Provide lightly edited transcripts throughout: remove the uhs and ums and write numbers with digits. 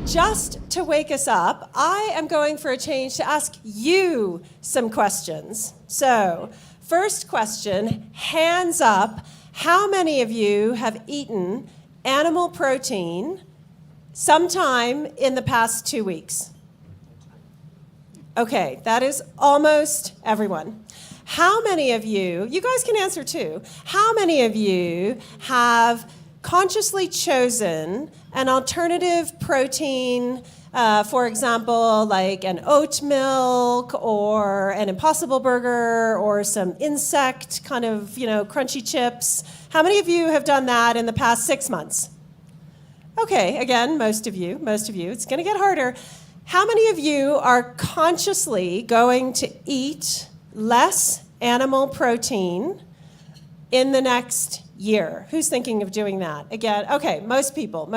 Just to wake us up, I am going for a change to ask you some questions. So, first question, hands up, how many of you have eaten animal protein sometime in the past 2 weeks? Okay, that is almost everyone. How many of you guys can answer too, how many of you have consciously chosen an alternative protein, for example, like an oat milk or an Impossible Burger or some insect kind of, crunchy chips? How many of you have done that in the past 6 months? Okay, again, most of you. It's going to get harder. How many of you are consciously going to eat less animal protein in the next year? Who's thinking of doing that? Again, okay, most people.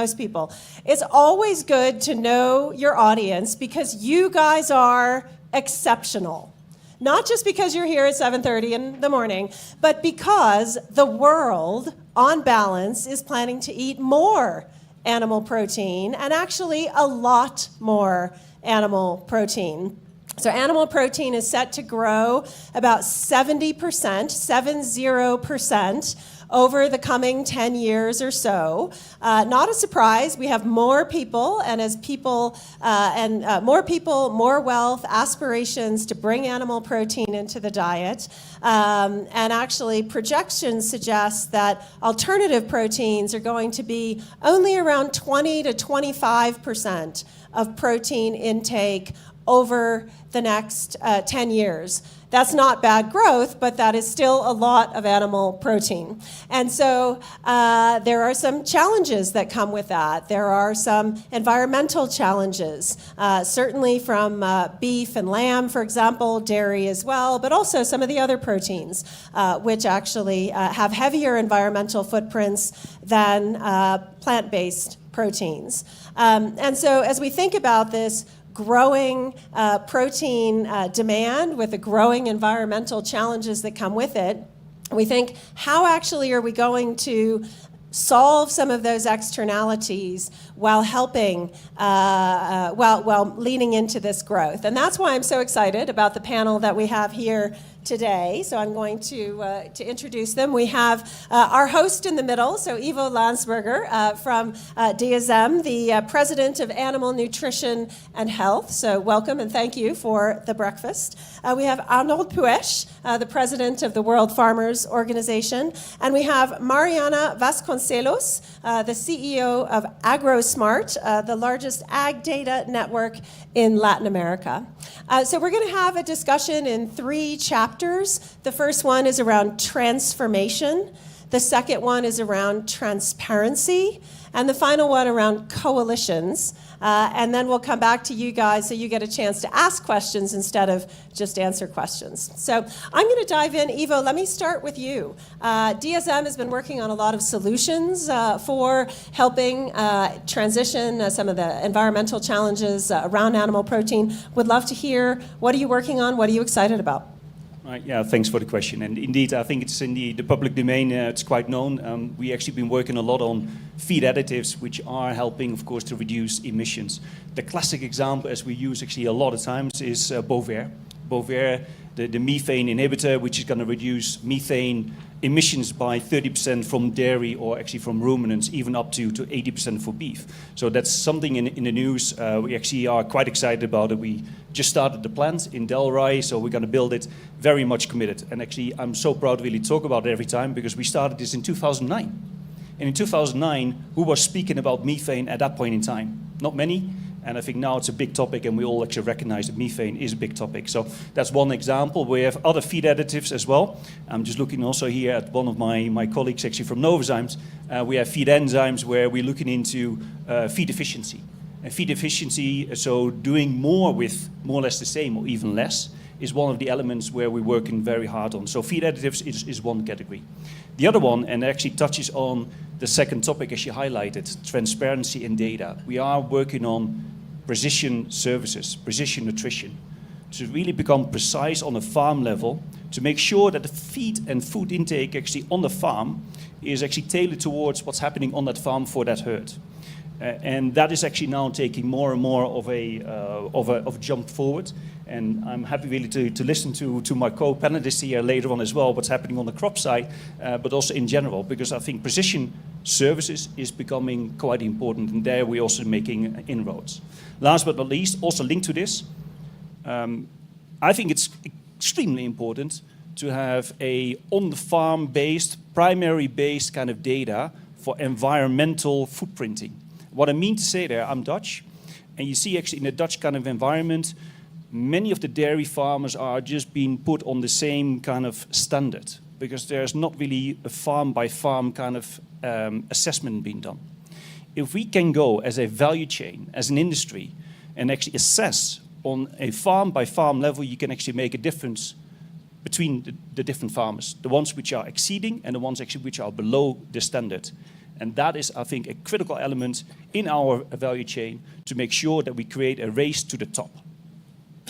It's always good to know your audience because you guys are exceptional. Not just because you're here at 7:30 in the morning, but because the world, on balance, is planning to eat more animal protein, and actually a lot more animal protein. So animal protein is set to grow about 70%, 70%, over the coming 10 years or so. Not a surprise, we have more people, and as people, more wealth, aspirations to bring animal protein into the diet. And actually, projections suggest that alternative proteins are going to be only around 20 to 25% of protein intake over the next 10 years. That's not bad growth, but that is still a lot of animal protein. And so there are some challenges that come with that. There are some environmental challenges, certainly from beef and lamb, for example, dairy as well, but also some of the other proteins, which actually have heavier environmental footprints than plant-based proteins. And so as we think about this growing protein demand with the growing environmental challenges that come with it, we think, how actually are we going to solve some of those externalities while helping, while leaning into this growth? And that's why I'm so excited about the panel that we have here today. So I'm going to introduce them. We have our host in the middle, so Ivo Landsberger from DSM, the president of Animal Nutrition and Health. So welcome and thank you for the breakfast. We have Arnold Puech, the president of the World Farmers Organization. And we have Mariana Vasconcelos, the CEO of AgroSmart, the largest ag data network in Latin America. So we're going to have a discussion in 3 chapters. The first one is around transformation. The second one is around transparency. And the final one around coalitions. And then we'll come back to you guys so you get a chance to ask questions instead of just answer questions. So I'm going to dive in. Ivo, let me start with you. DSM has been working on a lot of solutions for helping transition some of the environmental challenges around animal protein. Would love to hear, what are you working on? What are you excited about? Right, yeah, thanks for the question. And indeed, I think it's in the public domain, it's quite known. We actually been working a lot on feed additives, which are helping, of course, to reduce emissions. The classic example, as we use actually a lot of times, is Bovaer. Bovaer, the methane inhibitor, which is going to reduce methane emissions by 30% from dairy or actually from ruminants, even up to 80% for beef. So that's something in the news. We actually are quite excited about it. We just started the plant in Delray, so we're going to build it, very much committed. And actually, I'm so proud to really talk about it every time because we started this in 2009. And in 2009, who was speaking about methane at that point in time? Not many. And I think now it's a big topic and we all actually recognize that methane is a big topic. So that's one example. We have other feed additives as well. I'm just looking also here at one of my colleagues actually from Novozymes. We have feed enzymes where we're looking into feed efficiency. And feed efficiency, so doing more with more or less the same or even less, is one of the elements where we're working very hard on. So feed additives is one category. The other one, and actually touches on the second topic as you highlighted, transparency in data. We are working on precision services, precision nutrition, to really become precise on a farm level, to make sure that the feed and food intake actually on the farm is actually tailored towards what's happening on that farm for that herd. And that is actually now taking more and more of a jump forward. And I'm happy really to listen to my co-panelists here later on as well, what's happening on the crop side, but also in general, because I think precision services is becoming quite important, and there we're also making inroads. Last but not least, also linked to this, I think it's extremely important to have a on-the-farm based, primary-based kind of data for environmental footprinting. What I mean to say there, I'm Dutch, and you see actually in a Dutch kind of environment, many of the dairy farmers are just being put on the same kind of standard, because there's not really a farm-by-farm kind of assessment being done. If we can go as a value chain, as an industry, and actually assess on a farm-by-farm level, you can actually make a difference between the different farmers, the ones which are exceeding and the ones actually which are below the standard. And that is, I think, a critical element in our value chain to make sure that we create a race to the top.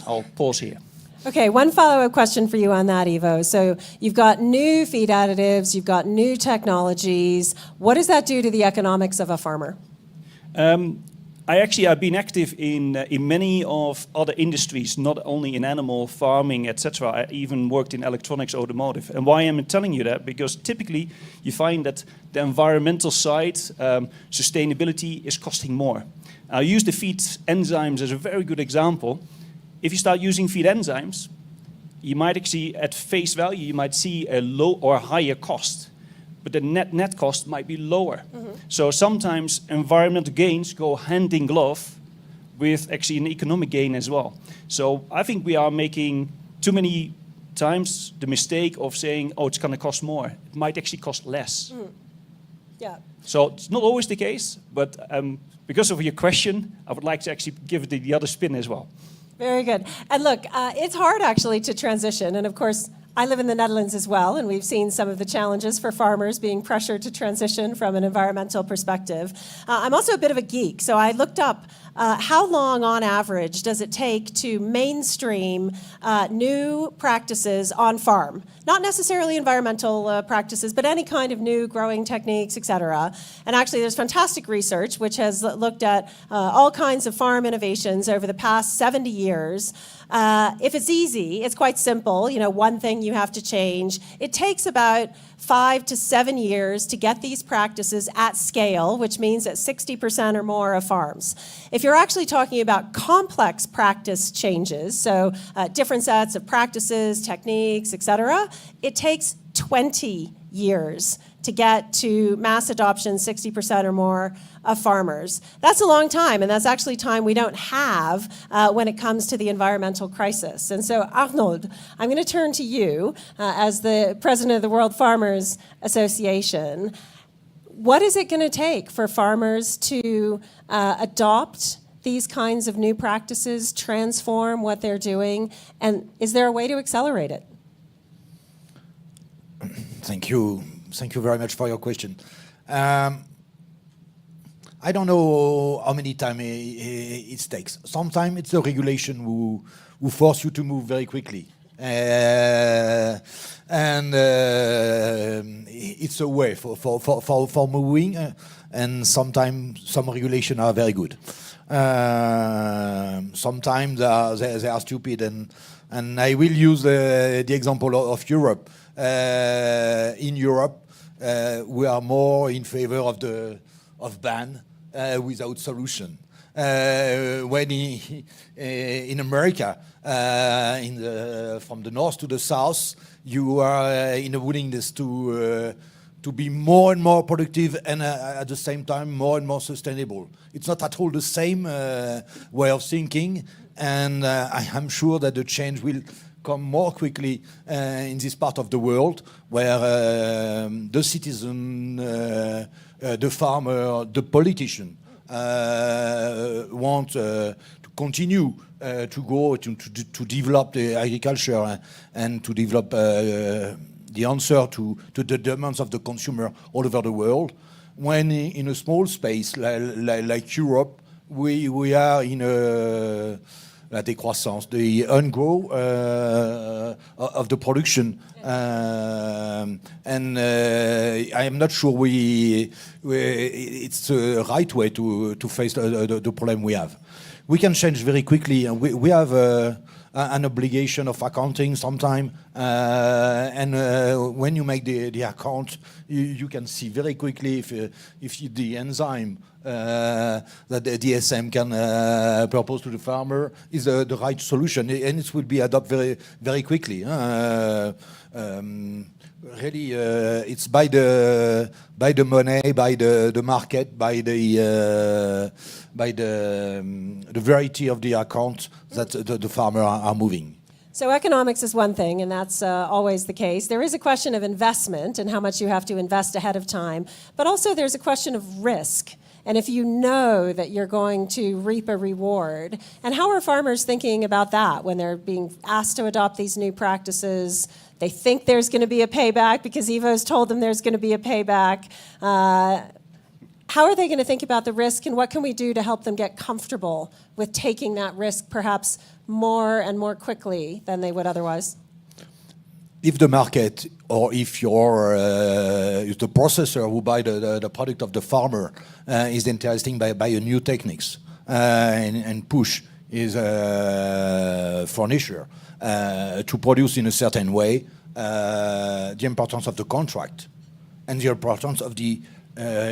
I'll pause here. Okay, one follow-up question for you on that, Ivo. So you've got new feed additives, you've got new technologies. What does that do to the economics of a farmer? I've been active in many of other industries, not only in animal farming, etc. I even worked in electronics, automotive. And why am I telling you that? Because typically you find that the environmental side, sustainability, is costing more. I'll use the feed enzymes as a very good example. If you start using feed enzymes, you might actually, at face value, you might see a low or higher cost, but the net cost might be lower. Mm-hmm. So sometimes environmental gains go hand in glove with actually an economic gain as well. So I think we are making too many times the mistake of saying, oh, it's going to cost more. It might actually cost less. Mm. Yeah. So it's not always the case, but because of your question, I would like to actually give it the other spin as well. Very good. And look, it's hard actually to transition. And of course, I live in the Netherlands as well, and we've seen some of the challenges for farmers being pressured to transition from an environmental perspective. I'm also a bit of a geek, so I looked up how long on average does it take to mainstream new practices on farm? Not necessarily environmental practices, but any kind of new growing techniques, et cetera. And actually there's fantastic research which has looked at all kinds of farm innovations over the past 70 years. If it's easy, it's quite simple. You know, one thing you have to change. It takes about 5 to 7 years to get these practices at scale, which means at 60% or more of farms. If you're actually talking about complex practice changes, so different sets of practices, techniques, etc., it takes 20 years to get to mass adoption, 60% or more of farmers. That's a long time, and that's actually time we don't have when it comes to the environmental crisis. And so, Arnold, I'm going to turn to you as the president of the World Farmers Association. What is it going to take for farmers to adopt these kinds of new practices, transform what they're doing, and is there a way to accelerate it? Thank you. Thank you very much for your question. I don't know how many time it takes. Sometimes it's the regulation who force you to move very quickly. And it's a way for moving, and sometimes some regulations are very good. Sometimes they are stupid, and I will use the example of Europe. In Europe, we are more in favor of ban without solution. When in America, from the north to the south, you are in a willingness to be more and more productive and at the same time more and more sustainable. It's not at all the same way of thinking, and I am sure that the change will come more quickly in this part of the world, where the citizen, the farmer, the politician want to continue to go to develop the agriculture and to develop the answer to the demands of the consumer all over the world. When in a small space like Europe, we are in la décroissance, the ungrow of the production. And I am not sure it's the right way to face the problem we have. We can change very quickly, and we have an obligation of accounting sometime. And when you make the account, you can see very quickly if the enzyme that the DSM can propose to the farmer is the right solution, and it will be adopted very, very quickly. Really, it's by the money, by the market, by the variety of the account that the farmer are moving. So economics is one thing, and that's always the case. There is a question of investment and how much you have to invest ahead of time, but also there's a question of risk. And if you know that you're going to reap a reward, and how are farmers thinking about that when they're being asked to adopt these new practices? They think there's going to be a payback because Ivo's told them there's going to be a payback. How are they going to think about the risk, and what can we do to help them get comfortable with taking that risk perhaps more and more quickly than they would otherwise? If the market, or if if the processor who buy the product of the farmer is interested by a new techniques and push his furniture to produce in a certain way, the importance of the contract and the importance of the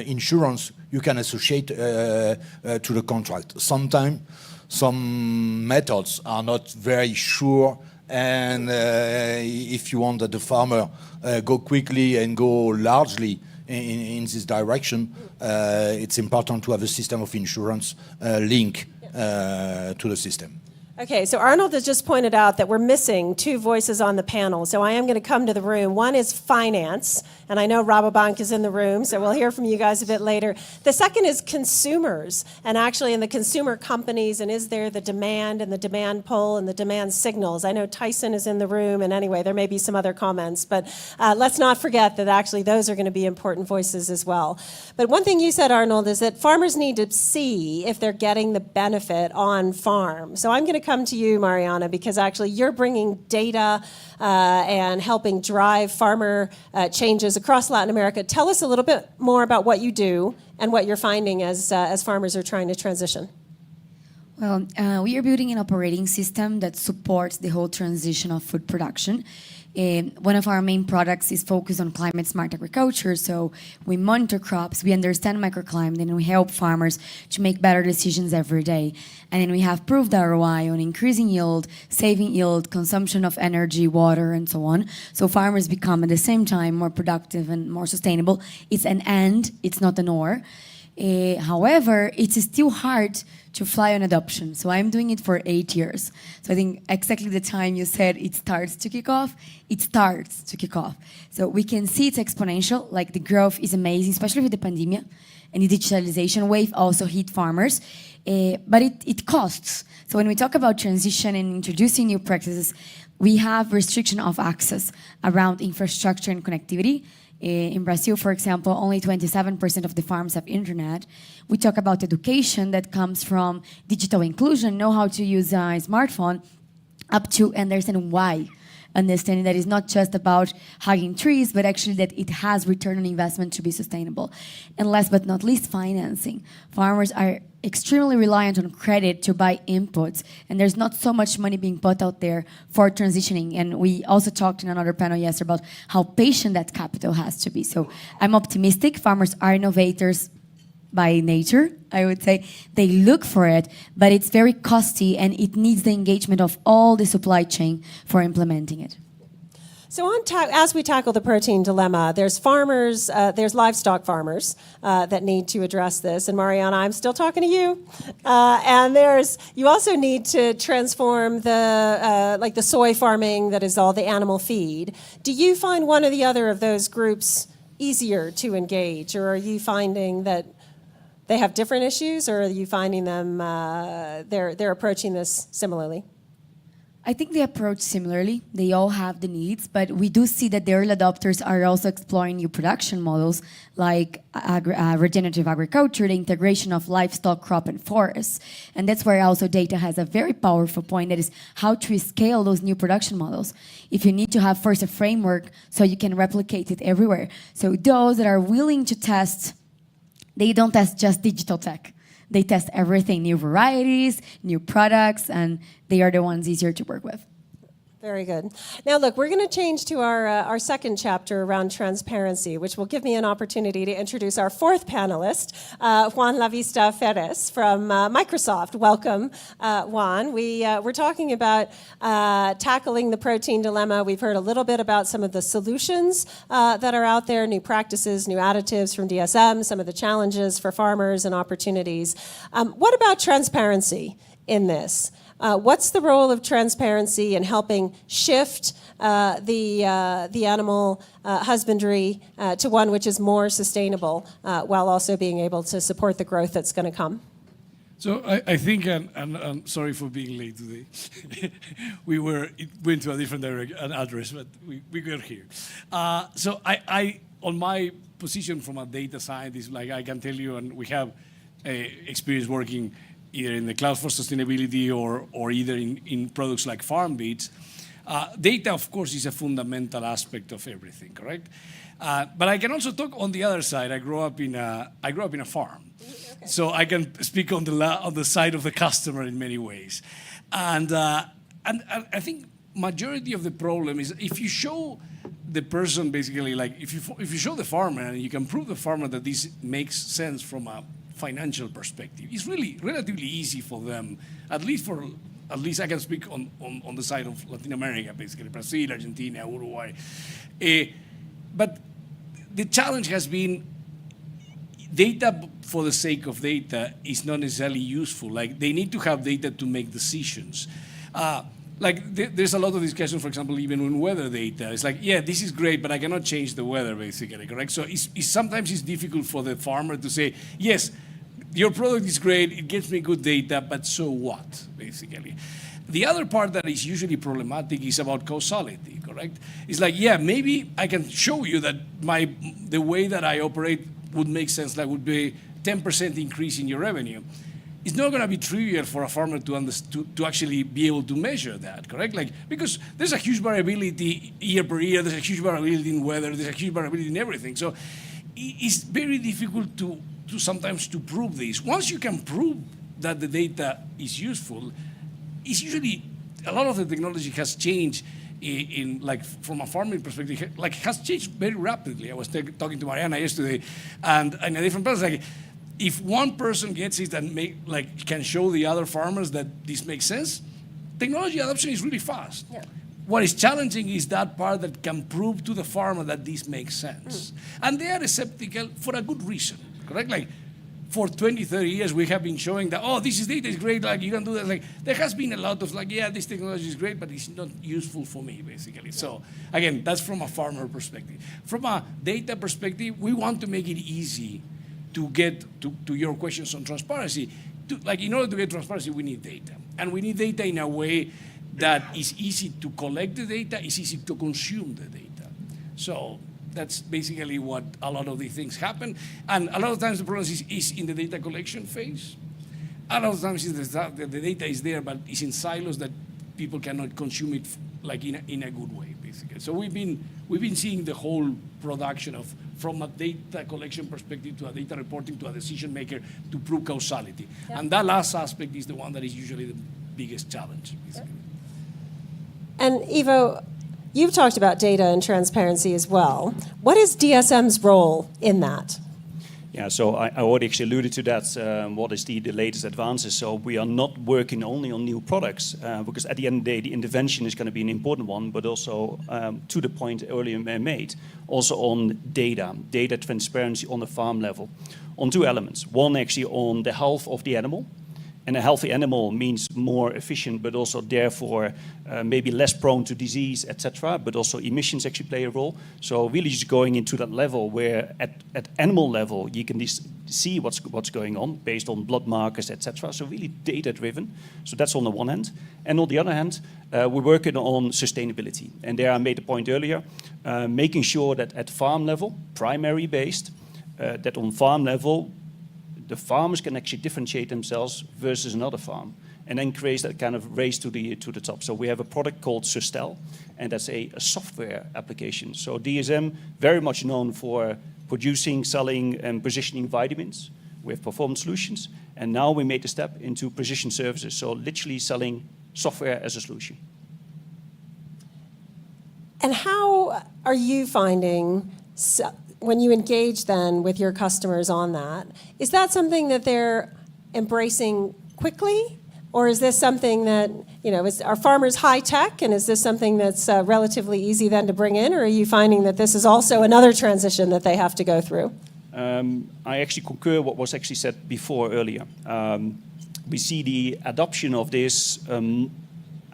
insurance you can associate to the contract. Sometimes some methods are not very sure, and if you want that the farmer go quickly and go largely in this direction, it's important to have a system of insurance link to the system. Okay, so Arnold has just pointed out that we're missing two voices on the panel, so I am going to come to the room. One is finance, and I know Rabobank is in the room, so we'll hear from you guys a bit later. The second is consumers, and actually in the consumer companies, and is there the demand and the demand pull and the demand signals? I know Tyson is in the room, and anyway, there may be some other comments, but let's not forget that actually those are going to be important voices as well. But one thing you said, Arnold, is that farmers need to see if they're getting the benefit on farm. So I'm going to come to you, Mariana, because actually you're bringing data and helping drive farmer changes across Latin America. Tell us a little bit more about what you do and what you're finding as farmers are trying to transition. Well, we are building an operating system that supports the whole transition of food production. One of our main products is focused on climate-smart agriculture, so we monitor crops, we understand microclimate, and we help farmers to make better decisions every day. And then we have proved ROI on increasing yield, saving yield, consumption of energy, water, and so on. So farmers become, at the same time, more productive and more sustainable. It's an and, it's not an or. However, it's still hard to fly on adoption. So I'm doing it for 8 years. So I think exactly the time you said it starts to kick off, it starts to kick off. So we can see it's exponential, like the growth is amazing, especially with the pandemic, and the digitalization wave also hit farmers. But it costs. So when we talk about transition and introducing new practices, we have restriction of access around infrastructure and connectivity. In Brazil, for example, only 27% of the farms have internet. We talk about education that comes from digital inclusion, know how to use a smartphone, up to understand why. Understanding that it's not just about hugging trees, but actually that it has return on investment to be sustainable. And last but not least, financing. Farmers are extremely reliant on credit to buy inputs, and there's not so much money being put out there for transitioning. And we also talked in another panel yesterday about how patient that capital has to be. So I'm optimistic. Farmers are innovators by nature, I would say. They look for it, but it's very costly, and it needs the engagement of all the supply chain for implementing it. So as we tackle the protein dilemma, there's farmers, there's livestock farmers that need to address this. And Mariana, I'm still talking to you. And you also need to transform like the soy farming that is all the animal feed. Do you find one or the other of those groups easier to engage, or are you finding that they have different issues, or are you finding them they're approaching this similarly? I think they approach similarly. They all have the needs, but we do see that the early adopters are also exploring new production models like regenerative agriculture, the integration of livestock, crop, and forests. And that's where also data has a very powerful point, that is how to scale those new production models. If you need to have first a framework so you can replicate it everywhere. So those that are willing to test, they don't test just digital tech. They test everything, new varieties, new products, and they are the ones easier to work with. Very good. Now, look, we're going to change to our second chapter around transparency, which will give me an opportunity to introduce our fourth panelist, Juan Lavista Ferres from Microsoft. Welcome, Juan. We're talking about tackling the protein dilemma. We've heard a little bit about some of the solutions that are out there, new practices, new additives from DSM, some of the challenges for farmers and opportunities. What about transparency in this? What's the role of transparency in helping shift the animal husbandry to one which is more sustainable while also being able to support the growth that's going to come? So I think, and I'm sorry for being late today. It went to a different address, but we got here. So I, on my position from a data scientist, like I can tell you, and we have experience working either in the cloud for sustainability or either in products like FarmBeats. Data, of course, is a fundamental aspect of everything, correct? But I can also talk on the other side. I grew up in a farm, okay. So I can speak on the side of the customer in many ways. And I think majority of the problem is if you show the person basically, like if you show the farmer and you can prove the farmer that this makes sense from a financial perspective, it's really relatively easy for them, at least I can speak on the side of Latin America, basically, Brazil, Argentina, Uruguay. But the challenge has been data for the sake of data is not necessarily useful. Like they need to have data to make decisions. There's a lot of discussion, for example, even in weather data. It's like, yeah, this is great, but I cannot change the weather, basically, correct? So sometimes it's difficult for the farmer to say, yes, your product is great, it gives me good data, but so what, basically? The other part that is usually problematic is about causality, correct? It's like, yeah, maybe I can show you that the way that I operate would make sense, like would be 10% increase in your revenue. It's not going to be trivial for a farmer to actually be able to measure that, correct? Like, because there's a huge variability year per year, there's a huge variability in weather, there's a huge variability in everything. So it's very difficult to sometimes to prove this. Once you can prove that the data is useful, it's usually, a lot of the technology has changed in like from a farming perspective, like has changed very rapidly. I was talking to Mariana yesterday, and in a different place, like if one person gets it and can show the other farmers that this makes sense, technology adoption is really fast. Yeah. What is challenging is that part that can prove to the farmer that this makes sense. And they are skeptical for a good reason, correct? Like for 20, 30 years, we have been showing that, oh, this data is great, like you can do that. Like there has been a lot of like, yeah, this technology is great, but it's not useful for me, basically. So again, that's from a farmer perspective. From a data perspective, we want to make it easy to get to your questions on transparency. In order to get transparency, we need data. And we need data in a way that is easy to collect the data, is easy to consume the data. So that's basically what a lot of these things happen. And a lot of times the problem is in the data collection phase. A lot of times the data is there, but it's in silos that people cannot consume it like in a good way, basically. So we've been seeing the whole production from a data collection perspective to a data reporting to a decision maker to prove causality. Yep. And that last aspect is the one that is usually the biggest challenge, basically. And Ivo, you've talked about data and transparency as well. What is DSM's role in that? Yeah, so I already actually alluded to that. What is the latest advances? So we are not working only on new products because at the end of the day, the intervention is going to be an important one, but also to the point earlier made, also on data transparency on the farm level, on two elements. One actually on the health of the animal, And a healthy animal means more efficient, but also therefore maybe less prone to disease, etc. But also emissions actually play a role. So really just going into that level where at animal level you can see what's going on based on blood markers, etc. So really data-driven. So that's on the one hand. And on the other hand, we're working on sustainability. And there I made a point earlier, making sure that at farm level, primary based, that on farm level, the farmers can actually differentiate themselves versus another farm, and then create that kind of race to the top. So we have a product called Sustel, and that's a software application. So DSM, very much known for producing, selling, and positioning vitamins. We have performance solutions, and now we made the step into precision services, so literally selling software as a solution. And how are you finding, when you engage then with your customers on that, is that something that they're embracing quickly? Or is this something that, are farmers high tech, and is this something that's relatively easy then to bring in? Or are you finding that this is also another transition that they have to go through? I actually concur what was actually said before earlier. We see the adoption of this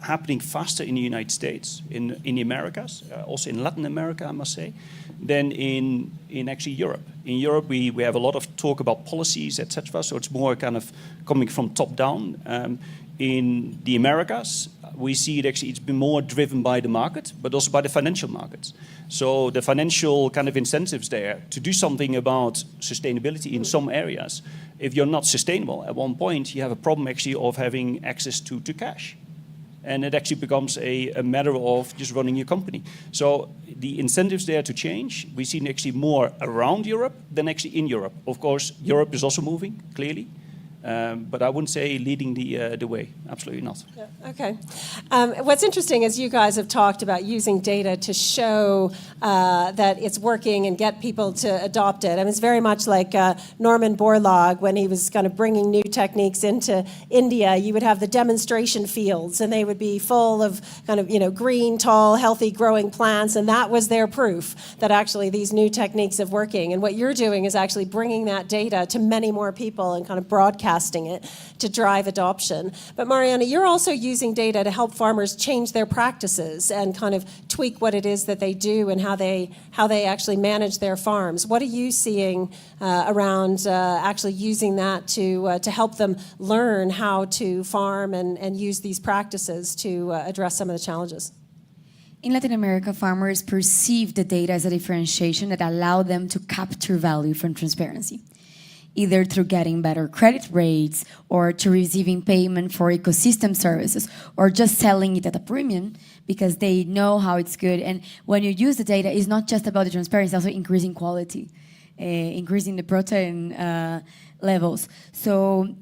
happening faster in the United States, in the Americas, also in Latin America, I must say, than in actually Europe. In Europe, we have a lot of talk about policies, etc. So it's more kind of coming from top down. In the Americas, we see it actually, it's been more driven by the market, but also by the financial markets. So the financial kind of incentives there to do something about sustainability in some areas. If you're not sustainable, at one point, you have a problem actually of having access to cash. And it actually becomes a matter of just running your company. So the incentives there to change, we see actually more around Europe than actually in Europe. Of course, Europe is also moving, clearly. But I wouldn't say leading the way. Absolutely not. Yeah, okay. What's interesting is you guys have talked about using data to show that it's working and get people to adopt it. I mean, it's very much like Norman Borlaug when he was kind of bringing new techniques into India. You would have the demonstration fields, and they would be full of kind of green, tall, healthy, growing plants, and that was their proof that actually these new techniques are working. And what you're doing is actually bringing that data to many more people and kind of broadcasting it to drive adoption. But Mariana, you're also using data to help farmers change their practices and kind of tweak what it is that they do and how they actually manage their farms. What are you seeing around actually using that to help them learn how to farm and use these practices to address some of the challenges? In Latin America, farmers perceive the data as a differentiation that allow them to capture value from transparency, either through getting better credit rates or to receiving payment for ecosystem services or just selling it at a premium because they know how it's good. And when you use the data, it's not just about the transparency, it's also increasing quality, increasing the protein levels. So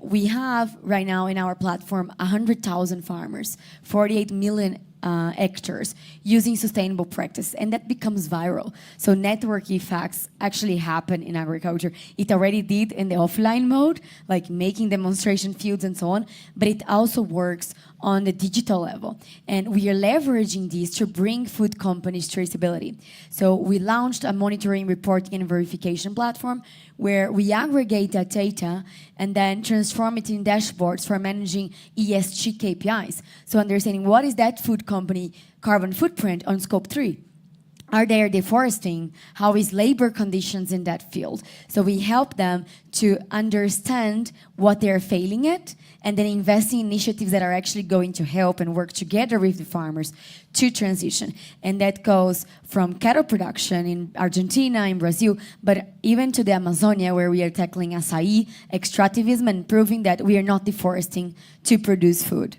we have right now in our platform 100,000 farmers, 48 million hectares using sustainable practice, and that becomes viral. So network effects actually happen in agriculture. It already did in the offline mode, like making demonstration fields and so on, but it also works on the digital level. And we are leveraging this to bring food companies traceability. So we launched a monitoring, reporting, and verification platform where we aggregate that data and then transform it in dashboards for managing ESG KPIs. So understanding what is that food company carbon footprint on scope 3? Are they deforesting? How is labor conditions in that field? So we help them to understand what they're failing at and then invest in initiatives that are actually going to help and work together with the farmers to transition. And that goes from cattle production in Argentina, in Brazil, but even to the Amazonia, where we are tackling acai extractivism and proving that we are not deforesting to produce food.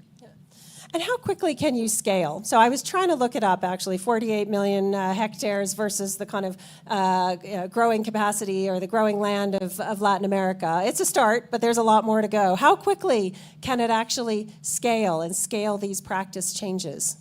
And how quickly can you scale? So I was trying to look it up, actually, 48 million hectares versus the kind of growing capacity or the growing land of Latin America. It's a start, but there's a lot more to go. How quickly can it actually scale and scale these practice changes?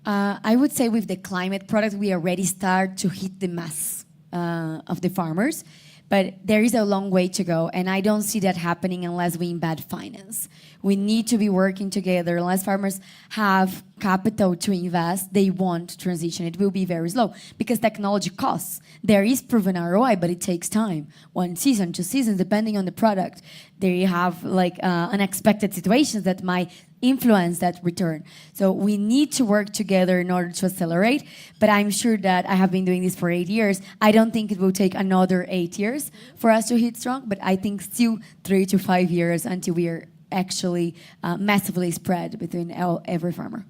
I would say with the climate product, we already start to hit the mass of the farmers. But there is a long way to go, and I don't see that happening unless we embed finance. We need to be working together. Unless farmers have capital to invest, they won't transition. It will be very slow because technology costs. There is proven ROI, but it takes time. 1 season, 2 seasons, depending on the product. They have like unexpected situations that might influence that return. So we need to work together in order to accelerate, but I'm sure that I have been doing this for 8 years. I don't think it will take another 8 years for us to hit strong, but I think still 3 to 5 years until we are actually massively spread between every farmer.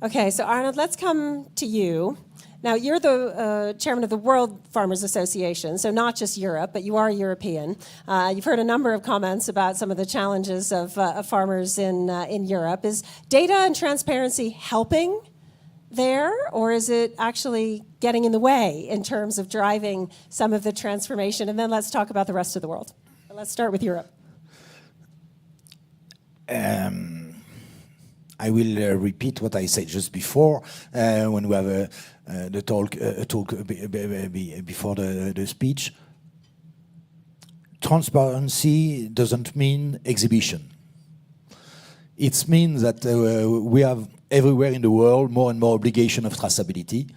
Okay, so Arnold, let's come to you. Now, you're the chairman of the World Farmers Association, so not just Europe, but you are European. You've heard a number of comments about some of the challenges of farmers in Europe. Is data and transparency helping there, or is it actually getting in the way in terms of driving some of the transformation? And then let's talk about the rest of the world. Let's start with Europe. I will repeat what I said just before when we have the talk before the speech. Transparency doesn't mean exhibition. It means that we have everywhere in the world more and more obligation of traceability,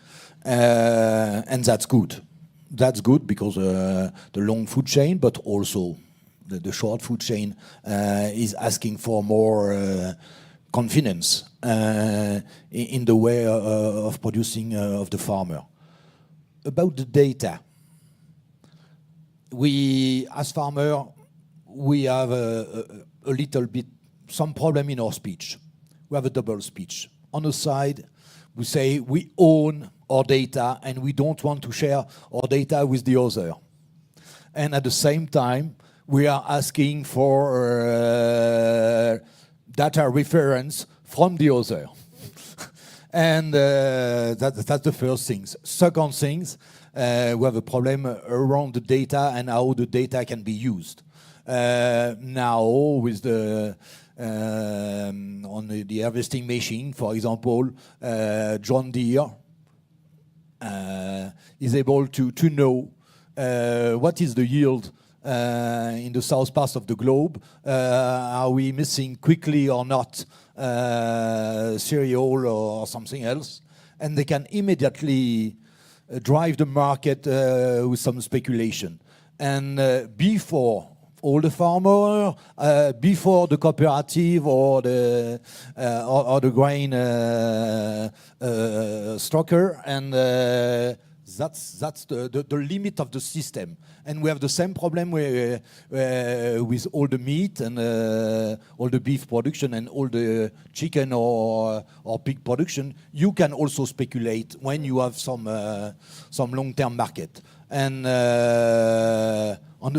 and that's good. That's good because the long food chain, but also the short food chain is asking for more confidence in the way of producing of the farmer. About the data, we, as farmer, we have a little bit, some problem in our speech. We have a double speech. On the side, we say we own our data and we don't want to share our data with the other. And at the same time, we are asking for data reference from the other. And that's the first thing. Second thing, we have a problem around the data and how the data can be used. Now, with the on the harvesting machine, for example, John Deere is able to know what is the yield in the south part of the globe. Are we missing quickly or not cereal or something else? And they can immediately drive the market with some speculation. And before all the farmer, before the cooperative or the grain stocker, and that's the limit of the system. And we have the same problem with all the meat and all the beef production and all the chicken or pig production. You can also speculate when you have some long-term market. And on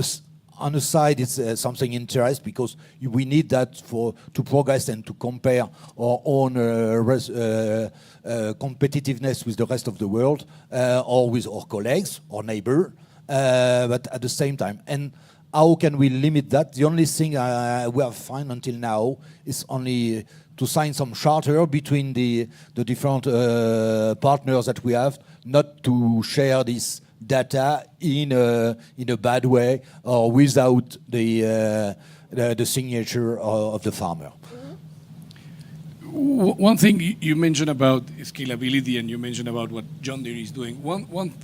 the side, it's something interesting because we need that to progress and to compare our own competitiveness with the rest of the world or with our colleagues or neighbor, but at the same time. And how can we limit that? The only thing we have found until now is only to sign some charter between the different partners that we have, not to share this data in a bad way or without the signature of the farmer. One thing you mentioned about scalability, and you mentioned about what John Deere is doing.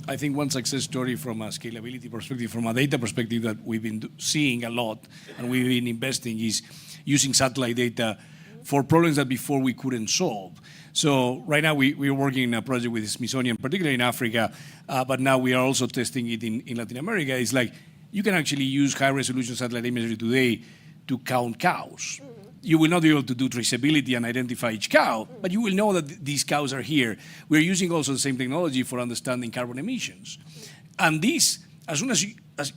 I think one success story from a scalability perspective, from a data perspective, that we've been seeing a lot and we've been investing is using satellite data for problems that before we couldn't solve. So right now we're working in a project with the Smithsonian, particularly in Africa, but now we are also testing it in Latin America. It's like you can actually use high-resolution satellite imagery today to count cows. You will not be able to do traceability and identify each cow, but you will know that these cows are here. We're using also the same technology for understanding carbon emissions. And this, as soon as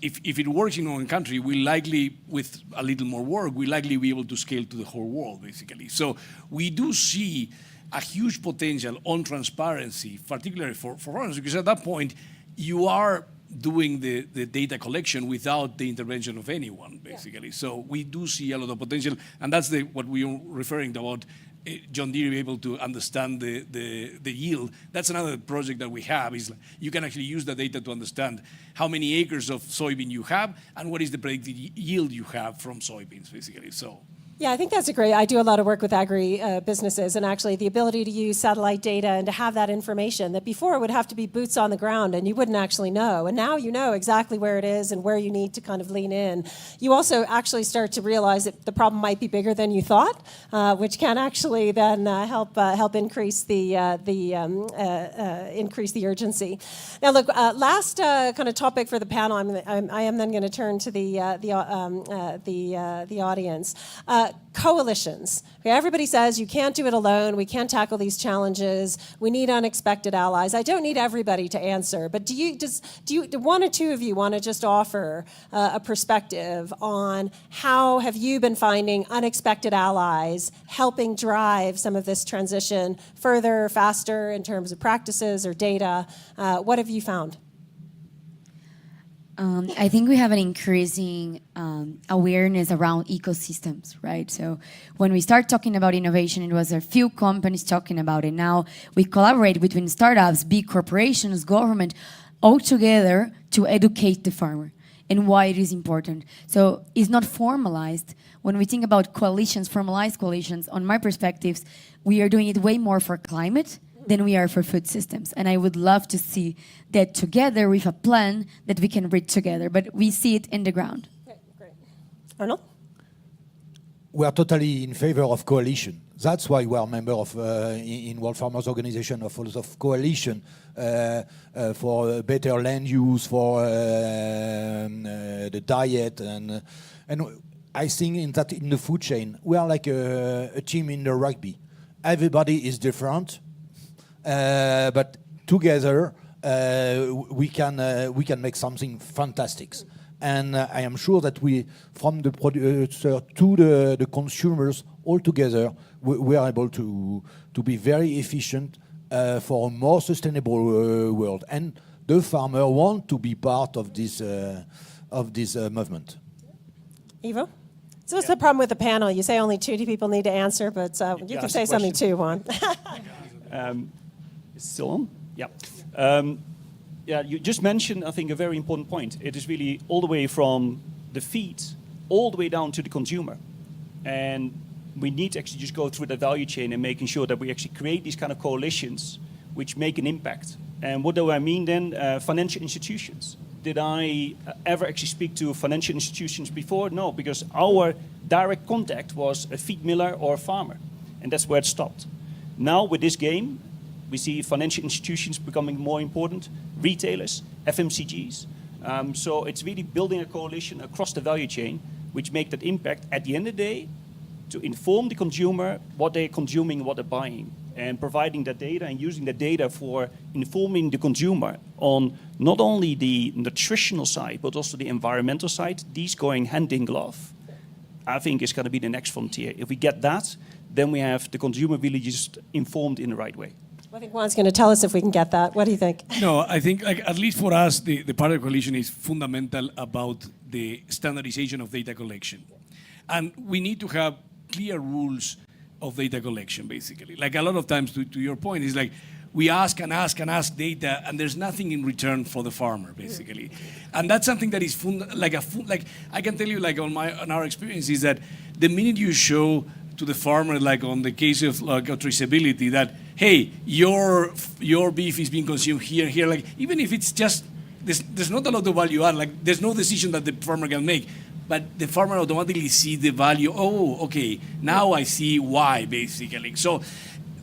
if it works in one country, we likely, with a little more work, we'll likely be able to scale to the whole world, basically. So we do see a huge potential on transparency, particularly for farmers, because at that point, you are doing the data collection without the intervention of anyone, basically. Yeah. So we do see a lot of potential, and that's what we are referring to about John Deere being able to understand the yield. That's another project that we have, is you can actually use the data to understand how many acres of soybean you have and what is the predicted yield you have from soybeans, basically. So. Yeah, I think that's a great. I do a lot of work with agri businesses, and actually the ability to use satellite data and to have that information that before would have to be boots on the ground and you wouldn't actually know. And now you know exactly where it is and where you need to kind of lean in. You also actually start to realize that the problem might be bigger than you thought, which can actually then help increase the urgency. Now, look, last kind of topic for the panel. I am then going to turn to the audience. Coalitions. Okay, everybody says you can't do it alone. We can't tackle these challenges. We need unexpected allies. I don't need everybody to answer, but do you one or two of you want to just offer a perspective on how have you been finding unexpected allies helping drive some of this transition further, faster in terms of practices or data? What have you found? I think we have an increasing awareness around ecosystems, right? So when we start talking about innovation, it was a few companies talking about it. Now we collaborate between startups, big corporations, government, all together to educate the farmer and why it is important. So it's not formalized. When we think about coalitions, formalized coalitions, on my perspectives, we are doing it way more for climate than we are for food systems. And I would love to see that together with a plan that we can read together, but we see it in the ground. Okay, great. Arnold? We are totally in favor of coalition. That's why we are a member of in World Farmers Organization of coalition for better land use, for the diet, and I think that in the food chain we are like a team in the rugby. Everybody is different. But together we can make something fantastic, and I am sure that we, from the producer to the consumers, all together, we are able to be very efficient for a more sustainable world. And the farmer want to be part of this movement. Ivo? So what's the problem with the panel? You say only two people need to answer, but you can say something too, Juan. Still on? Yeah. You just mentioned, I think, a very important point. It is really all the way from the feed, all the way down to the consumer. And we need to actually just go through the value chain and making sure that we actually create these kind of coalitions which make an impact. And what do I mean then? Financial institutions. Did I ever actually speak to financial institutions before? No, because our direct contact was a feed miller or a farmer. And that's where it stopped. Now with this game, we see financial institutions becoming more important, retailers, FMCGs. So it's really building a coalition across the value chain, which make that impact at the end of the day to inform the consumer what they're consuming, what they're buying, and providing that data and using the data for informing the consumer on not only the nutritional side, but also the environmental side. These going hand in glove, I think is going to be the next frontier. If we get that, then we have the consumer really just informed in the right way. I think Juan's going to tell us if we can get that. What do you think? No, I think, like, at least for us, the Partner Coalition is fundamental about the standardization of data collection. And we need to have clear rules of data collection, basically. Like a lot of times, to your point, is like we ask and ask and ask data, and there's nothing in return for the farmer, basically. And that's something that is like I can tell you, like on our experience, is that the minute you show to the farmer, like on the case of like traceability, that hey, your beef is being consumed here, like even if it's just there's not a lot of value add, like there's no decision that the farmer can make, but the farmer automatically see the value. Oh, okay, now I see why, basically. So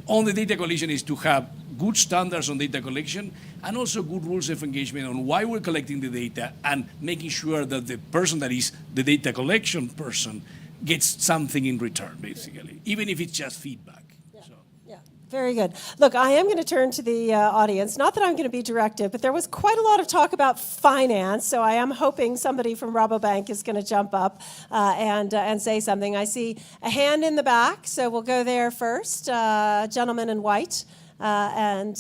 on the data collection is to have good standards on data collection and also good rules of engagement on why we're collecting the data and making sure that the person that is the data collection person gets something in return, basically, even if it's just feedback. Yeah. So. Yeah, very good. Look, I am going to turn to the audience. Not that I'm going to be directive, but there was quite a lot of talk about finance, so I am hoping somebody from Rabobank is going to jump up and say something. I see a hand in the back, so we'll go there first. Gentleman in white. Is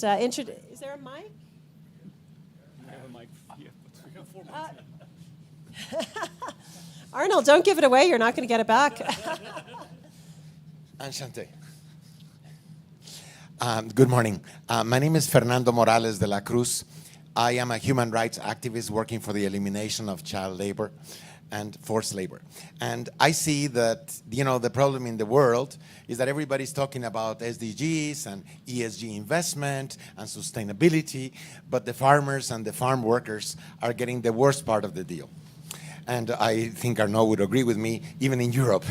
there a mic? I have a mic here, but we have 4 mics. Arnold, don't give it away. You're not going to get it back. Enchanté. Good morning. My name is Fernando Morales de la Cruz. I am a human rights activist working for the elimination of child labor. and forced labor. And I see that, the problem in the world is that everybody's talking about SDGs and ESG investment and sustainability, but the farmers and the farm workers are getting the worst part of the deal. And I think Arnaud would agree with me, even in Europe,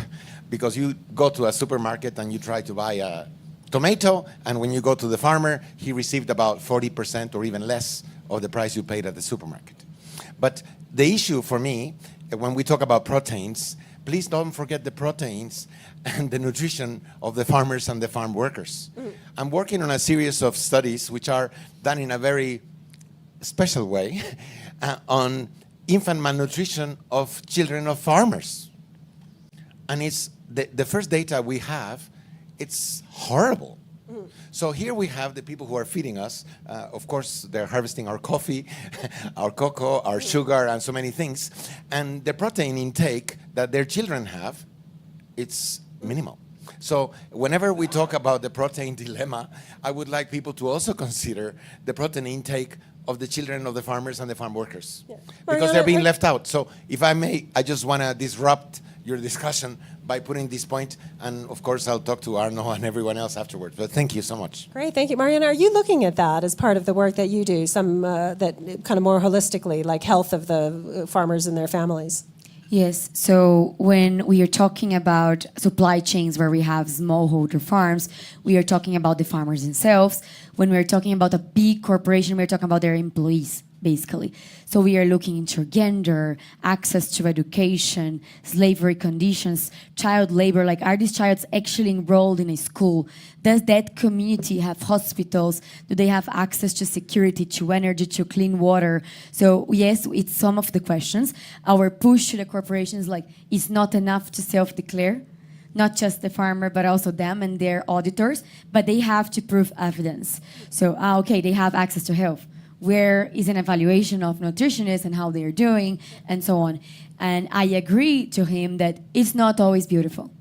because you go to a supermarket and you try to buy a tomato, and when you go to the farmer, he received about 40% or even less of the price you paid at the supermarket. But the issue for me, when we talk about proteins, please don't forget the proteins and the nutrition of the farmers and the farm workers. I'm working on a series of studies which are done in a very special way on infant malnutrition of children of farmers. And it's the first data we have, it's horrible. So here we have the people who are feeding us. Of course, they're harvesting our coffee, our cocoa, our sugar, and so many things. And the protein intake that their children have, it's minimal. So whenever we talk about the protein dilemma, I would like people to also consider the protein intake of the children of the farmers and the farm workers. Yeah. Because they're being left out. So if I may, I just want to disrupt your discussion by putting this point, and of course I'll talk to Arnaud and everyone else afterwards. But thank you so much. Great, thank you. Mariana, are you looking at that as part of the work that you do, some that kind of more holistically, like health of the farmers and their families? Yes, so when we are talking about supply chains where we have smallholder farms, we are talking about the farmers themselves. When we're talking about a big corporation, we're talking about their employees, basically. So we are looking into gender, access to education, slavery conditions, child labor, like are these childs actually enrolled in a school? Does that community have hospitals? Do they have access to security, to energy, to clean water? So yes, it's some of the questions. Our push to the corporations, like, it's not enough to self-declare, not just the farmer, but also them and their auditors, but they have to prove evidence. So, okay, they have access to health. Where is an evaluation of nutritionists and how they're doing, and so on. And I agree to him that it's not always beautiful.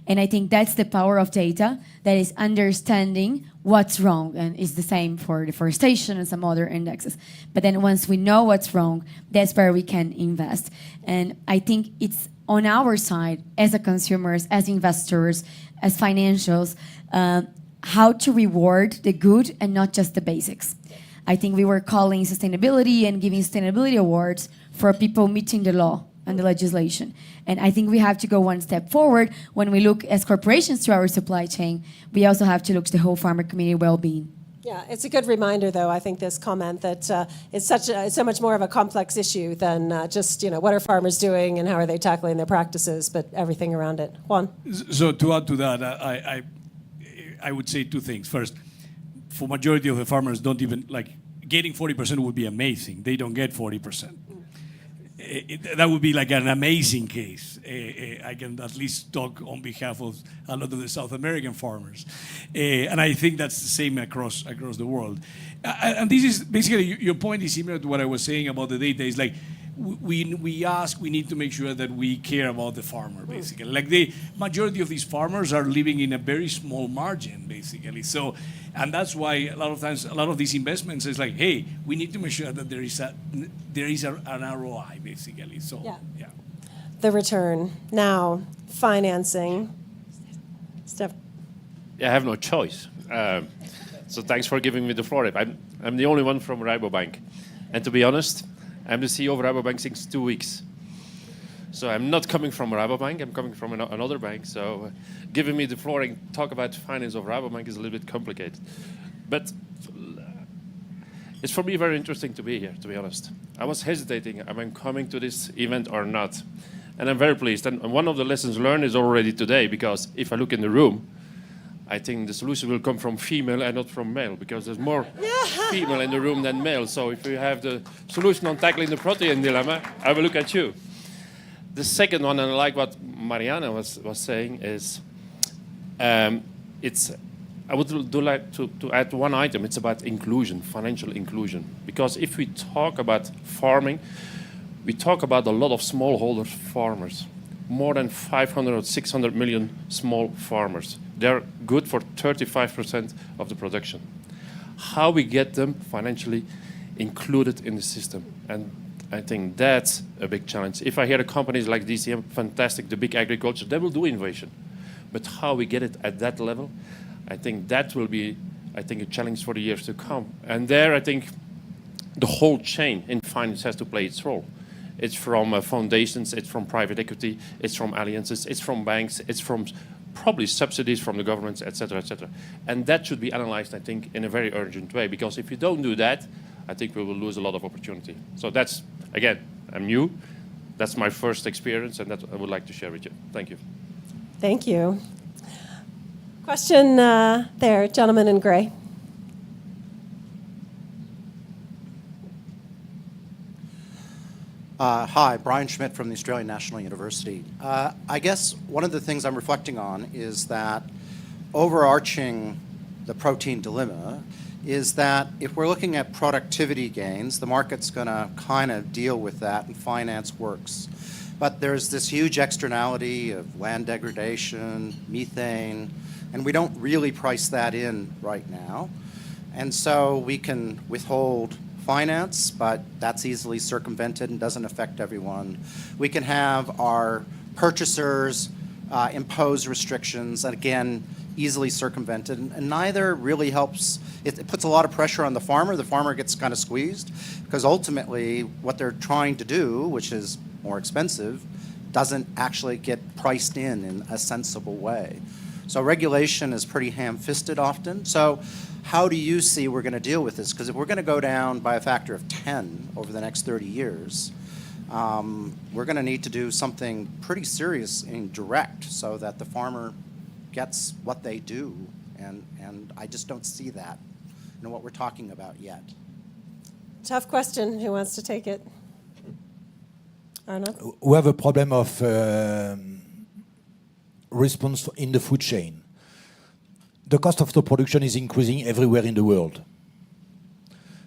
And I think that's the power of data, that is understanding what's wrong. And it's the same for deforestation and some other indexes. But then once we know what's wrong, that's where we can invest. And I think it's on our side, as a consumers, as investors, as financials, how to reward the good and not just the basics. I think we were calling sustainability and giving sustainability awards for people meeting the law and the legislation. And I think we have to go one step forward. When we look as corporations to our supply chain, we also have to look to the whole farmer community well-being. Yeah, it's a good reminder, though, I think, this comment that it's so much more of a complex issue than just, what are farmers doing and how are they tackling their practices, but everything around it. Juan? So to add to that, I would say two things. First, for majority of the farmers, don't even, getting 40% would be amazing. They don't get 40%. That would be like an amazing case. I can at least talk on behalf of a lot of the South American farmers. And I think that's the same across the world. And this is basically, your point is similar to what I was saying about the data. It's like, we need to make sure that we care about the farmer, basically. Like the majority of these farmers are living in a very small margin, basically. So, and that's why a lot of times, a lot of these investments is like, hey, we need to make sure that there is an ROI, basically. So, yeah. The return. Now, financing. Steph? Yeah, I have no choice. So thanks for giving me the floor. I'm the only one from Rabobank. And to be honest, I'm the CEO of Rabobank since 2 weeks. So I'm not coming from Rabobank, I'm coming from another bank. So giving me the floor and talk about finance of Rabobank is a little bit complicated. But it's for me very interesting to be here, to be honest. I was hesitating, am I coming to this event or not? And I'm very pleased. And one of the lessons learned is already today, because if I look in the room, I think the solution will come from female and not from male, because there's more female in the room than male. So if you have the solution on tackling the protein dilemma, I will look at you. The second one, and I like what Mariana was saying, is I would like to add one item. It's about inclusion, financial inclusion. Because if we talk about farming, we talk about a lot of smallholder farmers, more than 500 or 600 million small farmers. They're good for 35% of the production. How we get them financially included in the system. And I think that's a big challenge. If I hear the companies like DCM, fantastic, the big agriculture, they will do innovation. But how we get it at that level, I think that will be, a challenge for the years to come. And there, I think the whole chain in finance has to play its role. It's from foundations, it's from private equity, it's from alliances, it's from banks, it's from probably subsidies from the governments, et cetera, et cetera. And that should be analyzed, I think, in a very urgent way, because if you don't do that, I think we will lose a lot of opportunity. So that's, again, I'm new. That's my first experience, and that I would like to share with you. Thank you. Thank you. Question there, gentleman in gray. Hi, Brian Schmidt from the Australian National University. I guess one of the things I'm reflecting on is that overarching the protein dilemma is that if we're looking at productivity gains, the market's going to kind of deal with that, and finance works. But there's this huge externality of land degradation, methane, and we don't really price that in right now. And so we can withhold finance, but that's easily circumvented and doesn't affect everyone. We can have our purchasers impose restrictions, and again, easily circumvented, and neither really helps. It puts a lot of pressure on the farmer. The farmer gets kind of squeezed, because ultimately what they're trying to do, which is more expensive, doesn't actually get priced in a sensible way. So regulation is pretty ham-fisted often. So how do you see we're going to deal with this? Because if we're going to go down by a factor of 10 over the next 30 years, we're going to need to do something pretty serious and direct so that the farmer gets what they do. And I just don't see that in what we're talking about yet. Tough question. Who wants to take it? Arnold? We have a problem of response in the food chain. The cost of the production is increasing everywhere in the world.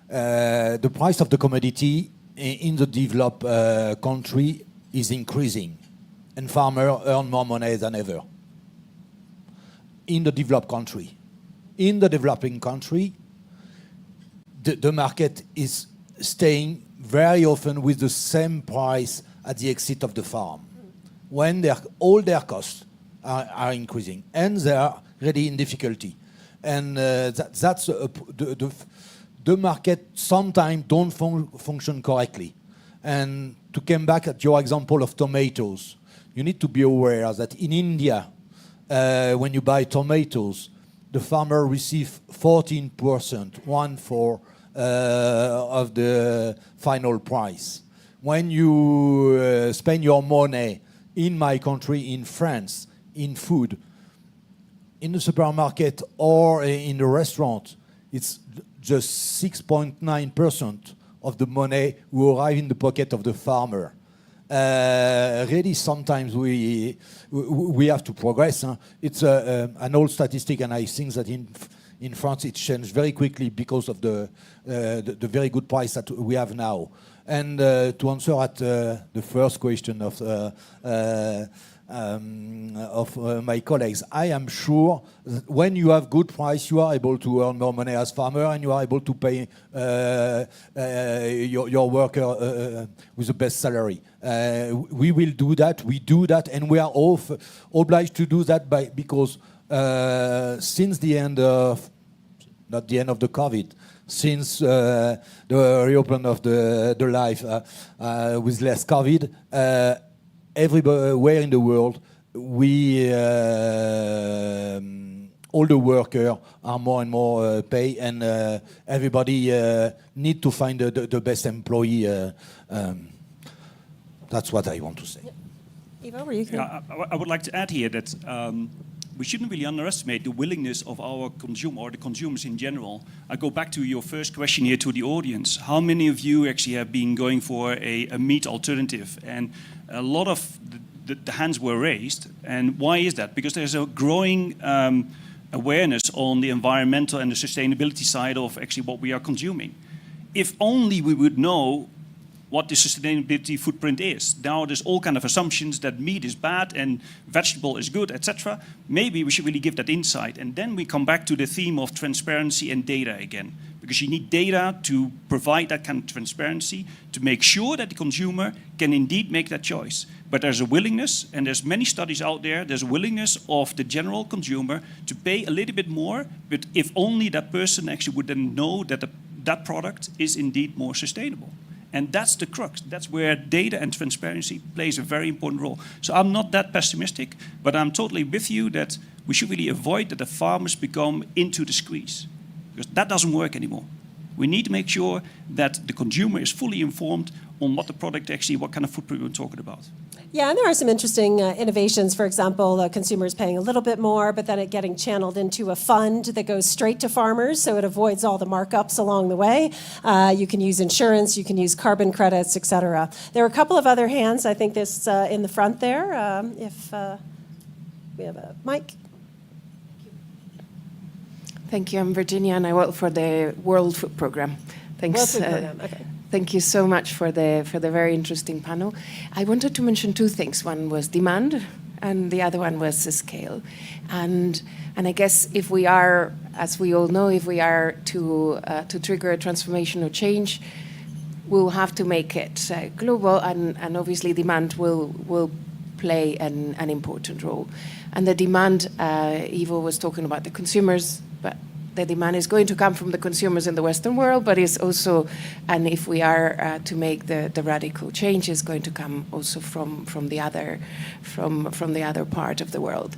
The price of the commodity in the developed country is increasing, and farmers earn more money than ever. In the developed country. In the developing country, the market is staying very often with the same price at the exit of the farm, when all their costs are increasing, and they are really in difficulty. And that's the market sometimes don't function correctly. And to come back at your example of tomatoes, you need to be aware that in India, when you buy tomatoes, the farmer receives 14%, 1/4 of the final price. When you spend your money in my country, in France, in food, in the supermarket or in the restaurant, it's just 6.9% of the money will arrive in the pocket of the farmer. Really, sometimes we have to progress. Huh? It's an old statistic, and I think that in France it changed very quickly because of the very good price that we have now. And to answer at the first question of my colleagues, I am sure that when you have good price, you are able to earn more money as farmer, and you are able to pay your worker with the best salary. We will do that. We do that, and we are obliged to do that because since the end of, not the end of the COVID, since the reopen of the life with less COVID, everywhere in the world, all the workers are more and more paid, and everybody need to find the best employee. That's what I want to say. Ivo, were you going? I would like to add here that we shouldn't really underestimate the willingness of our consumer, or the consumers in general. I go back to your first question here to the audience. How many of you actually have been going for a meat alternative? And a lot of the hands were raised. And why is that? Because there's a growing awareness on the environmental and the sustainability side of actually what we are consuming. If only we would know what the sustainability footprint is. Now there's all kind of assumptions that meat is bad and vegetable is good, etc. Maybe we should really give that insight. And then we come back to the theme of transparency and data again. because you need data to provide that kind of transparency to make sure that the consumer can indeed make that choice. But there's a willingness, and there's many studies out there, there's a willingness of the general consumer to pay a little bit more, but if only that person actually would then know that that product is indeed more sustainable. And that's the crux. That's where data and transparency plays a very important role. So I'm not that pessimistic, but I'm totally with you that we should really avoid that the farmers become into the squeeze, because that doesn't work anymore. We need to make sure that the consumer is fully informed on what the product actually, what kind of footprint we're talking about. Yeah, and there are some interesting innovations. For example, consumers paying a little bit more, but then it getting channeled into a fund that goes straight to farmers, so it avoids all the markups along the way. You can use insurance, you can use carbon credits, et cetera. There are a couple of other hands. I think this in the front there. If we have a mic. Thank you. I'm Virginia, and I work for the World Food Programme. Thanks. World Food Programme. Okay. Thank you so much for the very interesting panel. I wanted to mention two things. One was demand, and the other one was scale. And I guess if we are, as we all know, if we are to trigger a transformational change, we'll have to make it global, and obviously demand will play an important role. And the demand, Ivo was talking about the consumers, but the demand is going to come from the consumers in the Western world, but it's also, and if we are to make the radical change, is going to come also from the other part of the world.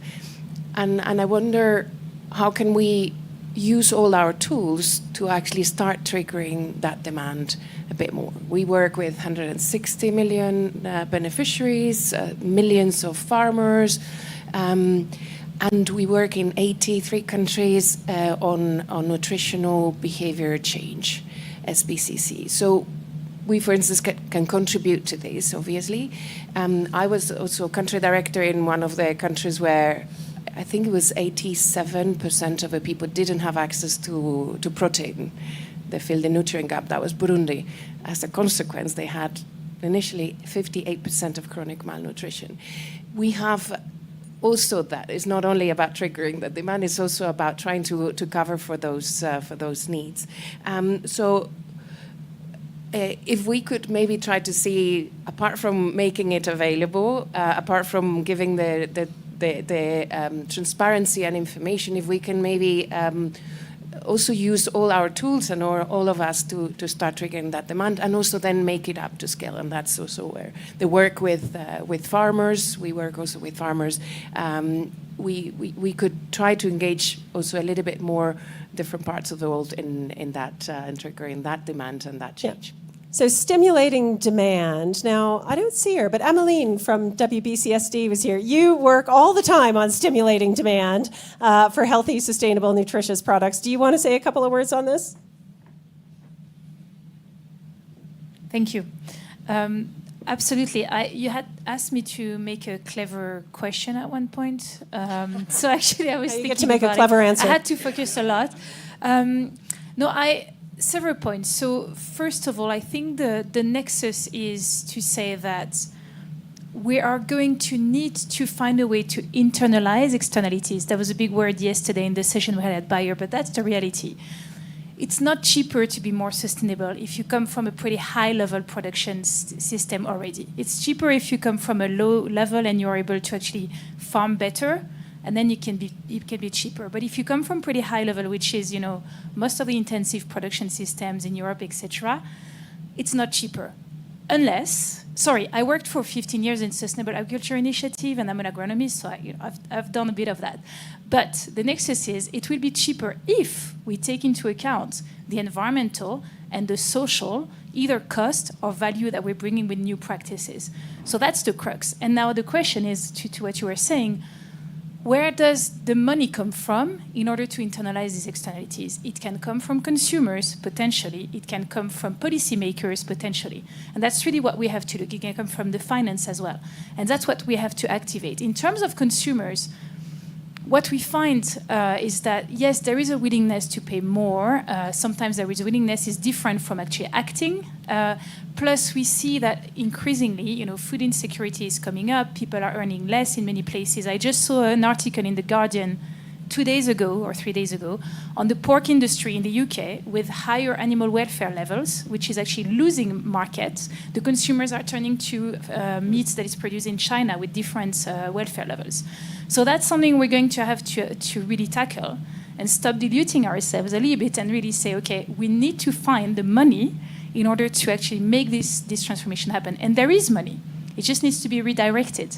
And I wonder, how can we use all our tools to actually start triggering that demand a bit more? We work with 160 million beneficiaries, millions of farmers, and we work in 83 countries on nutritional behavior change, SBCC. So we, for instance, can contribute to this, obviously. I was also country director in one of the countries where I think it was 87% of the people didn't have access to protein. They filled the nutrient gap. That was Burundi. As a consequence, they had initially 58% of chronic malnutrition. We have also that. It's not only about triggering the demand, it's also about trying to cover for those needs. So if we could maybe try to see, apart from making it available, apart from giving the transparency and information, if we can maybe also use all our tools and all of us to start triggering that demand, and also then make it up to scale. And that's also where the work with farmers, we work also with farmers. We could try to engage also a little bit more different parts of the world in that and triggering that demand and that change. Yeah. So stimulating demand. Now, I don't see her, but Emmeline from WBCSD was here. You work all the time on stimulating demand for healthy, sustainable, nutritious products. Do you want to say a couple of words on this? Thank you. Absolutely. You had asked me to make a clever question at one point. So actually, I was thinking get to make a clever answer. I had to focus a lot. Several points. So first of all, I think the nexus is to say that we are going to need to find a way to internalize externalities. That was a big word yesterday in the session we had at Bayer, but that's the reality. It's not cheaper to be more sustainable if you come from a pretty high-level production system already. It's cheaper if you come from a low level and you're able to actually farm better, and then it can be cheaper. But if you come from pretty high level, which is, most of the intensive production systems in Europe, etc., it's not cheaper. I worked for 15 years in Sustainable Agriculture Initiative, and I'm an agronomist, so I've done a bit of that. But the nexus is, it will be cheaper if we take into account the environmental and the social, either cost or value that we're bringing with new practices. So that's the crux. And now the question is, to what you were saying, where does the money come from in order to internalize these externalities? It can come from consumers, potentially. It can come from policymakers, potentially. And that's really what we have to look. It can come from the finance as well. And that's what we have to activate. In terms of consumers, what we find is that, yes, there is a willingness to pay more. Sometimes there is a willingness is different from actually acting. Plus, we see that increasingly, food insecurity is coming up. People are earning less in many places. I just saw an article in The Guardian 2 days ago or 3 days ago on the pork industry in the UK with higher animal welfare levels, which is actually losing markets. The consumers are turning to meats that is produced in China with different welfare levels. So that's something we're going to have to really tackle and stop diluting ourselves a little bit and really say, okay, we need to find the money in order to actually make this transformation happen. And there is money. It just needs to be redirected.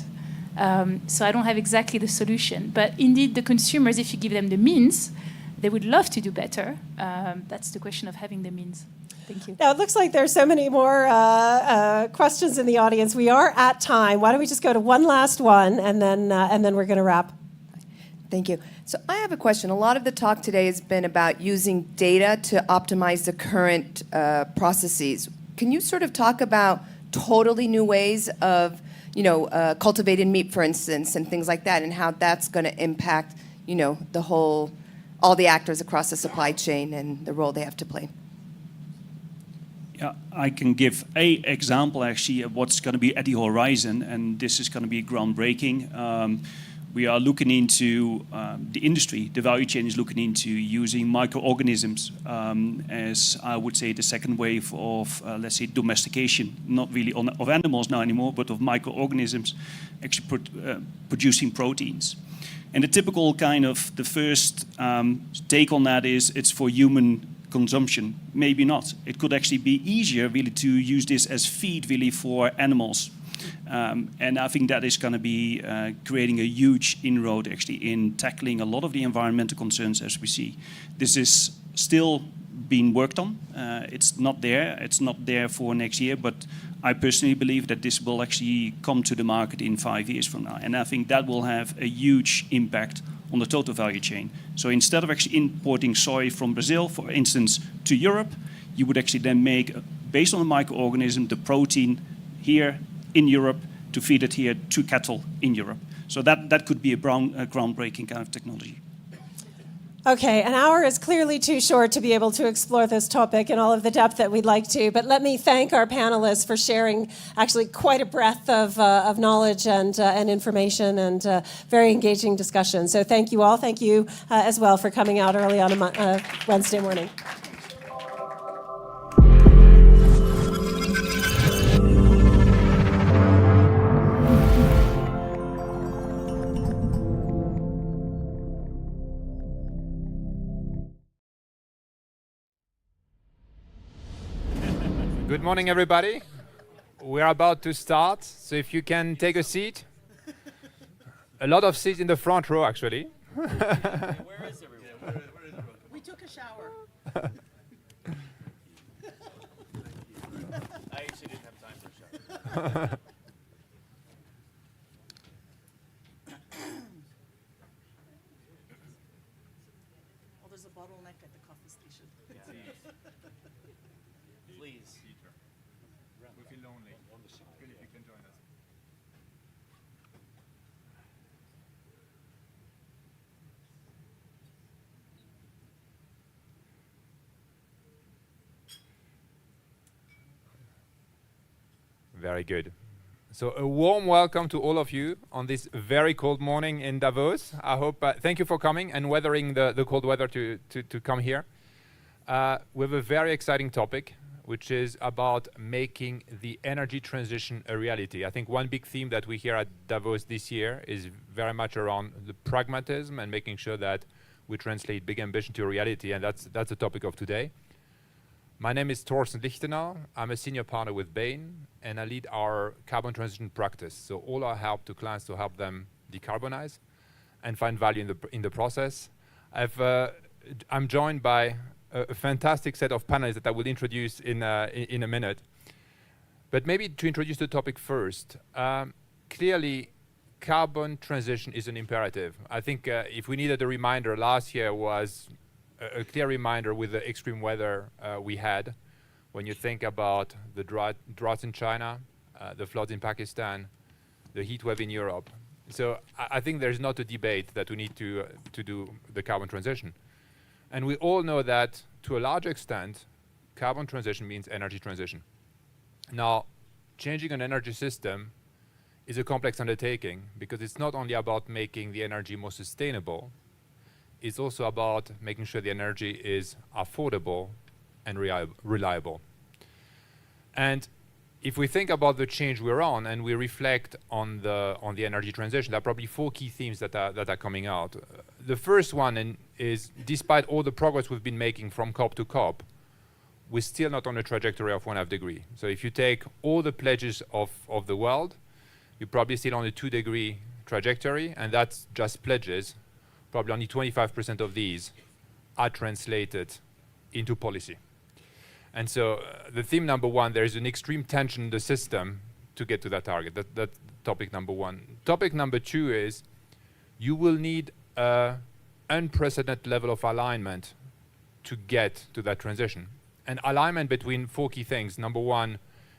So I don't have exactly the solution. But indeed, the consumers, if you give them the means, they would love to do better. That's the question of having the means. Thank you. Now, it looks like there's so many more questions in the audience. We are at time. Why don't we just go to one last one, and then we're going to wrap. Thank you. So I have a question. A lot of the talk today has been about using data to optimize the current processes. Can you sort of talk about totally new ways of, cultivated meat, for instance, and things like that, and how that's going to impact, all the actors across the supply chain and the role they have to play? Yeah, I can give an example actually of what's going to be at the horizon, and this is going to be groundbreaking. We are looking into the industry, the value chain is looking into using microorganisms as, I would say, the second wave of, let's say, domestication, not really of animals now anymore, but of microorganisms actually producing proteins. And the typical kind of the first take on that is it's for human consumption. Maybe not. It could actually be easier really to use this as feed really for animals. And I think that is going to be creating a huge inroad actually in tackling a lot of the environmental concerns as we see. This is still being worked on. It's not there. It's not there for next year, but I personally believe that this will actually come to the market in 5 years from now. And I think that will have a huge impact on the total value chain. So instead of actually importing soy from Brazil, for instance, to Europe, you would actually then make, based on the microorganism, the protein here in Europe to feed it here to cattle in Europe. So that could be a groundbreaking kind of technology. Okay, an hour is clearly too short to be able to explore this topic in all of the depth that we'd like to, but let me thank our panelists for sharing actually quite a breadth of knowledge and information and very engaging discussion. So thank you all. Thank you as well for coming out early on a Wednesday morning. Good morning, everybody. We're about to start, so if you can take a seat. A lot of seats in the front row, actually. Where is everyone? Where is everyone? We took a shower. I actually didn't have time for a shower. Oh, there's a bottleneck at the coffee station. Please. We feel lonely. Philip, you can join us. Very good. So a warm welcome to all of you on this very cold morning in Davos. I hope, thank you for coming and weathering the cold weather to come here. We have a very exciting topic, which is about making the energy transition a reality. I think one big theme that we hear at Davos this year is very much around the pragmatism and making sure that we translate big ambition to reality, and that's the topic of today. My name is Thorsten Lichtenau. I'm a senior partner with Bain, and I lead our carbon transition practice. So all our help to clients to help them decarbonize and find value in the process. I'm joined by a fantastic set of panelists that I will introduce in a minute. But maybe to introduce the topic first, clearly carbon transition is an imperative. I think if we needed a reminder, last year was a clear reminder with the extreme weather we had. When you think about the droughts in China, the floods in Pakistan, the heat wave in Europe. So I think there's not a debate that we need to do the carbon transition. And we all know that, to a large extent, carbon transition means energy transition. Now, changing an energy system is a complex undertaking because it's not only about making the energy more sustainable, it's also about making sure the energy is affordable and reliable. And if we think about the change we're on and we reflect on the energy transition, there are probably 4 key themes that are coming out. The first one is, despite all the progress we've been making from COP to COP, we're still not on a trajectory of 1.5 degrees. So if you take all the pledges of the world, you're probably still on a 2-degree trajectory, and that's just pledges. Probably only 25% of these are translated into policy. And so the theme number 1, there is an extreme tension in the system to get to that target. That's topic number 1. Topic number 2 is you will need an unprecedented level of alignment to get to that transition. And alignment between 4 key things. Number 1,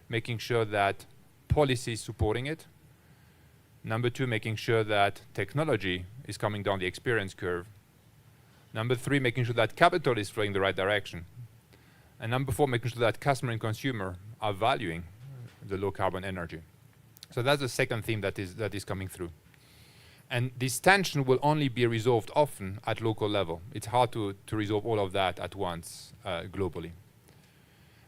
making sure that policy is supporting it. Number 2, making sure that technology is coming down the experience curve. Number 3, making sure that capital is flowing the right direction. And number 4, making sure that customer and consumer are valuing the low carbon energy. So that's the second theme that is coming through. And this tension will only be resolved often at local level. It's hard to resolve all of that at once globally.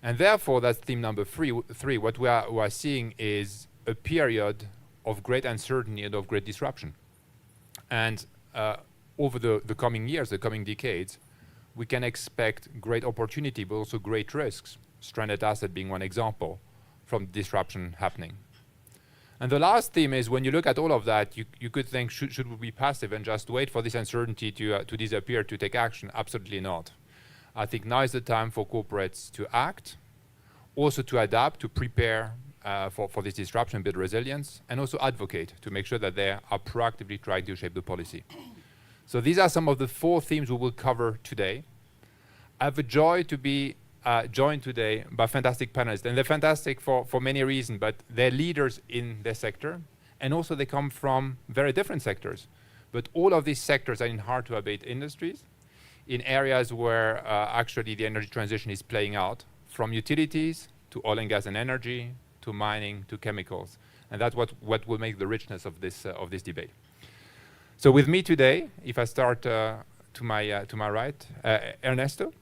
And therefore, that's theme number 3. What we are seeing is a period of great uncertainty and of great disruption. And over the coming years, the coming decades, we can expect great opportunity, but also great risks, stranded asset being one example, from disruption happening. And the last theme is, when you look at all of that, you could think, should we be passive and just wait for this uncertainty to disappear, to take action? Absolutely not. I think now is the time for corporates to act, also to adapt, to prepare for this disruption, build resilience, and also advocate to make sure that they are proactively trying to shape the policy. So these are some of the 4 themes we will cover today. I have a joy to be joined today by fantastic panelists, and they're fantastic for many reasons, but they're leaders in their sector, and also they come from very different sectors. But all of these sectors are in hard-to-abate industries, in areas where actually the energy transition is playing out, from utilities to oil and gas and energy, to mining, to chemicals. And that's what will make the richness of this debate. So with me today, if I start to my right, Ernesto.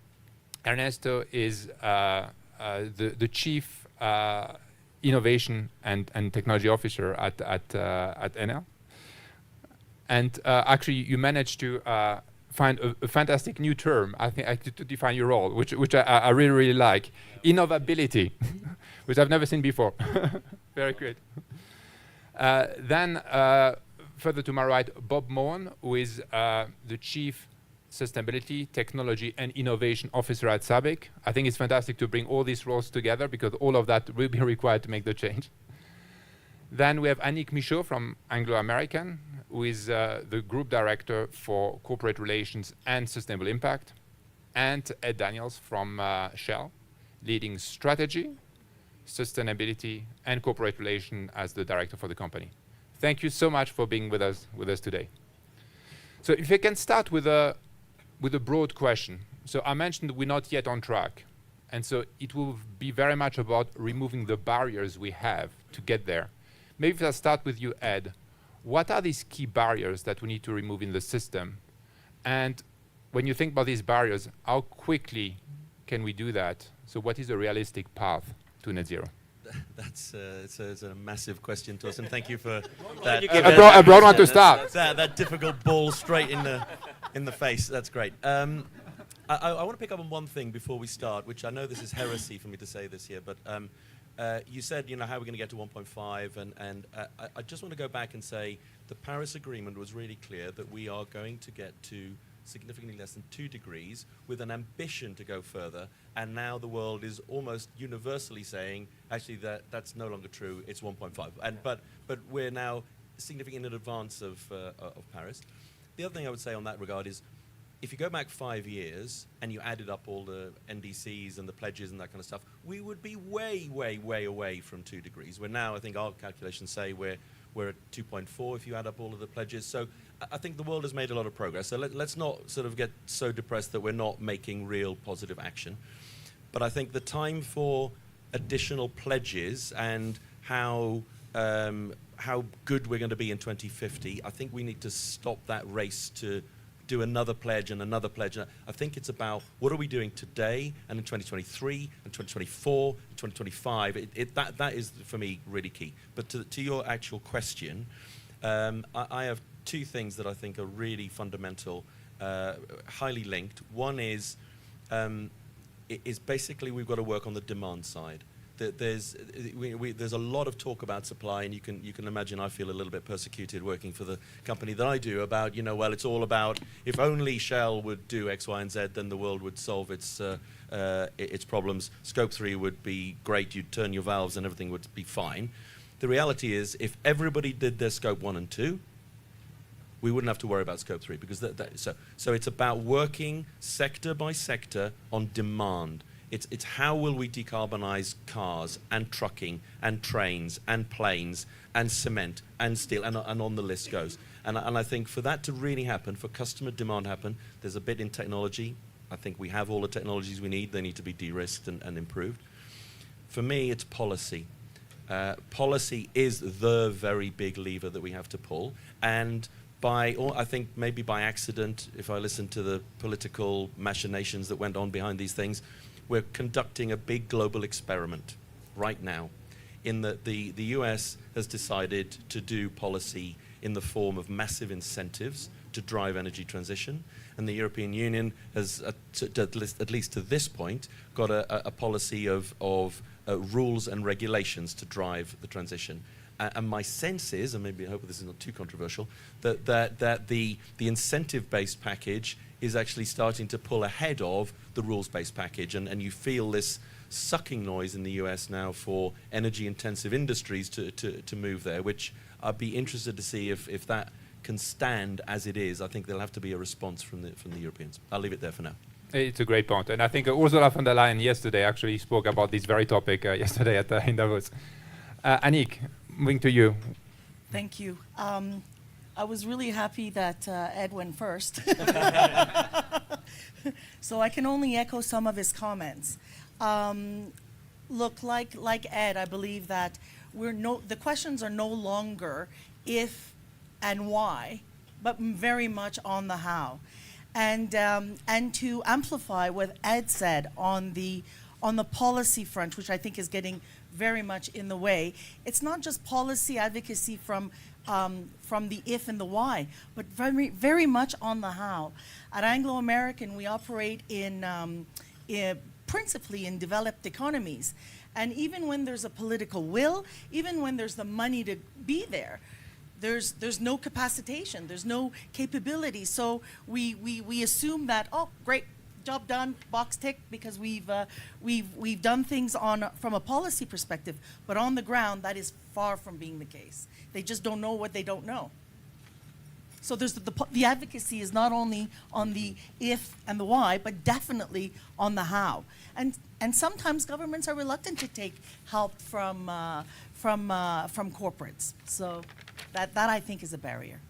Ernesto is the Chief Innovation and Technology Officer at Enel. And actually, you managed to find a fantastic new term, I think, to define your role, which I really, really like. Innovability, which I've never seen before. Very great. Then, further to my right, Bob Mohan, who is the Chief Sustainability, Technology and Innovation Officer at SABIC. I think it's fantastic to bring all these roles together, because all of that will be required to make the change. Then we have Annick Michaud from Anglo American, who is the Group Director for Corporate Relations and Sustainable Impact. And Ed Daniels from Shell, leading Strategy, Sustainability and Corporate Relations as the Director for the company. Thank you so much for being with us today. So if I can start with a broad question. So I mentioned we're not yet on track. And so it will be very much about removing the barriers we have to get there. Maybe if I start with you, Ed, what are these key barriers that we need to remove in the system? And when you think about these barriers, how quickly can we do that? So what is a realistic path to net zero? That's it's a massive question to us, and thank you for that. I brought one to start. That difficult ball straight in the face. That's great. I want to pick up on one thing before we start, which I know this is heresy for me to say this here, but you said, how we're going to get to 1.5, and I just want to go back and say the Paris Agreement was really clear that we are going to get to significantly less than 2 degrees with an ambition to go further, and now the world is almost universally saying actually that's no longer true, it's 1.5, but we're now significantly in advance of Paris. The other thing I would say on that regard is, if you go back 5 years and you added up all the NDCs and the pledges and that kind of stuff, we would be way, way, way away from 2 degrees. We're now, I think our calculations say we're at 2.4 if you add up all of the pledges. So I think the world has made a lot of progress. So let's not sort of get so depressed that we're not making real positive action. But I think the time for additional pledges and how good we're going to be in 2050, I think we need to stop that race to do another pledge and another pledge. I think it's about what are we doing today and in 2023 and 2024 and 2025. That is, for me, really key. But to your actual question, I have two things that I think are really fundamental, highly linked. One is basically we've got to work on the demand side. There's a lot of talk about supply, and you can imagine I feel a little bit persecuted working for the company that I do about, well, it's all about if only Shell would do X, Y, and Z, then the world would solve its problems. Scope 3 would be great. You'd turn your valves and everything would be fine. The reality is, if everybody did their Scope 1 and 2, we wouldn't have to worry about Scope 3, because so it's about working sector by sector on demand. It's how will we decarbonize cars and trucking and trains and planes and cement and steel, and on the list goes. And I think for that to really happen, for customer demand to happen, there's a bit in technology. I think we have all the technologies we need. They need to be de-risked and improved. For me, it's policy. Policy is the very big lever that we have to pull. And I think maybe by accident, if I listen to the political machinations that went on behind these things, we're conducting a big global experiment right now in that the US has decided to do policy in the form of massive incentives to drive energy transition. And the European Union has, at least to this point, got a policy of rules and regulations to drive the transition. And my sense is, and maybe I hope this is not too controversial, that the incentive-based package is actually starting to pull ahead of the rules-based package. And you feel this sucking noise in the US now for energy-intensive industries to move there, which I'd be interested to see if that can stand as it is. I think there'll have to be a response from the Europeans. I'll leave it there for now. It's a great point. And I think Ursula von der Leyen yesterday actually spoke about this very topic yesterday in Davos. Annick, moving to you. Thank you. I was really happy that Ed went first. So I can only echo some of his comments. Look, like Ed, I believe that the questions are no longer if and why, but very much on the how. And to amplify what Ed said on the policy front, which I think is getting very much in the way, it's not just policy advocacy from the if and the why, but very, very much on the how. At Anglo American, we operate principally in developed economies. And even when there's a political will, even when there's the money to be there, there's no capacitation, there's no capability. So we assume that, oh, great, job done, box tick, because we've done things from a policy perspective. But on the ground, that is far from being the case. They just don't know what they don't know. So there's the advocacy is not only on the if and the why, but definitely on the how. And sometimes governments are reluctant to take help from corporates. So that I think is a barrier.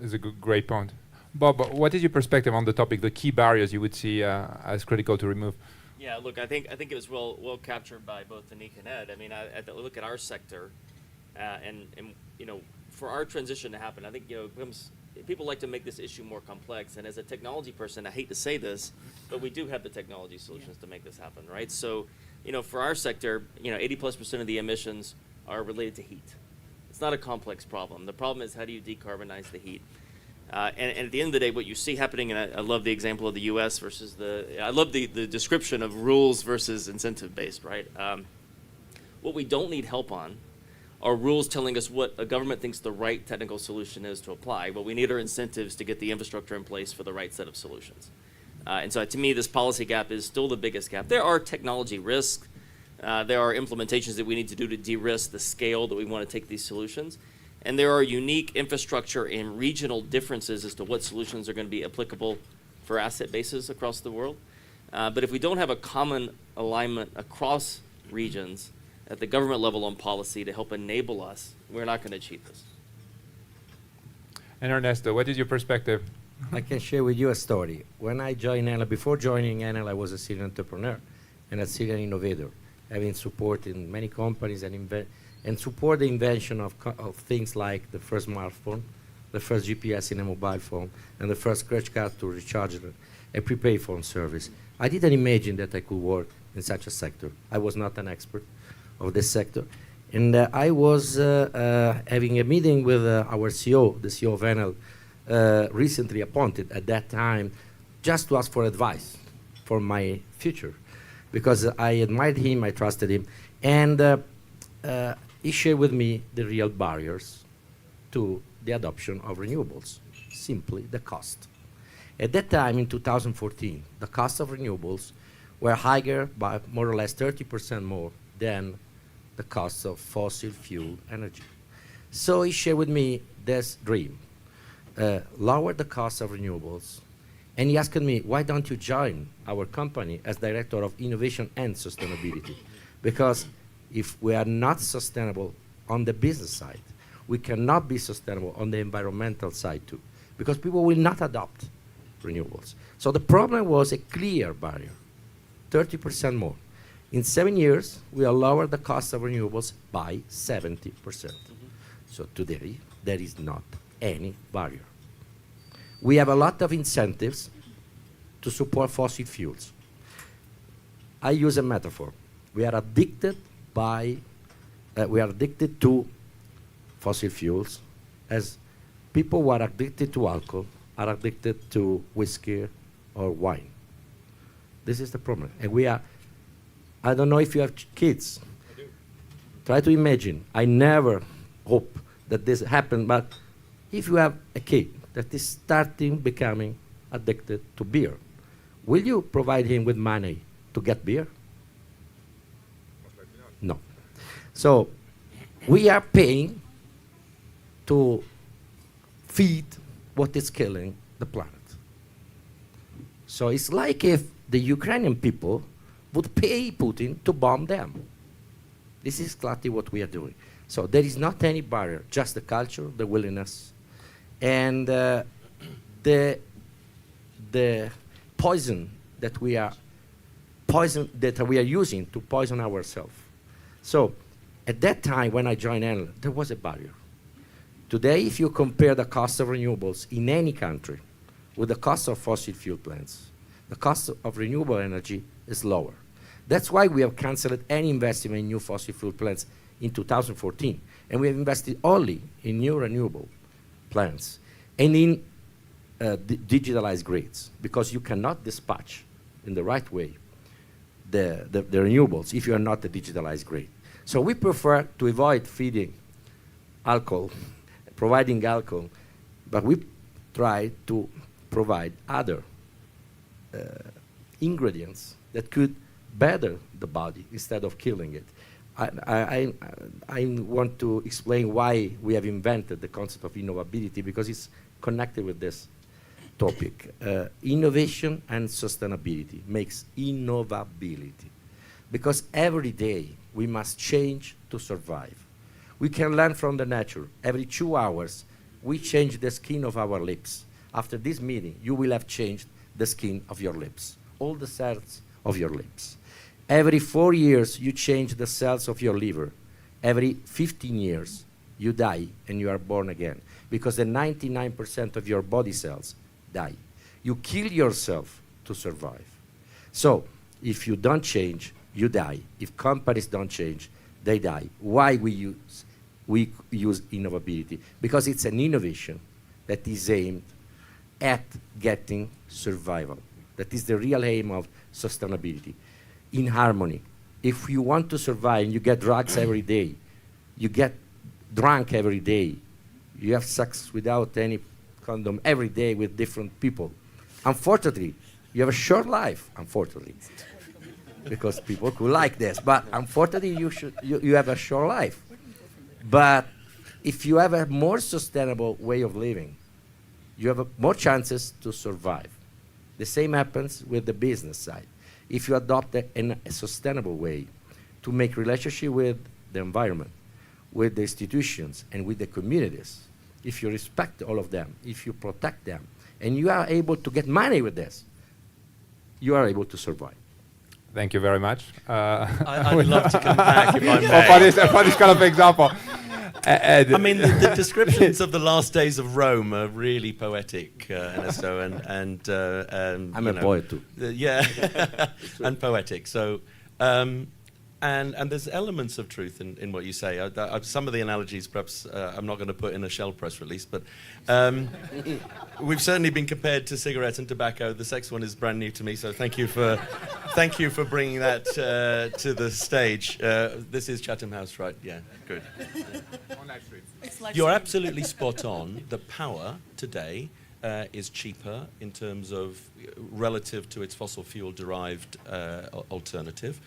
It's a great point. Bob, what is your perspective on the topic, the key barriers you would see as critical to remove? Yeah, look, I think it was well captured by both Annick and Ed. I mean, I look at our sector, and for our transition to happen, I think people like to make this issue more complex. And as a technology person, I hate to say this, but we do have the technology solutions to make this happen, right? So, for our sector, 80+% of the emissions are related to heat. It's not a complex problem. The problem is, how do you decarbonize the heat? And at the end of the day, what you see happening, and I love the example of the U.S. versus I love the description of rules versus incentive-based, right? What we don't need help on are rules telling us what a government thinks the right technical solution is to apply. What we need are incentives to get the infrastructure in place for the right set of solutions. And so to me, this policy gap is still the biggest gap. There are technology risks. There are implementations that we need to do to de-risk the scale that we want to take these solutions. And there are unique infrastructure and regional differences as to what solutions are going to be applicable for asset bases across the world. But if we don't have a common alignment across regions at the government level on policy to help enable us, we're not going to achieve this. And Ernesto, what is your perspective? I can share with you a story. When I joined Enel, before joining Enel, I was a serial entrepreneur and a serial innovator, having supported many companies and support the invention of things like the first smartphone, the first GPS in a mobile phone, and the first scratch card to recharge a prepaid phone service. I didn't imagine that I could work in such a sector. I was not an expert of this sector. And I was having a meeting with our CEO, the CEO of Enel, recently appointed at that time, just to ask for advice for my future, because I admired him, I trusted him, and he shared with me the real barriers to the adoption of renewables, simply the cost. At that time, in 2014, the cost of renewables were higher by more or less 30% more than the cost of fossil fuel energy. So he shared with me this dream, lower the cost of renewables, and he asked me, why don't you join our company as Director of Innovation and Sustainability? Because if we are not sustainable on the business side, we cannot be sustainable on the environmental side too, because people will not adopt renewables. So the problem was a clear barrier, 30% more. In 7 years, we have lowered the cost of renewables by 70%. So today, there is not any barrier. We have a lot of incentives to support fossil fuels. I use a metaphor. We are addicted to fossil fuels as people who are addicted to alcohol are addicted to whiskey or wine. This is the problem. And we are, I don't know if you have kids. I do. Try to imagine. I never hope that this happens, but if you have a kid that is becoming addicted to beer, will you provide him with money to get beer? No. So we are paying to feed what is killing the planet. So it's like if the Ukrainian people would pay Putin to bomb them. This is exactly what we are doing. So there is not any barrier, just the culture, the willingness, and the poison that we are using to poison ourselves. So at that time when I joined Enel, there was a barrier. Today, if you compare the cost of renewables in any country with the cost of fossil fuel plants, the cost of renewable energy is lower. That's why we have canceled any investment in new fossil fuel plants in 2014. And we have invested only in new renewable plants and in digitalized grids, because you cannot dispatch in the right way the renewables if you are not a digitalized grid. So we prefer to avoid feeding alcohol, providing alcohol, but we try to provide other ingredients that could better the body instead of killing it. I want to explain why we have invented the concept of innovability, because it's connected with this topic. Innovation and sustainability makes innovability, because every day we must change to survive. We can learn from the nature. Every 2 hours, we change the skin of our lips. After this meeting, you will have changed the skin of your lips, all the cells of your lips. Every 4 years, you change the cells of your liver. Every 15 years, you die and you are born again, because the 99% of your body cells die. You kill yourself to survive. So if you don't change, you die. If companies don't change, they die. Why we use innovability? Because it's an innovation that is aimed at getting survival. That is the real aim of sustainability. In harmony. If you want to survive and you get drugs every day, you get drunk every day, you have sex without any condom every day with different people, unfortunately, you have a short life, unfortunately. Because people could like this, but unfortunately you have a short life. But if you have a more sustainable way of living, you have more chances to survive. The same happens with the business side. If you adopt a sustainable way to make relationship with the environment, with the institutions, and with the communities, if you respect all of them, if you protect them, and you are able to get money with this, you are able to survive. Thank you very much. I'd love to come back if I may. For this kind of example. I mean, the descriptions of the last days of Rome are really poetic, Ernesto, and I'm a poet too. Yeah, and poetic. So, and there's elements of truth in what you say. Some of the analogies, perhaps, I'm not going to put in a Shell press release, but we've certainly been compared to cigarettes and tobacco. The sex one is brand new to me, so thank you for bringing that to the stage. This is Chatham House, right? Yeah, good. You're absolutely spot on. The power today is cheaper in terms of relative to its fossil fuel derived alternative.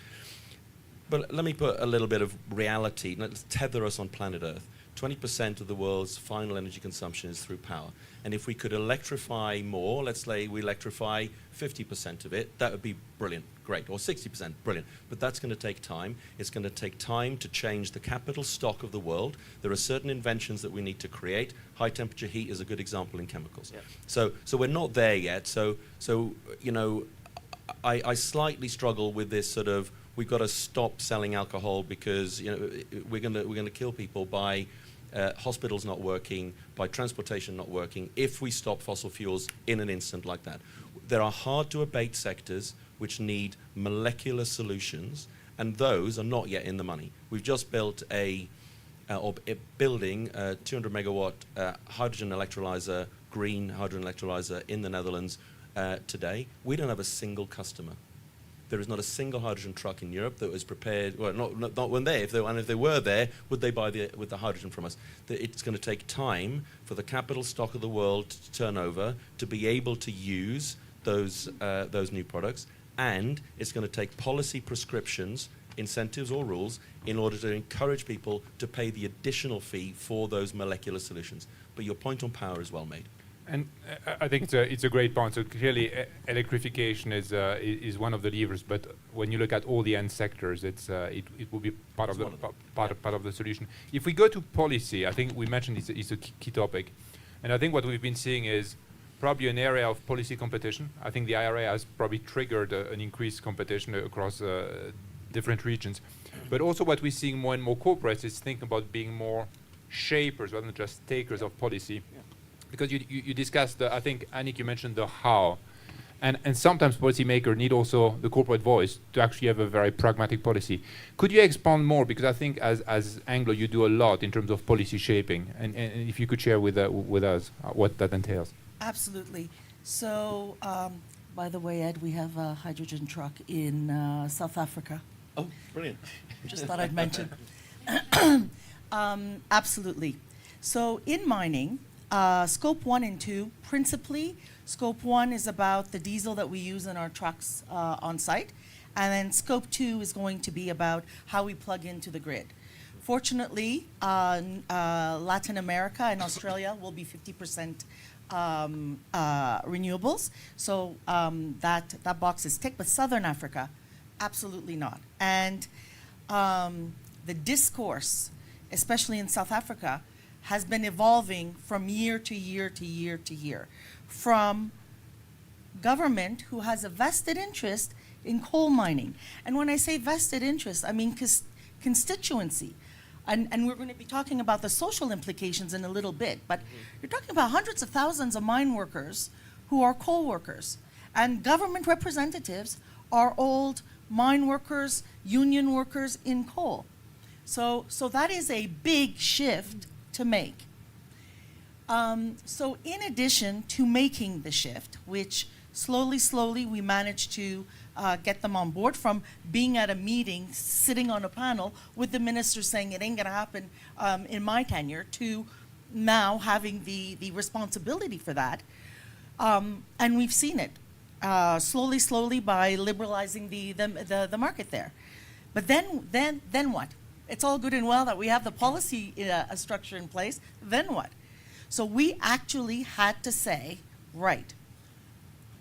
But let me put a little bit of reality. Let's tether us on planet Earth. 20% of the world's final energy consumption is through power. And if we could electrify more, let's say we electrify 50% of it, that would be brilliant, great. Or 60%, brilliant. But that's going to take time. It's going to take time to change the capital stock of the world. There are certain inventions that we need to create. High temperature heat is a good example in chemicals. Yeah. So we're not there yet. So you know, I slightly struggle with this sort of, we've got to stop selling alcohol because, you know, we're going to kill people by hospitals not working, by transportation not working, if we stop fossil fuels in an instant like that. There are hard to abate sectors which need molecular solutions, and those are not yet in the money. We've just built building a 200 megawatt hydrogen electrolyzer, green hydrogen electrolyzer in the Netherlands today. We don't have a single customer. There is not a single hydrogen truck in Europe that was prepared. Well, not when they. If they were there, would they buy with the hydrogen from us? It's going to take time for the capital stock of the world to turn over to be able to use those new products, and it's going to take policy prescriptions, incentives or rules in order to encourage people to pay the additional fee for those molecular solutions. But your point on power is well made. And I think it's a great point. So clearly, electrification is one of the levers. But when you look at all the end sectors, it will be part of the solution. If we go to policy, I think we mentioned it's a key topic, and I think what we've been seeing is probably an area of policy competition. I think the IRA has probably triggered an increased competition across different regions. But also, what we're seeing more and more corporates is thinking about being more shapers rather than just takers of policy. Yeah. Because you discussed, I think, Annick, you mentioned the how. And sometimes policymakers need also the corporate voice to actually have a very pragmatic policy. Could you expand more? Because I think as Anglo, you do a lot in terms of policy shaping. And if you could share with us what that entails. Absolutely. So, by the way, Ed, we have a hydrogen truck in South Africa. Oh, brilliant. Just thought I'd mention. Absolutely. So in mining, Scope 1 and 2, principally, Scope 1 is about the diesel that we use in our trucks on site, and then Scope 2 is going to be about how we plug into the grid. Fortunately, Latin America and Australia will be 50% renewables, so that box is ticked, but Southern Africa, absolutely not. And the discourse, especially in South Africa, has been evolving from year to year to year to year, from government who has a vested interest in coal mining. And when I say vested interest, I mean constituency. And we're going to be talking about the social implications in a little bit, but you're talking about hundreds of thousands of mine workers who are coal workers. And government representatives are old mine workers, union workers in coal. So that is a big shift to make. So in addition to making the shift, which slowly we managed to get them on board, from being at a meeting, sitting on a panel with the minister saying it ain't gonna happen in my tenure, to now having the responsibility for that. And we've seen it slowly by liberalizing the market there. But then what? It's all good and well that we have the policy structure in place, then what? So we actually had to say, right,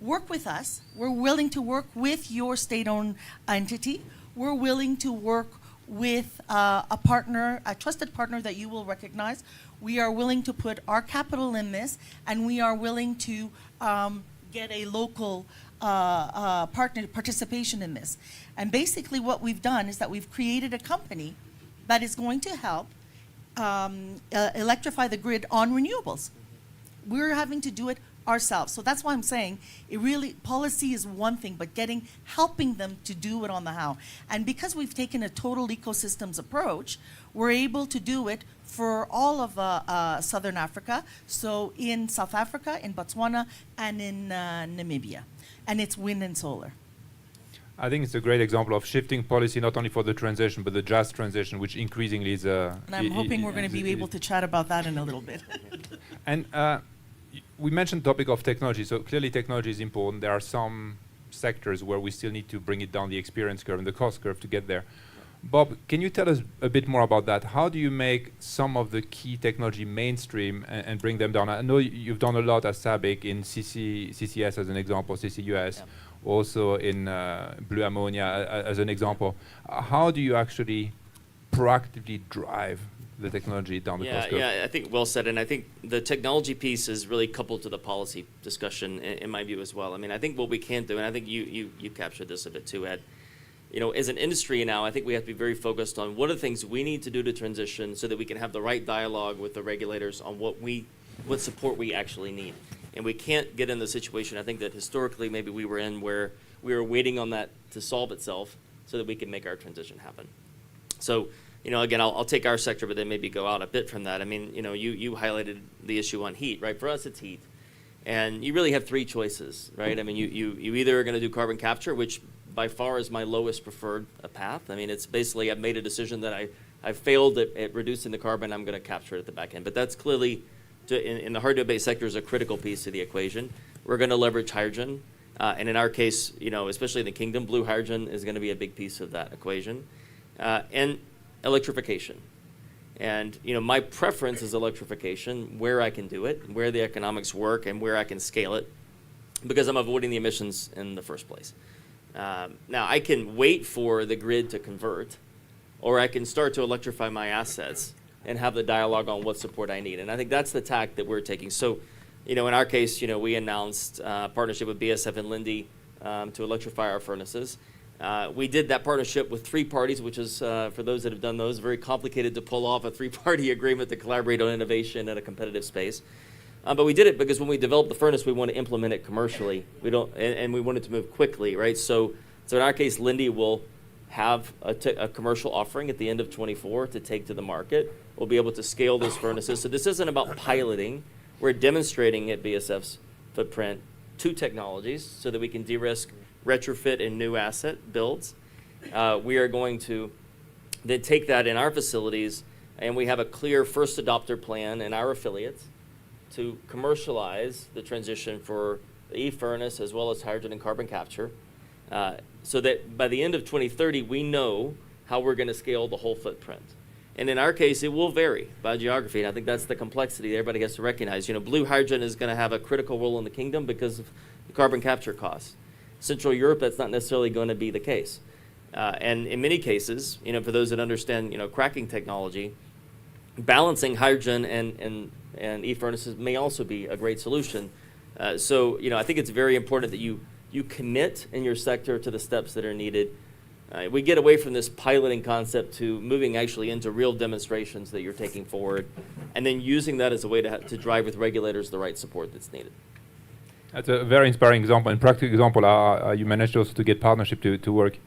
work with us. We're willing to work with your state-owned entity. We're willing to work with a partner, a trusted partner that you will recognize. We are willing to put our capital in this, and we are willing to get a local partner participation in this. And basically what we've done is that we've created a company that is going to help electrify the grid on renewables. We're having to do it ourselves. So that's why I'm saying policy is one thing, but helping them to do it on the how. And because we've taken a total ecosystems approach, we're able to do it for all of Southern Africa. So in South Africa, in Botswana, and in Namibia. And it's wind and solar. I think it's a great example of shifting policy, not only for the transition, but the just transition, which increasingly is And I'm hoping we're going to be able to chat about that in a little bit. And we mentioned the topic of technology. So clearly technology is important. There are some sectors where we still need to bring it down the experience curve and the cost curve to get there. Bob, can you tell us a bit more about that? How do you make some of the key technology mainstream and bring them down? I know you've done a lot as SABIC in CCS as an example, CCUS. Yeah. Also in blue ammonia as an example. How do you actually proactively drive the technology down the cost curve? Yeah, I think well said, and I think the technology piece is really coupled to the policy discussion in my view as well. I mean, I think what we can do, and I think you captured this a bit too, Ed, as an industry now, I think we have to be very focused on what are the things we need to do to transition so that we can have the right dialogue with the regulators on what support we actually need. And we can't get in the situation, I think, that historically maybe we were in where we were waiting on that to solve itself so that we can make our transition happen. So, again, I'll take our sector, but then maybe go out a bit from that. I mean, you highlighted the issue on heat, right? For us, it's heat. And you really have three choices, right? I mean, you either are going to do carbon capture, which by far is my lowest preferred path. I mean, it's basically I've made a decision that I've failed at reducing the carbon, I'm going to capture it at the back end. But that's clearly, in the hard-to-abate sector, is a critical piece of the equation. We're going to leverage hydrogen. And in our case, especially in the kingdom, blue hydrogen is going to be a big piece of that equation. And electrification. And my preference is electrification, where I can do it, where the economics work, and where I can scale it, because I'm avoiding the emissions in the first place. Now, I can wait for the grid to convert, or I can start to electrify my assets and have the dialogue on what support I need. And I think that's the tack that we're taking. So, in our case, we announced a partnership with BASF and Linde to electrify our furnaces. We did that partnership with 3 parties, which is, for those that have done those, very complicated to pull off a 3-party agreement to collaborate on innovation in a competitive space. But we did it because when we developed the furnace, we want to implement it commercially. And we wanted to move quickly, right? So in our case, Linde will have a commercial offering at the end of 24 to take to the market. We'll be able to scale those furnaces. So this isn't about piloting. We're demonstrating at BASF's footprint 2 technologies so that we can de-risk retrofit and new asset builds. We are going to then take that in our facilities, and we have a clear first adopter plan in our affiliates to commercialize the transition for the e-furnace as well as hydrogen and carbon capture, so that by the end of 2030, we know how we're going to scale the whole footprint. And in our case, it will vary by geography, and I think that's the complexity everybody has to recognize. blue hydrogen is going to have a critical role in the kingdom because of the carbon capture costs. Central Europe, that's not necessarily going to be the case. And in many cases, for those that understand, cracking technology, balancing hydrogen and e-furnaces may also be a great solution. So, I think it's very important that you commit in your sector to the steps that are needed. We get away from this piloting concept to moving actually into real demonstrations that you're taking forward, and then using that as a way to drive with regulators the right support that's needed. That's a very inspiring example and practical example. You managed also to get partnership to work.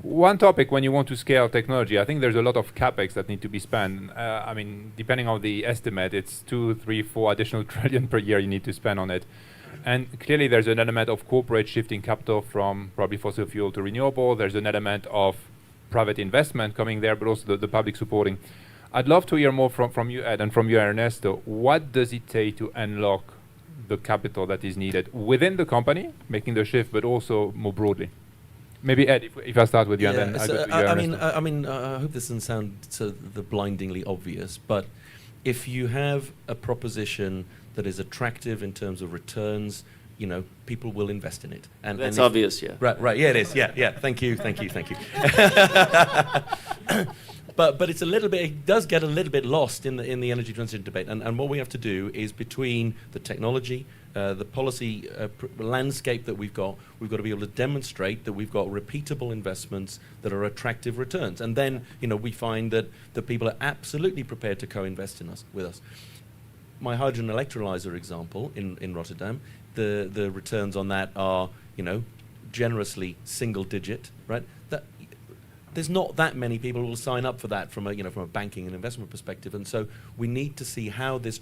One topic when you want to scale technology, I think there's a lot of capex that need to be spent. I mean, depending on the estimate, it's 2, 3, 4 additional trillion per year you need to spend on it. And clearly there's an element of corporate shifting capital from probably fossil fuel to renewable. There's an element of private investment coming there, but also the public supporting. I'd love to hear more from you, Ed, and from you, Ernesto. What does it take to unlock the capital that is needed within the company, making the shift, but also more broadly? Maybe Ed, if I start with you, and then I go to you, I hope this doesn't sound the blindingly obvious, but if you have a proposition that is attractive in terms of returns, people will invest in it. And that's obvious, yeah. Right, yeah, it is, yeah. Thank you. but it's a little bit. It does get a little bit lost in the energy transition debate. And what we have to do is between the technology, the policy landscape that we've got to be able to demonstrate that we've got repeatable investments that are attractive returns. And then we find that the people are absolutely prepared to co-invest with us. My hydrogen electrolyzer example in Rotterdam, the returns on that are generously single digit, right? There's not that many people who will sign up for that from a banking and investment perspective, and so we need to see how this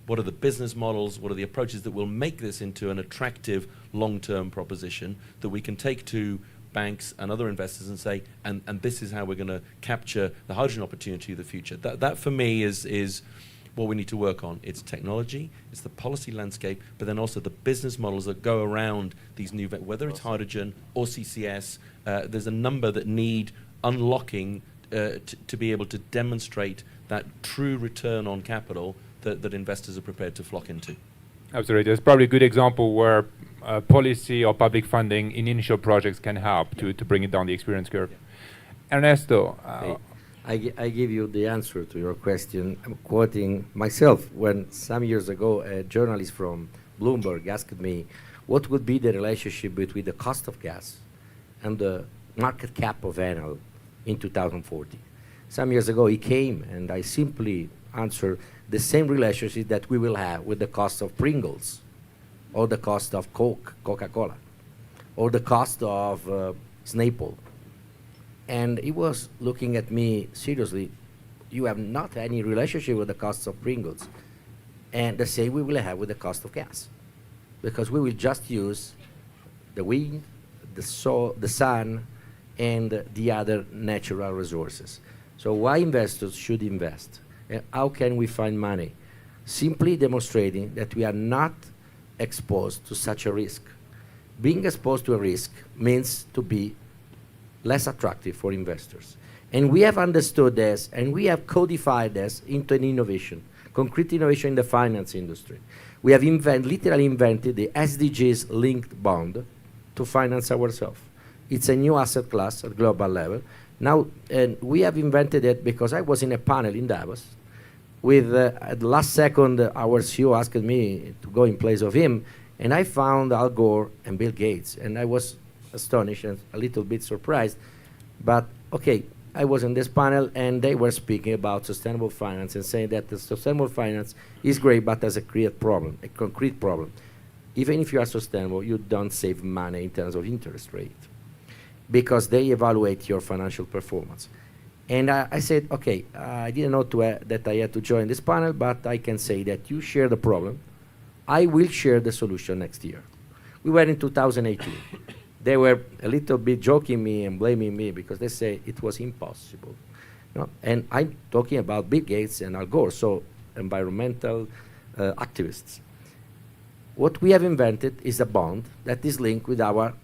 what are the business models, what are the approaches that will make this into an attractive long-term proposition that we can take to banks and other investors and say, and this is how we're going to capture the hydrogen opportunity of the future. That for me is what we need to work on. It's technology, it's the policy landscape, but then also the business models that go around these new, whether it's hydrogen or CCS, there's a number that need unlocking to be able to demonstrate that true return on capital that investors are prepared to flock into. Absolutely. There's probably a good example where policy or public funding in initial projects can help to bring it down the experience curve. Ernesto. I give you the answer to your question. I'm quoting myself when some years ago a journalist from Bloomberg asked me what would be the relationship between the cost of gas and the market cap of Enel in 2040. Some years ago he came and I simply answered the same relationship that we will have with the cost of Pringles or the cost of Coca-Cola or the cost of Snapple. And he was looking at me seriously. You have not any relationship with the cost of Pringles. And the same we will have with the cost of gas. Because we will just use the wind, the sun, and the other natural resources. So why investors should invest? And how can we find money? Simply demonstrating that we are not exposed to such a risk. Being exposed to a risk means to be less attractive for investors. And we have understood this, and we have codified this into an innovation, concrete innovation in the finance industry. We have literally invented the SDGs linked bond to finance ourselves. It's a new asset class at global level. Now, and we have invented it because I was in a panel in Davos with, at the last second, our CEO asked me to go in place of him, and I found Al Gore and Bill Gates, and I was astonished and a little bit surprised. But okay, I was in this panel and they were speaking about sustainable finance and saying that the sustainable finance is great, but has a concrete problem. Even if you are sustainable, you don't save money in terms of interest rate because they evaluate your financial performance. And I said, okay, I didn't know that I had to join this panel, but I can say that you share the problem. I will share the solution next year. We were in 2018. They were a little bit joking me and blaming me because they say it was impossible. And I'm talking about Bill Gates and Al Gore, so environmental activists. What we have invented is a bond that is linked with our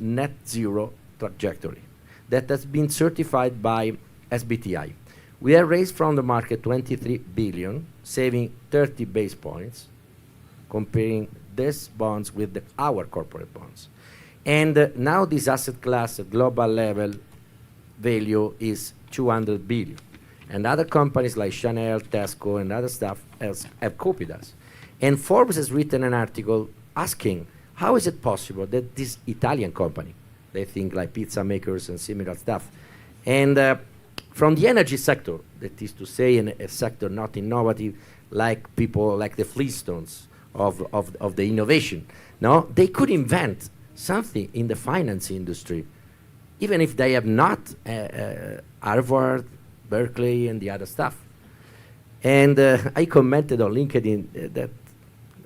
net zero trajectory that has been certified by SBTi. We have raised from the market 23 billion, saving 30 base points, comparing these bonds with our corporate bonds. And now this asset class at global level value is 200 billion. And other companies like Chanel, Tesco, and other stuff have copied us. And Forbes has written an article asking, how is it possible that this Italian company, they think like pizza makers and similar stuff, and from the energy sector, that is to say in a sector not innovative, like people like the Flintstones of the innovation, no, they could invent something in the finance industry, even if they have not Harvard, Berkeley, and the other stuff. And I commented on LinkedIn that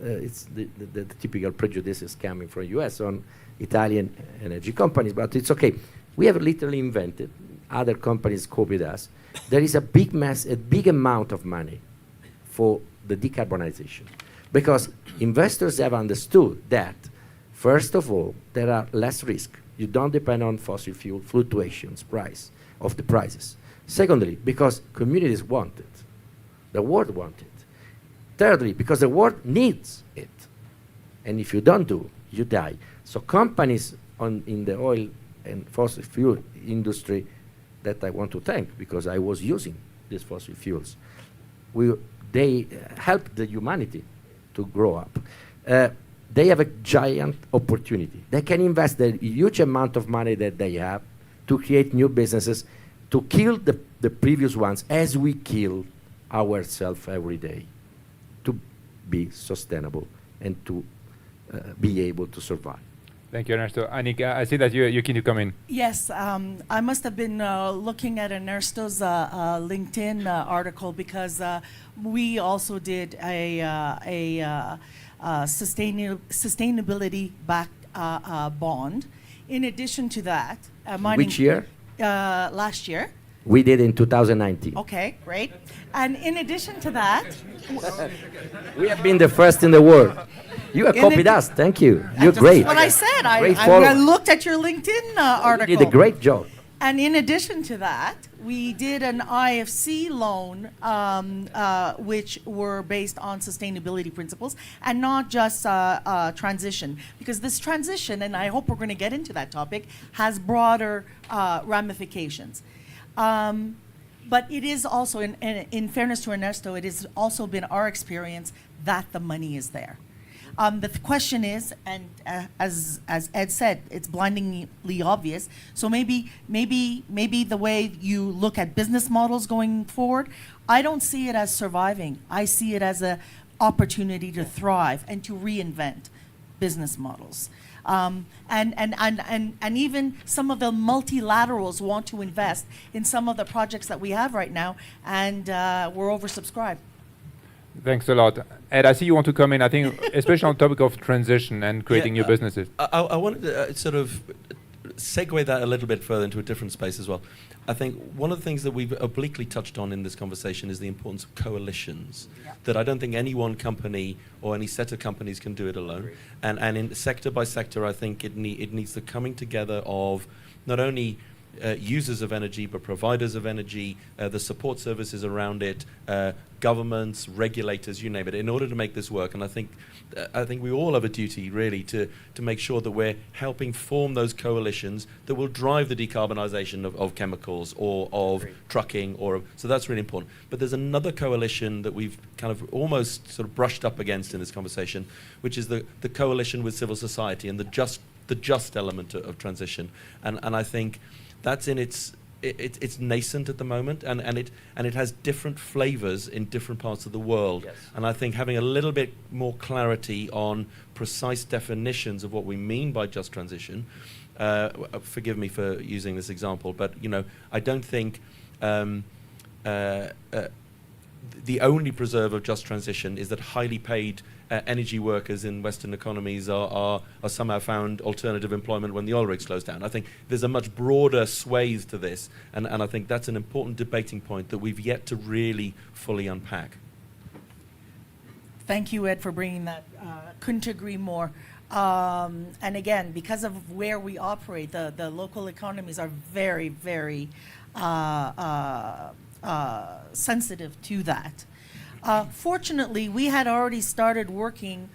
it's the typical prejudices coming from US on Italian energy companies, but it's okay. We have literally invented, other companies copied us. There is a big amount of money for the decarbonization because investors have understood that first of all, there are less risk. You don't depend on fossil fuel fluctuations, of the prices. Secondly, because communities want it. The world wants it. Thirdly, because the world needs it. And if you don't do, you die. So companies in the oil and fossil fuel industry, that I want to thank because I was using these fossil fuels. They helped the humanity to grow up. They have a giant opportunity. They can invest the huge amount of money that they have to create new businesses, to kill the previous ones as we kill ourselves every day, to be sustainable and to be able to survive. Thank you, Ernesto. Annika, I see that you're keen to come in. Yes, I must have been looking at Ernesto's LinkedIn article because we also did a sustainability-backed bond. In addition to that, Which year? Last year. We did in 2019. Okay, great. And in addition to that, We have been the first in the world. You have copied us. Thank you. You're great. That's what I said. Great I follower. looked at your LinkedIn article. You did a great job. And in addition to that, we did an IFC loan, which were based on sustainability principles and not just transition. Because this transition, and I hope we're going to get into that topic, has broader ramifications. But it is also, in fairness to Ernesto, it has also been our experience that the money is there. The question is, and as Ed said, it's blindingly obvious. So maybe the way you look at business models going forward, I don't see it as surviving. I see it as an opportunity to thrive and to reinvent business models. And even some of the multilaterals want to invest in some of the projects that we have right now, and we're oversubscribed. Thanks a lot. Ed, I see you want to come in, I think, especially on the topic of transition and creating new businesses. I wanted to sort of segue that a little bit further into a different space as well. I think one of the things that we've obliquely touched on in this conversation is the importance of coalitions, that I don't think any one company or any set of companies can do it alone. And in sector by sector, I think it needs the coming together of not only users of energy, but providers of energy, the support services around it, governments, regulators, you name it, in order to make this work. And I think we all have a duty, really, to make sure that we're helping form those coalitions that will drive the decarbonisation of chemicals or of trucking. So that's really important. But there's another coalition that we've kind of almost sort of brushed up against in this conversation, which is the coalition with civil society and the just element of transition. And I think that's in it's nascent at the moment, and it has different flavors in different parts of the world. Yes. And I think having a little bit more clarity on precise definitions of what we mean by just transition, forgive me for using this example, but I don't think the only preserve of just transition is that highly paid energy workers in Western economies are somehow found alternative employment when the oil rig slows down. I think there's a much broader swathe to this, and I think that's an important debating point that we've yet to really fully unpack. Thank you, Ed, for bringing that. Couldn't agree more. And again, because of where we operate, the local economies are very, very sensitive to that. Fortunately, we had already started working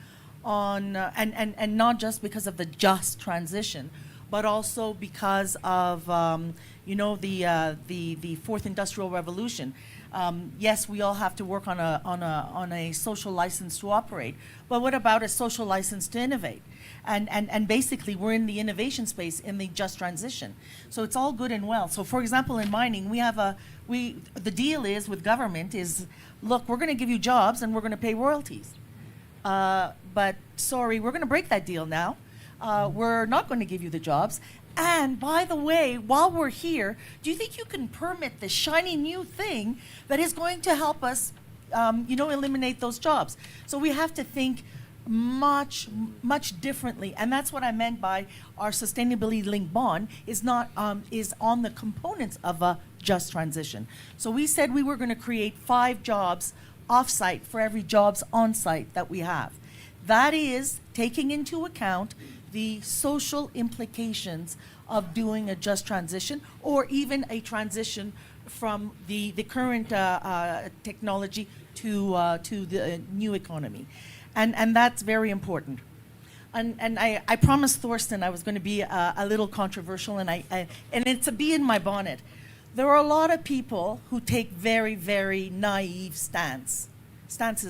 on, and not just because of the just transition, but also because of the fourth industrial revolution. Yes, we all have to work on a social license to operate, but what about a social license to innovate? And basically, we're in the innovation space in the just transition. So it's all good and well. So for example, in mining, the deal is with government is, look, we're going to give you jobs and we're going to pay royalties. But sorry, we're going to break that deal now. We're not going to give you the jobs. And by the way, while we're here, do you think you can permit this shiny new thing that is going to help us, eliminate those jobs? So we have to think much differently, and that's what I meant by our sustainability-linked bond is on the components of a just transition. So we said we were going to create 5 jobs off-site for every jobs on-site that we have. That is taking into account the social implications of doing a just transition, or even a transition from the current technology to the new economy. And that's very important. And I promised Thorsten I was going to be a little controversial, and it's a bee in my bonnet. there are a lot of people who take very, very naive stances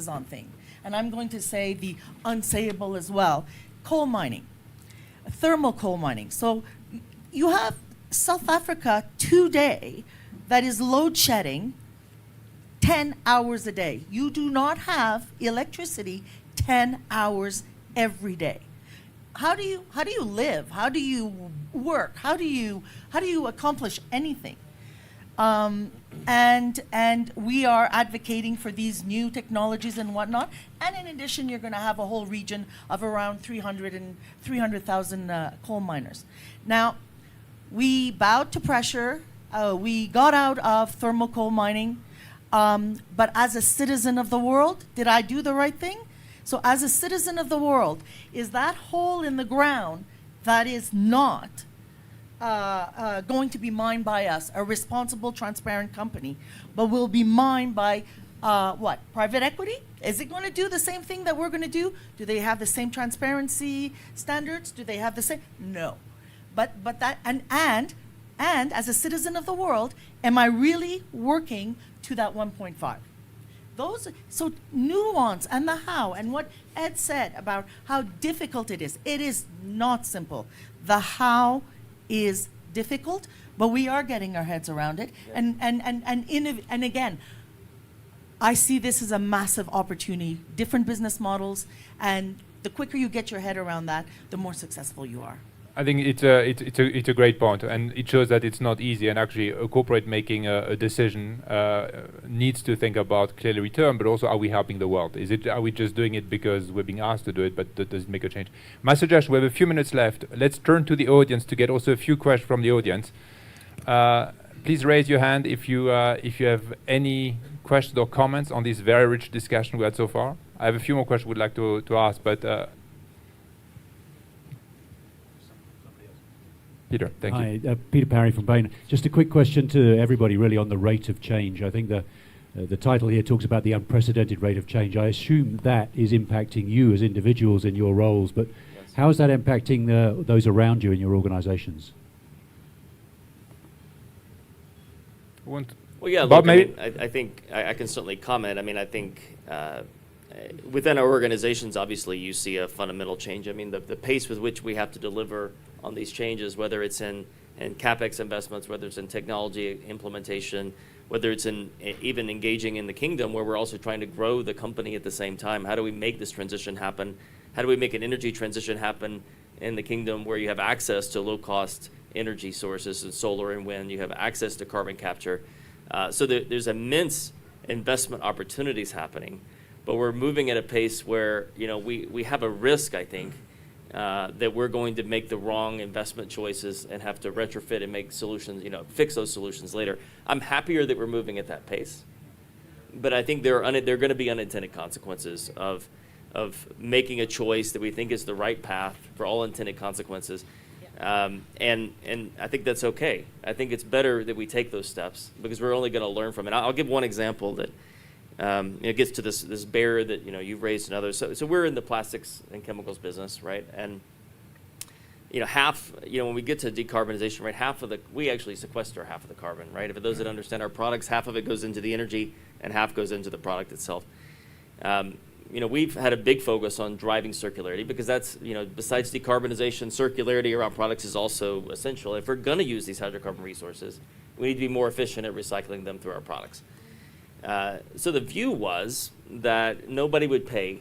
on things. And I'm going to say the unsayable as well. Coal mining, thermal coal mining. So you have South Africa today that is load shedding 10 hours a day. You do not have electricity 10 hours every day. How do you live? How do you work? How do you accomplish anything? And we are advocating for these new technologies and whatnot. And in addition, you're going to have a whole region of around 300,000 coal miners. Now, we bowed to pressure. We got out of thermal coal mining. But as a citizen of the world, did I do the right thing? So as a citizen of the world, is that hole in the ground that is not going to be mined by us, a responsible, transparent company, but will be mined by what? Private equity? Is it going to do the same thing that we're going to do? Do they have the same transparency standards? Do they have the same? No. But that and as a citizen of the world, am I really working to that 1.5? So nuance and the how and what Ed said about how difficult it is not simple. The how is difficult, but we are getting our heads around it. Yeah. And again, I see this as a massive opportunity, different business models, and the quicker you get your head around that, the more successful you are. I think it's a great point, and it shows that it's not easy. And actually, a corporate making a decision needs to think about clearly return, but also, are we helping the world? Are we just doing it because we're being asked to do it, but does it make a change? My suggestion: we have a few minutes left. Let's turn to the audience to get also a few questions from the audience. Please raise your hand if you have any questions or comments on this very rich discussion we had so far. I have a few more questions we'd like to ask, but. Peter, thank you. Hi, Peter Parry from Bain. Just a quick question to everybody really on the rate of change. I think the title here talks about the unprecedented rate of change. I assume that is impacting you as individuals in your roles, but yes. How is that impacting those around you in your organizations? Well, yeah, Bob, look, maybe? I think I can certainly comment. I mean, I think within our organizations, obviously, you see a fundamental change. I mean, the pace with which we have to deliver on these changes, whether it's in CapEx investments, whether it's in technology implementation, whether it's in even engaging in the kingdom, where we're also trying to grow the company at the same time. How do we make this transition happen? How do we make an energy transition happen in the kingdom where you have access to low-cost energy sources and solar and wind, you have access to carbon capture? So there's immense investment opportunities happening, but we're moving at a pace where we have a risk, I think, that we're going to make the wrong investment choices and have to retrofit and make solutions, fix those solutions later. I'm happier that we're moving at that pace, but I think there are going to be unintended consequences of making a choice that we think is the right path for all intended consequences. And I think that's okay. I think it's better that we take those steps because we're only going to learn from it. I'll give one example that it gets to this barrier that you've raised and others. So we're in the plastics and chemicals business, right? And half, when we get to decarbonization, right, we actually sequester half of the carbon, right? For those that understand our products, half of it goes into the energy and half goes into the product itself. We've had a big focus on driving circularity because that's, besides decarbonization, circularity around products is also essential. If we're going to use these hydrocarbon resources, we need to be more efficient at recycling them through our products. So the view was that nobody would pay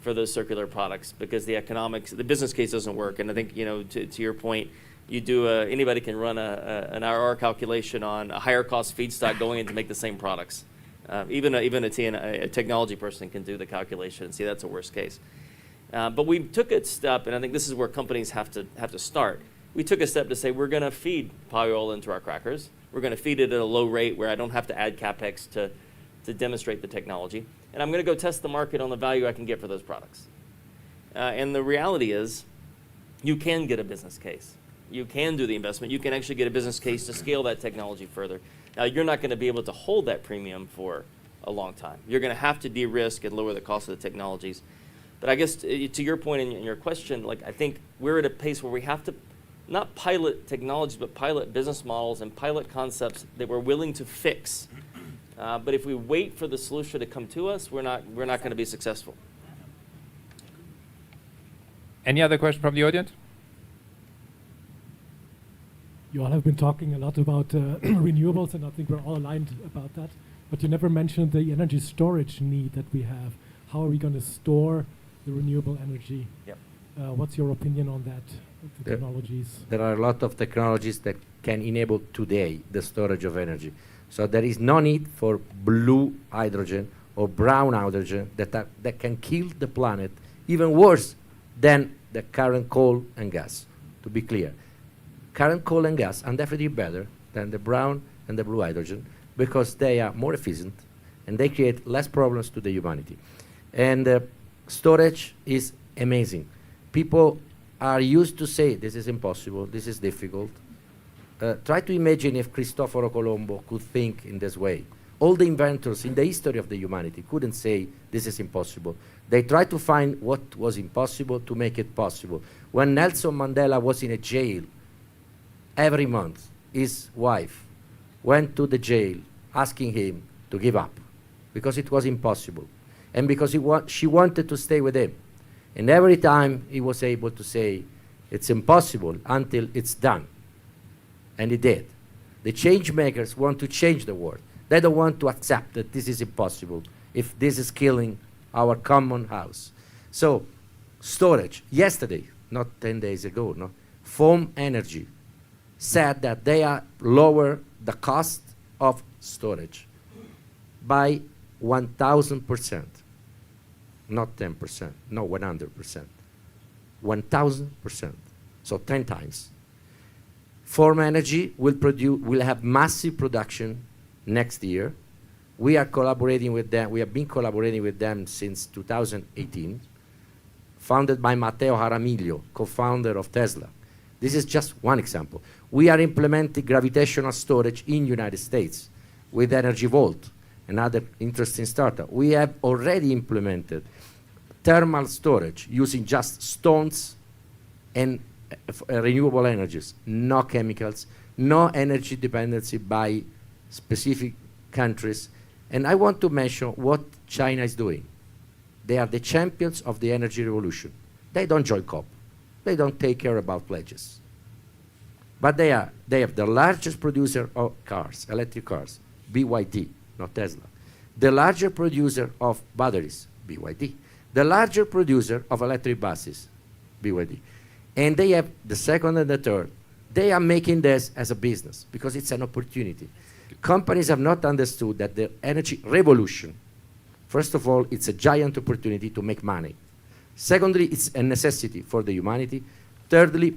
for those circular products because the business case doesn't work. And I think, to your point, anybody can run an IRR calculation on a higher cost feedstock going in to make the same products. Even a technology person can do the calculation and see that's a worst case. But we took a step, and I think this is where companies have to start. We took a step to say we're going to feed polyol into our crackers. We're going to feed it at a low rate where I don't have to add CapEx to demonstrate the technology. And I'm going to go test the market on the value I can get for those products. And the reality is you can get a business case. You can do the investment. You can actually get a business case to scale that technology further. Now, you're not going to be able to hold that premium for a long time. You're going to have to de-risk and lower the cost of the technologies. But I guess to your point in your question, I think we're at a pace where we have to not pilot technologies, but pilot business models and pilot concepts that we're willing to fix. But if we wait for the solution to come to us, we're not going to be successful. Any other question from the audience? You all have been talking a lot about renewables, and I think we're all aligned about that. But you never mentioned the energy storage need that we have. How are we going to store the renewable energy? Yep. What's your opinion on that, the technologies? There are a lot of technologies that can enable today the storage of energy. So there is no need for blue hydrogen or brown hydrogen that can kill the planet even worse than the current coal and gas, to be clear. Current coal and gas are definitely better than the brown and the blue hydrogen because they are more efficient and they create less problems to the humanity. And storage is amazing. People are used to say this is impossible, this is difficult. Try to imagine if Cristoforo Colombo could think in this way. All the inventors in the history of the humanity couldn't say this is impossible. They tried to find what was impossible to make it possible. When Nelson Mandela was in a jail, every month his wife went to the jail asking him to give up because it was impossible and because she wanted to stay with him. And every time he was able to say it's impossible until it's done. And he did. The change makers want to change the world. They don't want to accept that this is impossible if this is killing our common house. So storage, yesterday, not 10 days ago, no, Foam Energy said that they are lower the cost of storage by 1,000%. Not 10%, no, 100%. 1,000%, so 10 times. Foam Energy will have massive production next year. We are collaborating with them. We have been collaborating with them since 2018, founded by Matteo Jaramillo, co-founder of Tesla. This is just one example. We are implementing gravitational storage in United States with Energy Vault, another interesting startup. We have already implemented thermal storage using just stones and renewable energies, no chemicals, no energy dependency by specific countries. And I want to mention what China is doing. They are the champions of the energy revolution. They don't join COP. They don't take care about pledges. But they have the largest producer of cars, electric cars, BYD, not Tesla. The larger producer of batteries, BYD. The larger producer of electric buses, BYD. And they have the second and the third. They are making this as a business because it's an opportunity. Companies have not understood that the energy revolution, first of all, it's a giant opportunity to make money. Secondly, it's a necessity for the humanity. Thirdly,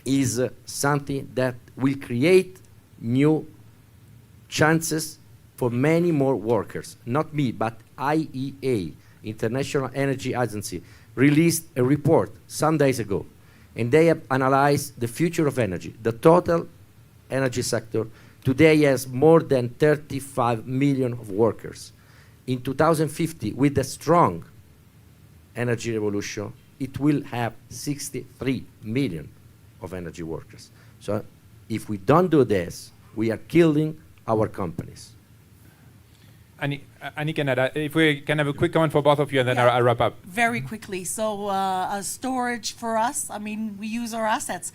is something that will create new chances for many more workers. Not me, but IEA, International Energy Agency, released a report some days ago. And they have analyzed the future of energy. The total energy sector today has more than 35 million of workers. In 2050, with a strong energy revolution, it will have 63 million of energy workers. So if we don't do this, we are killing our companies. Annika and Ed, if we can have a quick comment for both of you, and then I'll wrap up. Very quickly. So storage for us, I mean, we use our assets,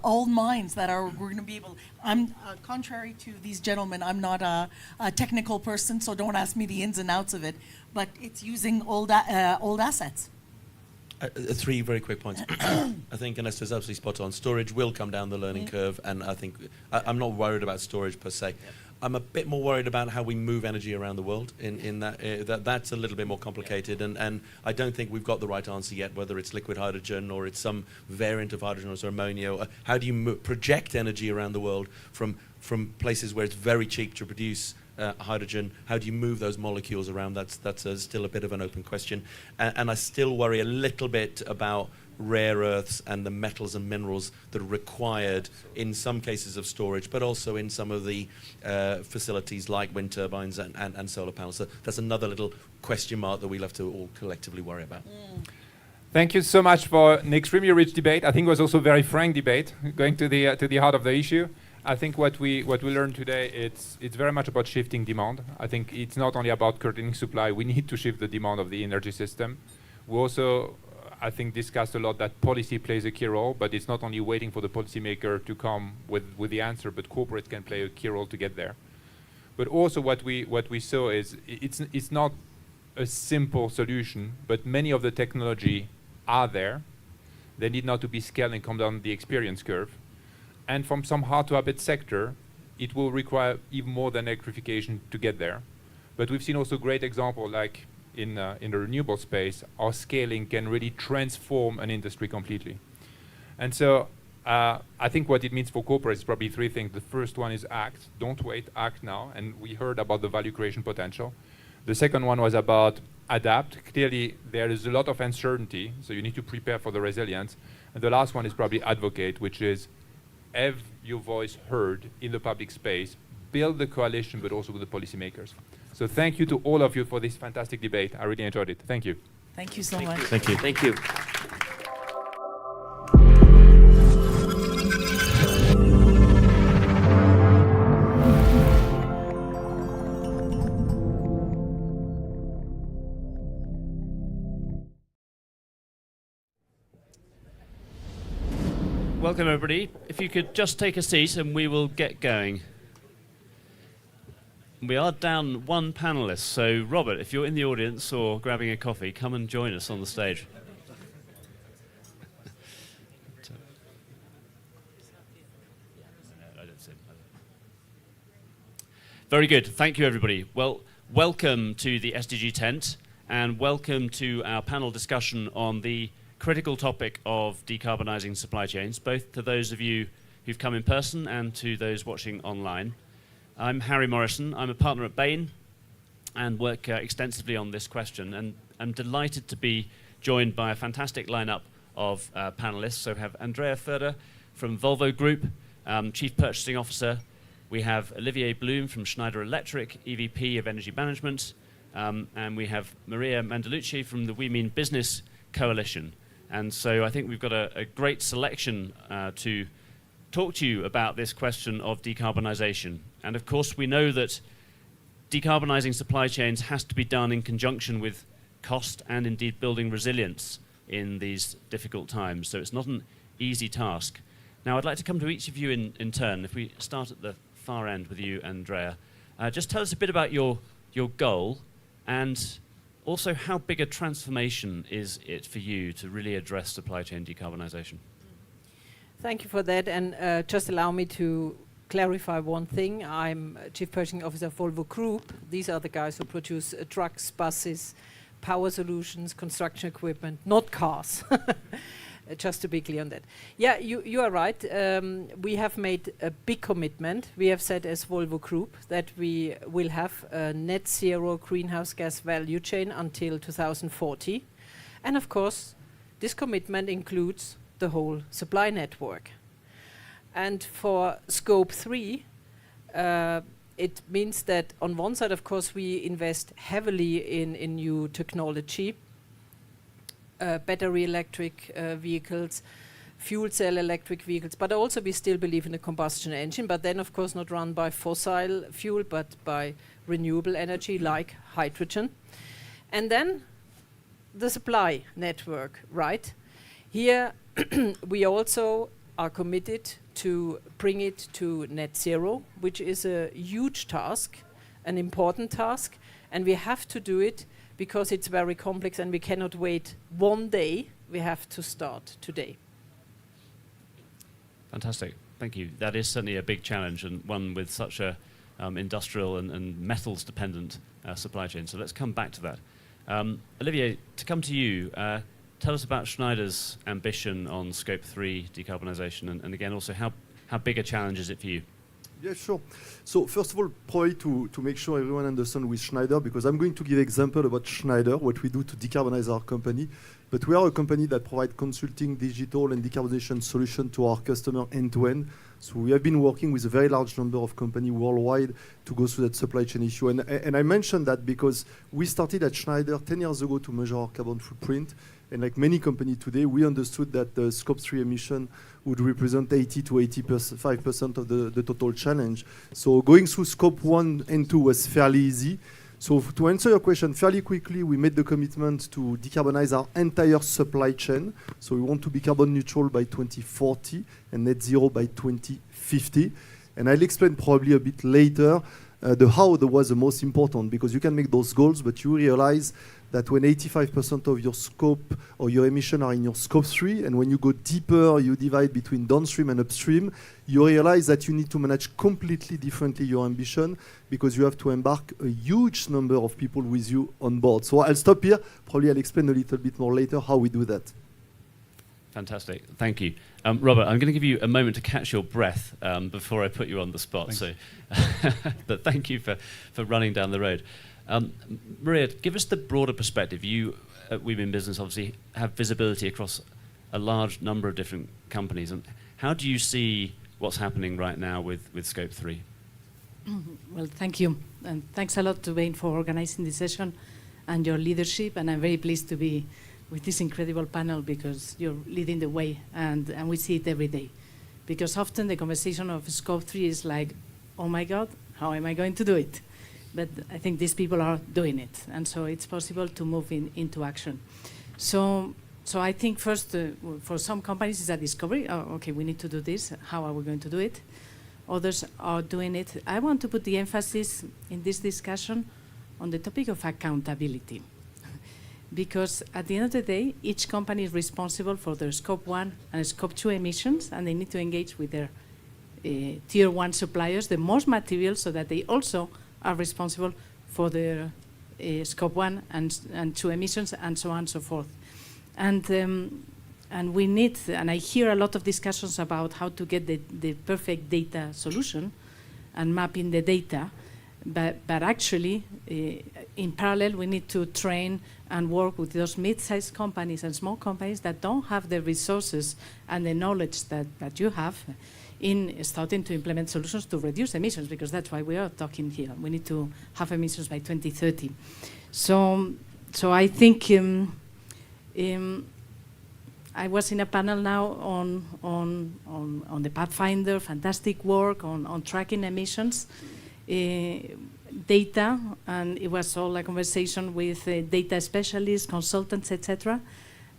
old mines that are, we're going to be able, I'm contrary to these gentlemen, I'm not a technical person, so don't ask me the ins and outs of it, but it's using old assets. Three very quick points. I think Ernesto's absolutely spot on. Storage will come down the learning curve, and I think I'm not worried about storage per se. I'm a bit more worried about how we move energy around the world. In that that's a little bit more complicated, and I don't think we've got the right answer yet. Whether it's liquid hydrogen or it's some variant of hydrogen or ammonia. How do you project energy around the world from places where it's very cheap to produce hydrogen? How do you move those molecules around? That's still a bit of an open question, and I still worry a little bit about rare earths and the metals and minerals that are required in some cases of storage, but also in some of the facilities like wind turbines and solar panels. So that's another little question mark that we'll have to all collectively worry about. Thank you so much for an extremely rich debate. I think it was also a very frank debate, going to the heart of the issue. I think what we learned today, it's very much about shifting demand. I think it's not only about curtailing supply. We need to shift the demand of the energy system. We also, I think, discussed a lot that policy plays a key role, but it's not only waiting for the policymaker to come with the answer, but corporates can play a key role to get there. But also what we saw is it's not a simple solution, but many of the technology are there. They need not to be scaled and come down the experience curve. And from some hard-to-abate sector, it will require even more than electrification to get there. But we've seen also great example, like in the renewable space, our scaling can really transform an industry completely. And so I think what it means for corporates is probably three things. The first one is act. Don't wait, act now. And we heard about the value creation potential. The second one was about adapt. Clearly, there is a lot of uncertainty, so you need to prepare for the resilience. And the last one is probably advocate, which is have your voice heard in the public space, build the coalition, but also with the policymakers. So thank you to all of you for this fantastic debate. I really enjoyed it. Thank you. Thank you so much. Thank you. Thank you. Welcome, everybody. If you could just take a seat and we will get going. We are down one panelist, so Robert, if you're in the audience or grabbing a coffee, come and join us on the stage. Very good. Thank you, everybody. Well, welcome to the SDG Tent, and welcome to our panel discussion on the critical topic of decarbonising supply chains, both to those of you who've come in person and to those watching online. I'm Harry Morrison. I'm a partner at Bain and work extensively on this question, and I'm delighted to be joined by a fantastic lineup of panelists. So we have Andrea Ferder from Volvo Group, Chief Purchasing Officer. We have Olivier Bloom from Schneider Electric, EVP of Energy Management, and we have Maria Mandalucci from the We Mean Business Coalition. And so I think we've got a great selection to talk to you about this question of decarbonisation. And of course, we know that decarbonising supply chains has to be done in conjunction with cost and indeed building resilience in these difficult times. So it's not an easy task. Now, I'd like to come to each of you in turn. If we start at the far end with you, Andrea, just tell us a bit about your goal, and also how big a transformation is it for you to really address supply chain decarbonisation? Thank you for that, and just allow me to clarify one thing. I'm Chief Purchasing Officer of Volvo Group. These are the guys who produce trucks, buses, power solutions, construction equipment, not cars. Just to be clear on that. Yeah, you are right. We have made a big commitment. We have said as Volvo Group that we will have a net zero greenhouse gas value chain until 2040. And of course, this commitment includes the whole supply network. And for scope 3, it means that on one side, of course, we invest heavily in new technology, battery electric vehicles, fuel cell electric vehicles, but also we still believe in a combustion engine, but then of course not run by fossil fuel, but by renewable energy like hydrogen. And then the supply network, right? Here we also are committed to bring it to net zero, which is a huge task, an important task, and we have to do it because it's very complex and we cannot wait one day. We have to start today. Fantastic. Thank you. That is certainly a big challenge, and one with such a industrial and metals dependent supply chain. So let's come back to that. Olivier, to come to you, tell us about Schneider's ambition on scope 3 decarbonisation, and again also how big a challenge is it for you? Yeah, sure. So first of all, probably to make sure everyone understands with Schneider, because I'm going to give example about Schneider, what we do to decarbonize our company. But we are a company that provides consulting, digital, and decarbonization solution to our customer end-to-end. So we have been working with a very large number of companies worldwide to go through that supply chain issue. And I mentioned that because we started at Schneider 10 years ago to measure our carbon footprint. And like many companies today, we understood that the scope 3 emission would represent 80 to 85% of the total challenge. So going through scope 1 and 2 was fairly easy. So to answer your question fairly quickly, we made the commitment to decarbonize our entire supply chain. So we want to be carbon neutral by 2040 and net zero by 2050. And I'll explain probably a bit later the how that was the most important, because you can make those goals, but you realize that when 85% of your scope or your emission are in your scope 3, and when you go deeper, you divide between downstream and upstream, you realize that you need to manage completely differently your ambition, because you have to embark a huge number of people with you on board. So I'll stop here. Probably I'll explain a little bit more later how we do that. Fantastic. Thank you. Robert, I'm going to give you a moment to catch your breath before I put you on the spot. Thanks. So, but thank you for running down the road. Maria, give us the broader perspective. You at We Mean Business obviously have visibility across a large number of different companies. And how do you see what's happening right now with Scope 3? Well, thank you. And thanks a lot to Wayne for organizing this session and your leadership. And I'm very pleased to be with this incredible panel, because you're leading the way, and we see it every day. Because often the conversation of Scope 3 is like, oh my God, how am I going to do it? But I think these people are doing it, and so it's possible to move into action. So I think first, for some companies, it's a discovery. Oh, okay, we need to do this. How are we going to do it? Others are doing it. I want to put the emphasis in this discussion on the topic of accountability. Because at the end of the day, each company is responsible for their Scope 1 and Scope 2 emissions, and they need to engage with their Tier 1 suppliers, the most material, so that they also are responsible for their Scope 1 and 2 emissions, and so on and so forth. And we need, and I hear a lot of discussions about how to get the perfect data solution and mapping the data, but actually, in parallel, we need to train and work with those mid-sized companies and small companies that don't have the resources and the knowledge that you have in starting to implement solutions to reduce emissions, because that's why we are talking here. We need to have emissions by 2030. So I think I was in a panel now on the Pathfinder, fantastic work on tracking emissions. Data, and it was all a conversation with data specialists, consultants, etc.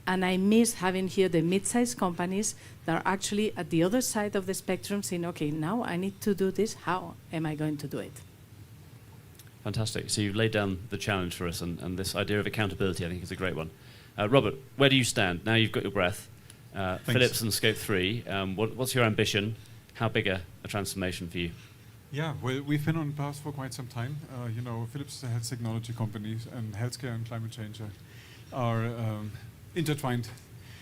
And I miss having here the mid-sized companies that are actually at the other side of the spectrum saying, okay, now I need to do this. How am I going to do it? Fantastic. So you've laid down the challenge for us, and this idea of accountability, I think, is a great one. Robert, where do you stand? Now you've got your breath. Philips and Scope 3, what's your ambition? How big a transformation for you? Yeah, well, we've been on the path for quite some time. You know, Philips is a health technology company, and healthcare and climate change are intertwined.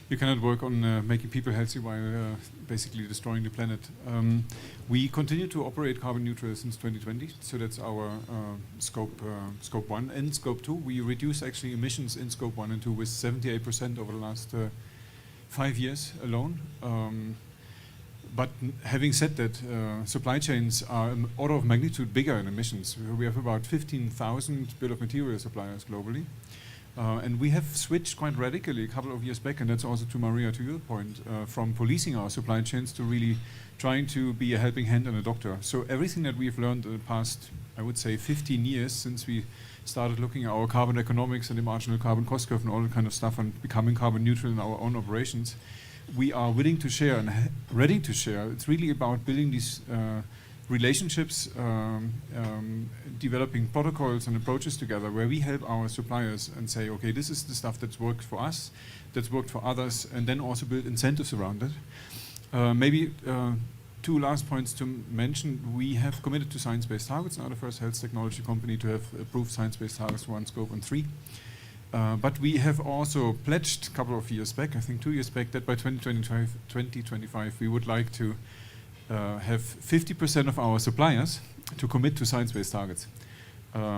You cannot work on making people healthy while basically destroying the planet. We continue to operate carbon neutral since 2020, so that's our scope 1 and scope 2. We reduce actually emissions in scope 1 and 2 with 78% over the last 5 years alone. But having said that, supply chains are an order of magnitude bigger in emissions. We have about 15,000 bill of material suppliers globally. And we have switched quite radically a couple of years back, and that's also to Maria, to your point, from policing our supply chains to really trying to be a helping hand and a doctor. So everything that we've learned in the past, I would say 15 years since we started looking at our carbon economics and the marginal carbon cost curve and all that kind of stuff and becoming carbon neutral in our own operations, we are willing to share and ready to share. It's really about building these relationships, developing protocols and approaches together where we help our suppliers and say, okay, this is the stuff that's worked for us, that's worked for others, and then also build incentives around it. Maybe 2 last points to mention. We have committed to science-based targets, now the first health technology company to have approved science-based targets for 1 scope and 3. But we have also pledged a couple of years back, I think 2 years back, that by 2025 we would like to have 50% of our suppliers to commit to science-based targets,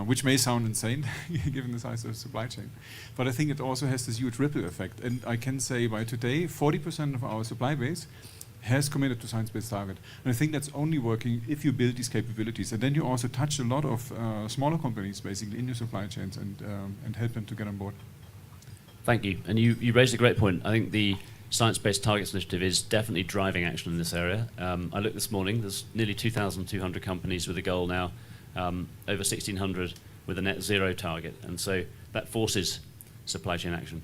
which may sound insane given the size of the supply chain. But I think it also has this huge ripple effect. And I can say by today, 40% of our supply base has committed to science-based target. And I think that's only working if you build these capabilities. And then you also touch a lot of smaller companies basically in your supply chains and help them to get on board. Thank you. And you raised a great point. I think the Science-Based Targets Initiative is definitely driving action in this area. I looked this morning, there's nearly 2,200 companies with a goal now, over 1,600 with a net zero target. And so that forces supply chain action.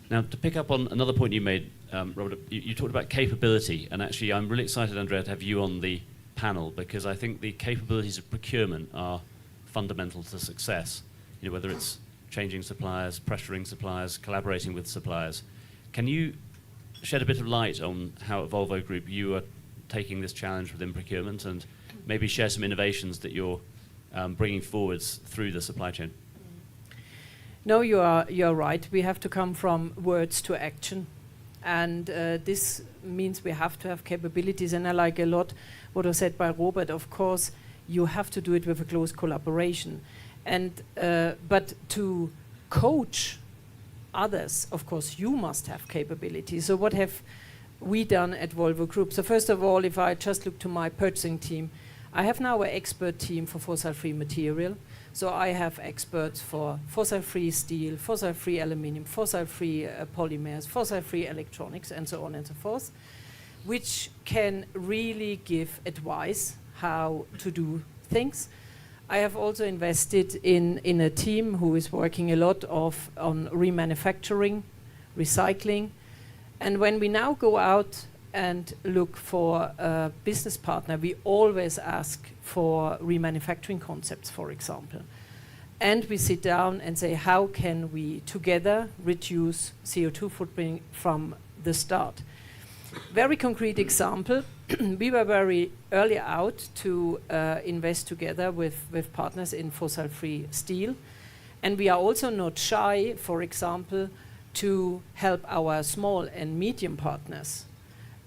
Now, to pick up on another point you made, Robert, you talked about capability. And actually, I'm really excited, Andrea, to have you on the panel, because I think the capabilities of procurement are fundamental to success. You know, whether it's changing suppliers, pressuring suppliers, collaborating with suppliers. Can you shed a bit of light on how at Volvo Group you are taking this challenge within procurement, and maybe share some innovations that you're bringing forwards through the supply chain? No, you're right. We have to come from words to action. And this means we have to have capabilities. And I like a lot what was said by Robert. Of course, you have to do it with a close collaboration. And but to coach others, of course, you must have capability. So what have we done at Volvo Group? So first of all, if I just look to my purchasing team, I have now an expert team for fossil-free material. So I have experts for fossil-free steel, fossil-free aluminum, fossil-free polymers, fossil-free electronics, and so on and so forth, which can really give advice how to do things. I have also invested in a team who is working a lot on remanufacturing, recycling. And when we now go out and look for a business partner, we always ask for remanufacturing concepts, for example. And we sit down and say, how can we together reduce CO2 footprint from the start? Very concrete example, we were very early out to invest together with partners in fossil-free steel. And we are also not shy, for example, to help our small and medium partners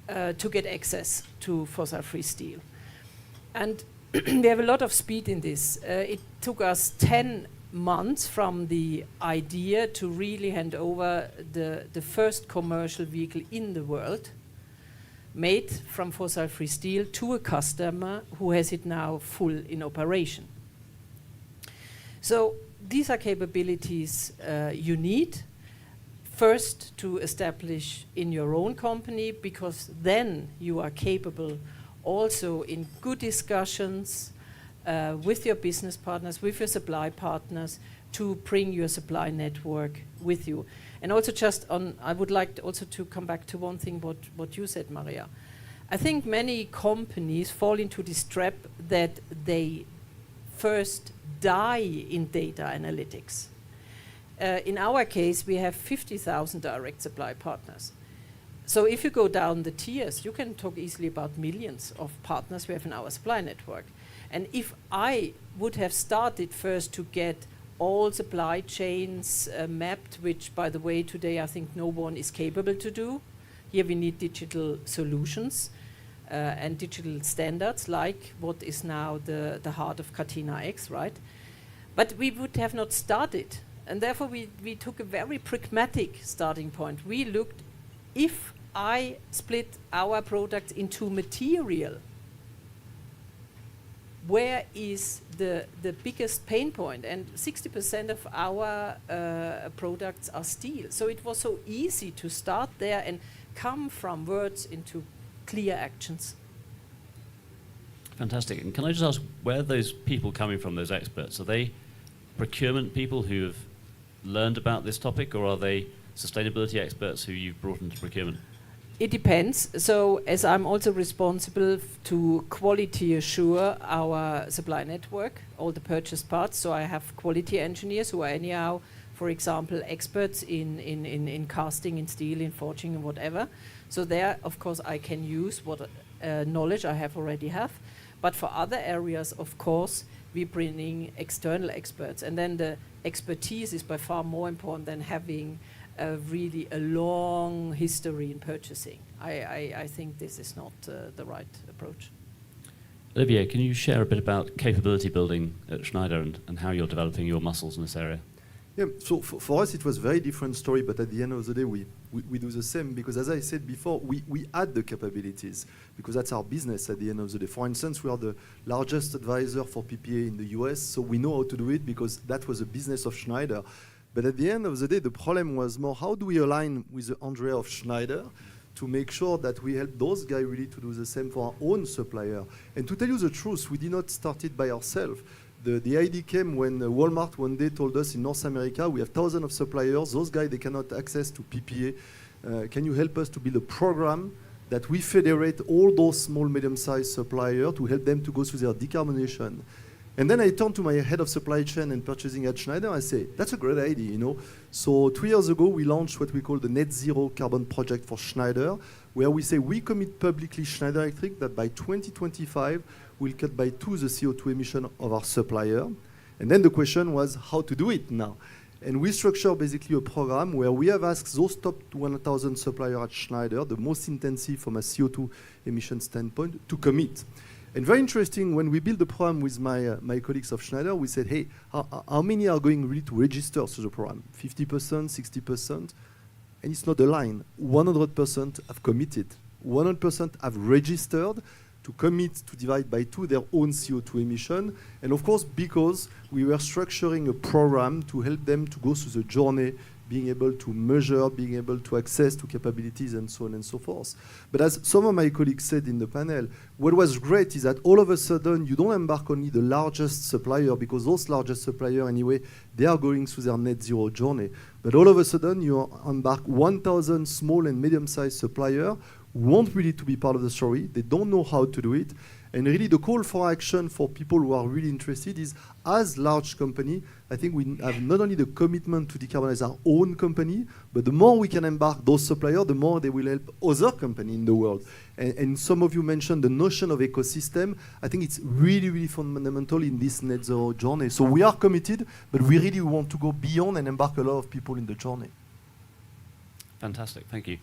to get access to fossil-free steel. And we have a lot of speed in this. It took us 10 months from the idea to really hand over the first commercial vehicle in the world made from fossil-free steel to a customer who has it now full in operation. So these are capabilities you need. First, to establish in your own company, because then you are capable also in good discussions with your business partners, with your supply partners, to bring your supply network with you. And also just on, I would like also to come back to one thing what you said, Maria. I think many companies fall into this trap that they first die in data analytics. In our case, we have 50,000 direct supply partners. So if you go down the tiers, you can talk easily about millions of partners we have in our supply network. And if I would have started first to get all supply chains mapped, which, by the way, today I think no one is capable to do. Here we need digital solutions and digital standards, like what is now the heart of Catena X, right? But we would have not started. And therefore, we took a very pragmatic starting point. We looked, if I split our product into material, where is the biggest pain point? And 60% of our products are steel. So it was so easy to start there and come from words into clear actions. Fantastic. And can I just ask, where are those people coming from, those experts? Are they procurement people who have learned about this topic, or are they sustainability experts who you've brought into procurement? It depends. So as I'm also responsible to quality assure our supply network, all the purchased parts, so I have quality engineers who are anyhow, for example, experts in casting, in steel, in forging, and whatever. So there, of course, I can use what knowledge I already have. But for other areas, of course, we bring in external experts. And then the expertise is by far more important than having really a long history in purchasing. I think this is not the right approach. Olivier, can you share a bit about capability building at Schneider and how you're developing your muscles in this area? Yeah, so for us it was a very different story, but at the end of the day we do the same, because as I said before, we add the capabilities, because that's our business at the end of the day. For instance, we are the largest advisor for PPA in the US, so we know how to do it because that was a business of Schneider. But at the end of the day, the problem was more how do we align with the Andrea of Schneider to make sure that we help those guys really to do the same for our own supplier. And to tell you the truth, we did not start it by ourselves. The idea came when Walmart one day told us in North America, we have thousands of suppliers, those guys, they cannot access to PPA. Can you help us to build a program that we federate all those small, medium-sized suppliers to help them to go through their decarbonization? And then I turned to my head of supply chain and purchasing at Schneider. I say, that's a great idea, you know. So 2 years ago, we launched what we call the Net Zero Carbon Project for Schneider, where we say we commit publicly Schneider Electric that by 2025, we'll cut by 2 the CO2 emission of our supplier. And then the question was how to do it now. And we structure basically a program where we have asked those top 1,000 suppliers at Schneider, the most intensive from a CO2 emission standpoint, to commit. And very interesting, when we built the program with my colleagues of Schneider, we said, hey, how many are going really to register to the program? 50%, 60%? And it's not a line. 100% have committed. 100% have registered to commit to divide by 2 their own CO2 emission. And of course, because we were structuring a program to help them to go through the journey, being able to measure, being able to access to capabilities and so on and so forth. But as some of my colleagues said in the panel, what was great is that all of a sudden you don't embark only the largest supplier, because those largest suppliers anyway, they are going through their net zero journey. But all of a sudden you embark 1,000 small and medium-sized suppliers who want really to be part of the story. They don't know how to do it. And really the call for action for people who are really interested is, as large company, I think we have not only the commitment to decarbonize our own company, but the more we can embark those suppliers, the more they will help other companies in the world. And some of you mentioned the notion of ecosystem. I think it's really, really fundamental in this net zero journey. So we are committed, but we really want to go beyond and embark a lot of people in the journey. Fantastic, thank you.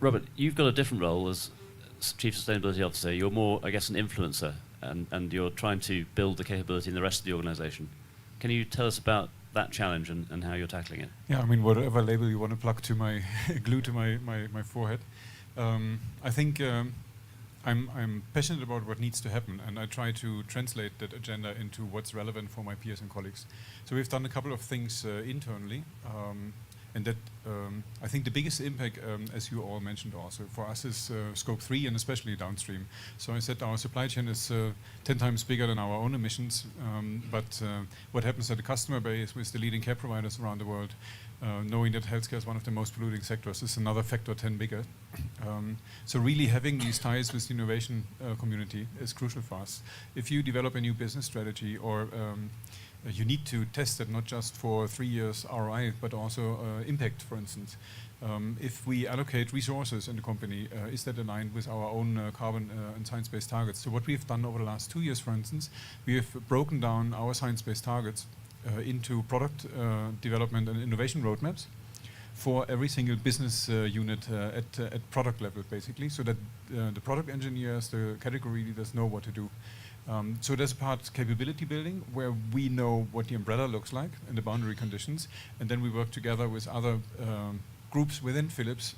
Robert, you've got a different role as Chief Sustainability Officer. You're more, I guess, an influencer, and you're trying to build the capability in the rest of the organization. Can you tell us about that challenge and how you're tackling it? Yeah, I mean, whatever label you want to plug to my glue to my forehead. I think I'm passionate about what needs to happen, and I try to translate that agenda into what's relevant for my peers and colleagues. So we've done a couple of things internally, and that I think the biggest impact, as you all mentioned also, for us is scope 3 and especially downstream. So I said our supply chain is 10 times bigger than our own emissions, but what happens at the customer base with the leading care providers around the world, knowing that healthcare is one of the most polluting sectors, is another factor 10 bigger. So really having these ties with the innovation community is crucial for us. If you develop a new business strategy, or you need to test it not just for 3 years ROI, but also impact, for instance. If we allocate resources in the company, is that aligned with our own carbon and science-based targets? So what we've done over the last 2 years, for instance, we have broken down our science-based targets into product development and innovation roadmaps for every single business unit at product level, basically, so that the product engineers, the category leaders know what to do. So there's a part capability building where we know what the umbrella looks like and the boundary conditions, and then we work together with other groups within Philips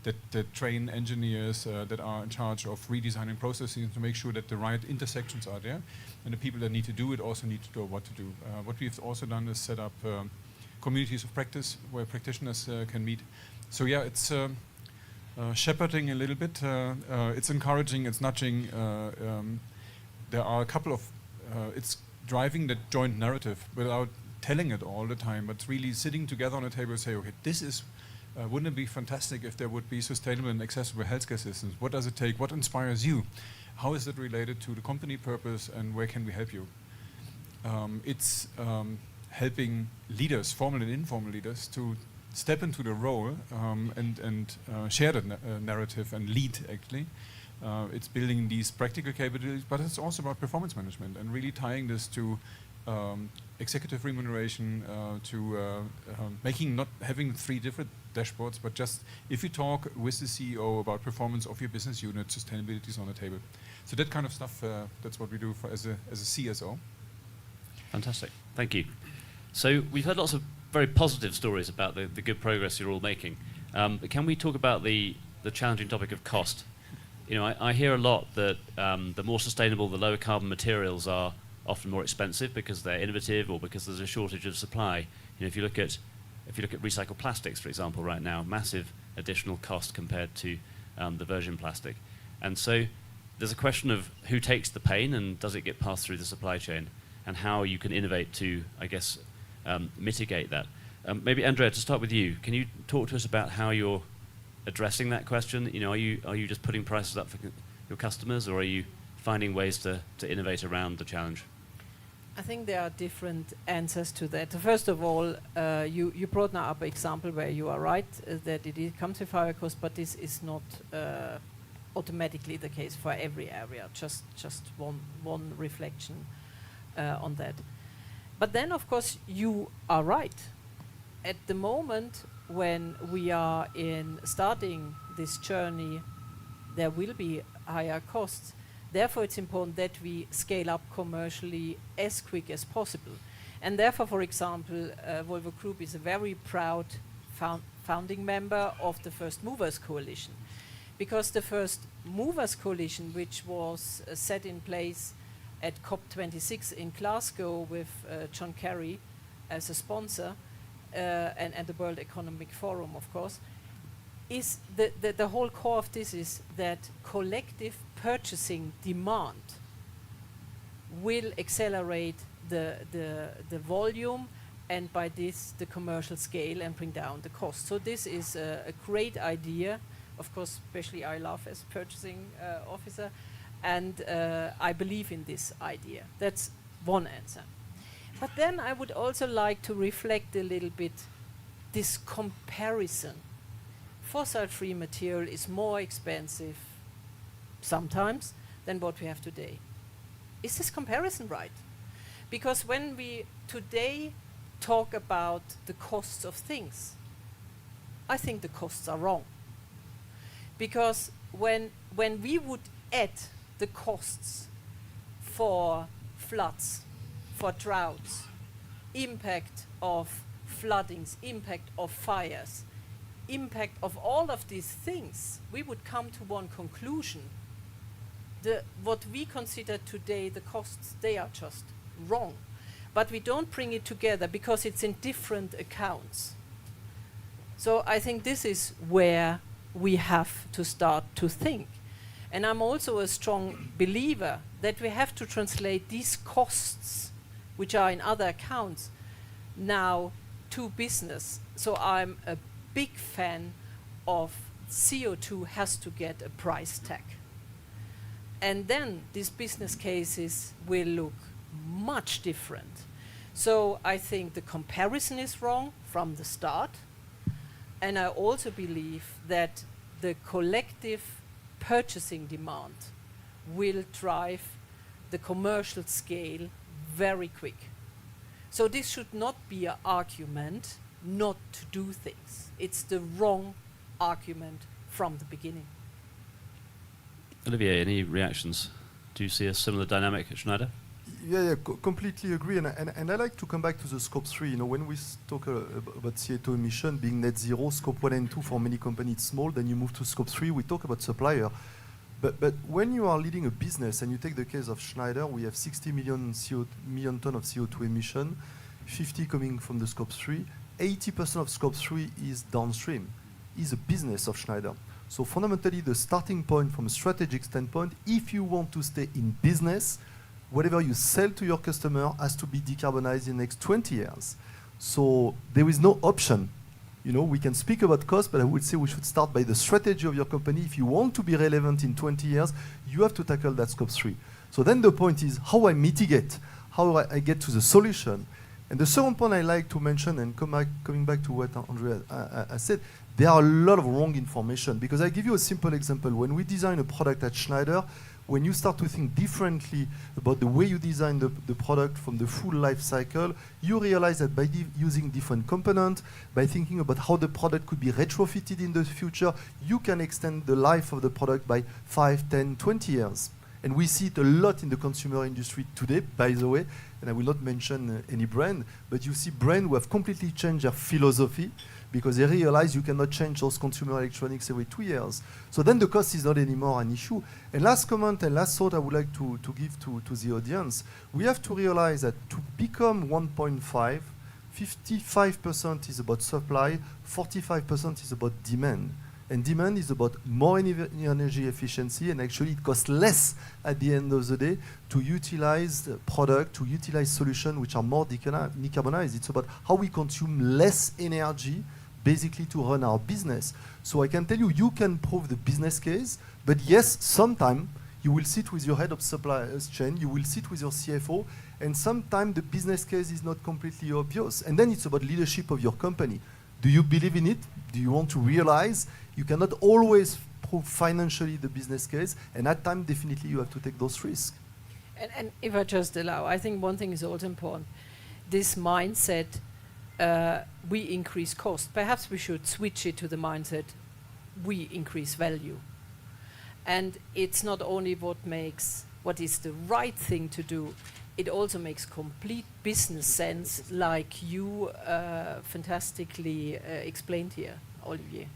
that train engineers that are in charge of redesigning processes to make sure that the right intersections are there, and the people that need to do it also need to know what to do. What we've also done is set up communities of practice where practitioners can meet. So yeah, it's shepherding a little bit. It's encouraging, it's nudging. There are a couple of, it's driving that joint narrative without telling it all the time, but really sitting together on a table and say, okay, this is, wouldn't it be fantastic if there would be sustainable and accessible healthcare systems? What does it take? What inspires you? How is it related to the company purpose, and where can we help you? It's helping leaders, formal and informal leaders, to step into the role and share the narrative and lead, actually. It's building these practical capabilities, but it's also about performance management and really tying this to executive remuneration, to not having 3 different dashboards, but just if you talk with the CEO about performance of your business unit, sustainability is on the table. So that kind of stuff, that's what we do as a CSO. Fantastic, thank you. So we've heard lots of very positive stories about the good progress you're all making. But can we talk about the challenging topic of cost? You know, I hear a lot that the more sustainable, the lower carbon materials are often more expensive because they're innovative or because there's a shortage of supply. If you look at recycled plastics, for example, right now, massive additional cost compared to the virgin plastic. And so there's a question of who takes the pain and does it get passed through the supply chain, and how you can innovate to, I guess, mitigate that. Maybe Andrea, to start with you, can you talk to us about how you're addressing that question? Are you just putting prices up for your customers, or are you finding ways to innovate around the challenge? I think there are different answers to that. First of all, you brought now up an example where you are right, that it comes with higher cost, but this is not automatically the case for every area, just one reflection on that. But then, of course, you are right. At the moment when we are starting this journey, there will be higher costs. Therefore, it's important that we scale up commercially as quick as possible. And therefore, for example, Volvo Group is a very proud founding member of the First Movers Coalition. Because the First Movers Coalition, which was set in place at COP26 in Glasgow with John Kerry as a sponsor, and the World Economic Forum, of course, is the whole core of this is that collective purchasing demand will accelerate the volume, and by this the commercial scale, and bring down the cost. So this is a great idea, of course, especially I love as purchasing officer, and I believe in this idea. That's one answer. But then I would also like to reflect a little bit this comparison. Fossil-free material is more expensive sometimes than what we have today. Is this comparison right? Because when we today talk about the costs of things, I think the costs are wrong. Because when we would add the costs for floods, for droughts, impact of floodings, impact of fires, impact of all of these things, we would come to one conclusion. What we consider today the costs, they are just wrong. But we don't bring it together because it's in different accounts. So I think this is where we have to start to think. And I'm also a strong believer that we have to translate these costs, which are in other accounts, now to business. So I'm a big fan of CO2 has to get a price tag. And then these business cases will look much different. So I think the comparison is wrong from the start. And I also believe that the collective purchasing demand will drive the commercial scale very quick. So this should not be an argument not to do things. It's the wrong argument from the beginning. Olivier, any reactions? Do you see a similar dynamic at Schneider? Yeah, completely agree. And I like to come back to the scope 3. When we talk about CO2 emission being net zero, scope 1 and 2 for many companies it's small, then you move to scope 3, we talk about supplier. But when you are leading a business, and you take the case of Schneider, we have 60 million ton of CO2 emission, 50 coming from the scope 3, 80% of scope 3 is downstream, is a business of Schneider. So fundamentally, the starting point from a strategic standpoint, if you want to stay in business, whatever you sell to your customer has to be decarbonized in the next 20 years. So there is no option. We can speak about cost, but I would say we should start by the strategy of your company. If you want to be relevant in 20 years, you have to tackle that scope 3. So then the point is how I mitigate, how I get to the solution. And the second point I like to mention, and coming back to what Andrea said, there are a lot of wrong information. Because I give you a simple example. When we design a product at Schneider, when you start to think differently about the way you design the product from the full life cycle, you realize that by using different components, by thinking about how the product could be retrofitted in the future, you can extend the life of the product by 5, 10, 20 years. And we see it a lot in the consumer industry today, by the way, and I will not mention any brand, but you see brands who have completely changed their philosophy because they realize you cannot change those consumer electronics every 2 years. So then the cost is not anymore an issue. And last comment and last thought I would like to give to the audience, we have to realize that to become 1.5, 55% is about supply, 45% is about demand. And demand is about more energy efficiency, and actually it costs less at the end of the day to utilize the product, to utilize solutions which are more decarbonized. It's about how we consume less energy basically to run our business. So I can tell you, you can prove the business case, but yes, sometime you will sit with your head of supply chain, you will sit with your CFO, and sometimes the business case is not completely obvious. And then it's about leadership of your company. Do you believe in it? Do you want to realize? You cannot always prove financially the business case, and at times, definitely, you have to take those risks. And if I just allow, I think one thing is also important. This mindset, we increase cost. Perhaps we should switch it to the mindset, we increase value. And it's not only what is the right thing to do, it also makes complete business sense, like you fantastically explained here, Olivier.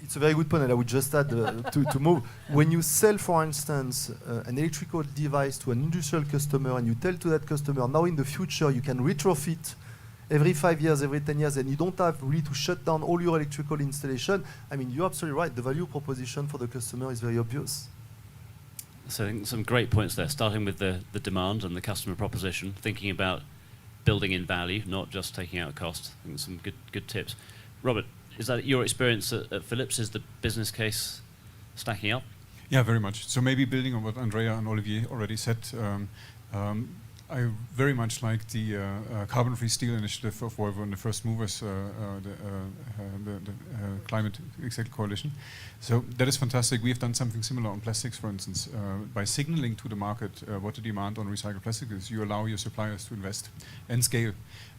It's a very good point, and I would just add to move. When you sell, for instance, an electrical device to an industrial customer, and you tell to that customer, now in the future you can retrofit every 5 years, every 10 years, and you don't have really to shut down all your electrical installation, I mean, you're absolutely right. The value proposition for the customer is very obvious. So I think some great points there, starting with the demand and the customer proposition, thinking about building in value, not just taking out cost. I think some good tips. Robert, is that your experience at Philips? Is the business case stacking up? Yeah, very much. So maybe building on what Andrea and Olivier already said, I very much like the carbon-free steel initiative of Volvo and the first movers, the Climate Executive Coalition. So that is fantastic. We have done something similar on plastics, for instance. By signaling to the market what the demand on recycled plastic is, you allow your suppliers to invest and scale.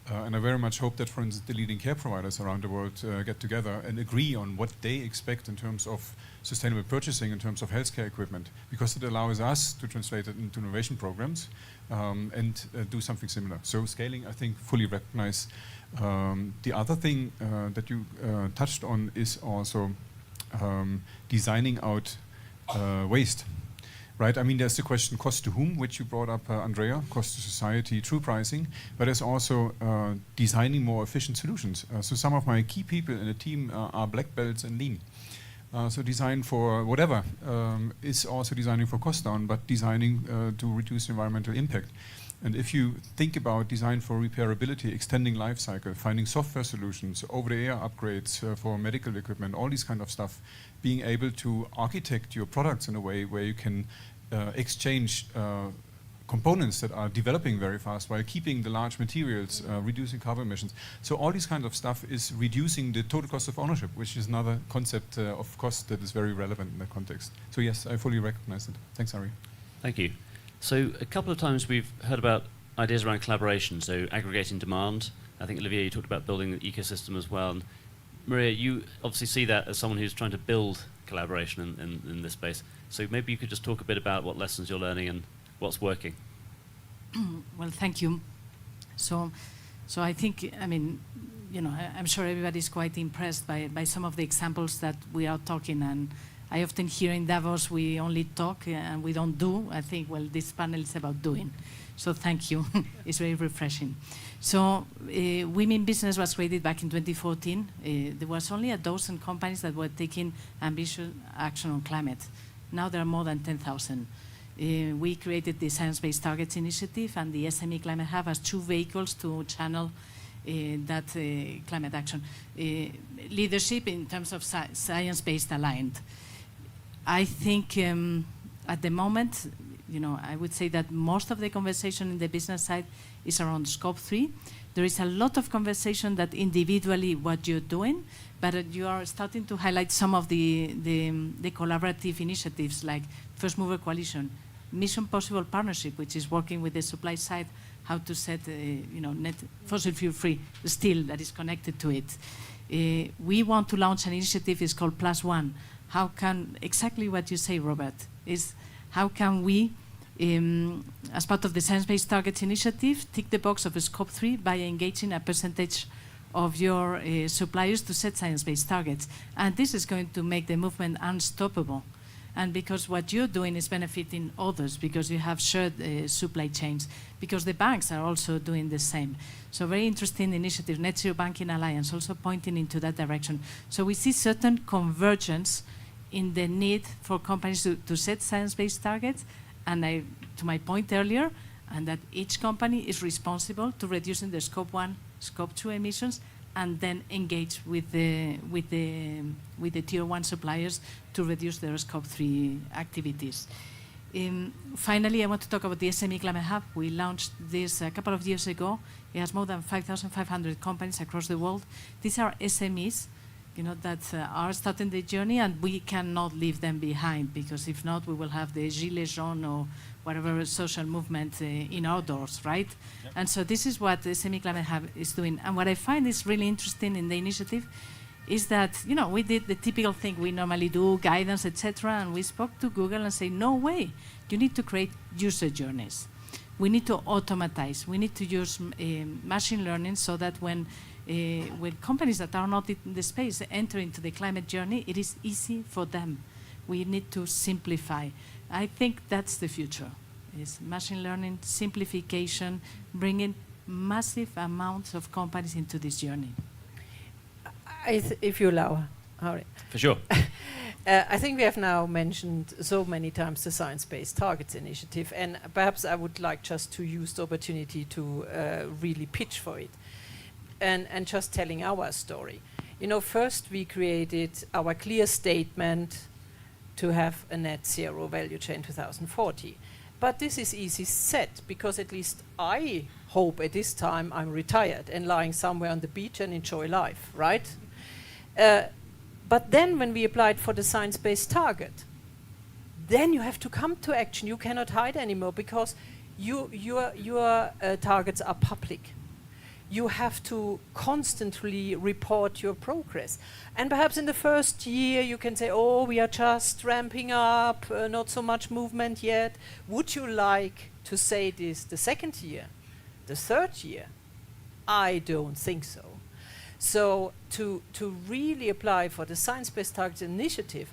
And I very much hope that, for instance, the leading care providers around the world get together and agree on what they expect in terms of sustainable purchasing, in terms of healthcare equipment, because it allows us to translate it into innovation programs and do something similar. So scaling, I think, fully recognize. The other thing that you touched on is also designing out waste. Right, I mean, there's the question cost to whom, which you brought up, Andrea, cost to society, true pricing, but there's also designing more efficient solutions. So some of my key people in the team are black belts in lean. So design for whatever is also designing for cost down, but designing to reduce environmental impact. And if you think about design for repairability, extending life cycle, finding software solutions, over-the-air upgrades for medical equipment, all these kind of stuff, being able to architect your products in a way where you can exchange components that are developing very fast while keeping the large materials, reducing carbon emissions. So all this kind of stuff is reducing the total cost of ownership, which is another concept of cost that is very relevant in that context. So yes, I fully recognize it. Thanks, Ari. Thank you. So a couple of times we've heard about ideas around collaboration, so aggregating demand. I think, Olivier, you talked about building the ecosystem as well. And Maria, you obviously see that as someone who's trying to build collaboration in this space. So maybe you could just talk a bit about what lessons you're learning and what's working. Well, thank you. So I think, I mean, you know, I'm sure everybody's quite impressed by some of the examples that we are talking. And I often hear in Davos we only talk and we don't do. I think, well, this panel is about doing. So thank you. It's very refreshing. So Women Business was created back in 2014. There was only a dozen companies that were taking ambitious action on climate. Now there are more than 10,000. We created the Science-Based Targets Initiative and the SME Climate Hub as two vehicles to channel that climate action. Leadership in terms of science-based aligned. I think at the moment, you know, I would say that most of the conversation in the business side is around Scope 3. There is a lot of conversation that individually what you're doing, but you are starting to highlight some of the collaborative initiatives like First Mover Coalition, Mission Possible Partnership, which is working with the supply side, how to set you know, net fossil fuel free steel that is connected to it. We want to launch an initiative, it's called Plus One. How can, exactly what you say, Robert, is how can we, as part of the Science-Based Targets Initiative, tick the box of Scope 3 by engaging a percentage of your suppliers to set science-based targets. And this is going to make the movement unstoppable. and because what you're doing is benefiting others, because you have shared supply chains, because the banks are also doing the same. So very interesting initiative, Net Zero Banking Alliance, also pointing into that direction. So we see certain convergence in the need for companies to set science-based targets, and to my point earlier, and that each company is responsible to reducing their Scope 1, Scope 2 emissions, and then engage with the Tier 1 suppliers to reduce their Scope 3 activities. Finally, I want to talk about the SME Climate Hub. We launched this a couple of years ago. It has more than 5,500 companies across the world. These are SMEs, that are starting the journey, and we cannot leave them behind, because if not, we will have the Gilets jaunes or whatever social movement in our doors, right? Yep. And so this is what the SME Climate Hub is doing. And what I find is really interesting in the initiative is that, we did the typical thing we normally do, guidance, etc., and we spoke to Google and say, no way, you need to create user journeys. We need to automatize. We need to use machine learning so that when companies that are not in the space enter into the climate journey, it is easy for them. We need to simplify. I think that's the future, is machine learning, simplification, bringing massive amounts of companies into this journey. If you allow, Harry. For sure. I think we have now mentioned so many times the Science-Based Targets Initiative, and perhaps I would like just to use the opportunity to really pitch for it, and just telling our story. First we created our clear statement to have a net zero value chain 2040. But this is easy said, because at least I hope at this time I'm retired and lying somewhere on the beach and enjoy life, right? But then when we applied for the science-based target, then you have to come to action. You cannot hide anymore, because your targets are public. You have to constantly report your progress. And perhaps in the first year you can say, oh, we are just ramping up, not so much movement yet. Would you like to say this the second year, the third year? I don't think so. So to really apply for the Science-Based Targets Initiative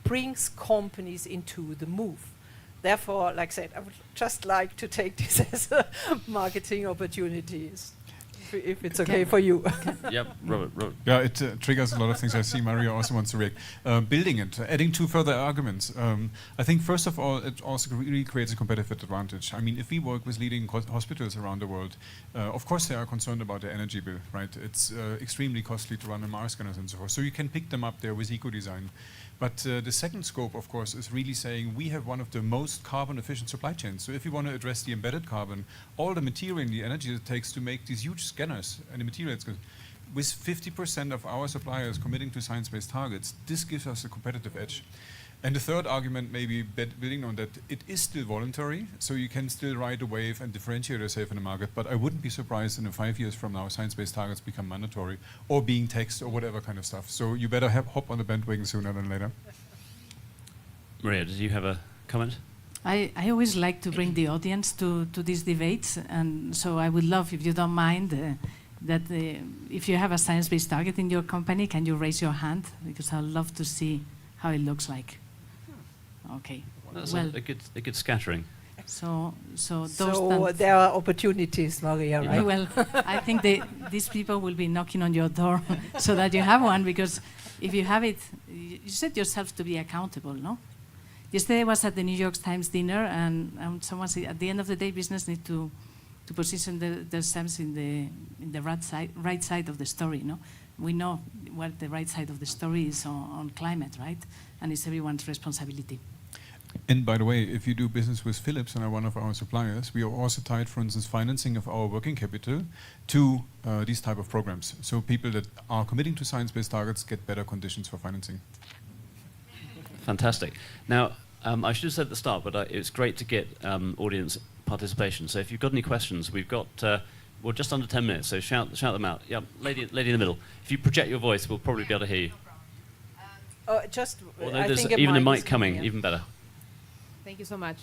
brings companies into the move. Therefore, like I said, I would just like to take this as a marketing opportunity, if it's okay for you. Yep, Robert. Yeah, it triggers a lot of things. I see Mario also wants to react. Building it, adding two further arguments. I think first of all, it also really creates a competitive advantage. I mean, if we work with leading hospitals around the world, of course they are concerned about their energy bill, right? It's extremely costly to run MR scanners and so forth. So you can pick them up there with eco-design. But the second scope, of course, is really saying we have one of the most carbon-efficient supply chains. So if you want to address the embedded carbon, all the material and the energy it takes to make these huge scanners and the material it's good, with 50% of our suppliers committing to science-based targets, this gives us a competitive edge. And the third argument, maybe building on that, it is still voluntary, so you can still ride a wave and differentiate yourself in the market. But I wouldn't be surprised in 5 years from now, science-based targets become mandatory or being taxed or whatever kind of stuff. So you better hop on the bandwagon sooner than later. Maria, did you have a comment? I always like to bring the audience to these debates, and so I would love, if you don't mind, that if you have a science-based target in your company, can you raise your hand? Because I'd love to see how it looks like. Okay. That's well, a good scattering. So there are opportunities, Maria, right? Well, I think these people will be knocking on your door so that you have one, because if you have it, you set yourself to be accountable, no? Yesterday I was at the New York Times dinner, and someone said, at the end of the day, business needs to position themselves in the right side of the story, no? We know what the right side of the story is on climate, right? And it's everyone's responsibility. And by the way, if you do business with Philips and are one of our suppliers, we are also tied, for instance, financing of our working capital to these type of programs. So people that are committing to science-based targets get better conditions for financing. Fantastic. Now, I should have said at the start, but it's great to get audience participation. So if you've got any questions, we've got well, just under 10 minutes, so shout them out. Yeah, lady in the middle. If you project your voice, we'll probably be able to hear you. Although there's even a mic coming, even better. Thank you so much.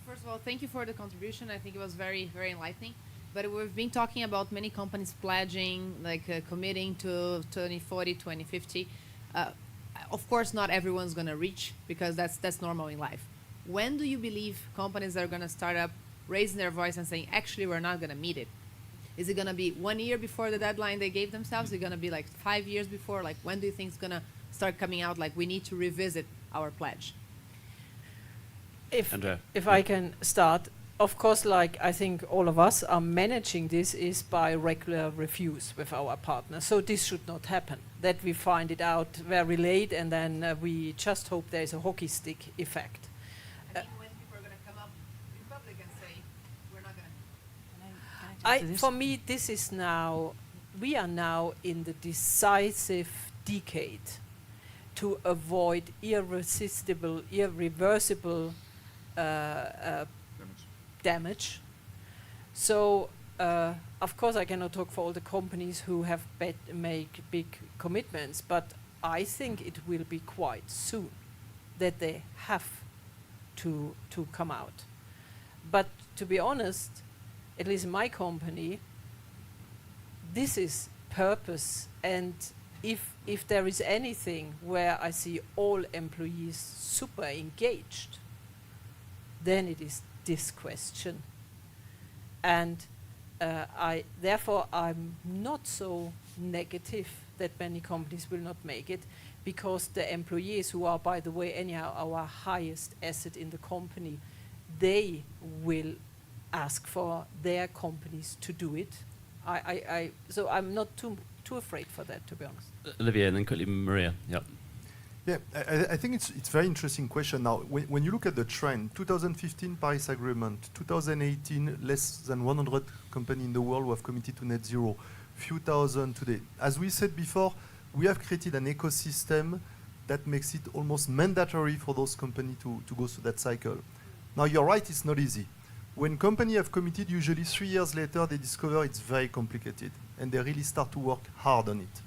First of all, thank you for the contribution. I think it was very, very enlightening. But we've been talking about many companies pledging, like committing to 2040, 2050. of course, not everyone's going to reach, because that's normal in life. When do you believe companies are going to start up raising their voice and saying, actually, we're not going to meet it? Is it going to be 1 year before the deadline they gave themselves? Is it going to be like 5 years before? Like, when do you think it's going to start coming out, like, we need to revisit our pledge? If I can start, of course, like I think all of us are managing this is by regular reviews with our partners. So this should not happen, that we find it out very late and then we just hope there is a hockey stick effect. When people are going to come up in public and say, we're not going to... For me, this is now, we are now in the decisive decade to avoid irresistible, irreversible damage. So, of course, I cannot talk for all the companies who have make big commitments, but I think it will be quite soon that they have to come out. But to be honest, at least in my company, this is purpose, and if there is anything where I see all employees super engaged, then it is this question. And therefore I'm not so negative that many companies will not make it, because the employees, who are, by the way, anyhow our highest asset in the company, they will ask for their companies to do it. So I'm not too afraid for that, to be honest. Olivier, and then quickly Maria. Yep. Yeah, I think it's a very interesting question now. When you look at the trend, 2015 Paris Agreement, 2018 less than 100 companies in the world who have committed to net zero, few thousand today. As we said before, we have created an ecosystem that makes it almost mandatory for those companies to go through that cycle. Now you're right, it's not easy. When companies have committed, usually 3 years later they discover it's very complicated and they really start to work hard on it.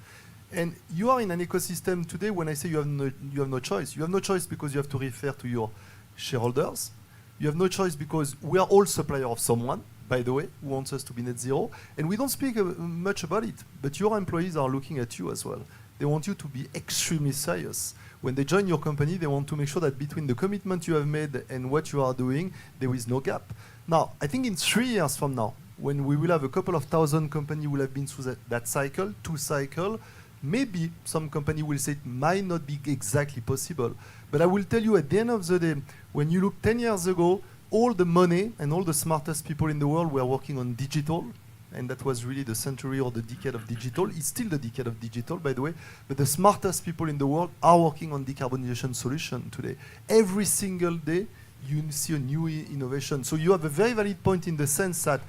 And you are in an ecosystem today. When I say you have no choice, you have no choice because you have to refer to your shareholders. You have no choice because we are all suppliers of someone, by the way, who wants us to be net zero. And we don't speak much about it, but your employees are looking at you as well. They want you to be extremely serious. When they join your company, they want to make sure that between the commitment you have made and what you are doing, there is no gap. Now, I think in 3 years from now, when we will have a couple of thousand companies who will have been through that cycle, two cycle, maybe some company will say it might not be exactly possible. But I will tell you, at the end of the day, when you look 10 years ago, all the money and all the smartest people in the world were working on digital. And that was really the century or the decade of digital. It's still the decade of digital, by the way. But the smartest people in the world are working on decarbonization solution today. Every single day, you see a new innovation. So you have a very valid point in the sense that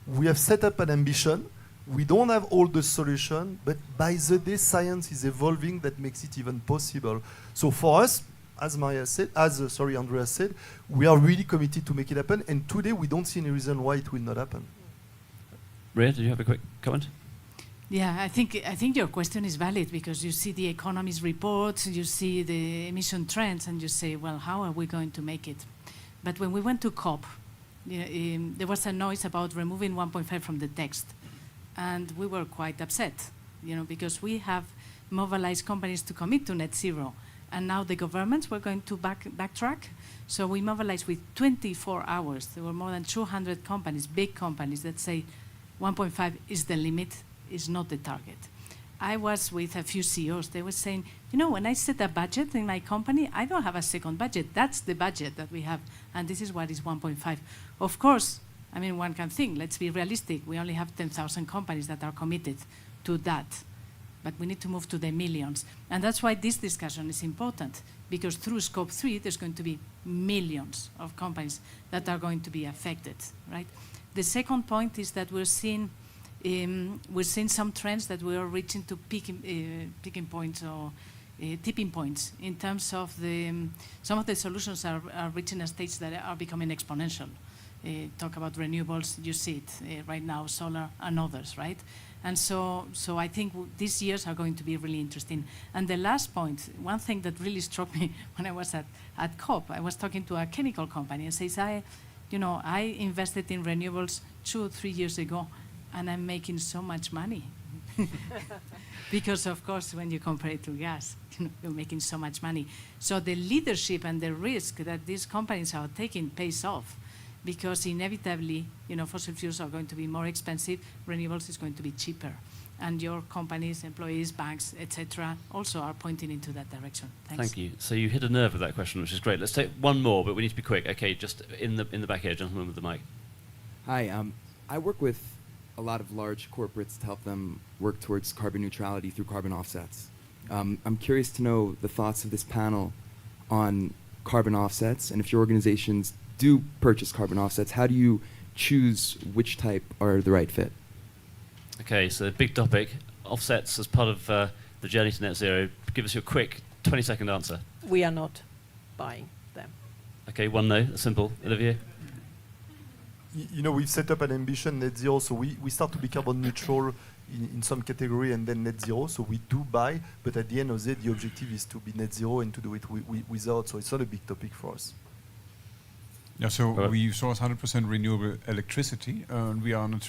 we have set up an ambition. We don't have all the solution, but by the day, science is evolving that makes it even possible. So for us, as Andrea said, we are really committed to make it happen. And today, we don't see any reason why it will not happen. Maria, did you have a quick comment? Yeah, I think your question is valid, because you see the economist reports, you see the emission trends, and you say, well, how are we going to make it? But when we went to COP, there was a noise about removing 1.5 from the text. And we were quite upset, because we have mobilized companies to commit to net zero. And now the governments were going to backtrack. So we mobilized with 24 hours. There were more than 200 companies, big companies, that say 1.5 is the limit, is not the target. I was with a few CEOs. They were saying, when I set a budget in my company, I don't have a second budget. That's the budget that we have. And this is what is 1.5. Of course, one can think, let's be realistic. We only have 10,000 companies that are committed to that. But we need to move to the millions. And that's why this discussion is important, because through Scope 3, there's going to be millions of companies that are going to be affected, right? The second point is that we're seeing some trends that we are reaching to picking points or tipping points in terms of some of the solutions are reaching a stage that are becoming exponential. Talk about renewables, you see it right now, solar and others, right? And so I think these years are going to be really interesting. And the last point, one thing that really struck me when I was at COP, I was talking to a chemical company and says, I invested in renewables 2 or 3 years ago, and I'm making so much money. Because of course, when you compare it to gas, you're making so much money. So the leadership and the risk that these companies are taking pays off, because inevitably, fossil fuels are going to be more expensive, renewables is going to be cheaper. And your companies, employees, banks, etc., also are pointing into that direction. Thanks. Thank you. So you hit a nerve with that question, which is great. Let's take one more, but we need to be quick. Okay, just in the back here, gentleman with the mic. Hi, I work with a lot of large corporates to help them work towards carbon neutrality through carbon offsets. I'm curious to know the thoughts of this panel on carbon offsets, and if your organizations do purchase carbon offsets, how do you choose which type are the right fit? Okay, so big topic, offsets as part of the journey to net zero. Give us your quick 20-second answer. We are not buying them. Okay, one no, simple. Olivier? We've set up an ambition net zero, so we start to be carbon neutral in some category and then net zero, so we do buy, but at the end of the day, the objective is to be net zero and to do it without, so it's not a big topic for us. Yeah, so we source 100% renewable electricity, and we are on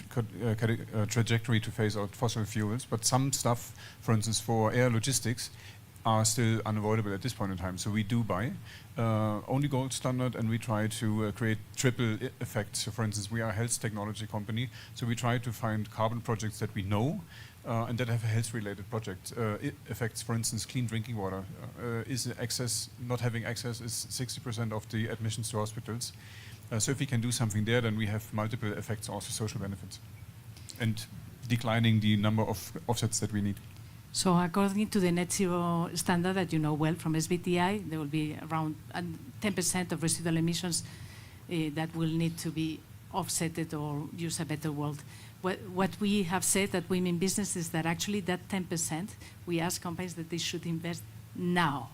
a trajectory to phase out fossil fuels, but some stuff, for instance, for air logistics, are still unavoidable at this point in time. So we do buy only gold standard, and we try to create triple effects. So for instance, we are a health technology company, so we try to find carbon projects that we know and that have health-related project effects. For instance, clean drinking water not having access is 60% of the admissions to hospitals. So if we can do something there, then we have multiple effects, also social benefits, and declining the number of offsets that we need. So according to the net zero standard that you know well from SBTi, there will be around 10% of residual emissions that will need to be offsetted or use a better word. What we have said at Women Business is that actually that 10%, we ask companies that they should invest now,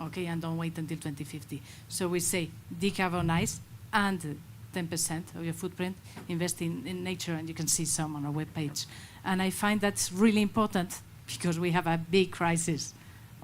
okay, and don't wait until 2050. So we say decarbonize and 10% of your footprint, invest in nature, and you can see some on our webpage. And I find that's really important because we have a big crisis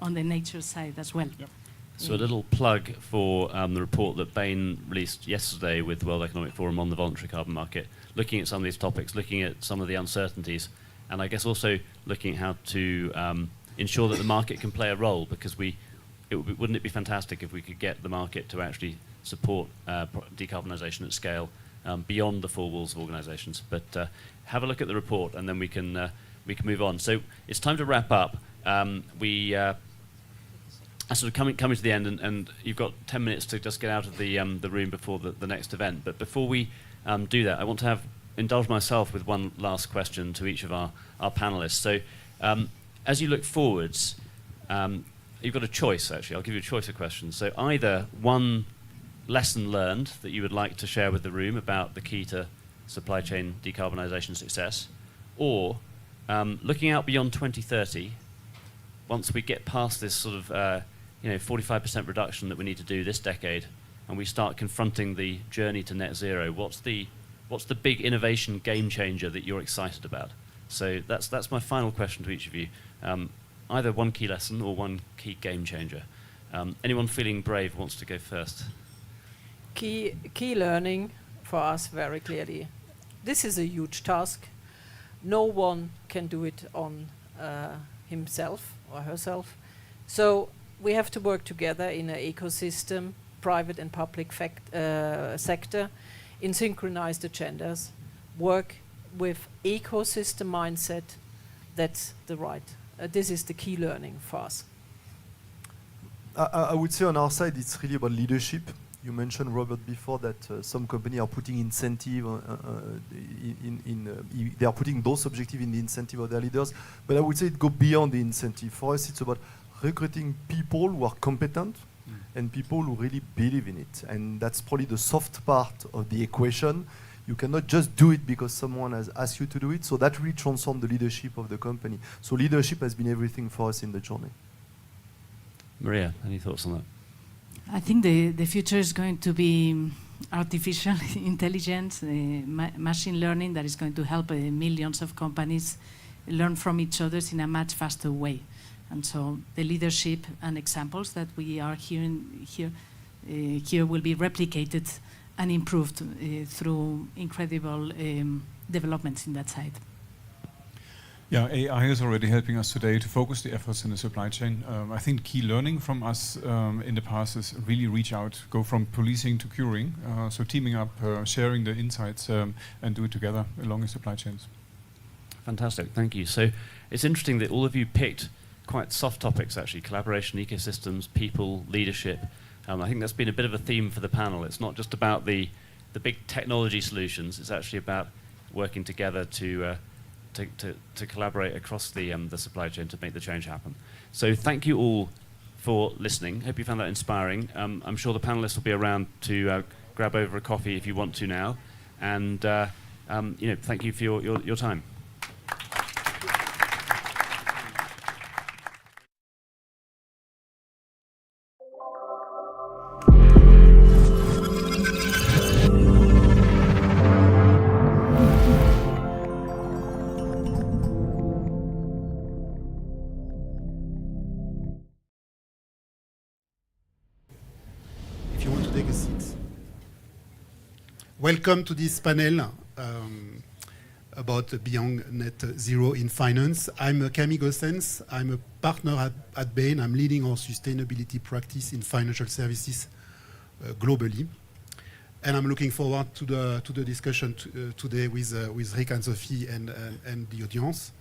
on the nature side as well. Yep. So a little plug for the report that Bain released yesterday with the World Economic Forum on the voluntary carbon market, looking at some of these topics, looking at some of the uncertainties, and I guess also looking at how to ensure that the market can play a role, because wouldn't it be fantastic if we could get the market to actually support decarbonisation at scale beyond the four walls of organisations. But have a look at the report, and then we can move on. So it's time to wrap up. We are sort of coming to the end, and you've got 10 minutes to just get out of the room before the next event. But before we do that, I want to indulge myself with one last question to each of our panelists. So as you look forwards, you've got a choice, actually. I'll give you a choice of questions. So either one lesson learned that you would like to share with the room about the key to supply chain decarbonisation success, or looking out beyond 2030, once we get past this sort of 45% reduction that we need to do this decade, and we start confronting the journey to net zero, what's the big innovation game changer that you're excited about? So that's my final question to each of you. Either one key lesson or one key game changer. Anyone feeling brave wants to go first? Key learning for us very clearly. This is a huge task. No one can do it on himself or herself. So we have to work together in an ecosystem, private and public sector, in synchronized agendas, work with ecosystem mindset. That's this is the key learning for us. I would say on our side, it's really about leadership. You mentioned, Robert, before that some companies are putting incentive they are putting those objectives in the incentive of their leaders. But I would say it goes beyond the incentive. For us, it's about recruiting people who are competent and people who really believe in it. And that's probably the soft part of the equation. You cannot just do it because someone has asked you to do it. So that really transforms the leadership of the company. So leadership has been everything for us in the journey. Maria, any thoughts on that? I think the future is going to be artificial intelligence, machine learning that is going to help millions of companies learn from each other in a much faster way. And so the leadership and examples that we are hearing here will be replicated and improved through incredible developments in that side. Yeah, AI is already helping us today to focus the efforts in the supply chain. I think key learning from us in the past is really reach out, go from policing to curing. So teaming up, sharing the insights, and do it together along the supply chains. Fantastic, thank you. So it's interesting that all of you picked quite soft topics actually, collaboration, ecosystems, people, leadership. I think that's been a bit of a theme for the panel. It's not just about the big technology solutions, it's actually about working together to collaborate across the supply chain to make the change happen. So thank you all for listening. Hope you found that inspiring. I'm sure the panelists will be around to grab over a coffee if you want to now. And thank you for your time. Welcome to this panel about Beyond Net Zero in Finance. I'm Camille Gossens. I'm a partner at Bain. I'm leading our sustainability practice in financial services globally. And I'm looking forward to the discussion today with Rick and Sophie and the audience.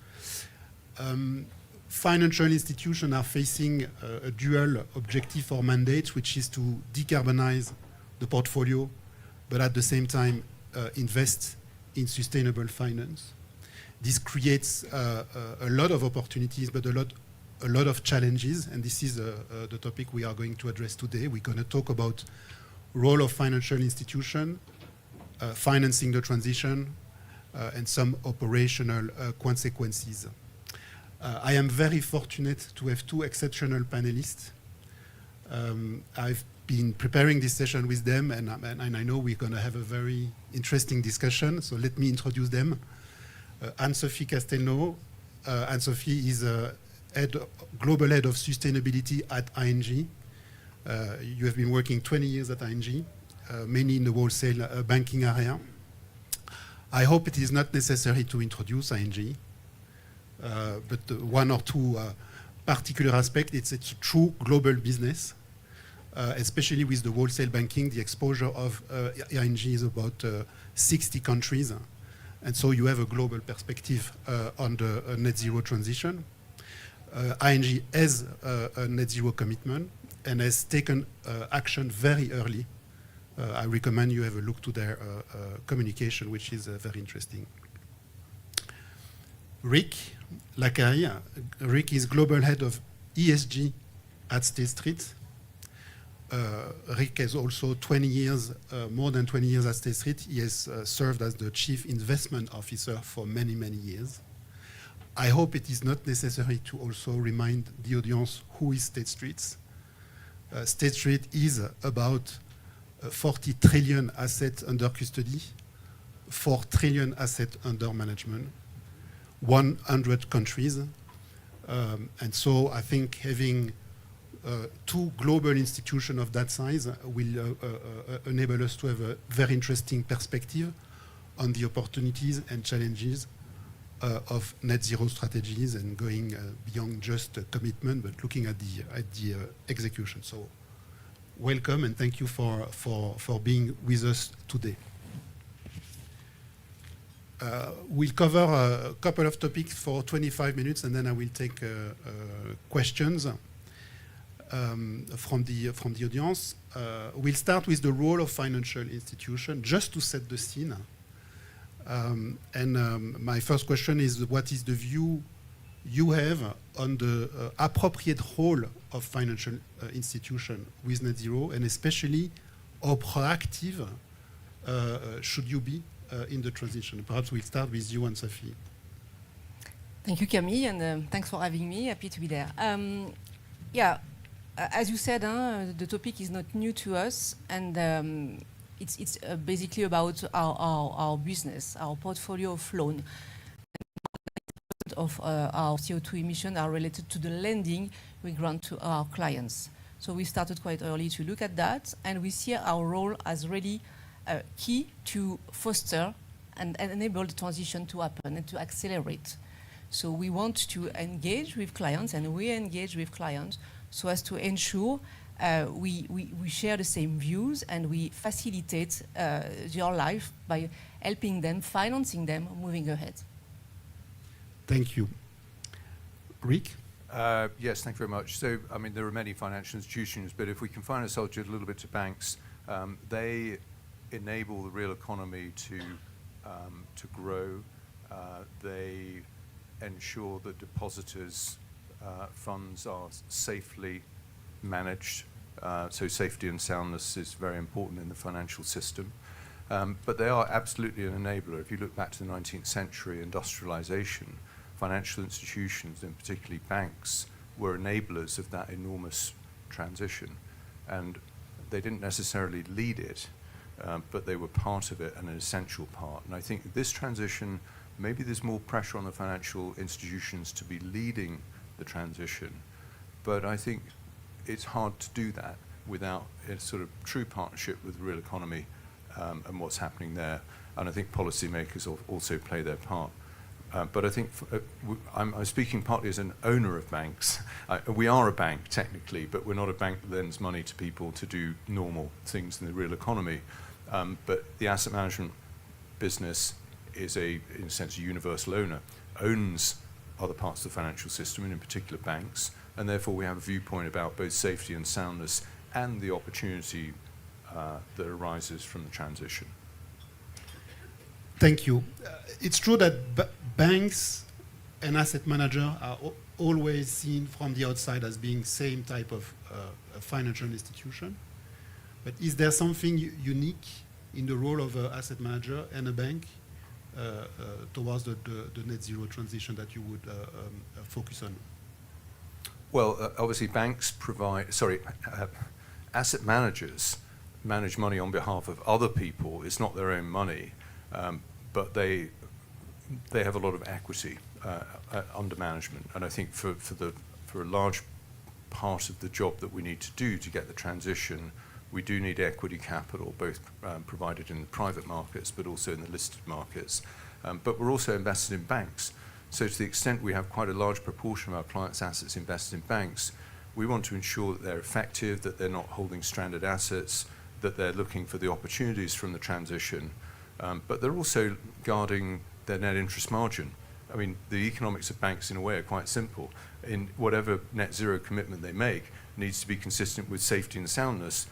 Financial institutions are facing a dual objective or mandate, which is to decarbonize the portfolio, but at the same time invest in sustainable finance. This creates a lot of opportunities, but a lot of challenges, and this is the topic we are going to address today. We're going to talk about role of financial institution, financing the transition, and some operational consequences. I am very fortunate to have two exceptional panelists. I've been preparing this session with them, and I know we're going to have a very interesting discussion, so let me introduce them. Anne-Sophie Castelnau. Anne-Sophie is Global Head of Sustainability at ING. You have been working 20 years at ING, mainly in the wholesale banking area. I hope it is not necessary to introduce ING, but one or two particular aspects. It's a true global business. Especially with the wholesale banking, the exposure of ING is about 60 countries. And so you have a global perspective on the net zero transition. ING has a net zero commitment and has taken action very early. I recommend you have a look to their communication, which is very interesting. Rick Lacaille. Rick is Global Head of ESG at State Street. Rick has also 20 years, more than 20 years at State Street. He has served as the Chief Investment Officer for many, many years. I hope it is not necessary to also remind the audience who is State Street. State Street is about 40 trillion assets under custody, 4 trillion assets under management, 100 countries. And so I think having two global institutions of that size will enable us to have a very interesting perspective on the opportunities and challenges of net zero strategies and going beyond just a commitment, but looking at the execution. So welcome and thank you for being with us today. We'll cover a couple of topics for 25 minutes and then I will take questions from the audience. We'll start with the role of financial institution, just to set the scene. My first question is, what is the view you have on the appropriate role of financial institution with net zero, and especially how proactive should you be in the transition? Perhaps we'll start with you, Anne-Sophie. Thank you, Camille, and thanks for having me. Happy to be there. As you said, the topic is not new to us, and it's basically about our business, our portfolio of loan. Of our CO2 emissions are related to the lending we grant to our clients. So we started quite early to look at that, and we see our role as really key to foster and enable the transition to happen and to accelerate. So we want to engage with clients, and we engage with clients so as to ensure we share the same views and we facilitate their life by helping them, financing them, moving ahead. Thank you. Rick? Yes, thank you very much. So, I mean, there are many financial institutions, but if we confine ourselves just a little bit to banks, they enable the real economy to grow. They ensure that depositors' funds are safely managed. So safety and soundness is very important in the financial system. But they are absolutely an enabler. If you look back to the 19th century, industrialization, financial institutions, and particularly banks, were enablers of that enormous transition. And they didn't necessarily lead it, but they were part of it and an essential part. And I think this transition, maybe there's more pressure on the financial institutions to be leading the transition, but I think it's hard to do that without a sort of true partnership with the real economy and what's happening there. And I think policymakers also play their part. But I think I'm speaking partly as an owner of banks. We are a bank technically, but we're not a bank that lends money to people to do normal things in the real economy. But the asset management business is in a sense, a universal owner, owns other parts of the financial system, and in particular banks, and therefore we have a viewpoint about both safety and soundness and the opportunity that arises from the transition. Thank you. It's true that banks and asset managers are always seen from the outside as being same type of financial institution. But is there something unique in the role of an asset manager and a bank towards the net zero transition that you would focus on? Well, obviously banks provide, asset managers manage money on behalf of other people. It's not their own money, but they have a lot of equity under management. And I think for a large part of the job that we need to do to get the transition, we do need equity capital, both provided in the private markets, but also in the listed markets. But we're also invested in banks. So to the extent we have quite a large proportion of our clients' assets invested in banks, we want to ensure that they're effective, that they're not holding stranded assets, that they're looking for the opportunities from the transition, but they're also guarding their net interest margin. I mean, the economics of banks in a way are quite simple. In whatever net zero commitment they make needs to be consistent with safety and soundness,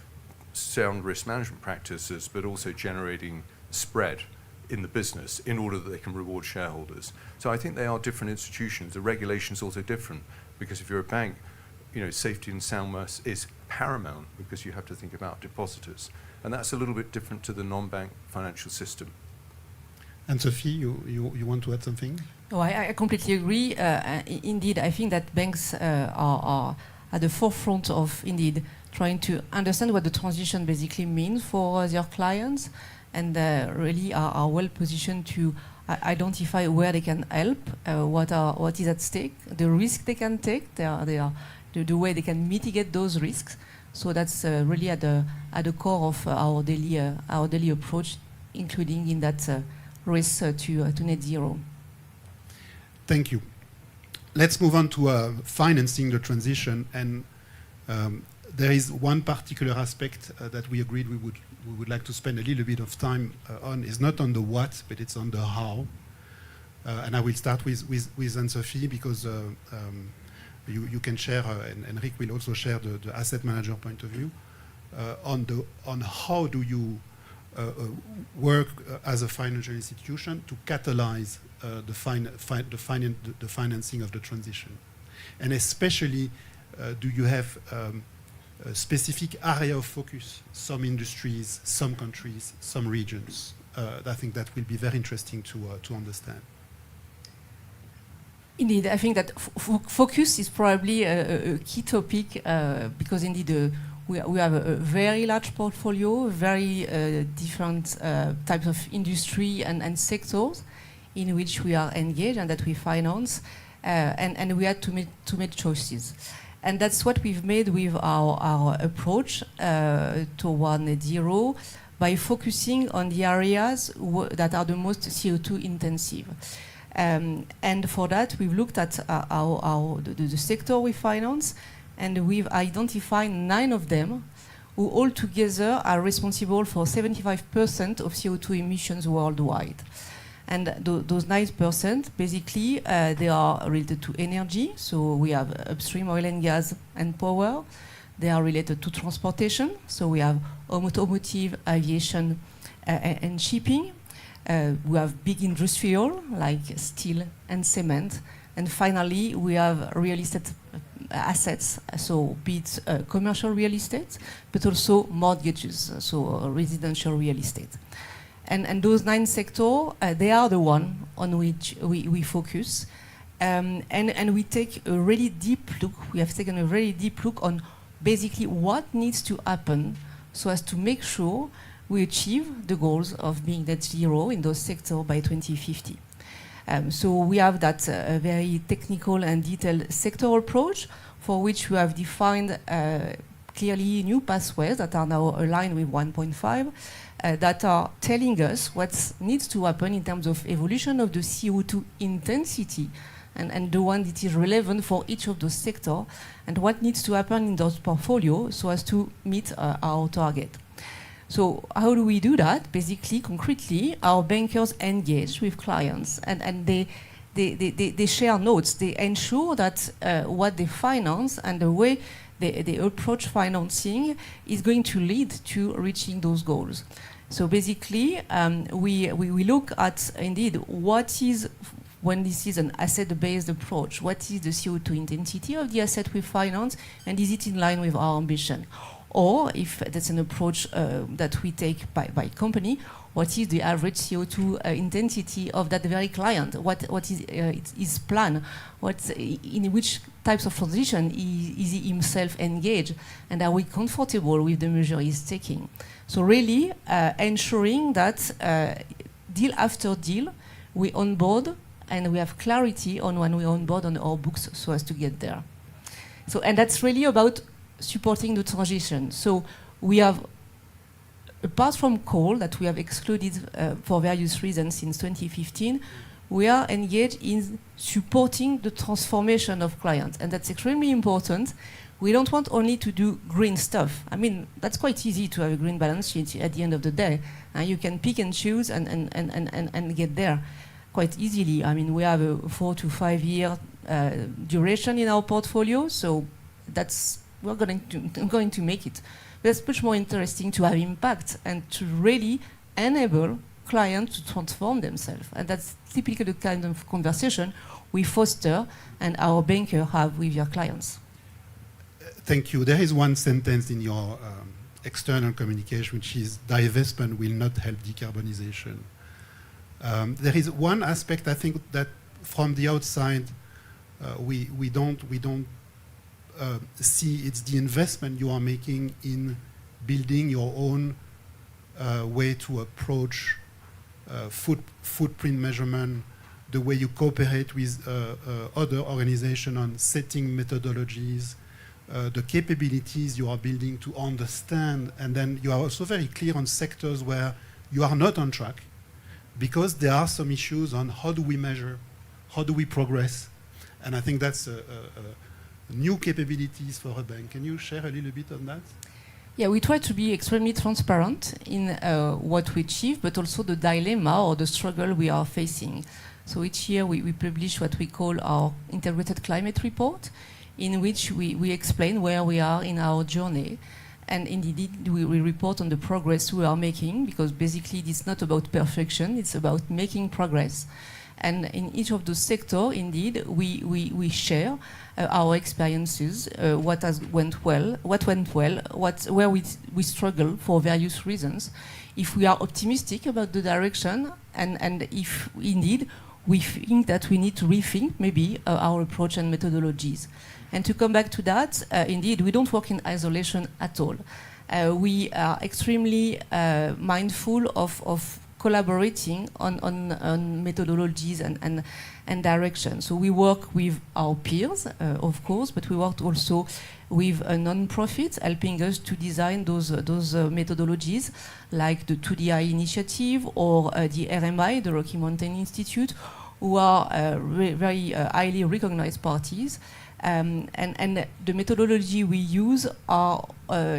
sound risk management practices, but also generating spread in the business in order that they can reward shareholders. So I think they are different institutions. The regulation is also different, because if you're a bank, safety and soundness is paramount because you have to think about depositors. And that's a little bit different to the non-bank financial system. And Sophie, you want to add something? No, I completely agree. Indeed, I think that banks are at the forefront of, indeed, trying to understand what the transition basically means for their clients, and really are well positioned to identify where they can help, what is at stake, the risk they can take, the way they can mitigate those risks. So that's really at the core of our daily approach, including in that race to net zero. Thank you. Let's move on to financing the transition, and there is one particular aspect that we agreed we would like to spend a little bit of time on. Is not on the what, but it's on the how. And I will start with Anne-Sophie, because you can share, and Rick will also share the asset manager point of view on how do you work as a financial institution to catalyze the financing of the transition, and especially do you have a specific area of focus, some industries, some countries, some regions? I think that will be very interesting to understand. Indeed, I think that focus is probably a key topic because indeed we have a very large portfolio, very different types of industry and sectors in which we are engaged and that we finance, and we had to make choices. And that's what we've made with our approach toward net zero, by focusing on the areas that are the most CO2 intensive. And for that, we've looked at the sector we finance, and we've identified 9 of them who all together are responsible for 75% of CO2 emissions worldwide. And those 9%, basically, they are related to energy. So we have upstream oil and gas and power. They are related to transportation. So we have automotive, aviation, and shipping. We have big industrial, like steel and cement. And finally, we have real estate assets, so be it commercial real estate, but also mortgages, so residential real estate. And those 9 sectors, they are the one on which we focus. And we take a really deep look, we have taken a very deep look on basically what needs to happen so as to make sure we achieve the goals of being net zero in those sectors by 2050. So we have that very technical and detailed sectoral approach for which we have defined clearly new pathways that are now aligned with 1.5 that are telling us what needs to happen in terms of evolution of the CO2 intensity and the one that is relevant for each of those sectors and what needs to happen in those portfolios so as to meet our target. So how do we do that? Basically, concretely, our bankers engage with clients and they share notes. They ensure that what they finance and the way they approach financing is going to lead to reaching those goals. So basically, we look at, indeed, what is, when this is an asset-based approach, what is the CO2 intensity of the asset we finance, and is it in line with our ambition? Or if that's an approach that we take by company, what is the average CO2 intensity of that very client? What is his plan? In which types of transition is he himself engaged? And are we comfortable with the measure he's taking? So really ensuring that deal after deal, we onboard and we have clarity on when we onboard on our books so as to get there. So, and that's really about supporting the transition. So we have, apart from coal that we have excluded for various reasons since 2015, we are engaged in supporting the transformation of clients. And that's extremely important. We don't want only to do green stuff. I mean, that's quite easy to have a green balance sheet at the end of the day. You can pick and choose and get there quite easily. I mean, we have a 4 to 5 year duration in our portfolio, so we're going to make it. But it's much more interesting to have impact and to really enable clients to transform themselves. And that's typically the kind of conversation we foster and our banker have with your clients. Thank you. There is one sentence in your external communication, which is divestment will not help decarbonization. There is one aspect I think that from the outside we don't see. It's the investment you are making in building your own way to approach footprint measurement, the way you cooperate with other organizations on setting methodologies, the capabilities you are building to understand, and then you are also very clear on sectors where you are not on track because there are some issues on how do we measure, how do we progress, and I think that's new capabilities for a bank. Can you share a little bit on that? Yeah, we try to be extremely transparent in what we achieve, but also the dilemma or the struggle we are facing. So each year we publish what we call our integrated climate report, in which we explain where we are in our journey. And indeed, we report on the progress we are making, because basically it's not about perfection, it's about making progress. And in each of those sectors, indeed, we share our experiences, what went well, where we struggle for various reasons. If we are optimistic about the direction, and if indeed we think that we need to rethink maybe our approach and methodologies. And to come back to that, indeed, we don't work in isolation at all. We are extremely mindful of collaborating on methodologies and direction. So we work with our peers, of course, but we work also with non-profits helping us to design those methodologies, like the 2DI initiative or the RMI, the Rocky Mountain Institute, who are very highly recognized parties. And the methodology we use are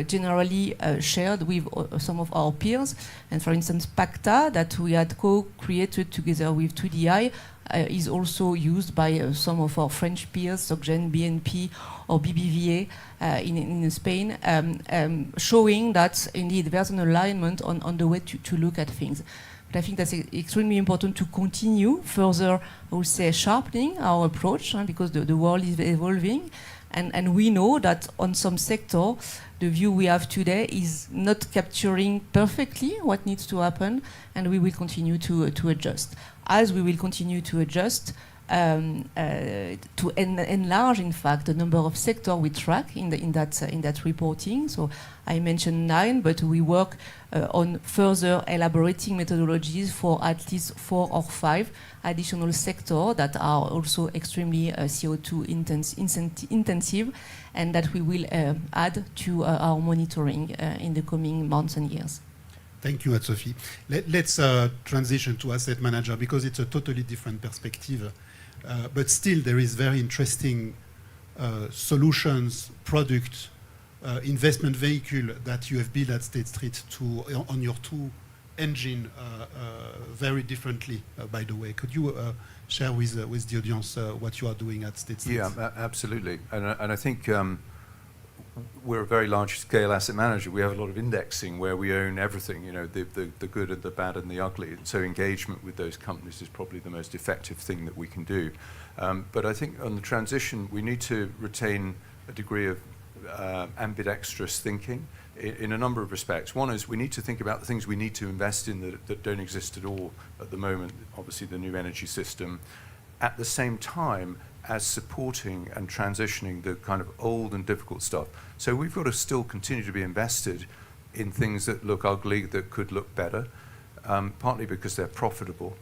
generally shared with some of our peers. And for instance, PACTA, that we had co-created together with 2DI, is also used by some of our French peers, SocGen, BNP, or BBVA in Spain, showing that indeed there's an alignment on the way to look at things. But I think that's extremely important to continue further, I would say, sharpening our approach, because the world is evolving. And we know that on some sector, the view we have today is not capturing perfectly what needs to happen, and we will continue to adjust. As we will continue to adjust, to enlarge, in fact, the number of sectors we track in that reporting. So I mentioned 9, but we work on further elaborating methodologies for at least 4 or 5 additional sectors that are also extremely CO2 intensive, and that we will add to our monitoring in the coming months and years. Thank you, Sophie. Let's transition to asset manager, because it's a totally different perspective. But still, there is very interesting solutions, product, investment vehicle that you have built at State Street on your 2 engine very differently, by the way. Could you share with the audience what you are doing at State Street? Yeah, absolutely. And I think we're a very large-scale asset manager. We have a lot of indexing where we own everything, you know, the good and the bad and the ugly. And so engagement with those companies is probably the most effective thing that we can do. But I think on the transition, we need to retain a degree of ambidextrous thinking in a number of respects. One is we need to think about the things we need to invest in that don't exist at all at the moment, obviously the new energy system, at the same time as supporting and transitioning the kind of old and difficult stuff. So we've got to still continue to be invested in things that look ugly, that could look better, partly because they're profitable,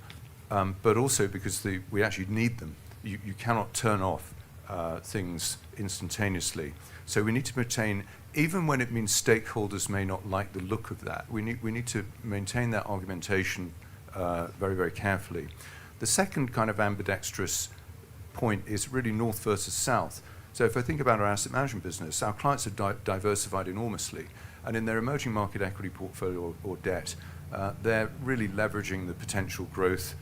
but also because we actually need them. You cannot turn off things instantaneously. So we need to maintain, even when it means stakeholders may not like the look of that, we need to maintain that argumentation very, very carefully. The second kind of ambidextrous point is really north versus south. So if I think about our asset management business, our clients are diversified enormously, and in their emerging market equity portfolio or debt, they're really leveraging the potential growth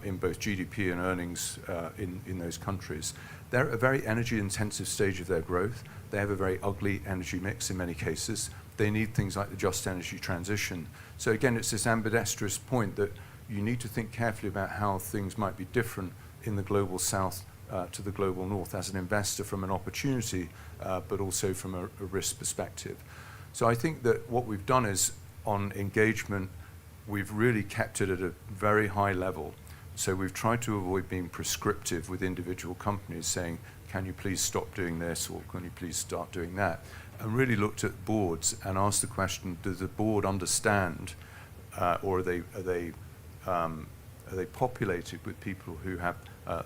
in both GDP and earnings in those countries. They're at a very energy intensive stage of their growth. They have a very ugly energy mix in many cases. They need things like the just energy transition. So again, it's this ambidextrous point that you need to think carefully about how things might be different in the global south to the global north as an investor from an opportunity, but also from a risk perspective. So I think that what we've done is, on engagement, we've really kept it at a very high level. So we've tried to avoid being prescriptive with individual companies saying, can you please stop doing this, or can you please start doing that? And really looked at boards and asked the question, does the board understand, or are they populated with people who have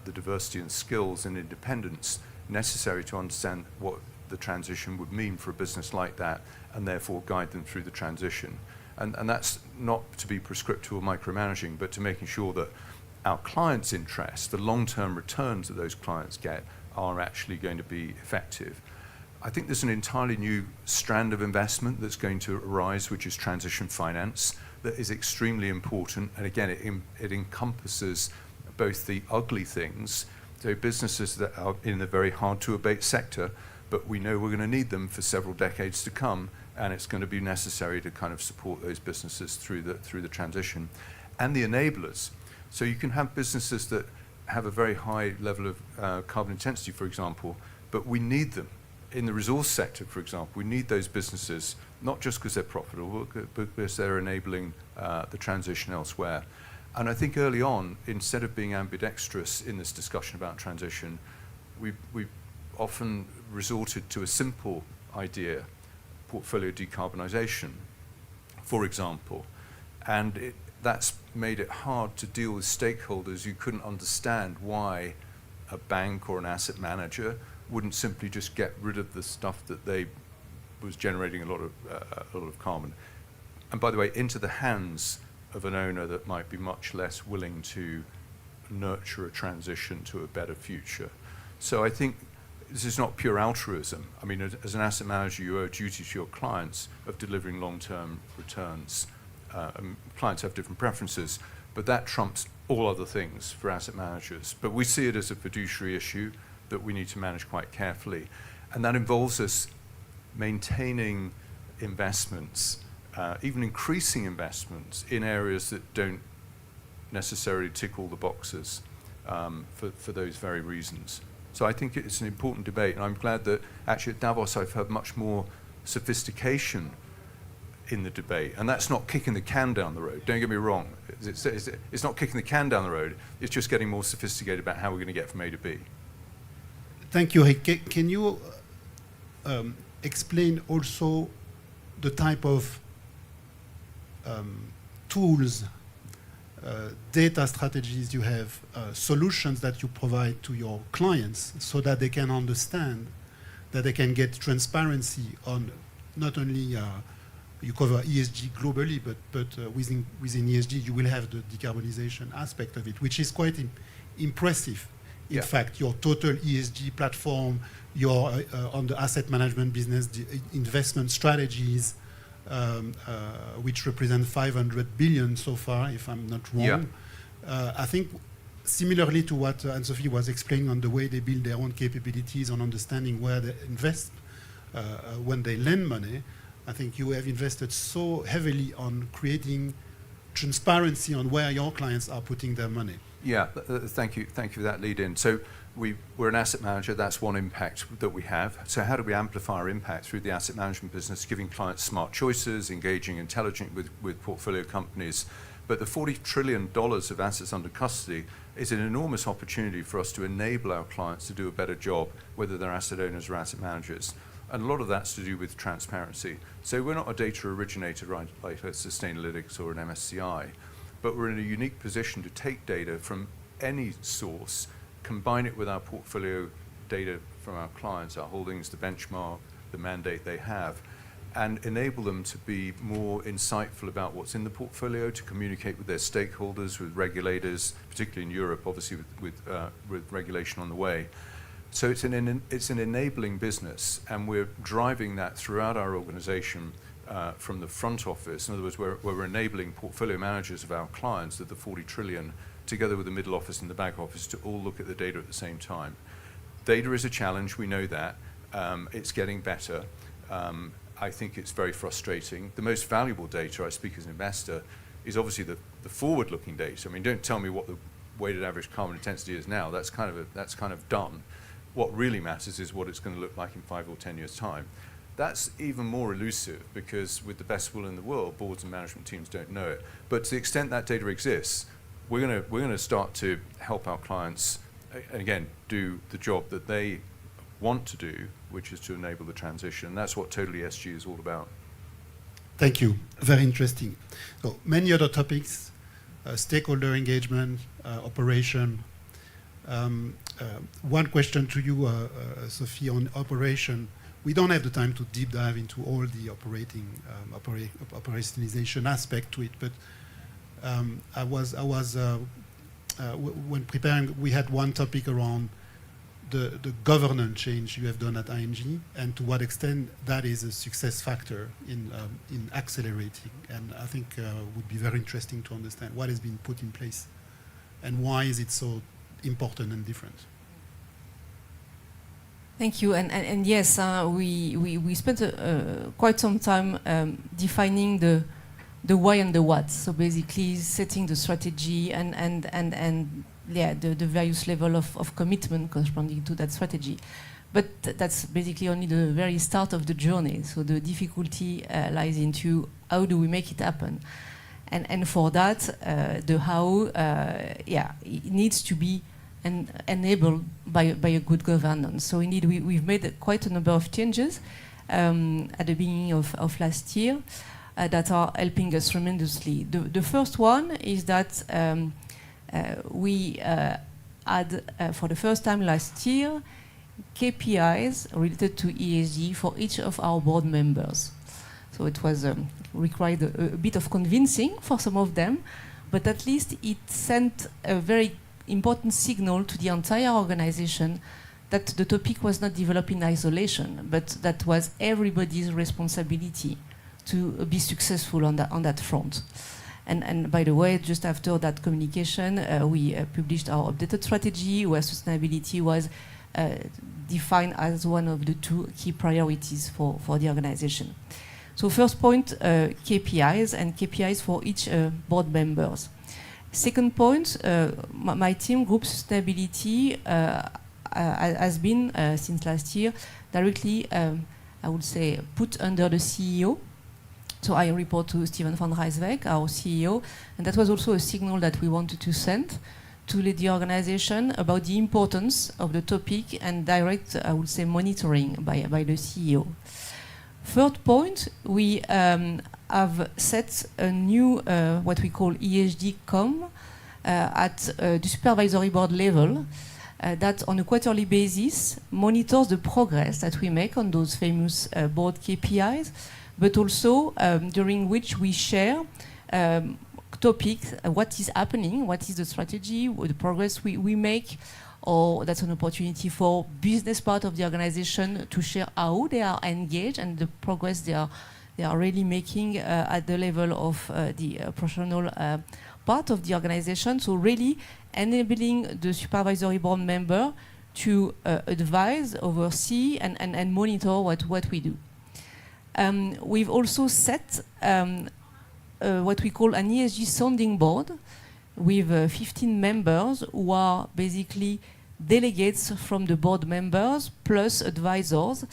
the diversity and skills and independence necessary to understand what the transition would mean for a business like that, and therefore guide them through the transition. And that's not to be prescriptive or micromanaging, but to making sure that our clients' interests, the long-term returns that those clients get, are actually going to be effective. I think there's an entirely new strand of investment that's going to arise, which is transition finance, that is extremely important. And again, it encompasses both the ugly things, so businesses that are in the very hard to abate sector, but we know we're going to need them for several decades to come, and it's going to be necessary to kind of support those businesses through the transition. And the enablers. So you can have businesses that have a very high level of carbon intensity, for example, but we need them. In the resource sector, for example, we need those businesses, not just because they're profitable, but because they're enabling the transition elsewhere. And I think early on, instead of being ambidextrous in this discussion about transition, we've often resorted to a simple idea, portfolio decarbonization, for example. And that's made it hard to deal with stakeholders who couldn't understand why a bank or an asset manager wouldn't simply just get rid of the stuff that was generating a lot of carbon. And by the way, into the hands of an owner that might be much less willing to nurture a transition to a better future. So I think this is not pure altruism. I mean, as an asset manager, you owe a duty to your clients of delivering long-term returns. Clients have different preferences, but that trumps all other things for asset managers. But we see it as a fiduciary issue that we need to manage quite carefully. And that involves us maintaining investments, even increasing investments in areas that don't necessarily tick all the boxes for those very reasons. So I think it's an important debate, and I'm glad that actually at Davos I've heard much more sophistication in the debate, and that's not kicking the can down the road. Don't get me wrong. It's not kicking the can down the road. It's just getting more sophisticated about how we're going to get from A to B. Thank you. Can you explain also the type of tools, data strategies you have, solutions that you provide to your clients so that they can understand, that they can get transparency on not only you cover ESG globally, but within ESG you will have the decarbonization aspect of it, which is quite impressive. In fact, your total ESG platform, your on the asset management business, the investment strategies, which represent 500 billion so far, if I'm not wrong. I think similarly to what Anne-Sophie was explaining on the way they build their own capabilities on understanding where they invest when they lend money, I think you have invested so heavily on creating transparency on where your clients are putting their money. Yeah, thank you for that lead in. So we're an asset manager, that's one impact that we have. So how do we amplify our impact through the asset management business, giving clients smart choices, engaging intelligently with portfolio companies. But the $40 trillion of assets under custody is an enormous opportunity for us to enable our clients to do a better job, whether they're asset owners or asset managers. And a lot of that's to do with transparency. So we're not a data originator like a Sustainalytics or an MSCI, but we're in a unique position to take data from any source, combine it with our portfolio data from our clients, our holdings, the benchmark, the mandate they have, and enable them to be more insightful about what's in the portfolio, to communicate with their stakeholders, with regulators, particularly in Europe, obviously with regulation on the way. So it's an enabling business, and we're driving that throughout our organization from the front office. In other words, we're enabling portfolio managers of our clients, of the 40 trillion, together with the middle office and the back office, to all look at the data at the same time. Data is a challenge, we know that. It's getting better. I think it's very frustrating. The most valuable data, I speak as an investor, is obviously the forward-looking data. I mean, don't tell me what the weighted average carbon intensity is now. That's kind of done. What really matters is what it's going to look like in 5 or 10 years' time. That's even more elusive because with the best will in the world, boards and management teams don't know it. But to the extent that data exists, we're going to start to help our clients, again, do the job that they want to do, which is to enable the transition. That's what Total ESG is all about. Thank you. Very interesting. So many other topics, stakeholder engagement, operation. One question to you, Sophie, on operation. We don't have the time to deep dive into all the operationalization aspect to it, but when preparing, we had one topic around the governance change you have done at ING, and to what extent that is a success factor in accelerating. And I think would be very interesting to understand what has been put in place and why is it so important and different. Thank you. And yes, we spent quite some time defining the why and the what. So basically setting the strategy and the various level of commitment corresponding to that strategy. But that's basically only the very start of the journey. So the difficulty lies into how do we make it happen. And for that, the how, it needs to be enabled by a good governance. So indeed, we've made quite a number of changes at the beginning of last year that are helping us tremendously. The first one is that we had, for the first time last year, KPIs related to ESG for each of our board members. So it was required a bit of convincing for some of them, but at least it sent a very important signal to the entire organization that the topic was not developed in isolation, but that was everybody's responsibility to be successful on that front. And by the way, just after that communication, we published our updated strategy where sustainability was defined as one of the 2 key priorities for the organization. So first point, KPIs and KPIs for each board members. Second point, my team, Group Sustainability, has been, since last year, directly, I would say, put under the CEO. So I report to Steven van Rijswijk, our CEO, and that was also a signal that we wanted to send to the organization about the importance of the topic and direct, I would say, monitoring by the CEO. Third point, we have set a new, what we call ESG com at the supervisory board level that on a quarterly basis monitors the progress that we make on those famous board KPIs, but also during which we share topics, what is happening, what is the strategy, the progress we make, or that's an opportunity for business part of the organization to share how they are engaged and the progress they are really making at the level of the professional part of the organization. So really enabling the supervisory board member to advise, oversee, and monitor what we do. We've also set what we call an ESG sounding board with 15 members who are basically delegates from the board members plus advisors.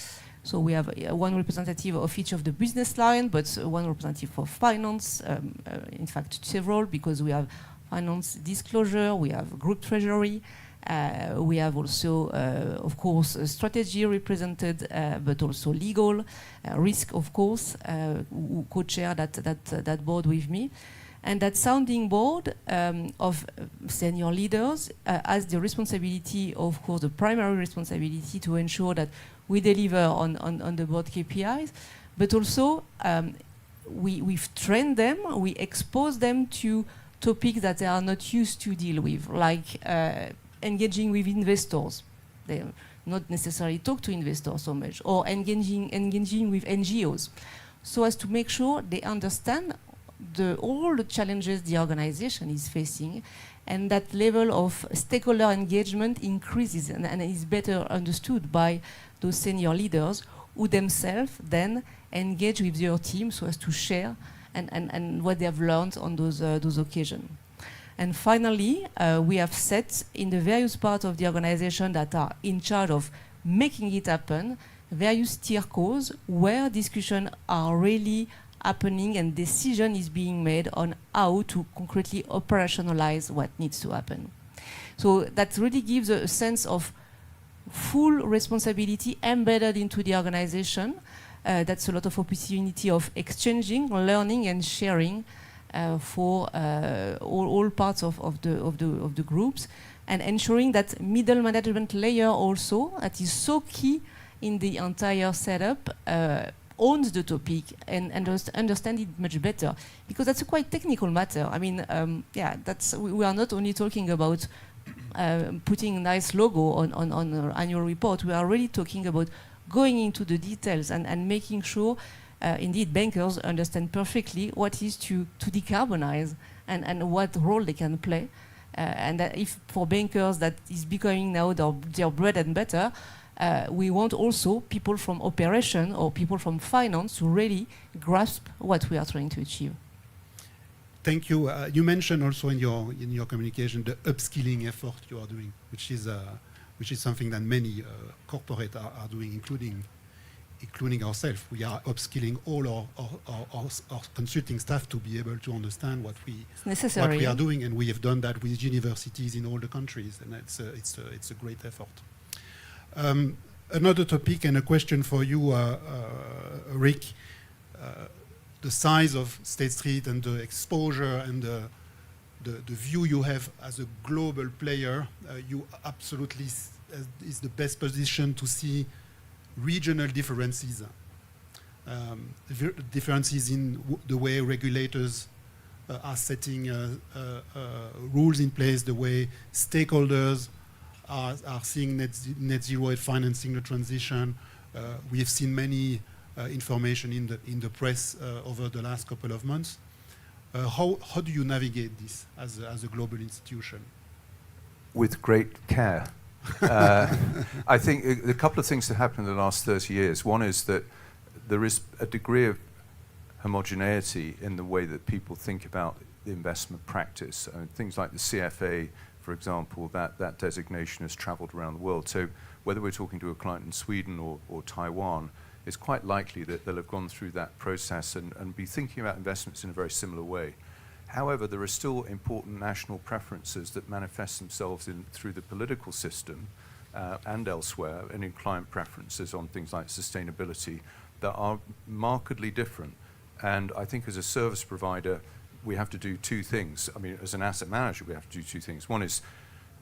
So we have one representative of each of the business line, but one representative for finance, in fact several, because we have finance disclosure, we have group treasury, we have also, of course, strategy represented, but also legal, risk, of course, who co-chair that board with me. And that sounding board of senior leaders has the responsibility, of course, the primary responsibility to ensure that we deliver on the board KPIs, but also we've trained them, we expose them to topics that they are not used to deal with, like engaging with investors. They not necessarily talk to investors so much, or engaging with NGOs, so as to make sure they understand all the challenges the organization is facing, and that level of stakeholder engagement increases and is better understood by those senior leaders who themselves then engage with their team so as to share and what they have learned on those occasions. And finally, we have set in the various parts of the organization that are in charge of making it happen, various steer calls where discussions are really happening and decision is being made on how to concretely operationalize what needs to happen. So that really gives a sense of full responsibility embedded into the organization. That's a lot of opportunity of exchanging, learning, and sharing for all parts of the groups, and ensuring that middle management layer also, that is so key in the entire setup, owns the topic and understand it much better, because that's a quite technical matter. I mean, we are not only talking about putting a nice logo on our annual report. We are really talking about going into the details and making sure indeed bankers understand perfectly what is to decarbonize and what role they can play. And that if for bankers that is becoming now their bread and butter, we want also people from operation or people from finance to really grasp what we are trying to achieve. Thank you. You mentioned also in your communication the upskilling effort you are doing, which is something that many corporates are doing, including ourselves. We are upskilling all our consulting staff to be able to understand what we are doing, and we have done that with universities in all the countries, and it's a great effort. Another topic and a question for you, Rick. The size of State Street and the exposure and the view you have as a global player, you absolutely is the best position to see regional differences. Differences in the way regulators are setting rules in place, the way stakeholders are seeing net zero and financing the transition. We have seen many information in the press over the last couple of months. How do you navigate this as a global institution? With great care. I think a couple of things that happened in the last 30 years. One is that there is a degree of homogeneity in the way that people think about the investment practice. Things like the CFA, for example, that designation has traveled around the world. So whether we're talking to a client in Sweden or Taiwan, it's quite likely that they'll have gone through that process and be thinking about investments in a very similar way. However, there are still important national preferences that manifest themselves through the political system and elsewhere, and in client preferences on things like sustainability that are markedly different. And I think as a service provider, we have to do two things. I mean, as an asset manager, we have to do two things. One is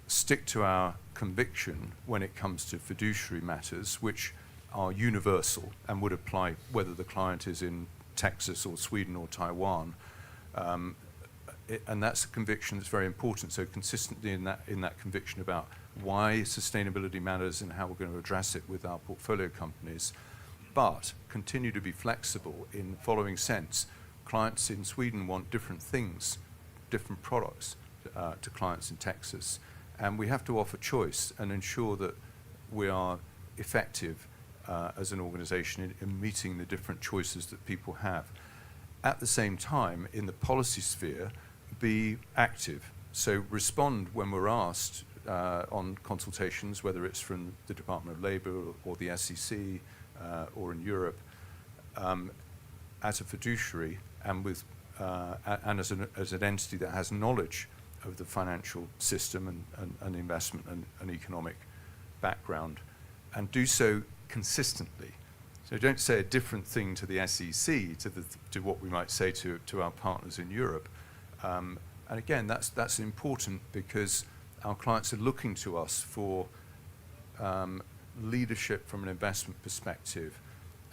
stick to our conviction when it comes to fiduciary matters, which are universal and would apply whether the client is in Texas or Sweden or Taiwan. And that's a conviction that's very important. So consistently in that conviction about why sustainability matters and how we're going to address it with our portfolio companies, but continue to be flexible in the following sense. Clients in Sweden want different things, different products to clients in Texas. And we have to offer choice and ensure that we are effective as an organization in meeting the different choices that people have. At the same time, in the policy sphere, be active. So respond when we're asked on consultations, whether it's from the Department of Labor or the SEC or in Europe, as a fiduciary and with and as an entity that has knowledge of the financial system and investment and economic background, and do so consistently. So don't say a different thing to the SEC to what we might say to our partners in Europe. And again, that's important because our clients are looking to us for leadership from an investment perspective.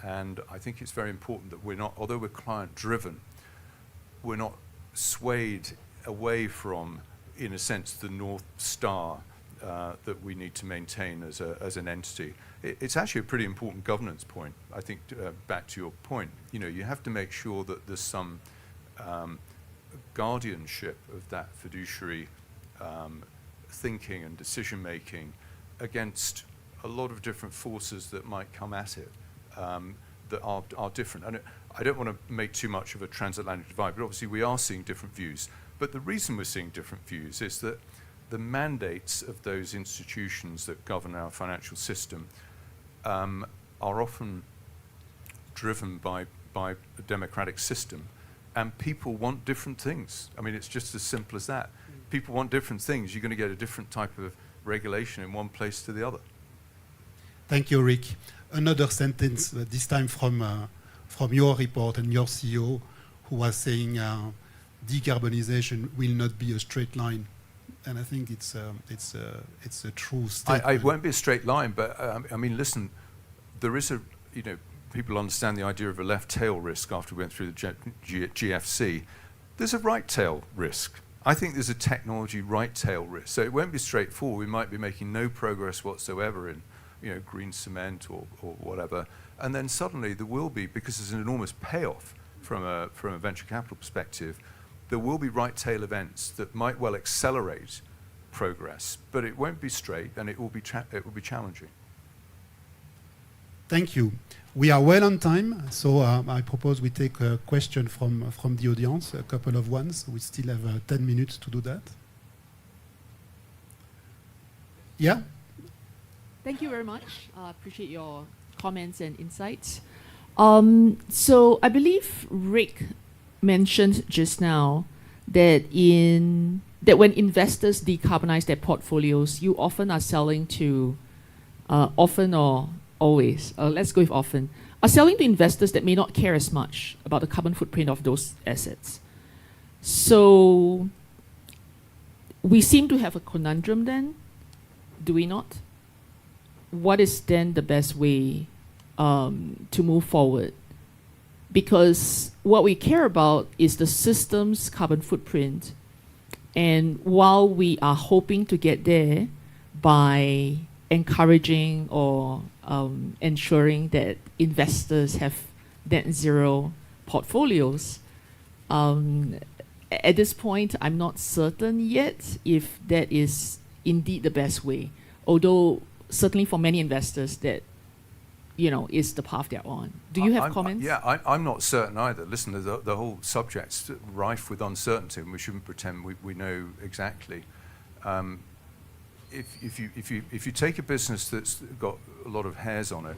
And I think it's very important that we're not, although we're client driven, we're not swayed away from, in a sense, the North Star that we need to maintain as an entity. It's actually a pretty important governance point. I think back to your point, you have to make sure that there's some guardianship of that fiduciary thinking and decision making against a lot of different forces that might come at it that are different. And I don't want to make too much of a transatlantic divide, but obviously we are seeing different views. But the reason we're seeing different views is that the mandates of those institutions that govern our financial system are often driven by a democratic system, and people want different things. I mean, it's just as simple as that. People want different things. You're going to get a different type of regulation in one place to the other. Thank you, Rick. Another sentence, this time from your report and your CEO, who was saying decarbonization will not be a straight line. And I think it's a true statement. It won't be a straight line, but I mean, listen, there is people understand the idea of a left tail risk after we went through the GFC. There's a right tail risk. I think there's a technology right tail risk. So it won't be straightforward. We might be making no progress whatsoever in green cement or whatever. And then suddenly there will be, because there's an enormous payoff from a venture capital perspective, there will be right tail events that might well accelerate progress, but it won't be straight and it will be challenging. Thank you. We are well on time, so I propose we take a question from the audience, a couple of ones. We still have 10 minutes to do that. Yeah? Thank you very much. Appreciate your comments and insights. So I believe Rick mentioned just now that when investors decarbonize their portfolios, you often are selling to often or always, let's go with often, are selling to investors that may not care as much about the carbon footprint of those assets. So we seem to have a conundrum then, do we not? What is then the best way to move forward? because what we care about is the system's carbon footprint. And while we are hoping to get there by encouraging or ensuring that investors have net zero portfolios, at this point, I'm not certain yet if that is indeed the best way. Although certainly for many investors that, is the path they're on. Do you have comments? I'm not certain either. Listen, the whole subject's rife with uncertainty, and we shouldn't pretend we know exactly. If you take a business that's got a lot of hairs on it,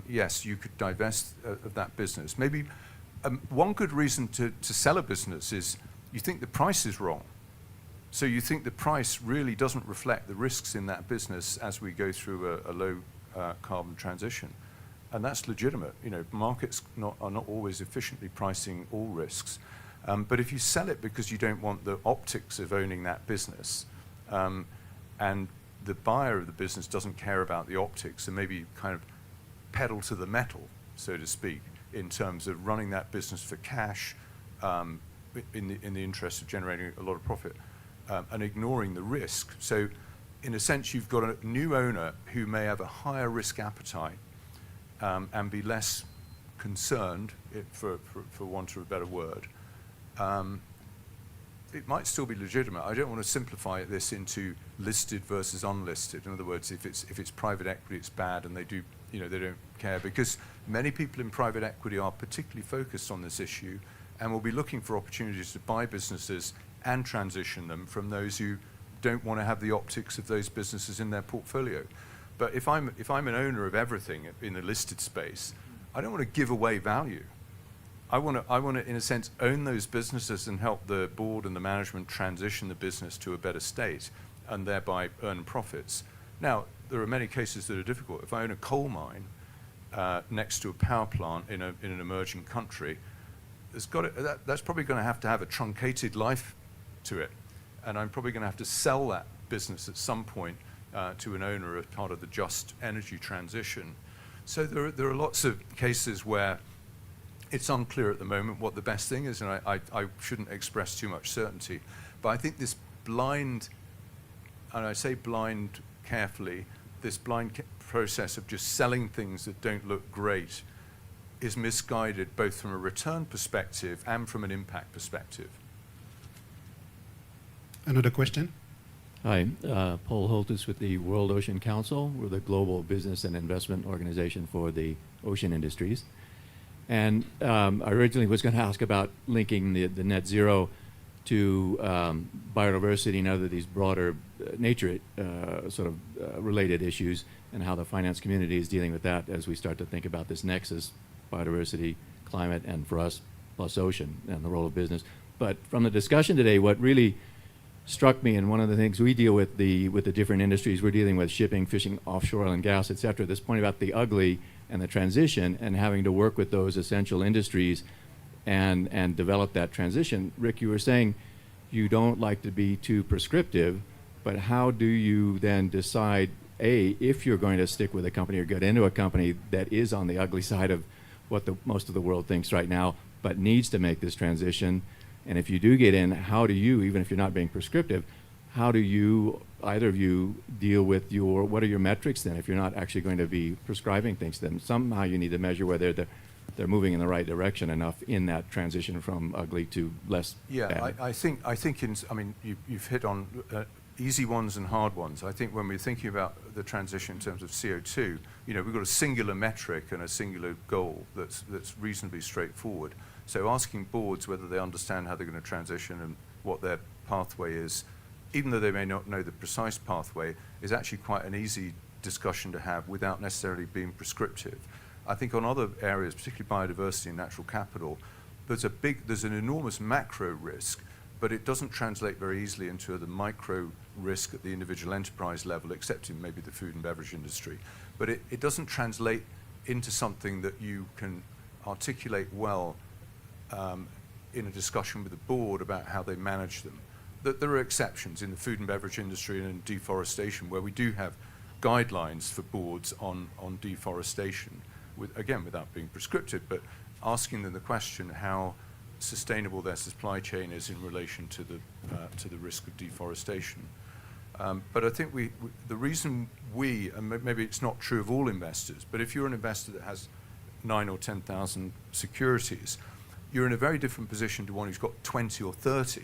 yes, you could divest of that business. Maybe one good reason to sell a business is you think the price is wrong. So you think the price really doesn't reflect the risks in that business as we go through a low carbon transition. And that's legitimate. Markets are not always efficiently pricing all risks. But if you sell it because you don't want the optics of owning that business, and the buyer of the business doesn't care about the optics, and maybe kind of pedal to the metal, so to speak, in terms of running that business for cash, in the interest of generating a lot of profit, and ignoring the risk. So in a sense, you've got a new owner who may have a higher risk appetite, and be less concerned, for want of a better word. It might still be legitimate. I don't want to simplify this into listed versus unlisted. In other words, if it's private equity, it's bad, and they don't care, because many people in private equity are particularly focused on this issue, and will be looking for opportunities to buy businesses and transition them from those who don't want to have the optics of those businesses in their portfolio. But if I'm an owner of everything in the listed space, I don't want to give away value. I want to, in a sense, own those businesses and help the board and the management transition the business to a better state, and thereby earn profits. Now, there are many cases that are difficult. If I own a coal mine next to a power plant in an emerging country, that's probably going to have a truncated life to it, and I'm probably going to have to sell that business at some point to an owner as part of the just energy transition. So there are lots of cases where it's unclear at the moment what the best thing is, and I shouldn't express too much certainty. But I think this blind, and I say blind carefully, this blind process of just selling things that don't look great is misguided, both from a return perspective and from an impact perspective. Another question? Hi, Paul Holtus with the World Ocean Council. We're the global business and investment organization for the ocean industries. And I originally was going to ask about linking the net zero to biodiversity and other these broader nature related issues, and how the finance community is dealing with that as we start to think about this nexus, biodiversity, climate, and for us, plus ocean, and the role of business. But from the discussion today, what really struck me, and one of the things we deal with the different industries, we're dealing with shipping, fishing, offshore oil and gas, et cetera, this point about the ugly and the transition, and having to work with those essential industries and develop that transition. Rick, you were saying you don't like to be too prescriptive, but how do you then decide, A, if you're going to stick with a company or get into a company that is on the ugly side of what most of the world thinks right now, but needs to make this transition? And if you do get in, how do you, even if you're not being prescriptive, how do you, either of you, deal with what are your metrics then if you're not actually going to be prescribing things to them? Somehow you need to measure whether they're moving in the right direction enough in that transition from ugly to less bad. I think you've hit on easy ones and hard ones. I think when we're thinking about the transition in terms of CO2, we've got a singular metric and a singular goal that's reasonably straightforward. So asking boards whether they understand how they're going to transition and what their pathway is, even though they may not know the precise pathway, is actually quite an easy discussion to have without necessarily being prescriptive. I think on other areas, particularly biodiversity and natural capital, there's an enormous macro risk, but it doesn't translate very easily into the micro risk at the individual enterprise level, except in maybe the food and beverage industry. But it doesn't translate into something that you can articulate well in a discussion with the board about how they manage them. There are exceptions in the food and beverage industry and in deforestation, where we do have guidelines for boards on deforestation, again, without being prescriptive, but asking them the question how sustainable their supply chain is in relation to the risk of deforestation. But I think the reason and maybe it's not true of all investors, but if you're an investor that has 9 or 10,000 securities, you're in a very different position to one who's got 20 or 30.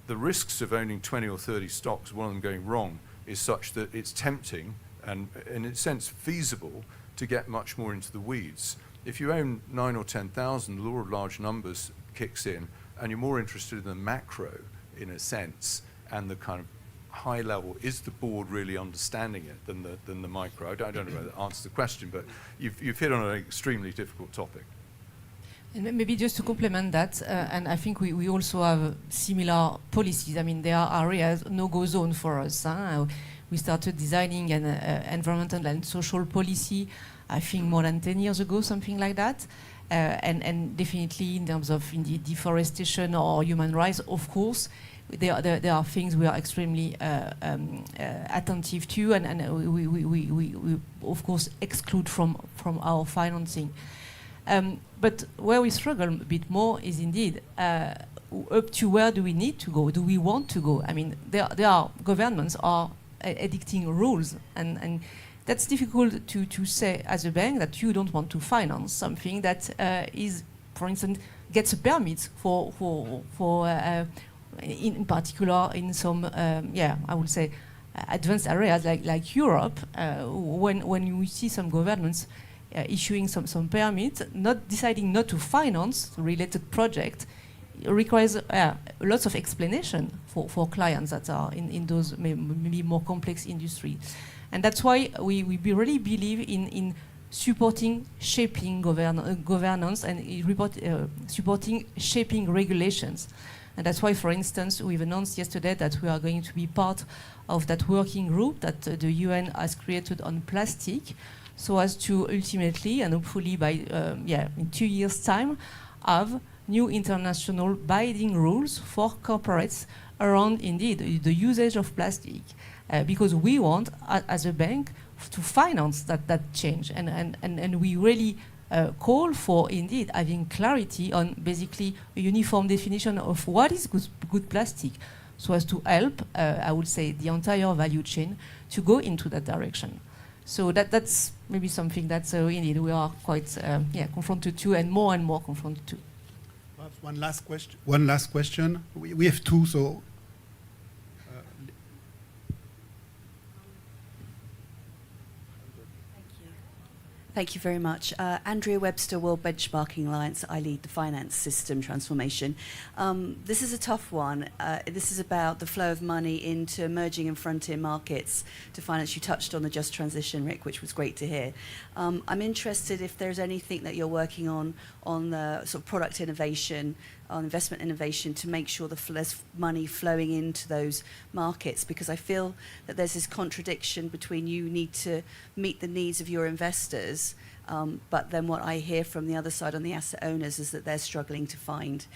The risks of owning 20 or 30 stocks, one of them going wrong, is such that it's tempting and in a sense feasible to get much more into the weeds. If you own 9 or 10,000, the law of large numbers kicks in, and you're more interested in the macro, in a sense, and the kind of high level. Is the board really understanding it than the micro? I don't know whether that answers the question, but you've hit on an extremely difficult topic. And maybe just to complement that, and I think we also have similar policies. I mean, there are areas, no-go zone for us. We started designing an environmental and social policy, I think more than 10 years ago, something like that. And definitely in terms of indeed deforestation or human rights, of course, there are things we are extremely attentive to, and we of course exclude from our financing. But where we struggle a bit more is indeed up to where do we need to go? Do we want to go? I mean, there are governments are edicting rules, and that's difficult to say as a bank that you don't want to finance something that is, for instance, gets a permit for in particular in some I would say advanced areas like Europe, when we see some governments issuing some permits, deciding not to finance related project, requires lots of explanation for clients that are in those maybe more complex industry. And that's why we really believe in supporting shaping governance and supporting shaping regulations. And that's why, for instance, we've announced yesterday that we are going to be part of that working group that the UN has created on plastic, so as to ultimately and hopefully by in 2 years' time have new international binding rules for corporates around indeed the usage of plastic, because we want as a bank to finance that change, and we really call for indeed having clarity on basically a uniform definition of what is good plastic, so as to help I would say the entire value chain to go into that direction. So that's maybe something that indeed we are quite confronted to, and more confronted to. Perhaps one last question. We have two, so. Thank you very much. Andrea Webster, World Benchmarking Alliance. I lead the finance system transformation. This is a tough one. This is about the flow of money into emerging and frontier markets to finance. You touched on the just transition, Rick, which was great to hear. I'm interested if there's anything that you're working on the sort of product innovation, on investment innovation, to make sure there's money flowing into those markets, because I feel that there's this contradiction between you need to meet the needs of your investors, but then what I hear from the other side on the asset owners is that they're struggling to find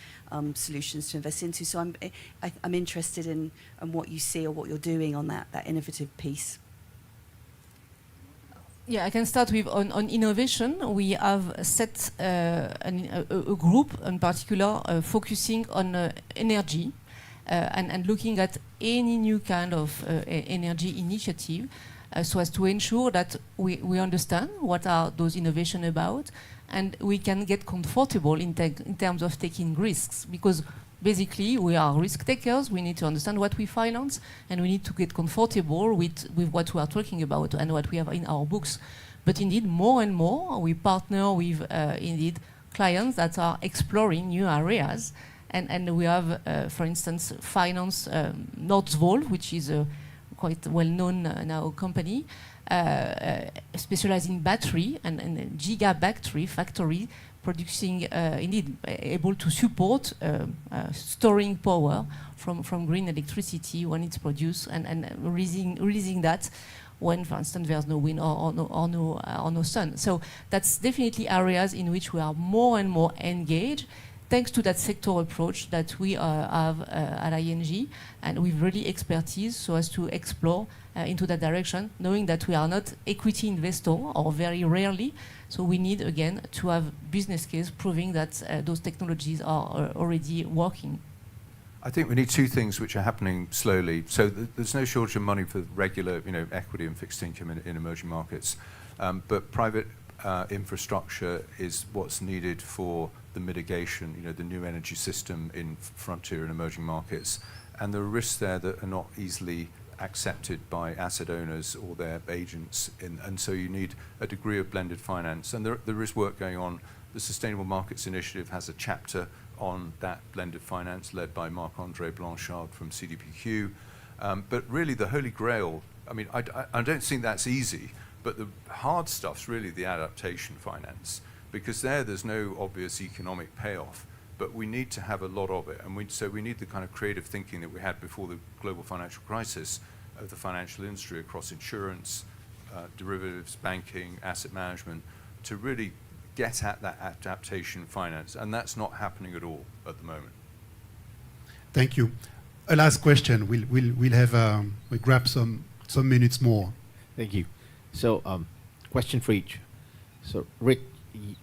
solutions to invest into. So I'm interested in what you see or what you're doing on that innovative piece. Yeah, I can start with on innovation. We have set a group in particular focusing on energy and looking at any new kind of energy initiative, so as to ensure that we understand what are those innovations about, and we can get comfortable in terms of taking risks, because basically we are risk takers. We need to understand what we finance, and we need to get comfortable with what we are talking about and what we have in our books. But indeed, more and more we partner with indeed clients that are exploring new areas, and we have, for instance, finance Northvolt, which is a quite well-known now company, specialized in battery and gigabactery factory, producing indeed able to support storing power from green electricity when it's produced, and releasing that when, for instance, there's no wind or no sun. So that's definitely areas in which we are more and more engaged. thanks to that sector approach that we have at ING, and with really expertise so as to explore into that direction, knowing that we are not equity investor, or very rarely, so we need, again, to have business case proving that those technologies are already working. I think we need two things which are happening slowly. So there's no shortage of money for regular, equity and fixed income in emerging markets, but private infrastructure is what's needed for the mitigation, the new energy system in frontier and emerging markets, and there are risks there that are not easily accepted by asset owners or their agents, and so you need a degree of blended finance, and there is work going on. The Sustainable Markets Initiative has a chapter on that blended finance led by Marc-André Blanchard from CDPQ. But really the holy grail, I don't think that's easy, but the hard stuff's really the adaptation finance, because there's no obvious economic payoff, but we need to have a lot of it. And so we need the kind of creative thinking that we had before the global financial crisis of the financial industry across insurance, derivatives, banking, asset management, to really get at that adaptation finance, and that's not happening at all at the moment. Thank you. A last question. We'll grab some minutes more. Thank you. So, question for each. So, Rick,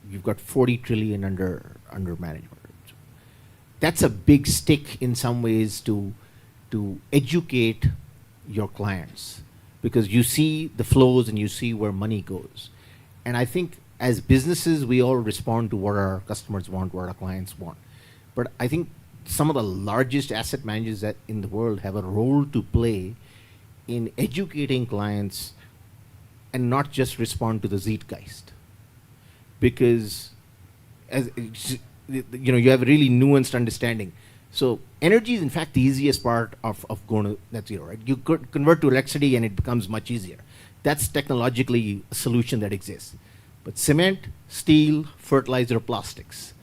you've got 40 trillion under management. That's a big stick in some ways to educate your clients, because you see the flows and you see where money goes. And I think as businesses, we all respond to what our customers want, what our clients want. But I think some of the largest asset managers that in the world have a role to play in educating clients and not just respond to the zeitgeist. Because you have a really nuanced understanding. So energy is in fact the easiest part of going to net zero, right? You could convert to electricity and it becomes much easier. That's technologically a solution that exists. But cement, steel, fertilizer, plastics,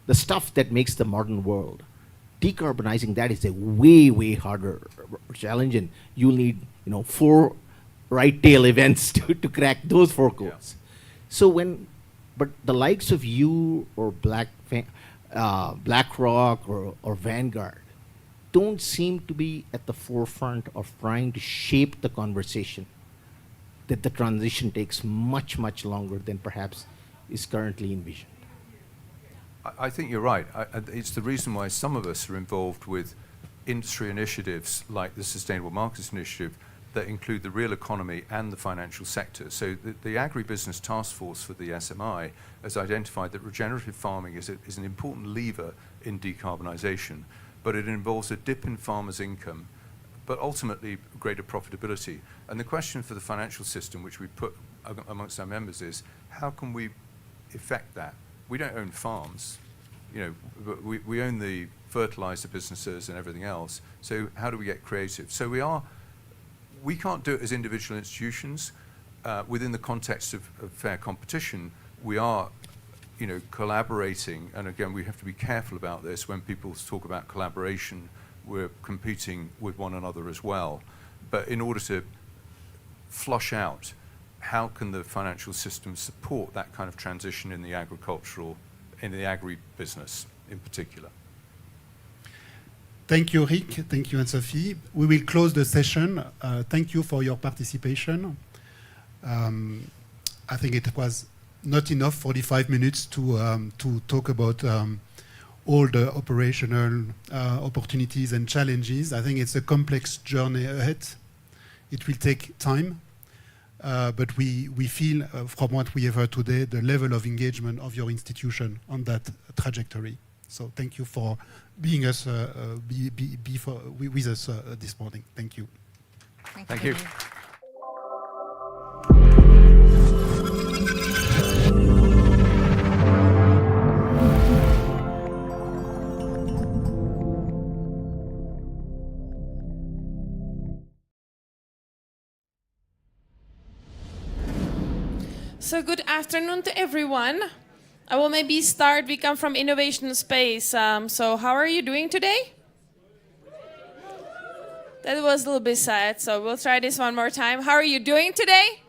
the stuff that makes the modern world, decarbonizing that is a way, way harder challenge, and you'll need 4 right tail events to crack those 4 codes. Yeah. So but the likes of you or BlackRock or Vanguard don't seem to be at the forefront of trying to shape the conversation, that the transition takes much, much longer than perhaps is currently envisioned. I think you're right. It's the reason why some of us are involved with industry initiatives like the Sustainable Markets Initiative that include the real economy and the financial sector. So the Agribusiness Task Force for the SMI has identified that regenerative farming is an important lever in decarbonisation, but it involves a dip in farmers' income, but ultimately greater profitability. And the question for the financial system, which we put amongst our members, is how can we effect that? We don't own farms, but we own the fertilizer businesses and everything else. So how do we get creative? So we can't do it as individual institutions. Within the context of fair competition, we are collaborating, and again, we have to be careful about this. When people talk about collaboration, we're competing with one another as well. But in order to flush out, how can the financial system support that kind of transition in the agribusiness in particular? Thank you, Rick. Thank you, Anne-Sophie. We will close the session. Thank you for your participation. I think it was not enough 45 minutes to talk about all the operational opportunities and challenges. I think it's a complex journey ahead. It will take time, but we feel from what we have heard today, the level of engagement of your institution on that trajectory. So thank you for being with us this morning. Thank you. Thank you. So good afternoon to everyone. I will maybe start. We come from innovation space. So how are you doing today? That was a little bit sad, so we'll try this one more time. How are you doing today?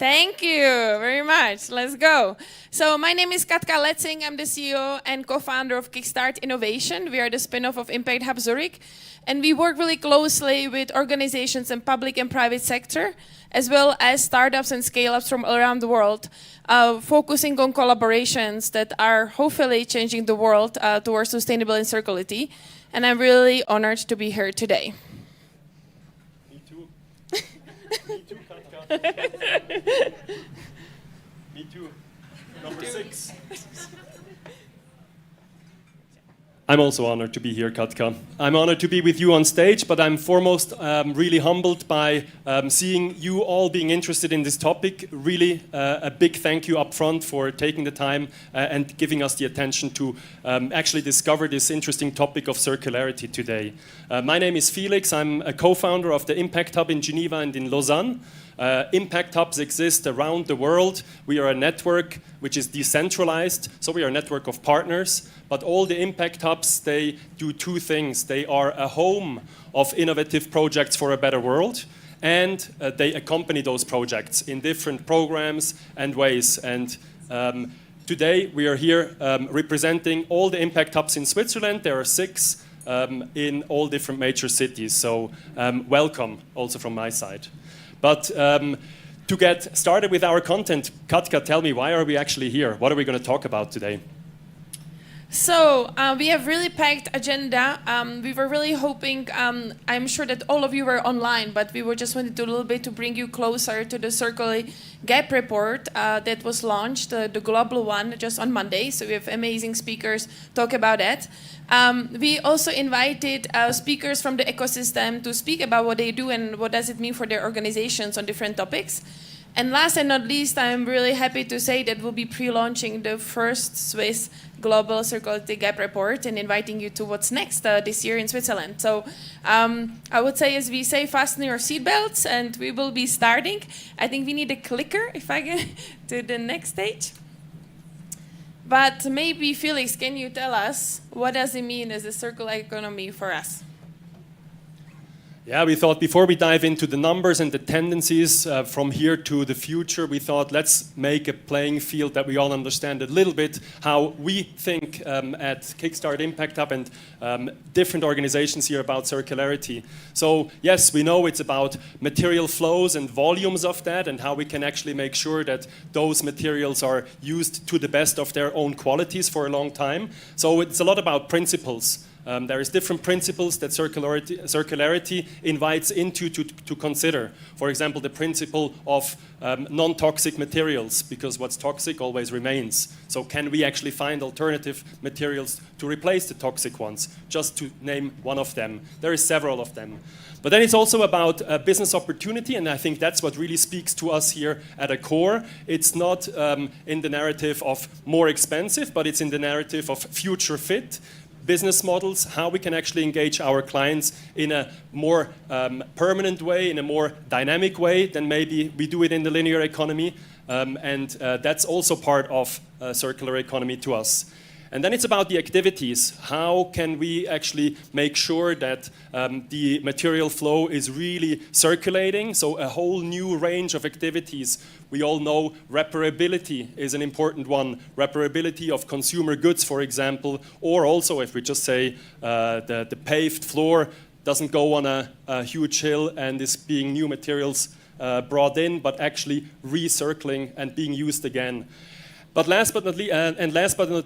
Thank you very much. Let's go. So my name is Katka Letzing. I'm the CEO and co-founder of Kickstart Innovation. We are the spin-off of Impact Hub Zurich. And we work really closely with organizations in public and private sector, as well as startups and scale-ups from around the world, focusing on collaborations that are hopefully changing the world towards sustainable and circularity. And I'm really honored to be here today. Me too. Me too, Katka. Me too. Number 6. I'm also honored to be here, Katka. I'm honored to be with you on stage, but I'm foremost really humbled by seeing you all being interested in this topic. Really a big thank you up front for taking the time and giving us the attention to actually discover this interesting topic of circularity today. My name is Felix. I'm a co-founder of the Impact Hub in Geneva and in Lausanne. Impact hubs exist around the world. We are a network which is decentralized, so we are a network of partners. But all the impact hubs, they do two things. They are a home of innovative projects for a better world, and they accompany those projects in different programs and ways. And today we are here representing all the impact hubs in Switzerland. There are 6 in all different major cities. So welcome also from my side. But to get started with our content, Katka, tell me, why are we actually here? What are we going to talk about today? So we have really packed agenda. We were really hoping, I'm sure that all of you were online, but we were just wanted to a little bit to bring you closer to the Circularity Gap report that was launched, the global one, just on Monday. So we have amazing speakers talk about that. We also invited speakers from the ecosystem to speak about what they do and what does it mean for their organizations on different topics. And last and not least, I'm really happy to say that we'll be pre-launching the first Swiss Global Circularity Gap report and inviting you to what's next this year in Switzerland. So I would say, as we say, fasten your seatbelts and we will be starting. I think we need a clicker, if I get to the next stage. But maybe, Felix, can you tell us what does it mean as a circular economy for us? Yeah, we thought before we dive into the numbers and the tendencies from here to the future, we thought let's make a playing field that we all understand a little bit how we think at Kickstart Impact Hub and different organizations here about circularity. So yes, we know it's about material flows and volumes of that and how we can actually make sure that those materials are used to the best of their own qualities for a long time. So it's a lot about principles. There is different principles that circularity invites into to consider. For example, the principle of non-toxic materials, because what's toxic always remains. So can we actually find alternative materials to replace the toxic ones? Just to name one of them. There are several of them. But then it's also about business opportunity, and I think that's what really speaks to us here at a core. It's not in the narrative of more expensive, but it's in the narrative of future fit. Business models, how we can actually engage our clients in a more permanent way, in a more dynamic way than maybe we do it in the linear economy. And that's also part of circular economy to us. And then it's about the activities. How can we actually make sure that the material flow is really circulating? So a whole new range of activities. We all know reparability is an important one. Reparability of consumer goods, for example, or also if we just say the paved floor doesn't go on a huge hill and is being new materials brought in, but actually recircling and being used again. But last but not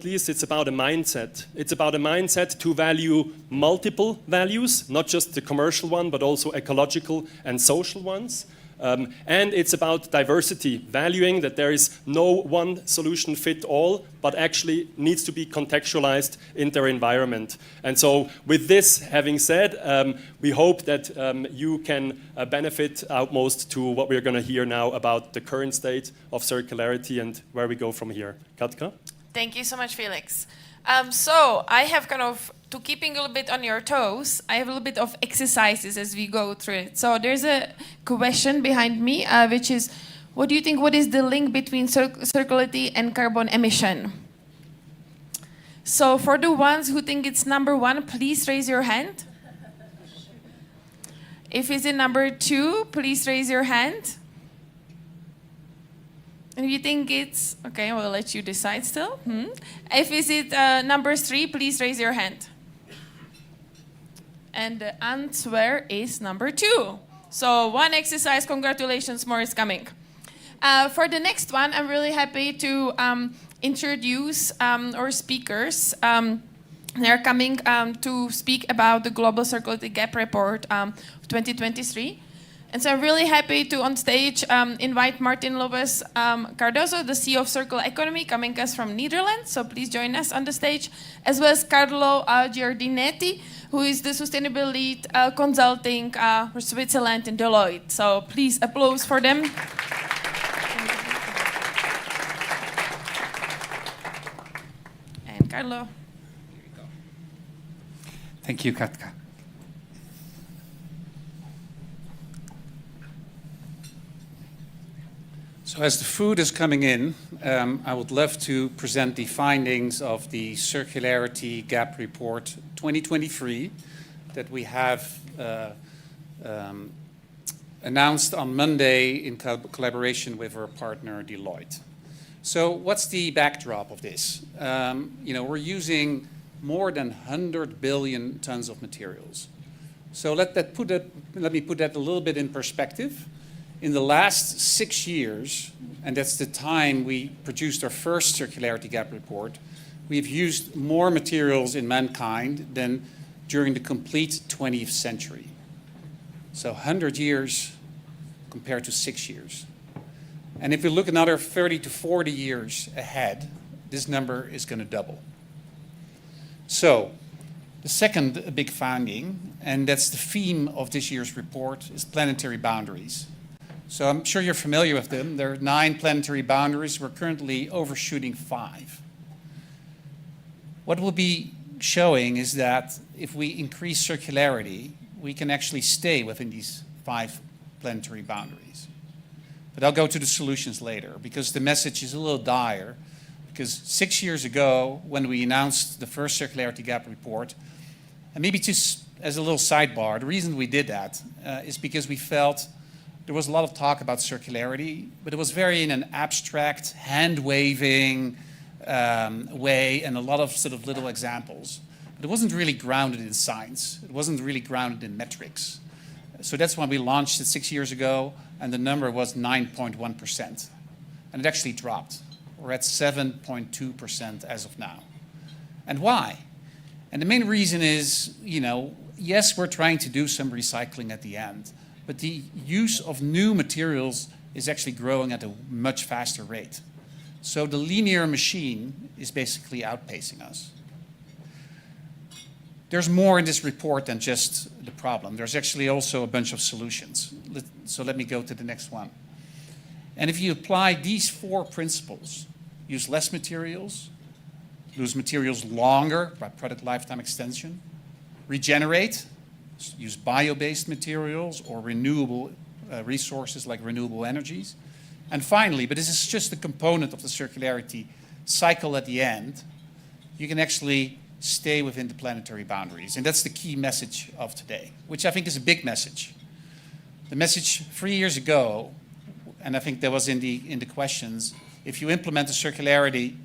least, it's about a mindset. It's about a mindset to value multiple values, not just the commercial one, but also ecological and social ones. And it's about diversity, valuing that there is no one solution fit all, but actually needs to be contextualized in their environment. And so with this having said, we hope that you can benefit outmost to what we're going to hear now about the current state of circularity and where we go from here. Katka? Thank you so much, Felix. So I have kind of, to keeping a little bit on your toes, I have a little bit of exercises as we go through it. So there's a question behind me, which is, what do you think, what is the link between circularity and carbon emission? So for the ones who think it's number 1, please raise your hand. If it's in number 2, please raise your hand. And if you think it's okay, we'll let you decide still. If is it number 3, please raise your hand. And the answer is number 2. So 1 exercise, congratulations, more is coming. For the next one, I'm really happy to introduce our speakers. They're coming to speak about the Global Circularity Gap Report 2023. And so I'm really happy to, on stage, invite Martin Lopez Cardozo, the CEO of Circular Economy, coming us from Netherlands. So please join us on the stage, as well as Carlo Giardinetti, who is the Sustainability Lead Consulting for Switzerland in Deloitte. So please applause for them. And Carlo. Thank you, Katka. So as the food is coming in, I would love to present the findings of the Circularity Gap Report 2023 that we have announced on Monday in collaboration with our partner Deloitte. So what's the backdrop of this? We're using more than 100 billion tons of materials. So let me put that a little bit in perspective. In the last 6 years, and that's the time we produced our first Circularity Gap Report, we've used more materials in mankind than during the complete 20th century. So 100 years compared to 6 years. And if we look another 30 to 40 years ahead, this number is going to double. So the second big finding, and that's the theme of this year's report, is planetary boundaries. So I'm sure you're familiar with them. There are 9 planetary boundaries. We're currently overshooting 5. What we'll be showing is that if we increase circularity, we can actually stay within these 5 planetary boundaries. But I'll go to the solutions later, because the message is a little dire. Because 6 years ago, when we announced the first Circularity Gap Report, and maybe just as a little sidebar, the reason we did that is because we felt there was a lot of talk about circularity, but it was very in an abstract, hand-waving way, and a lot of sort of little examples. But it wasn't really grounded in science. It wasn't really grounded in metrics. So that's when we launched it 6 years ago, and the number was 9.1%. And it actually dropped. We're at 7.2% as of now. And why? And the main reason is, yes, we're trying to do some recycling at the end, but the use of new materials is actually growing at a much faster rate. So the linear machine is basically outpacing us. There's more in this report than just the problem. There's actually also a bunch of solutions. So let me go to the next one. And if you apply these 4 principles, use less materials, use materials longer by product lifetime extension, regenerate, use bio-based materials or renewable resources like renewable energies. And finally, but this is just a component of the circularity cycle at the end, you can actually stay within the planetary boundaries. And that's the key message of today, which I think is a big message. The message 3 years ago, and I think that was in the questions, if you implement the circularity,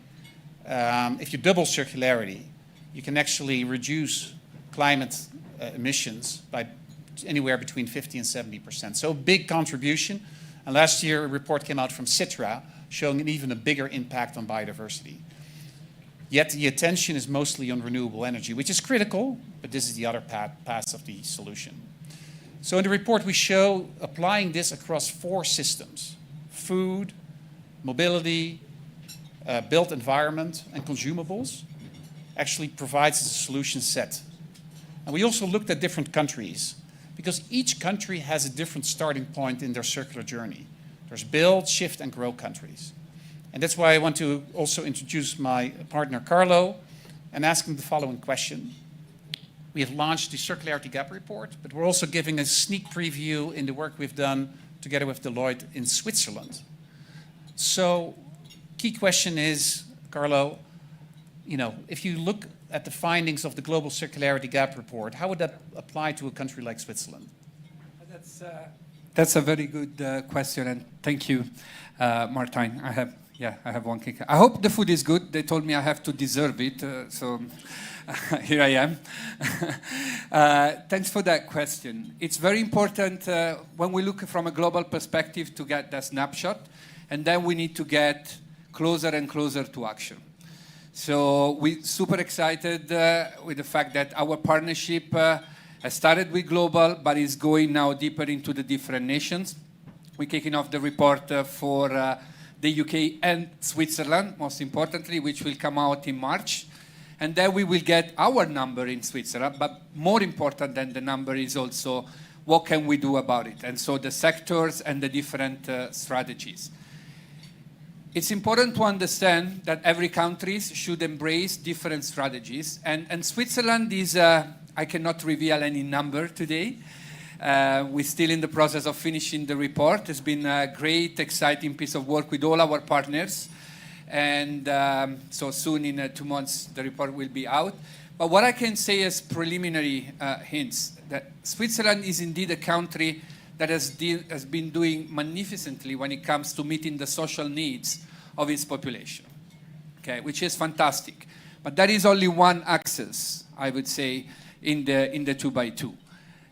if you double circularity, you can actually reduce climate emissions by anywhere between 50 and 70%. So a big contribution. And last year, a report came out from Citra showing an even a bigger impact on biodiversity. Yet the attention is mostly on renewable energy, which is critical, but this is the other path of the solution. So in the report, we show applying this across 4 systems: food, mobility, built environment, and consumables, actually provides a solution set. And we also looked at different countries, because each country has a different starting point in their circular journey. There's build, shift, and grow countries. And that's why I want to also introduce my partner, Carlo, and ask him the following question. We have launched the Circularity Gap Report, but we're also giving a sneak preview in the work we've done together with Deloitte in Switzerland. So, key question is, Carlo, if you look at the findings of the Global Circularity Gap Report, how would that apply to a country like Switzerland? That's a very good question, and thank you, Martijn. I have one kick. I hope the food is good. They told me I have to deserve it, so here I am. Thanks for that question. It's very important when we look from a global perspective to get that snapshot, and then we need to get closer and closer to action. So we're super excited with the fact that our partnership has started with global, but is going now deeper into the different nations. We're kicking off the report for the UK and Switzerland, most importantly, which will come out in March. And then we will get our number in Switzerland, but more important than the number is also what can we do about it, and so the sectors and the different strategies. It's important to understand that every country should embrace different strategies, and Switzerland is, I cannot reveal any number today. We're still in the process of finishing the report. It's been a great, exciting piece of work with all our partners, and so soon, in 2 months, the report will be out. But what I can say as preliminary hints, that Switzerland is indeed a country that has been doing magnificently when it comes to meeting the social needs of its population, okay, which is fantastic. But that is only one axis, I would say, in the 2x2.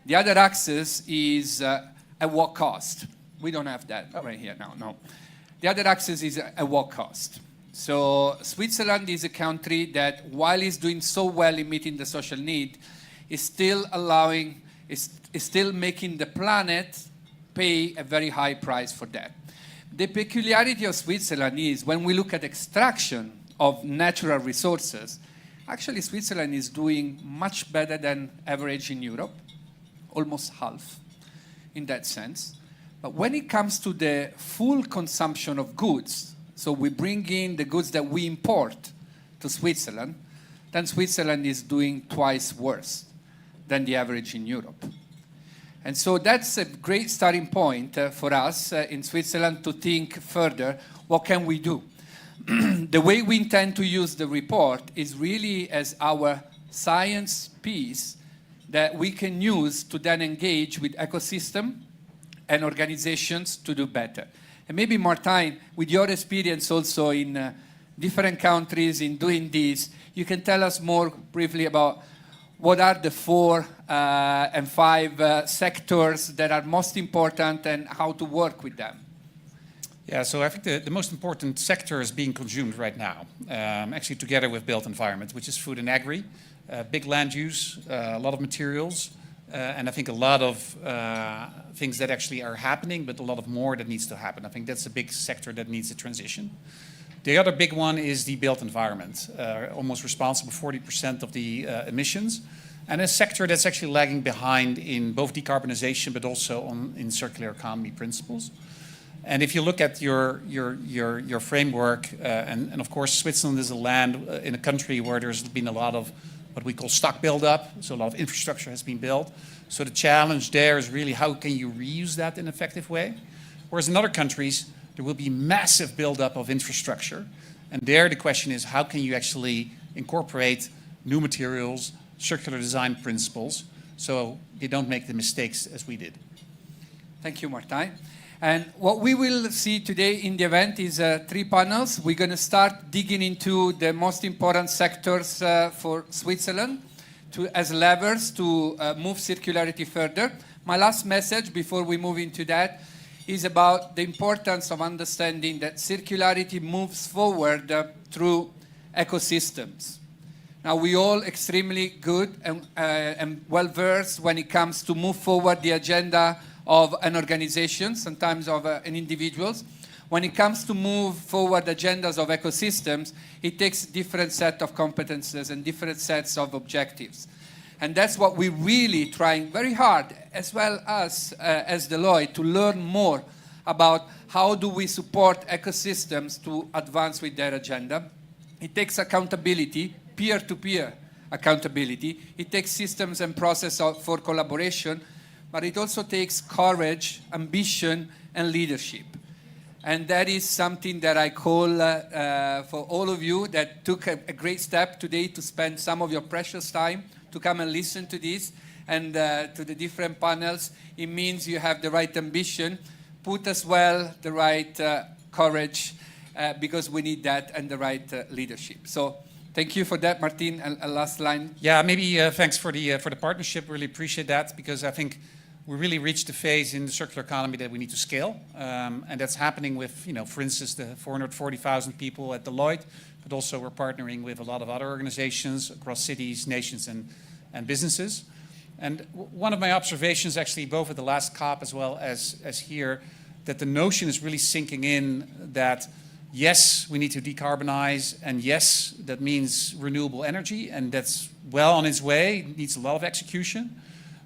The other axis is at what cost? We don't have that right here now, no. The other axis is at what cost? So Switzerland is a country that, while it's doing so well in meeting the social need, is still making the planet pay a very high price for that. The peculiarity of Switzerland is when we look at extraction of natural resources, actually Switzerland is doing much better than average in Europe, almost half in that sense. But when it comes to the full consumption of goods, so we bring in the goods that we import to Switzerland, then Switzerland is doing twice worse than the average in Europe. And so that's a great starting point for us in Switzerland to think further, what can we do? The way we intend to use the report is really as our science piece that we can use to then engage with ecosystem and organizations to do better. And maybe, Martijn, with your experience also in different countries in doing this, you can tell us more briefly about what are the 4 and 5 sectors that are most important and how to work with them. Yeah, so I think the most important sector is being consumed right now, actually together with built environment, which is food and agri, big land use, a lot of materials, and I think a lot of things that actually are happening, but a lot of more that needs to happen. I think that's a big sector that needs a transition. The other big one is the built environment, almost responsible for 40% of the emissions, and a sector that's actually lagging behind in both decarbonization, but also in circular economy principles. And if you look at your framework, and of course Switzerland is a land in a country where there's been a lot of what we call stock buildup, so a lot of infrastructure has been built. So the challenge there is really how can you reuse that in an effective way? Whereas in other countries, there will be massive buildup of infrastructure. And there the question is how can you actually incorporate new materials, circular design principles, so you don't make the mistakes as we did. Thank you, Martijn. And what we will see today in the event is 3 panels. We're going to start digging into the most important sectors for Switzerland as levers to move circularity further. My last message before we move into that is about the importance of understanding that circularity moves forward through ecosystems. Now, we all extremely good and well-versed when it comes to move forward the agenda of an organization, sometimes of an individuals. When it comes to move forward agendas of ecosystems, it takes different set of competences and different sets of objectives. And that's what we're really trying very hard, as well as Deloitte, to learn more about how do we support ecosystems to advance with their agenda. It takes accountability, peer-to-peer accountability. It takes systems and process for collaboration, but it also takes courage, ambition, and leadership. And that is something that I call for all of you that took a great step today to spend some of your precious time to come and listen to this. and to the different panels. It means you have the right ambition, put as well the right courage, because we need that, and the right leadership. So thank you for that, Martin. And a last line. Yeah, maybe thanks for the partnership. Really appreciate that, because I think we really reached the phase in the circular economy that we need to scale, and that's happening with, you know, for instance, the 440,000 people at Deloitte, but also we're partnering with a lot of other organizations across cities, nations, and businesses. And one of my observations, actually, both at the last COP as well as here, that the notion is really sinking in that yes, we need to decarbonize, and yes, that means renewable energy, and that's well on its way, it needs a lot of execution.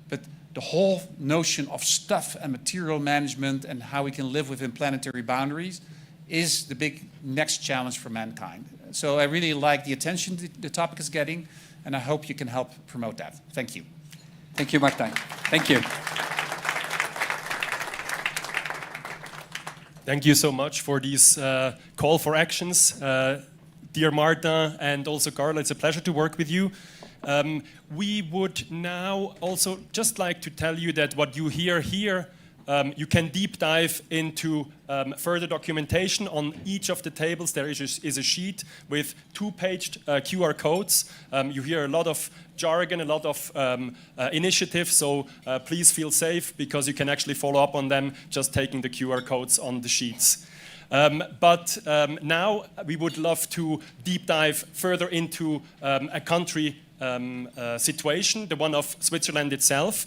But the whole notion of stuff and material management and how we can live within planetary boundaries is the big next challenge for mankind. So I really like the attention the topic is getting, and I hope you can help promote that. Thank you. Thank you, Martin. Thank you. Thank you so much for these call for actions. Dear Marta and also Carla, it's a pleasure to work with you. We would now also just like to tell you that what you hear here, you can deep dive into further documentation. On each of the tables there is a sheet with two-paged QR codes. You hear a lot of jargon, a lot of initiatives, so please feel safe, because you can actually follow up on them just taking the QR codes on the sheets. But now we would love to deep dive further into a country situation, the one of Switzerland itself.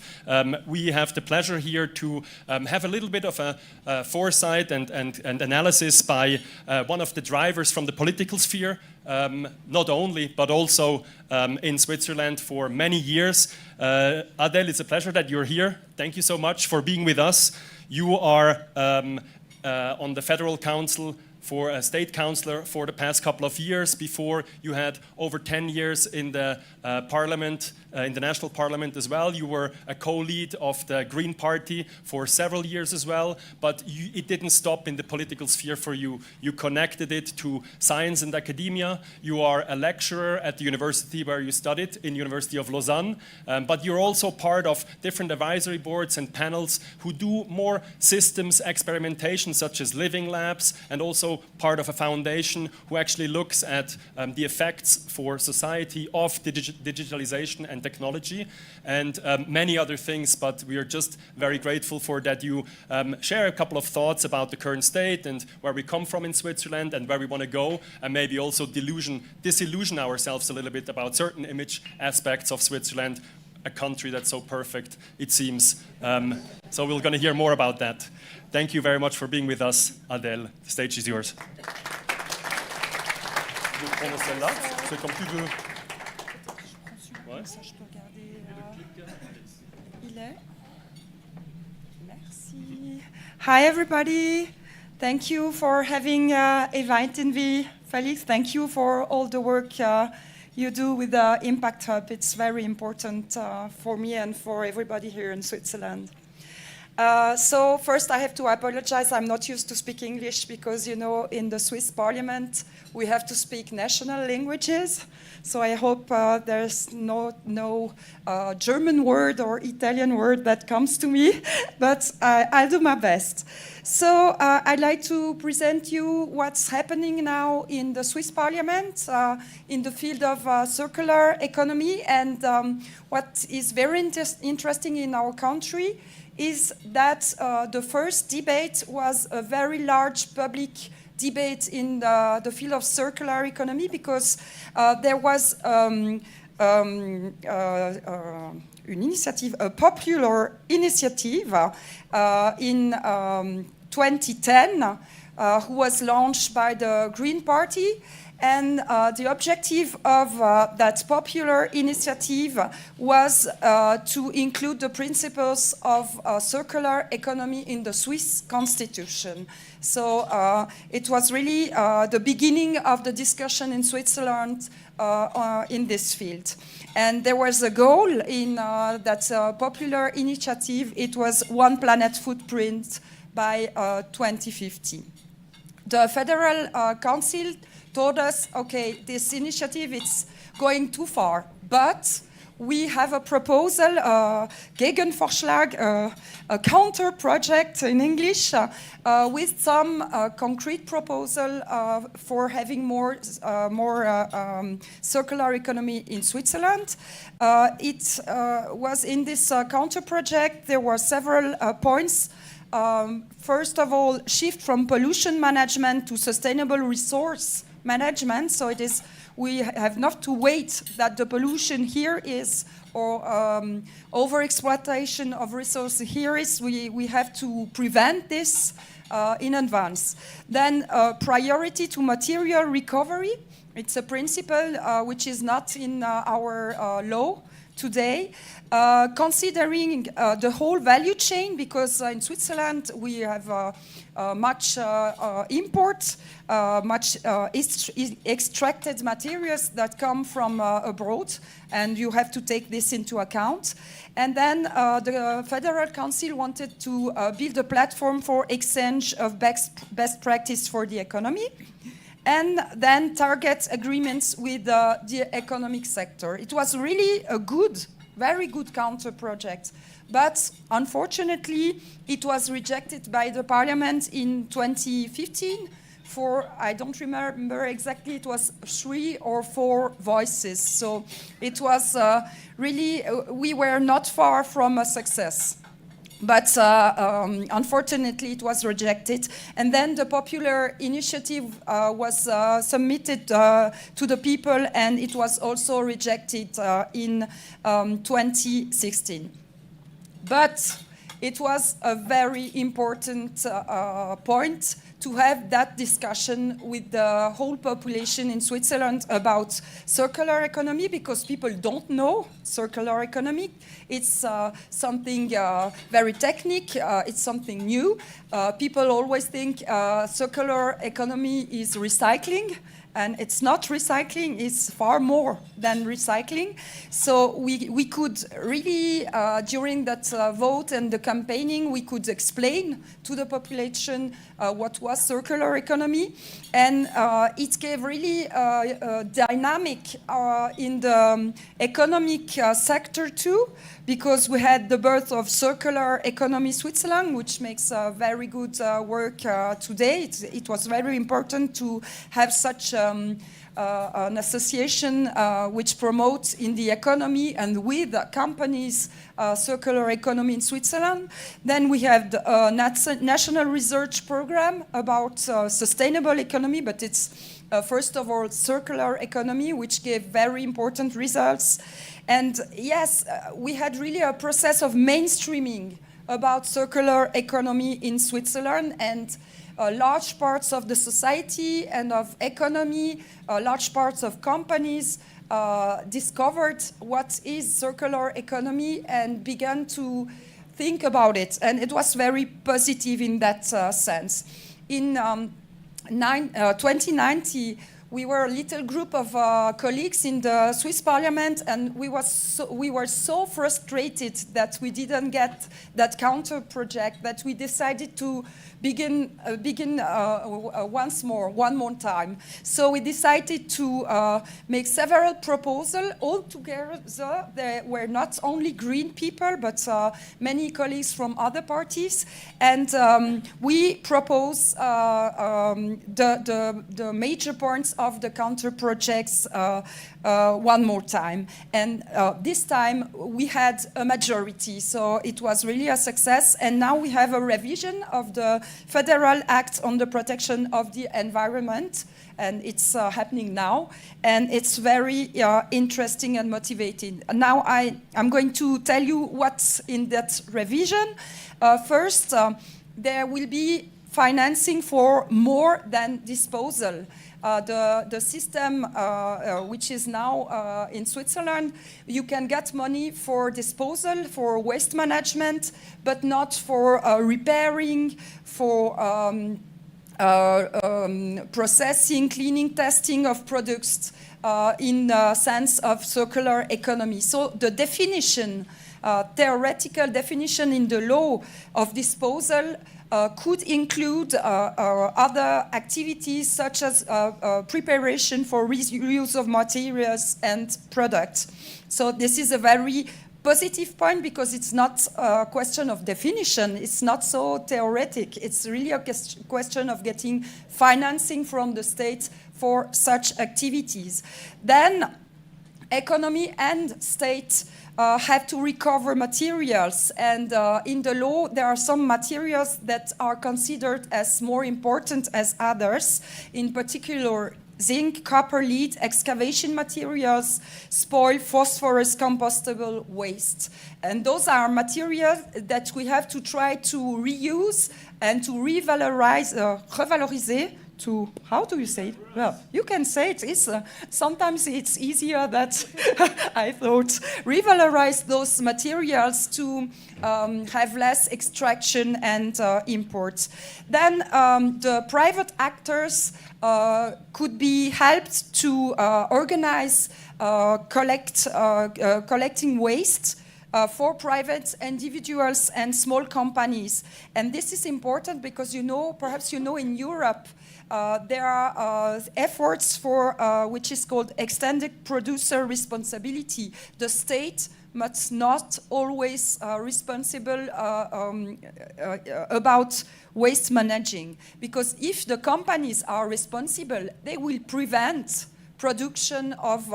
We have the pleasure here to have a little bit of a foresight and analysis by one of the drivers from the political sphere, not only, but also in Switzerland for many years. Adel, it's a pleasure that you're here. Thank you so much for being with us. You are on the Federal Council for a state councillor for the past couple of years. Before, you had over 10 years in the parliament, in the national parliament as well. You were a co-lead of the Green Party for several years as well, but it didn't stop in the political sphere for you. You connected it to science and academia. You are a lecturer at the university where you studied, in University of Lausanne, but you're also part of different advisory boards and panels who do more systems experimentation, such as living labs, and also part of a foundation who actually looks at the effects for society of digitalization and technology, and many other things. But we are just very grateful for that you share a couple of thoughts about the current state and where we come from in Switzerland and where we want to go, and maybe also disillusion ourselves a little bit about certain image aspects of Switzerland, a country that's so perfect, it seems. So we're going to hear more about that. Thank you very much for being with us, Adèle. The stage is yours. Je prends celle-là, c'est comme tu veux. Ouais. Merci. Hi, everybody. Thank you for having invited me. Felix, thank you for all the work you do with the Impact Hub. It's very important for me and for everybody here in Switzerland. So first I have to apologize. I'm not used to speak English because, you know, in the Swiss parliament we have to speak national languages. So I hope there's no German word or Italian word that comes to me, but I'll do my best. So I'd like to present you what's happening now in the Swiss parliament in the field of circular economy, and what is very interesting in our country is that the first debate was a very large public debate in the field of circular economy, because there was a popular initiative in 2010 who was launched by the Green Party. And the objective of that popular initiative was to include the principles of circular economy in the Swiss constitution. So it was really the beginning of the discussion in Switzerland in this field. And there was a goal in that popular initiative. It was one planet footprint by 2050. The Federal Council told us, okay, this initiative is going too far, but we have a proposal, Gegenvorschlag, a counter project in English, with some concrete proposal for having more circular economy in Switzerland. It was in this counter project, there were several points. First of all, shift from pollution management to sustainable resource management. So it is, we have not to wait that the pollution here is, or overexploitation of resources here is, we have to prevent this in advance. Then priority to material recovery. It's a principle which is not in our law today. Considering the whole value chain, because in Switzerland we have much import, much extracted materials that come from abroad, and you have to take this into account. And then the Federal Council wanted to build a platform for exchange of best practice for the economy, and then target agreements with the economic sector. It was really a good, very good counter project. But unfortunately, it was rejected by the parliament in 2015 for, I don't remember exactly, it was 3 or 4 voices. So it was really, we were not far from a success. But unfortunately, it was rejected. And then the popular initiative was submitted to the people, and it was also rejected in 2016. But it was a very important point to have that discussion with the whole population in Switzerland about circular economy, because people don't know circular economy. It's something very technical, it's something new. People always think circular economy is recycling, and it's not recycling, it's far more than recycling. So we could really, during that vote and the campaigning, we could explain to the population what was circular economy. And it gave really a dynamic in the economic sector too, because we had the birth of Circular Economy Switzerland, which makes very good work today. It was very important to have such an association which promotes in the economy and with companies circular economy in Switzerland. Then we have the national research program about sustainable economy, but it's first of all circular economy, which gave very important results. And yes, we had really a process of mainstreaming about circular economy in Switzerland, and large parts of the society and of economy, large parts of companies discovered what is circular economy and began to think about it. And it was very positive in that sense. In 2019, we were a little group of colleagues in the Swiss Parliament, and we were so frustrated that we didn't get that counter project that we decided to begin one more time. So we decided to make several proposals all together. There were not only Green people, but many colleagues from other parties. And we propose the major points of the counter projects one more time. And this time we had a majority, so it was really a success. And now we have a revision of the Federal Act on the Protection of the Environment, and it's happening now, and it's very interesting and motivating. Now I'm going to tell you what's in that revision. First, there will be financing for more than disposal. The system which is now in Switzerland, you can get money for disposal, for waste management, but not for repairing, for processing, cleaning, testing of products in the sense of circular economy. So the definition theoretical definition in the law of disposal could include other activities such as preparation for reuse of materials and products. So this is a very positive point because it's not a question of definition. It's not so theoretic. It's really a question of getting financing from the state for such activities. Then economy and state have to recover materials, and in the law there are some materials that are considered as more important as others, in particular zinc, copper, lead, excavation materials, spoil, phosphorus, compostable waste. And those are materials that we have to try to reuse and to revalorize, to, how do you say it? Well, you can say it. It's, sometimes it's easier that I thought. Revalorize those materials to have less extraction and import. Then the private actors could be helped to organize collecting waste for private individuals and small companies. And this is important because you know, perhaps you know, in Europe, there are efforts for which is called extended producer responsibility. The state must not always responsible about waste managing, because if the companies are responsible, they will prevent production of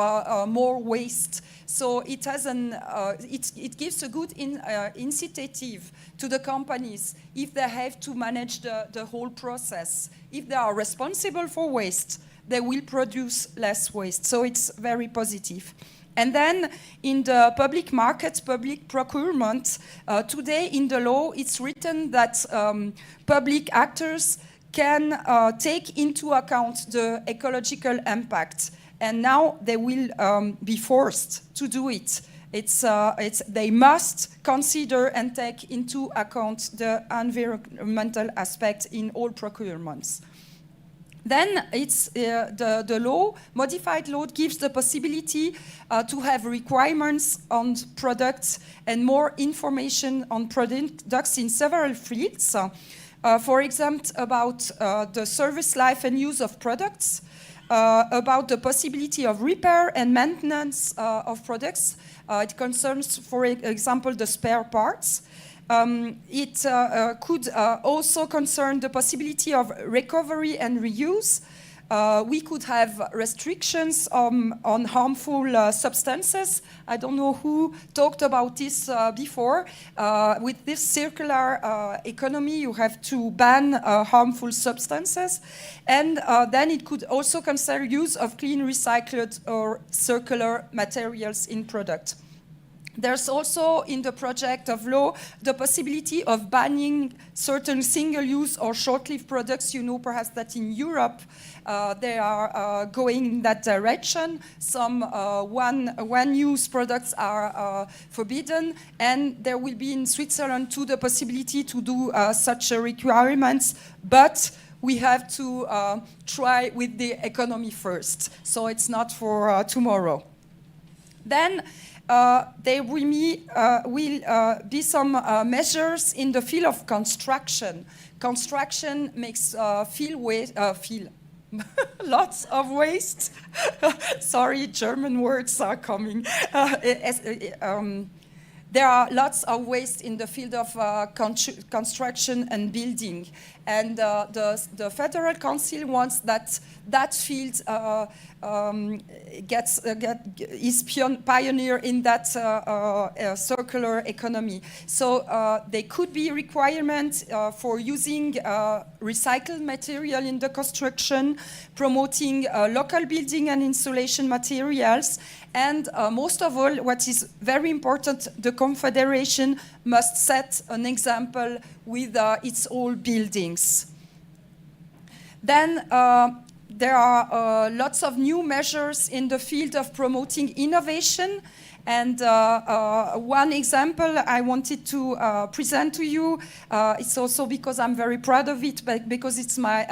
more waste. So it has it gives a good incentive to the companies if they have to manage the whole process. If they are responsible for waste, they will produce less waste. So it's very positive. And then in the public market, public procurement, today in the law, it's written that public actors can take into account the ecological impact. And now they will be forced to do it. They must consider and take into account the environmental aspect in all procurements. Then it's the law, modified law, gives the possibility to have requirements on products and more information on products in several fields. For example, about the service life and use of products, about the possibility of repair and maintenance of products. It concerns, for example, the spare parts. It could also concern the possibility of recovery and reuse. We could have restrictions on harmful substances. I don't know who talked about this before. With this circular economy, you have to ban harmful substances. And then it could also concern use of clean, recycled, or circular materials in product. There's also in the project of law the possibility of banning certain single-use or short-lived products. You know perhaps that in Europe they are going in that direction. Some one-use products are forbidden, and there will be in Switzerland too the possibility to do such requirements, but we have to try with the economy first. So it's not for tomorrow. Then there will be some measures in the field of construction. Construction makes lots of waste. Sorry, German words are coming. There are lots of waste in the field of construction and building. And the Federal Council wants that field is pioneer in that circular economy. So there could be requirements for using recycled material in the construction, promoting local building and insulation materials, and most of all, what is very important, the Confederation must set an example with its old buildings. Then there are lots of new measures in the field of promoting innovation And one example I wanted to present to you, it's also because I'm very proud of it, but because it's my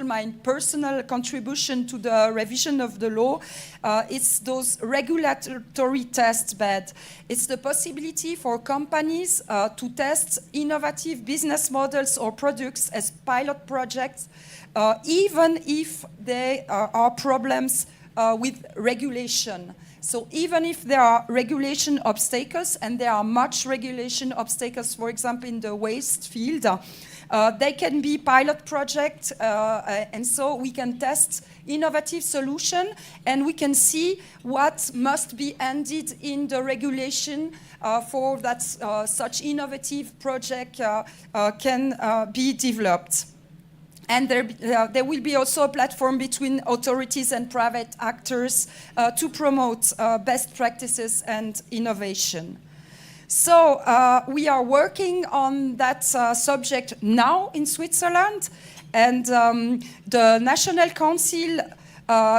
my personal contribution to the revision of the law. It's those regulatory test beds. It's the possibility for companies to test innovative business models or products as pilot projects, even if there are problems with regulation. So even if there are regulation obstacles, and there are much regulation obstacles, for example, in the waste field, they can be pilot projects, and so we can test innovative solution, and we can see what must be ended in the regulation for that such innovative project can be developed. And there will be also a platform between authorities and private actors to promote best practices and innovation. So we are working on that subject now in Switzerland, and the National Council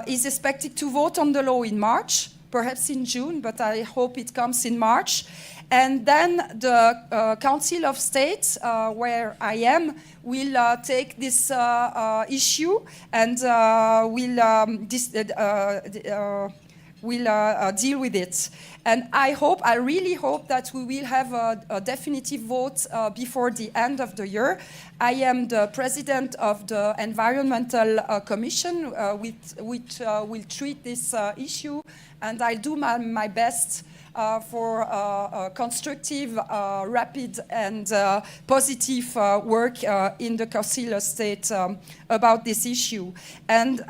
is expected to vote on the law in March, perhaps in June, but I hope it comes in March. And then the Council of State, where I am, will take this issue and will deal with it. And I really hope that we will have a definitive vote before the end of the year. I am the president of the Environmental Commission, which will treat this issue, and I'll do my best for constructive, rapid, and positive work in the Council of State about this issue. And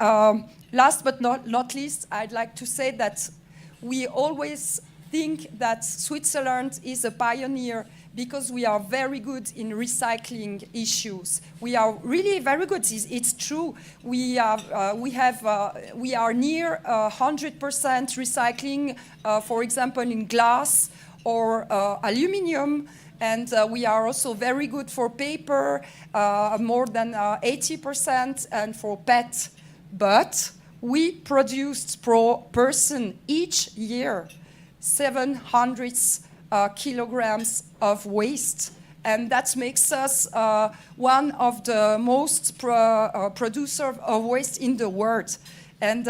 last but not least, I'd like to say that we always think that Switzerland is a pioneer because we are very good in recycling issues. We are really very good. It's true. We are near 100% recycling, for example, in glass or aluminium. And we are also very good for paper, more than 80%, and for PET. But we produced per person each year 700 kilograms of waste, and that makes us one of the most producers of waste in the world. And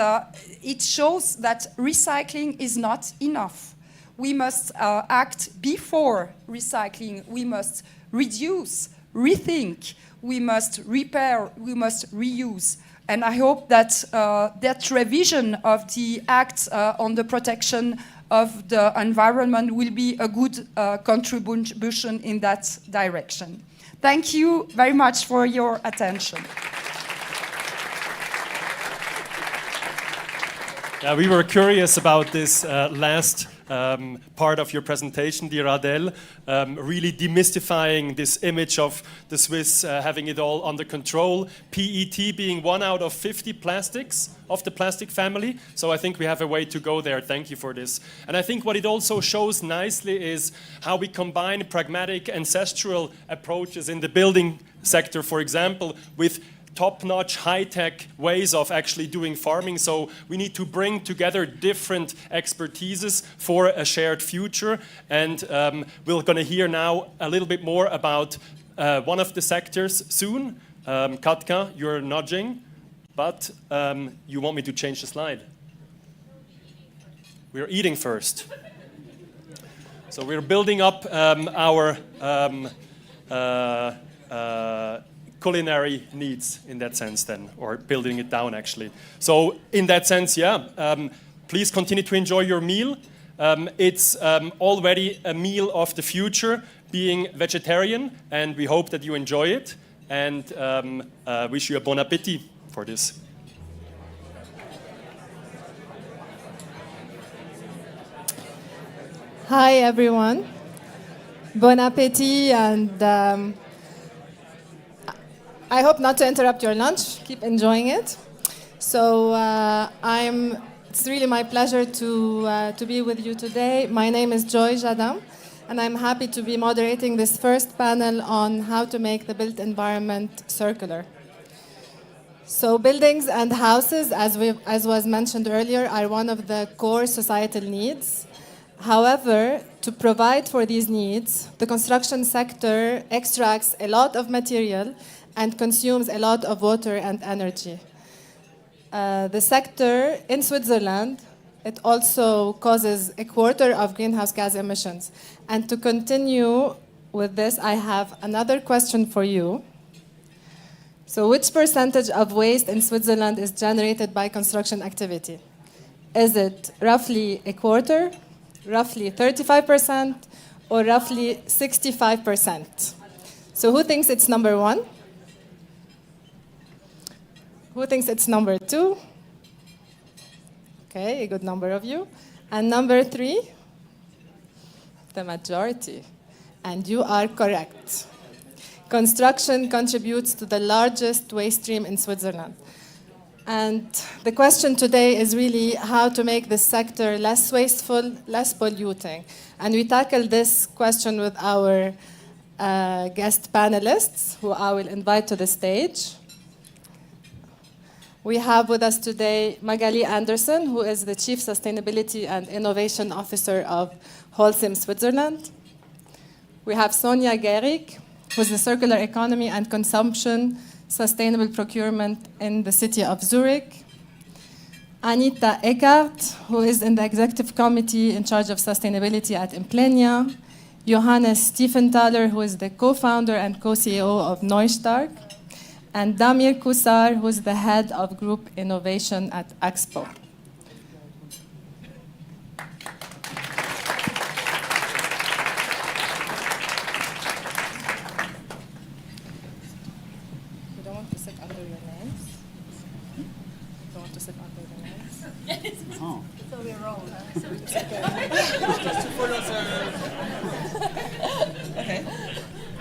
it shows that recycling is not enough. We must act before recycling. We must reduce, rethink, we must repair, we must reuse. And I hope that that revision of the Act on the protection of the environment will be a good contribution in that direction. Thank you very much for your attention. We were curious about this last part of your presentation, dear Adele, really demystifying this image of the Swiss having it all under control, PET being 1 out of 50 plastics of the plastic family. So I think we have a way to go there. Thank you for this. And I think what it also shows nicely is how we combine pragmatic ancestral approaches in the building sector, for example, with top-notch, high-tech ways of actually doing farming. So we need to bring together different expertises for a shared future. And we're going to hear now a little bit more about one of the sectors soon. Katka, you're nudging, but you want me to change the slide. We're eating first. So we're building up our culinary needs in that sense then, or building it down actually. So in that sense, please continue to enjoy your meal. It's already a meal of the future, being vegetarian, and we hope that you enjoy it, and wish you a bon appétit for this. Hi everyone, bon appétit, and I hope not to interrupt your lunch. Keep enjoying it. So it's really my pleasure to be with you today. My name is Joy Jadam, and I'm happy to be moderating this first panel on how to make the built environment circular. So buildings and houses, as was mentioned earlier, are one of the core societal needs. However, to provide for these needs, the construction sector extracts a lot of material and consumes a lot of water and energy. The sector in Switzerland, it also causes a quarter of greenhouse gas emissions. And to continue with this, I have another question for you. So which percentage of waste in Switzerland is generated by construction activity? Is it roughly a quarter, roughly 35%, or roughly 65%? So who thinks it's number one? Who thinks it's number two? Okay, a good number of you. And number three? The majority. And you are correct. Construction contributes to the largest waste stream in Switzerland. And the question today is really how to make this sector less wasteful, less polluting. And we tackle this question with our guest panelists, who I will invite to the stage. We have with us today Magali Anderson, who is the Chief Sustainability and Innovation Officer of Holcim Switzerland. We have Sonja Gehrig, who is the Circular Economy and Consumption Sustainable Procurement in the city of Zurich. Anita Eckert, who is in the Executive Committee in charge of Sustainability at Implenia. Johannes Stiefenthaler, who is the co-founder and co-CEO of Neustark. And Damir Kusar, who is the head of Group Innovation at Expo. You don't want to sit under your names? You don't want to sit under the names? Oh. So we're wrong. So it's Just to follow the... Okay.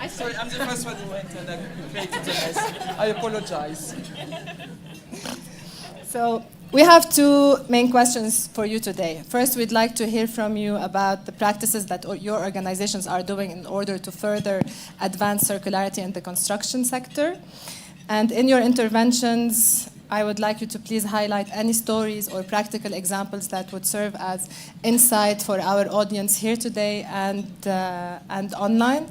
Sorry, I'm the first one who went and created the mess. I apologize. So we have two main questions for you today. First, we'd like to hear from you about the practices that your organizations are doing in order to further advance circularity in the construction sector. And in your interventions, I would like you to please highlight any stories or practical examples that would serve as insight for our audience here today and online.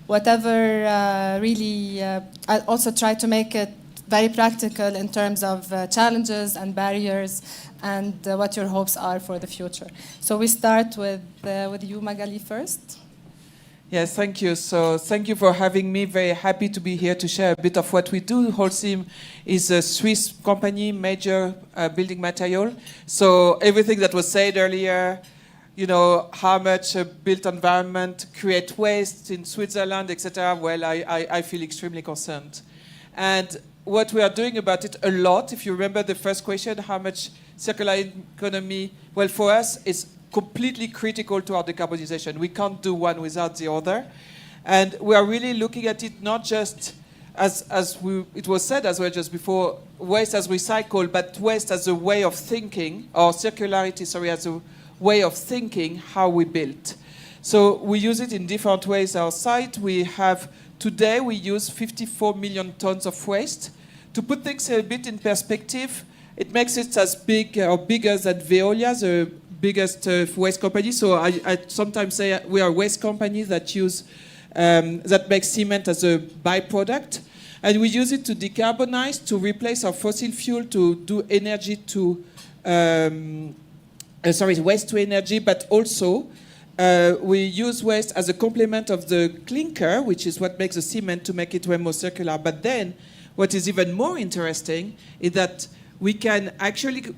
Whatever really, I'll also try to make it very practical in terms of challenges and barriers and what your hopes are for the future. So we start with you, Magali, first. Yes, thank you. So thank you for having me. Very happy to be here to share a bit of what we do. Holcim is a Swiss company, major building material. So everything that was said earlier, you know, how much a built environment create waste in Switzerland, etc. Well, I feel extremely concerned. And what we are doing about it a lot, if you remember the first question, how much circular economy, well, for us, it's completely critical to our decarbonization. We can't do one without the other. And we are really looking at it not just as it was said as well just before, waste as recycled, but waste as a way of thinking, or circularity, sorry, as a way of thinking how we build. So we use it in different ways. Our site, today we use 54 million tons of waste. To put things a bit in perspective, it makes it as big or bigger than Veolia, the biggest waste company. So I sometimes say we are a waste company that that makes cement as a byproduct. And we use it to decarbonize, to replace our fossil fuel, to do energy to waste to energy, but also we use waste as a complement of the clinker, which is what makes the cement, to make it way more circular. But then what is even more interesting is that we can actually,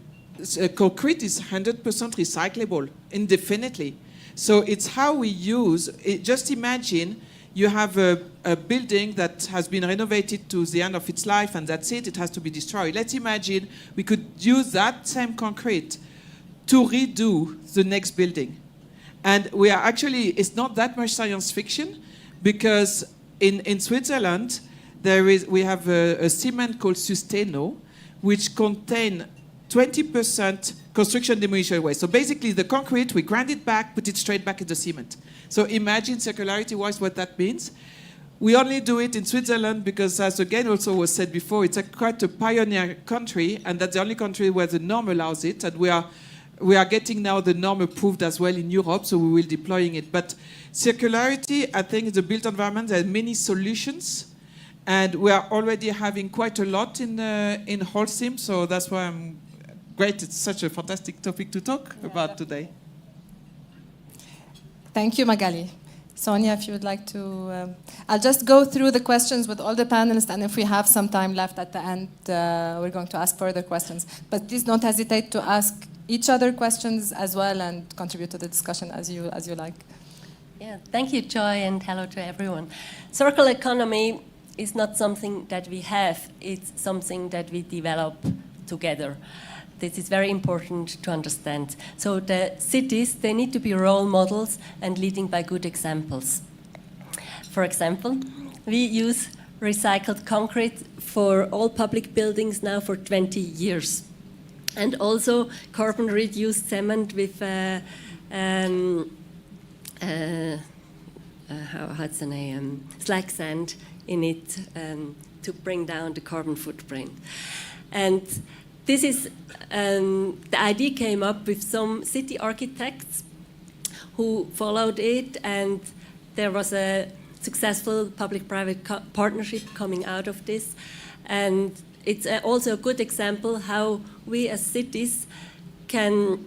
concrete is 100% recyclable indefinitely. So it's how we use it. Just imagine you have a building that has been renovated to the end of its life and that's it, it has to be destroyed. Let's imagine we could use that same concrete to redo the next building. And we are actually, it's not that much science fiction, because in Switzerland, we have a cement called Susteno, which contain 20% construction demolition waste. So basically the concrete, we grind it back, put it straight back in the cement. So imagine circularity-wise what that means. We only do it in Switzerland because, as again also was said before, it's quite a pioneer country, and that's the only country where the norm allows it, and we are We are getting now the norm approved as well in Europe, so we will deploying it. But circularity, I think, is a built environment. There are many solutions, and we are already having quite a lot in Holcim. So that's why I'm great. It's such a fantastic topic to talk about today. Thank you, Magali. Sonia, if you would like to... I'll just go through the questions with all the panelists, and if we have some time left at the end, we're going to ask further questions. But please don't hesitate to ask each other questions as well and contribute to the discussion as you like. Yeah, thank you, Joy, and hello to everyone. Circular economy is not something that we have, it's something that we develop together. This is very important to understand. So the cities, they need to be role models and leading by good examples. For example, we use recycled concrete for all public buildings now for 20 years. And also carbon-reduced cement with, what's the name, slag sand in it to bring down the carbon footprint. And this is, the idea came up with some city architects who followed it, and there was a successful public-private partnership coming out of this. And it's also a good example how we as cities can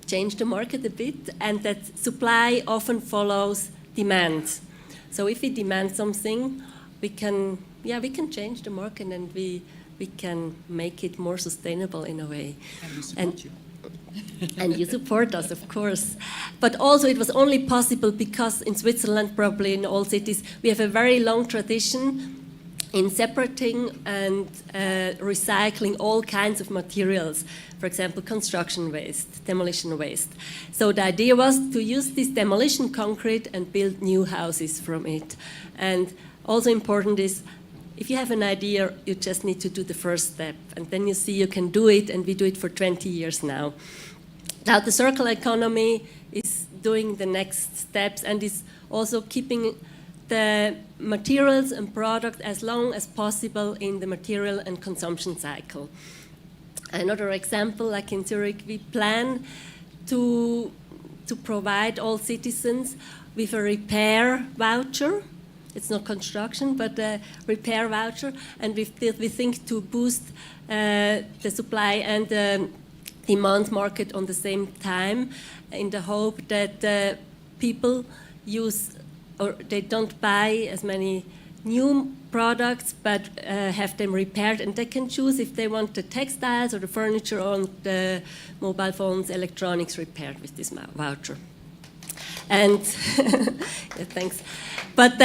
change the market a bit, and that supply often follows demand. So if we demand something, we can change the market, and we can make it more sustainable in a way. And we support you. And you support us, of course. But also it was only possible because in Switzerland, probably in all cities, we have a very long tradition in separating and recycling all kinds of materials. For example, construction waste, demolition waste. So the idea was to use this demolition concrete and build new houses from it. And also important is, if you have an idea, you just need to do the first step, and then you see you can do it, and we do it for 20 years now. Now the circular economy is doing the next steps and is also keeping the materials and products as long as possible in the material and consumption cycle. Another example, like in Zurich, we plan to provide all citizens with a repair voucher. It's not construction, but a repair voucher. And we think to boost the supply and the demand market on the same time, in the hope that people use, or they don't buy as many new products, but have them repaired, and they can choose if they want the textiles or the furniture or the mobile phones, electronics repaired with this voucher. And yeah, thanks. But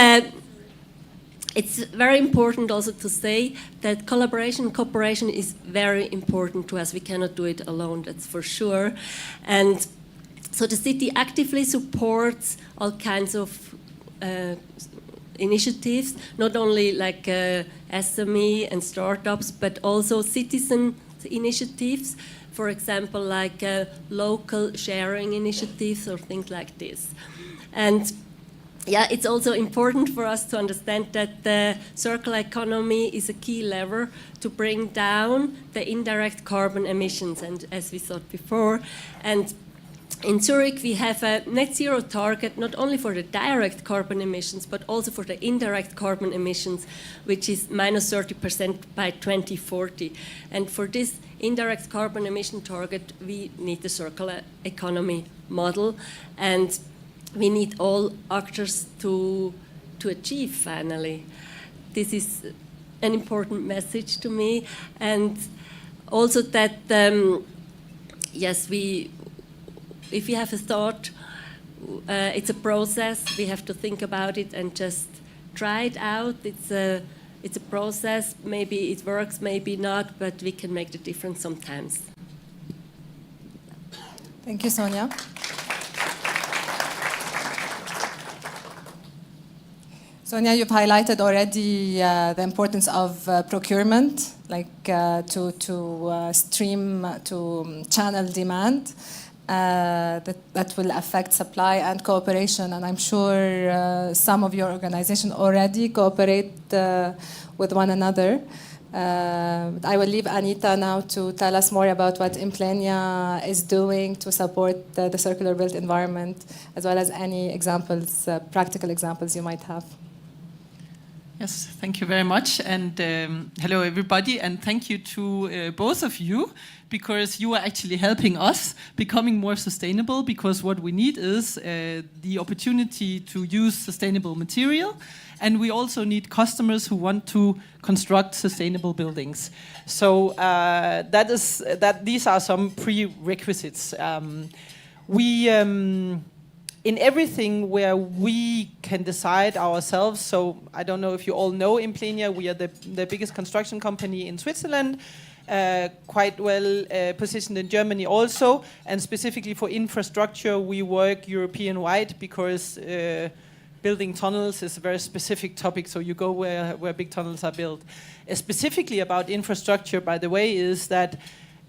it's very important also to say that collaboration and cooperation is very important to us. We cannot do it alone, that's for sure. And so the city actively supports all kinds of initiatives, not only like SME and startups, but also citizen initiatives. For example, like local sharing initiatives or things like this. And yeah, it's also important for us to understand that the circular economy is a key lever to bring down the indirect carbon emissions, and as we thought before. And in Zurich, we have a net zero target, not only for the direct carbon emissions, but also for the indirect carbon emissions, which is minus 30% by 2040. And for this indirect carbon emission target, we need the circular economy model. And we need all actors to achieve, finally. This is an important message to me. And also that, yes, if you have a thought, it's a process. We have to think about it and just try it out. It's a process. Maybe it works, maybe not, but we can make the difference sometimes. Thank you, Sonia. Sonia, you've highlighted already the importance of procurement, like to channel demand. That will affect supply and cooperation, and I'm sure some of your organization already cooperate with one another. I will leave Anita now to tell us more about what Implenia is doing to support the circular built environment, as well as any examples, practical examples you might have. Yes, thank you very much. And hello, everybody. And thank you to both of you, because you are actually helping us becoming more sustainable, because what we need is the opportunity to use sustainable material. And we also need customers who want to construct sustainable buildings. So these are some prerequisites. In everything where we can decide ourselves, so I don't know if you all know Implenia, we are the biggest construction company in Switzerland, quite well positioned in Germany also, and specifically for infrastructure we work European-wide, because building tunnels is a very specific topic, so you go where big tunnels are built. Specifically about infrastructure, by the way, is that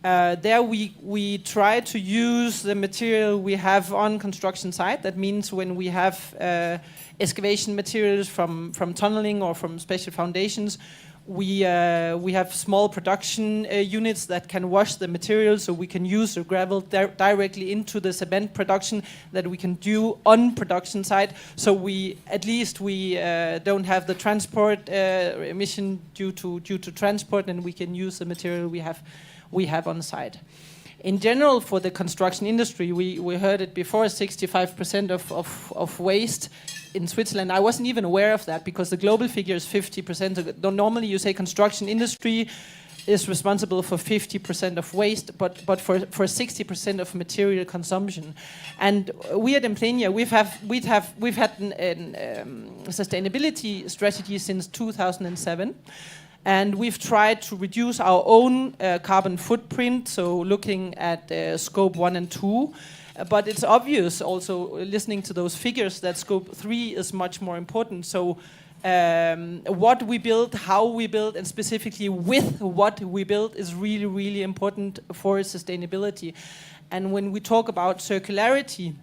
there we try to use the material we have on construction site. That means when we have excavation materials from tunneling or from special foundations, we have small production units that can wash the material, so we can use the gravel directly into the cement production that we can do on production site. So at least we don't have the transport emission due to transport, and we can use the material we have on site. In general, for the construction industry, we heard it before, 65% of waste in Switzerland. I wasn't even aware of that, because the global figure is 50%. Normally you say construction industry is responsible for 50% of waste, but for 60% of material consumption. And we at Implenia, we've had a sustainability strategy since 2007. And we've tried to reduce our own carbon footprint, so looking at scope 1 and 2. But it's obvious also, listening to those figures, that scope 3 is much more important. So what we build, how we build, and specifically with what we build is really, really important for sustainability. And when we talk about circularity,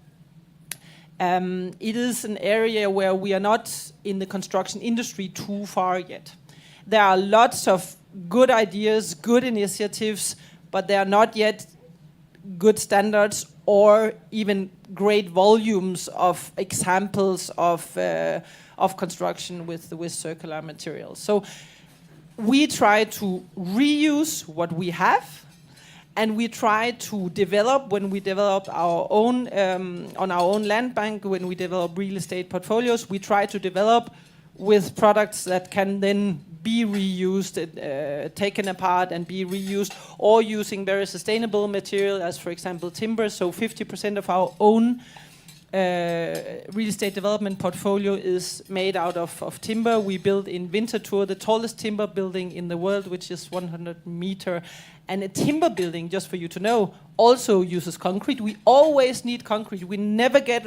it is an area where we are not in the construction industry too far yet. There are lots of good ideas, good initiatives, but there are not yet good standards or even great volumes of examples of construction with circular materials. So we try to reuse what we have, and we try to develop, when we develop our own, on our own land bank, when we develop real estate portfolios, we try to develop with products that can then be reused, taken apart and be reused, or using very sustainable material, as for example timber. So 50% of our own real estate development portfolio is made out of timber. We build in Winterthur the tallest timber building in the world, which is 100 meter. And a timber building, just for you to know, also uses concrete. We always need concrete. We never get,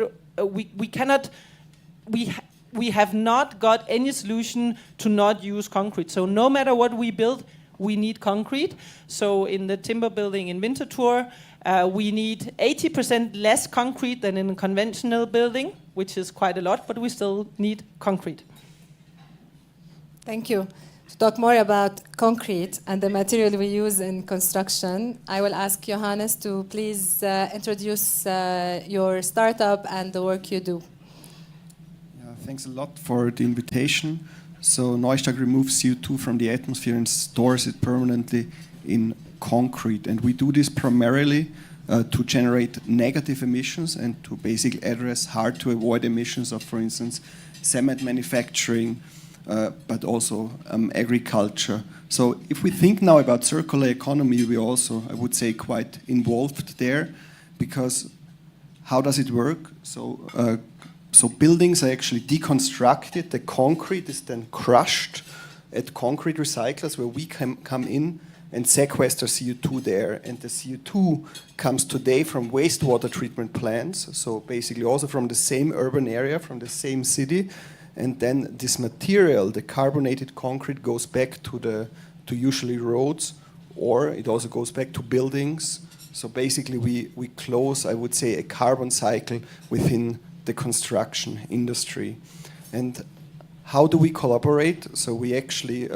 we have not got any solution to not use concrete. So no matter what we build, we need concrete. So in the timber building in Winterthur, we need 80% less concrete than in a conventional building, which is quite a lot, but we still need concrete. Thank you. To talk more about concrete and the material we use in construction, I will ask Johannes to please introduce your startup and the work you do. Thanks a lot for the invitation. So Neustag removes CO2 from the atmosphere and stores it permanently in concrete. And we do this primarily to generate negative emissions and to basically address hard to avoid emissions of, for instance, cement manufacturing, but also agriculture. So if we think now about circular economy, we also, I would say, quite involved there, because how does it work? So buildings are actually deconstructed. The concrete is then crushed at concrete recyclers, where we come in and sequester CO2 there. And the CO2 comes today from wastewater treatment plants, so basically also from the same urban area, from the same city. And then this material, the carbonated concrete, goes back to usually roads, or it also goes back to buildings. So basically we close, I would say, a carbon cycle within the construction industry. And how do we collaborate? So we actually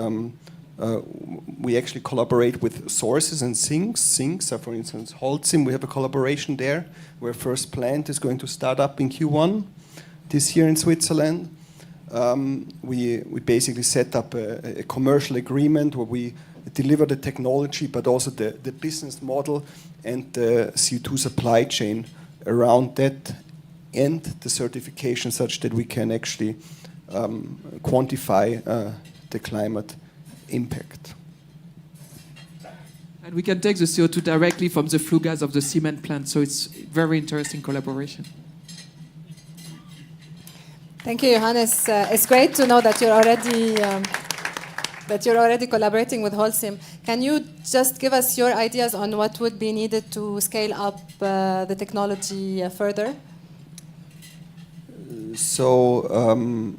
we actually collaborate with sources and sinks. Sinks are, for instance, Holcim. We have a collaboration there where first plant is going to start up in Q1 this year in Switzerland. We basically set up a commercial agreement where we deliver the technology, but also the business model and the CO2 supply chain around that, and the certification such that we can actually quantify the climate impact. And we can take the CO2 directly from the flue gas of the cement plant, so it's very interesting collaboration. Thank you, Johannes. It's great to know that you're already collaborating with Holcim. Can you just give us your ideas on what would be needed to scale up the technology further? So,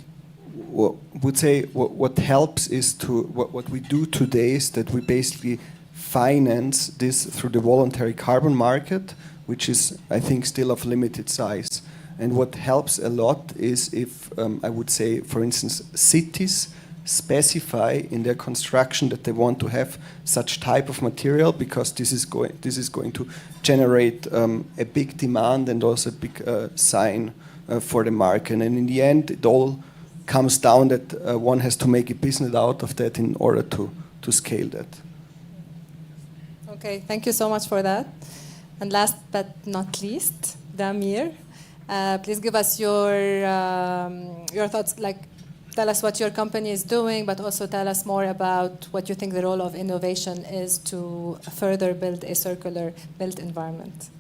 would say what helps is what we do today is that we basically finance this through the voluntary carbon market, which is, I think, still of limited size. And what helps a lot is if, I would say, for instance, cities specify in their construction that they want to have such type of material, because this is going to generate a big demand and also a big sign for the market. And in the end, it all comes down that one has to make a business out of that in order to scale that. Okay, thank you so much for that. And last but not least, Damir, please give us your thoughts, like tell us what your company is doing, but also tell us more about what you think the role of innovation is to further build a circular built environment.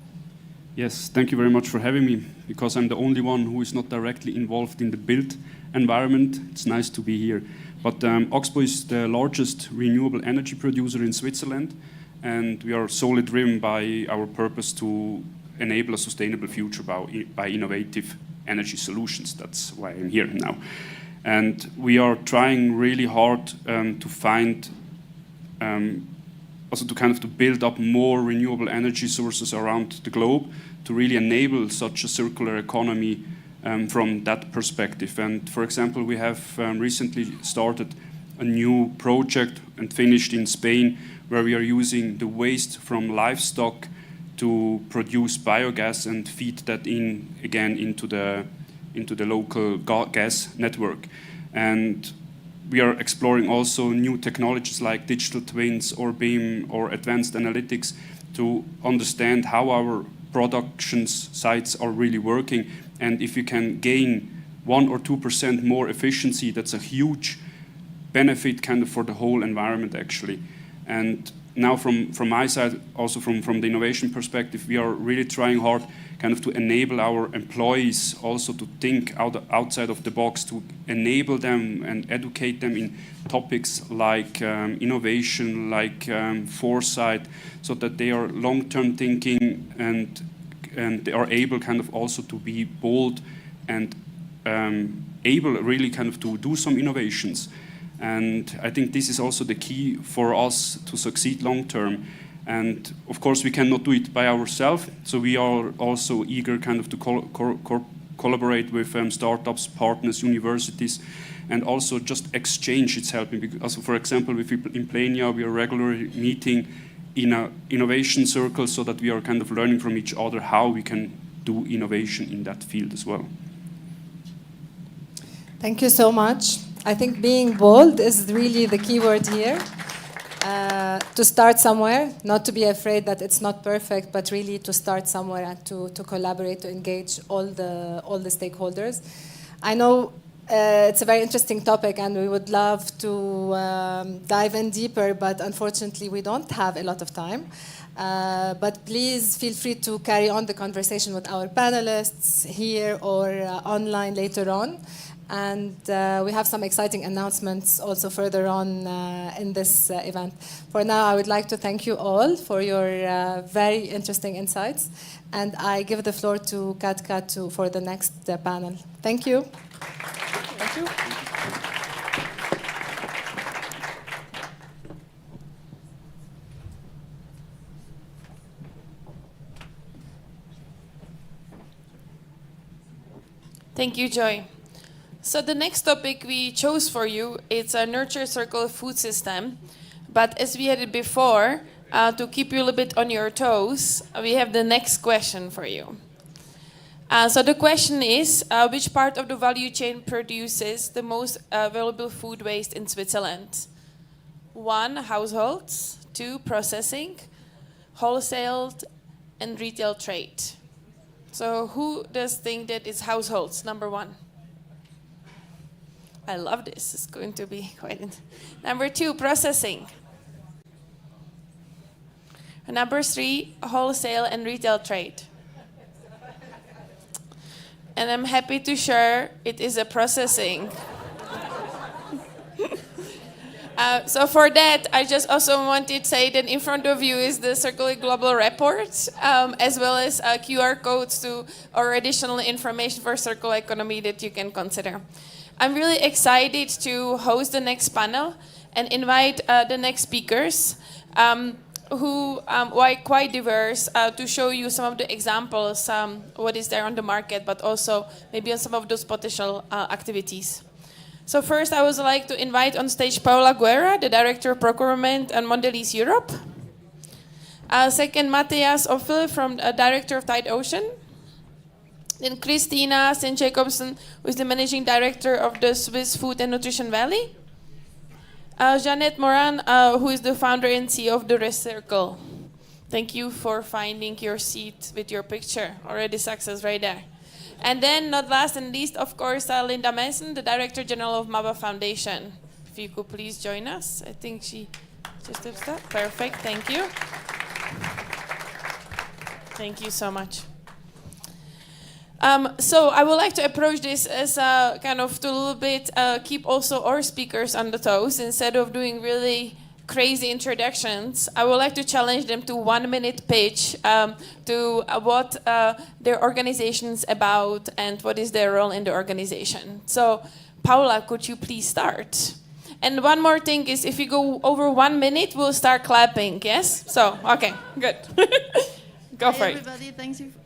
Yes, thank you very much for having me, because I'm the only one who is not directly involved in the built environment. It's nice to be here. But Oxbow is the largest renewable energy producer in Switzerland, and we are solely driven by our purpose to enable a sustainable future by innovative energy solutions. That's why I'm here now. And we are trying really hard to find, also to build up more renewable energy sources around the globe to really enable such a circular economy from that perspective. And for example, we have recently started a new project and finished in Spain, where we are using the waste from livestock to produce biogas and feed that again into the local gas network. And we are exploring also new technologies like digital twins or BIM or advanced analytics to understand how our production sites are really working. And if you can gain 1 or 2% more efficiency, that's a huge benefit for the whole environment actually. And now from my side, also from the innovation perspective, we are really trying hard to enable our employees also to think outside of the box, to enable them and educate them in topics like innovation, like foresight, so that they are long-term thinking and they are able also to be bold and able really to do some innovations. And I think this is also the key for us to succeed long-term. And of course, we cannot do it by ourselves. So we are also eager to collaborate with startups, partners, universities, and also just exchange. It's helping. Because, for example, with Implenia, we are regularly meeting in an innovation circle so that we are learning from each other how we can do innovation in that field as well. Thank you so much. I think being bold is really the key word here. To start somewhere, not to be afraid that it's not perfect, but really to start somewhere and to collaborate, to engage all the stakeholders. I know it's a very interesting topic and we would love to dive in deeper, but unfortunately we don't have a lot of time. But please feel free to carry on the conversation with our panelists here or online later on. And we have some exciting announcements also further on in this event. For now, I would like to thank you all for your very interesting insights. And I give the floor to Katka for the next panel. Thank you. Thank you. Thank you, Joy. So the next topic we chose for you is a nurture circular food system. But as we had it before, to keep you a little bit on your toes, we have the next question for you. So the question is, which part of the value chain produces the most valuable food waste in Switzerland? 1, households. 2, processing. Wholesale and retail trade. So who does think that it's households, number 1? I love this. It's going to be quite... Number 2, processing. Number 3, wholesale and retail trade. And I'm happy to share it is a processing. So for that, I just also wanted to say that in front of you is the Circular Global Report, as well as QR codes or additional information for circular economy that you can consider. I'm really excited to host the next panel and invite the next speakers who are quite diverse to show you some of the examples, what is there on the market, but also maybe on some of those potential activities. So first, I would like to invite on stage Paula Guerra, the Director of Procurement and Mondelez Europe. Second, Matthias Ophel, from Director of Tide Ocean. Then Christina St. Jacobson, who is the Managing Director of the Swiss Food and Nutrition Valley. Jeanette Moran, who is the founder and CEO of the Recircle. Thank you for finding your seat with your picture. Already success right there. And then, not last and least, of course, Linda Manson, the Director General of MABA Foundation. If you could please join us. I think she just did that. Perfect, thank you. Thank you so much. So I would like to approach this as a kind of to a little bit keep also our speakers on the toes. Instead of doing really crazy introductions, I would like to challenge them to 1-minute pitch to what their organization is about and what is their role in the organization. So Paula, could you please start? And one more thing is, if you go over 1 minute, we'll start clapping, yes? So, okay, good. Go for it. Everybody,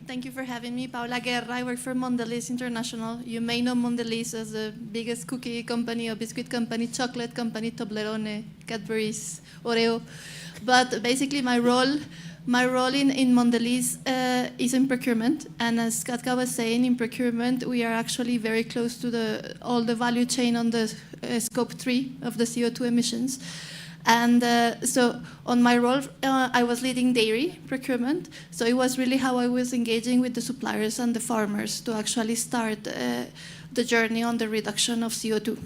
thank you for having me. Paula Guerra, I work for Mondelez International. You may know Mondelez as the biggest cookie company or biscuit company, chocolate company, Toblerone, Cadbury's, Oreo. But basically my role in Mondelez is in procurement. And as Katka was saying, in procurement, we are actually very close to all the value chain on the scope 3 of the CO2 emissions. And so on my role, I was leading dairy procurement. So it was really how I was engaging with the suppliers and the farmers to actually start the journey on the reduction of CO2.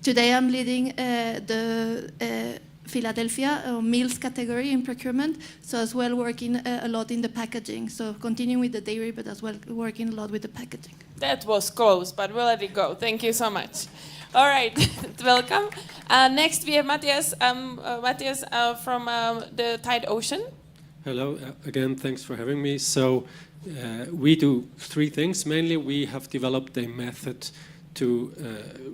Today I'm leading the Philadelphia meals category in procurement, so as well working a lot in the packaging. So continuing with the dairy, but as well working a lot with the packaging. That was close, but we'll let it go. Thank you so much. All right, welcome. Next, we have Matthias from the Tide Ocean. Hello, again, thanks for having me. So we do 3 things. Mainly, we have developed a method to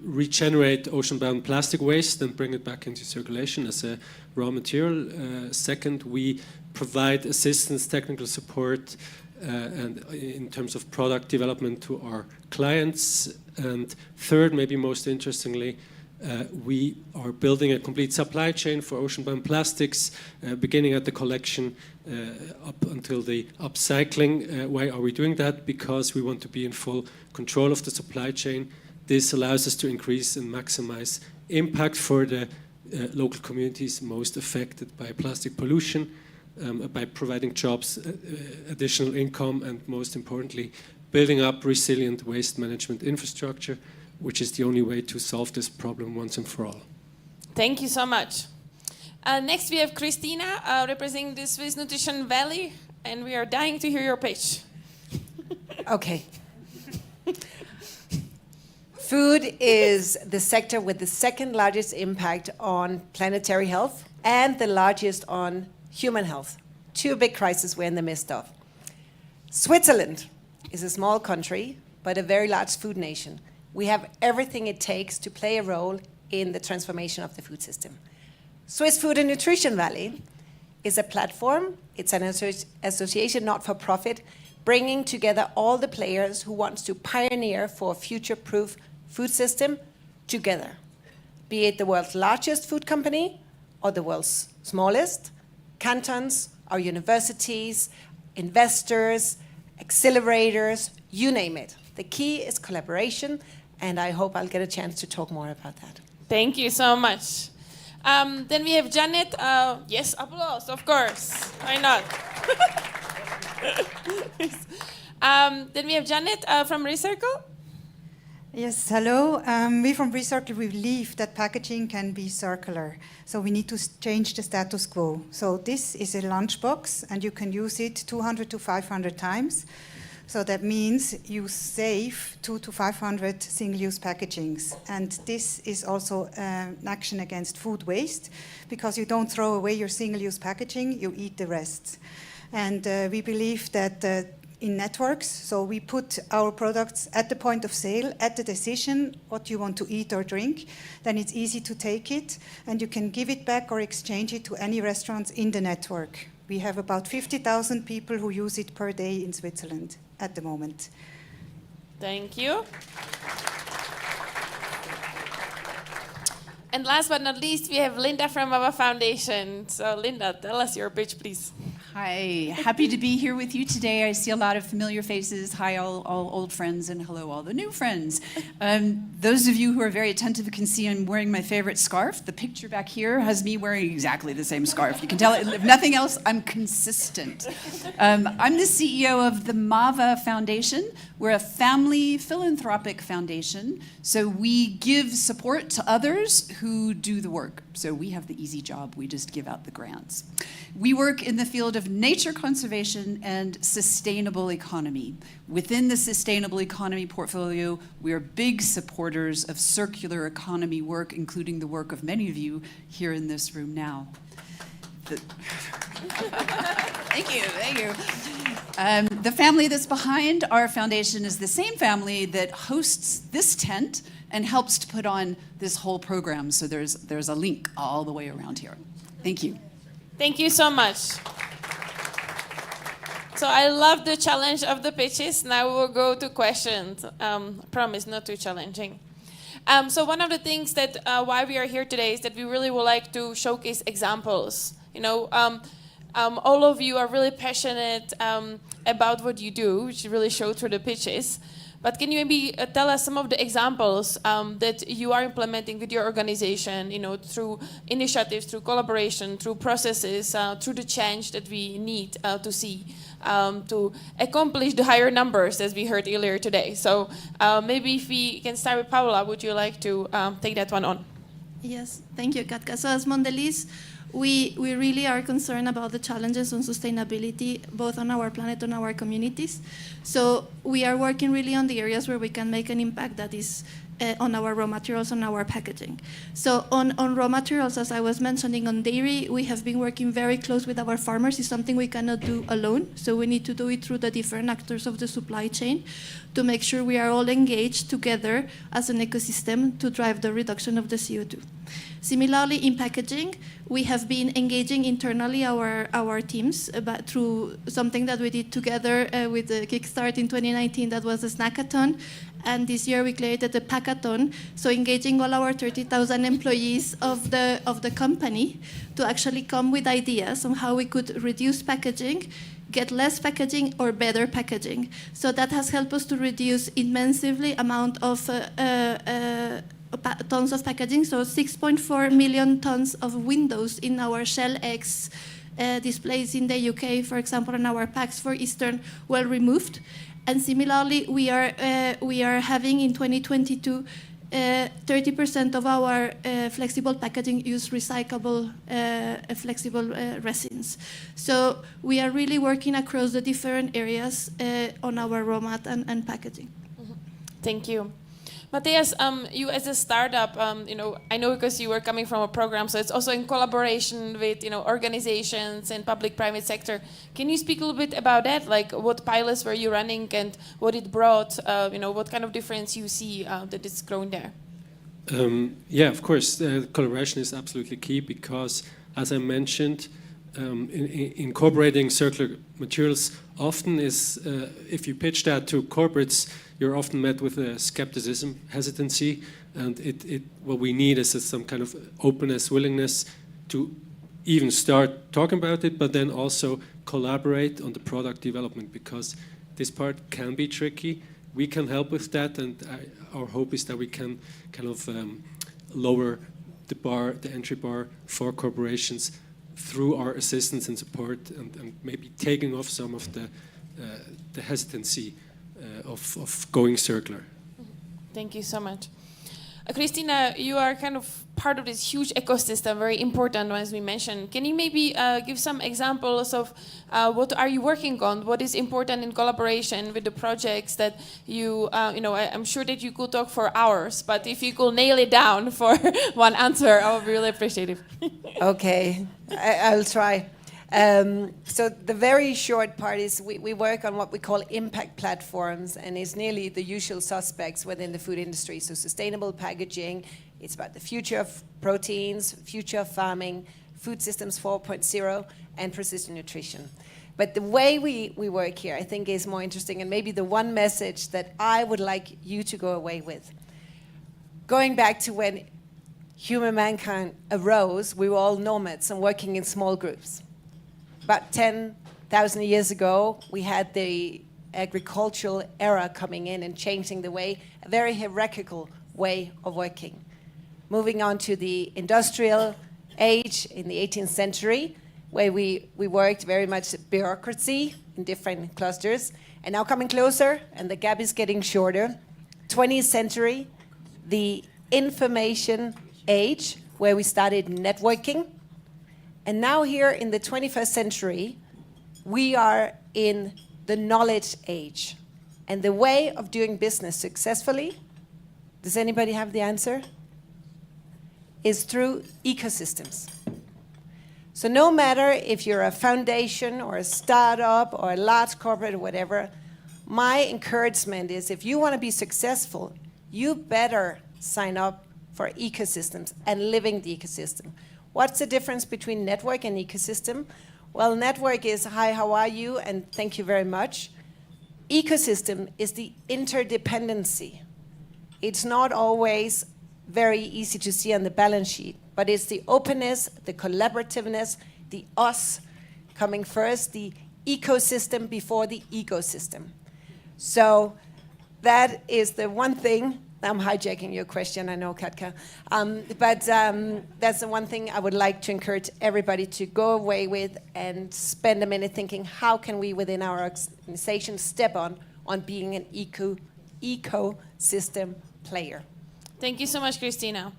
regenerate ocean-bound plastic waste and bring it back into circulation as a raw material. Second, we provide assistance, technical support, and in terms of product development to our clients. And third, maybe most interestingly, we are building a complete supply chain for ocean-bound plastics, beginning at the collection up until the upcycling. Why are we doing that? Because we want to be in full control of the supply chain. This allows us to increase and maximize impact for the local communities most affected by plastic pollution, by providing jobs, additional income, and most importantly, building up resilient waste management infrastructure, which is the only way to solve this problem once and for all. Thank you so much. Next, we have Christina representing the Swiss Nutrition Valley, and we are dying to hear your pitch. Okay. Food is the sector with the second largest impact on planetary health and the largest on human health. 2 big crises we're in the midst of. Switzerland is a small country, but a very large food nation. We have everything it takes to play a role in the transformation of the food system. Swiss Food and Nutrition Valley is a platform. It's an association, not for profit, bringing together all the players who want to pioneer for future-proof food system together. Be it the world's largest food company or the world's smallest, cantons, our universities, investors, accelerators, you name it. The key is collaboration, and I hope I'll get a chance to talk more about that. Thank you so much. Then we have Janet. Yes, applause, of course. Why not? Then we have Janet from Recircle. Yes, hello. We from Recircle, we believe that packaging can be circular. So we need to change the status quo. So this is a lunchbox, and you can use it 200 to 500 times. So that means you save 200 to 500 single-use packagings. And this is also an action against food waste, because you don't throw away your single-use packaging, you eat the rest. And we believe that in networks, so we put our products at the point of sale, at the decision, what you want to eat or drink, then it's easy to take it, and you can give it back or exchange it to any restaurants in the network. We have about 50,000 people who use it per day in Switzerland at the moment. Thank you. And last but not least, we have Linda from our foundation. So Linda, tell us your pitch, please. Hi, happy to be here with you today. I see a lot of familiar faces. Hi, all old friends, and hello, all the new friends. Those of you who are very attentive can see I'm wearing my favorite scarf. The picture back here has me wearing exactly the same scarf. You can tell, if nothing else, I'm consistent. I'm the CEO of the MAVA Foundation. We're a family philanthropic foundation, so we give support to others who do the work. So we have the easy job, we just give out the grants. We work in the field of nature conservation and sustainable economy. Within the sustainable economy portfolio, we are big supporters of circular economy work, including the work of many of you here in this room now. Thank you. The family that's behind our foundation is the same family that hosts this tent and helps to put on this whole program. So there's a link all the way around here. Thank you. Thank you so much. So I love the challenge of the pitches. Now we will go to questions. Promise, not too challenging. So one of the things that why we are here today is that we really would like to showcase examples. You know, all of you are really passionate about what you do, which really showed through the pitches. But can you maybe tell us some of the examples that you are implementing with your organization, you know, through initiatives, through collaboration, through processes, through the change that we need to see to accomplish the higher numbers, as we heard earlier today. So maybe if we can start with Paula, would you like to take that one on? Yes, thank you, Katka. So as Mondelez, we really are concerned about the challenges on sustainability, both on our planet and our communities. So we are working really on the areas where we can make an impact, that is on our raw materials, on our packaging. So on raw materials, as I was mentioning, on dairy, we have been working very close with our farmers. It's something we cannot do alone. So we need to do it through the different actors of the supply chain to make sure we are all engaged together as an ecosystem to drive the reduction of the CO2. Similarly, in packaging, we have been engaging internally our teams through something that we did together with the Kickstart in 2019, that was a snackathon. And this year we created a packathon, so engaging all our 30,000 employees of the company to actually come with ideas on how we could reduce packaging, get less packaging or better packaging. So that has helped us to reduce immensely amount of tons of packaging, so 6.4 million tons of windows in our Shell X displays in the UK, for example, and our packs for Eastern were removed. And similarly, we are having in 2022 30% of our flexible packaging use recyclable flexible resins. So we are really working across the different areas on our raw mat and packaging. Mm-hmm. Thank you. Matthias, you as a startup, you know, I know because you were coming from a program, so it's also in collaboration with, you know, organizations and public-private sector. Can you speak a little bit about that? Like, what pilots were you running and what it brought? You know, what kind of difference you see that it's grown there? Yeah, of course, collaboration is absolutely key because, as I mentioned, incorporating circular materials often is, if you pitch that to corporates, you're often met with skepticism, hesitancy, and what we need is some kind of openness, willingness to even start talking about it, but then also collaborate on the product development, because this part can be tricky. We can help with that, and our hope is that we can kind of lower the entry bar for corporations through our assistance and support, and maybe taking off some of the hesitancy of going circular. Thank you so much. Christina, you are kind of part of this huge ecosystem, very important as we mentioned. Can you maybe give some examples of what are you working on? What is important in collaboration with the projects that you, I'm sure that you could talk for hours, but if you could nail it down for one answer, I would be really appreciative. Okay, I'll try. So the very short part is we work on what we call impact platforms, and it's nearly the usual suspects within the food industry. So sustainable packaging, it's about the future of proteins, future of farming, food systems 4.0, and precision nutrition. But the way we work here, I think, is more interesting, and maybe the one message that I would like you to go away with. Going back to when human mankind arose, we were all nomads and working in small groups. About 10,000 years ago, we had the agricultural era coming in and changing the way, a very hierarchical way of working. Moving on to the industrial age in the 18th century, where we worked very much bureaucracy in different clusters, and now coming closer, and the gap is getting shorter. 20th century, the information age, where we started networking. And now here in the 21st century, we are in the knowledge age. And the way of doing business successfully, does anybody have the answer? Is through ecosystems. So no matter if you're a foundation or a startup or a large corporate or whatever, my encouragement is if you want to be successful, you better sign up for ecosystems and living the ecosystem. What's the difference between network and ecosystem? Well, network is, hi, how are you? And thank you very much. Ecosystem is the interdependency. It's not always very easy to see on the balance sheet, but it's the openness, the collaborativeness, the us coming first, the ecosystem before the ecosystem. So that is the one thing. I'm hijacking your question, I know, Katka. But that's the one thing I would like to encourage everybody to go away with and spend a minute thinking, how can we within our organization step on being an ecosystem player? Thank you so much, Christina.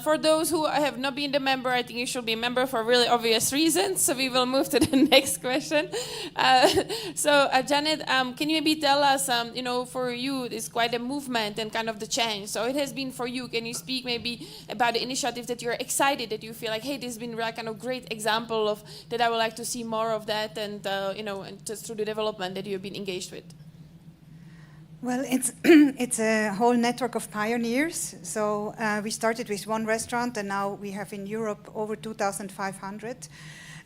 For those who have not been a member, I think you should be a member for really obvious reasons. So we will move to the next question. Janet, can you maybe tell us, for you, it's quite a movement and kind of the change. So it has been for you. Can you speak maybe about the initiatives that you're excited, that you feel like, hey, this has been really kind of great example of that I would like to see more of that, and and just through the development that you've been engaged with. Well, it's a whole network of pioneers. So we started with one restaurant, and now we have in Europe over 2,500.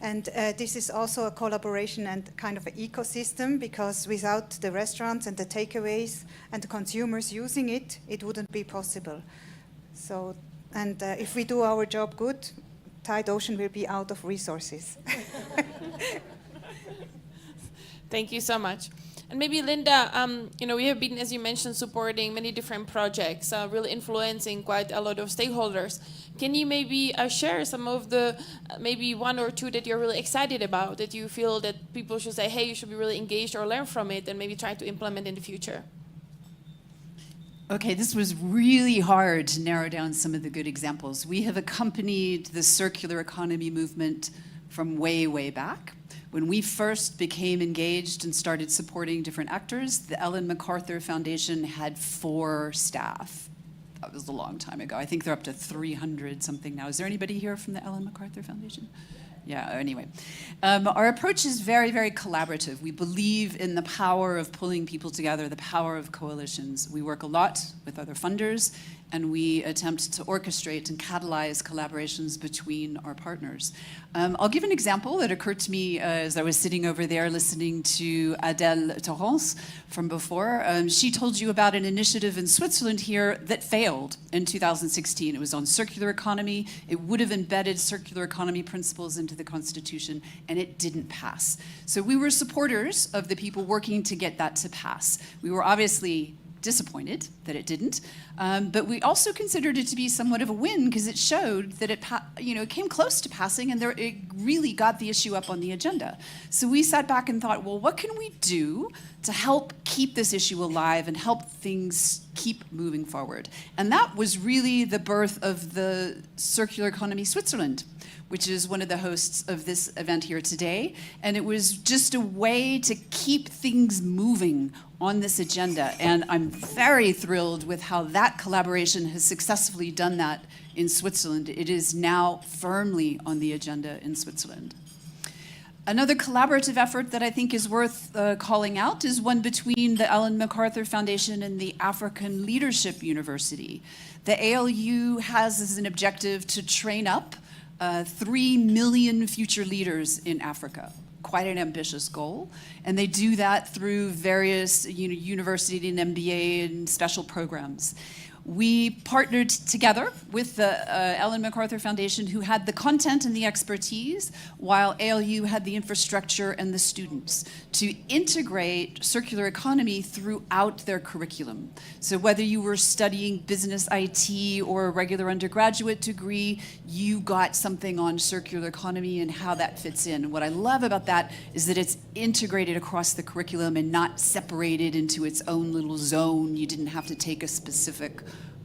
And this is also a collaboration and kind of an ecosystem, because without the restaurants and the takeaways and the consumers using it, it wouldn't be possible. So, and if we do our job good, Tide Ocean will be out of resources. Thank you so much. And maybe Linda, we have been, as you mentioned, supporting many different projects, really influencing quite a lot of stakeholders. Can you maybe share some of the, maybe one or two that you're really excited about, that you feel that people should say, hey, you should be really engaged or learn from it, and maybe try to implement in the future? Okay, this was really hard to narrow down some of the good examples. We have accompanied the circular economy movement from way, way back. When we first became engaged and started supporting different actors, the Ellen MacArthur Foundation had 4 staff. That was a long time ago. I think they're up to 300 something now. Is there anybody here from the Ellen MacArthur Foundation? Yeah, anyway. Our approach is very, very collaborative. We believe in the power of pulling people together, the power of coalitions. We work a lot with other funders and we attempt to orchestrate and catalyze collaborations between our partners. I'll give an example that occurred to me as I was sitting over there listening to Adèle Torrance from before. She told you about an initiative in Switzerland here that failed in 2016. It was on circular economy. It would have embedded circular economy principles into the constitution, and it didn't pass. So we were supporters of the people working to get that to pass. We were obviously disappointed that it didn't, but we also considered it to be somewhat of a win because it showed that it came close to passing, and it really got the issue up on the agenda. So we sat back and thought, well, what can we do to help keep this issue alive and help things keep moving forward? And that was really the birth of the Circular Economy Switzerland, which is one of the hosts of this event here today. And it was just a way to keep things moving on this agenda. And I'm very thrilled with how that collaboration has successfully done that in Switzerland. It is now firmly on the agenda in Switzerland. Another collaborative effort that I think is worth calling out is one between the Ellen MacArthur Foundation and the African Leadership University. The ALU has as an objective to train up 3 million future leaders in Africa. Quite an ambitious goal. And they do that through various university and MBA and special programs. We partnered together with the Ellen MacArthur Foundation, who had the content and the expertise, while ALU had the infrastructure and the students, to integrate circular economy throughout their curriculum. So whether you were studying business IT or a regular undergraduate degree, you got something on circular economy and how that fits in. And what I love about that is that it's integrated across the curriculum and not separated into its own little zone. You didn't have to take a specific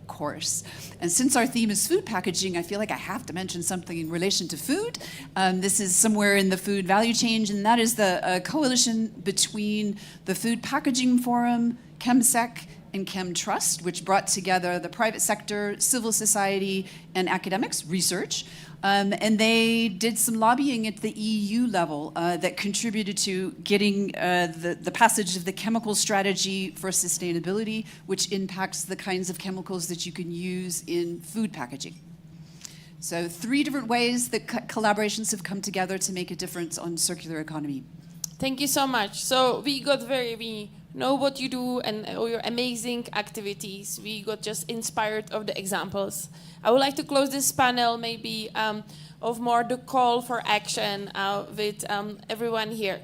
course. And since our theme is food packaging, I feel like I have to mention something in relation to food. This is somewhere in the food value chain, and that is the coalition between the Food Packaging Forum, ChemSec, and ChemTrust, which brought together the private sector, civil society, and academics, research. And they did some lobbying at the EU level that contributed to getting the passage of the chemical strategy for sustainability, which impacts the kinds of chemicals that you can use in food packaging. So 3 different ways that collaborations have come together to make a difference on circular economy. Thank you so much. So we know what you do and all your amazing activities. We got just inspired of the examples. I would like to close this panel maybe of more the call for action with everyone here.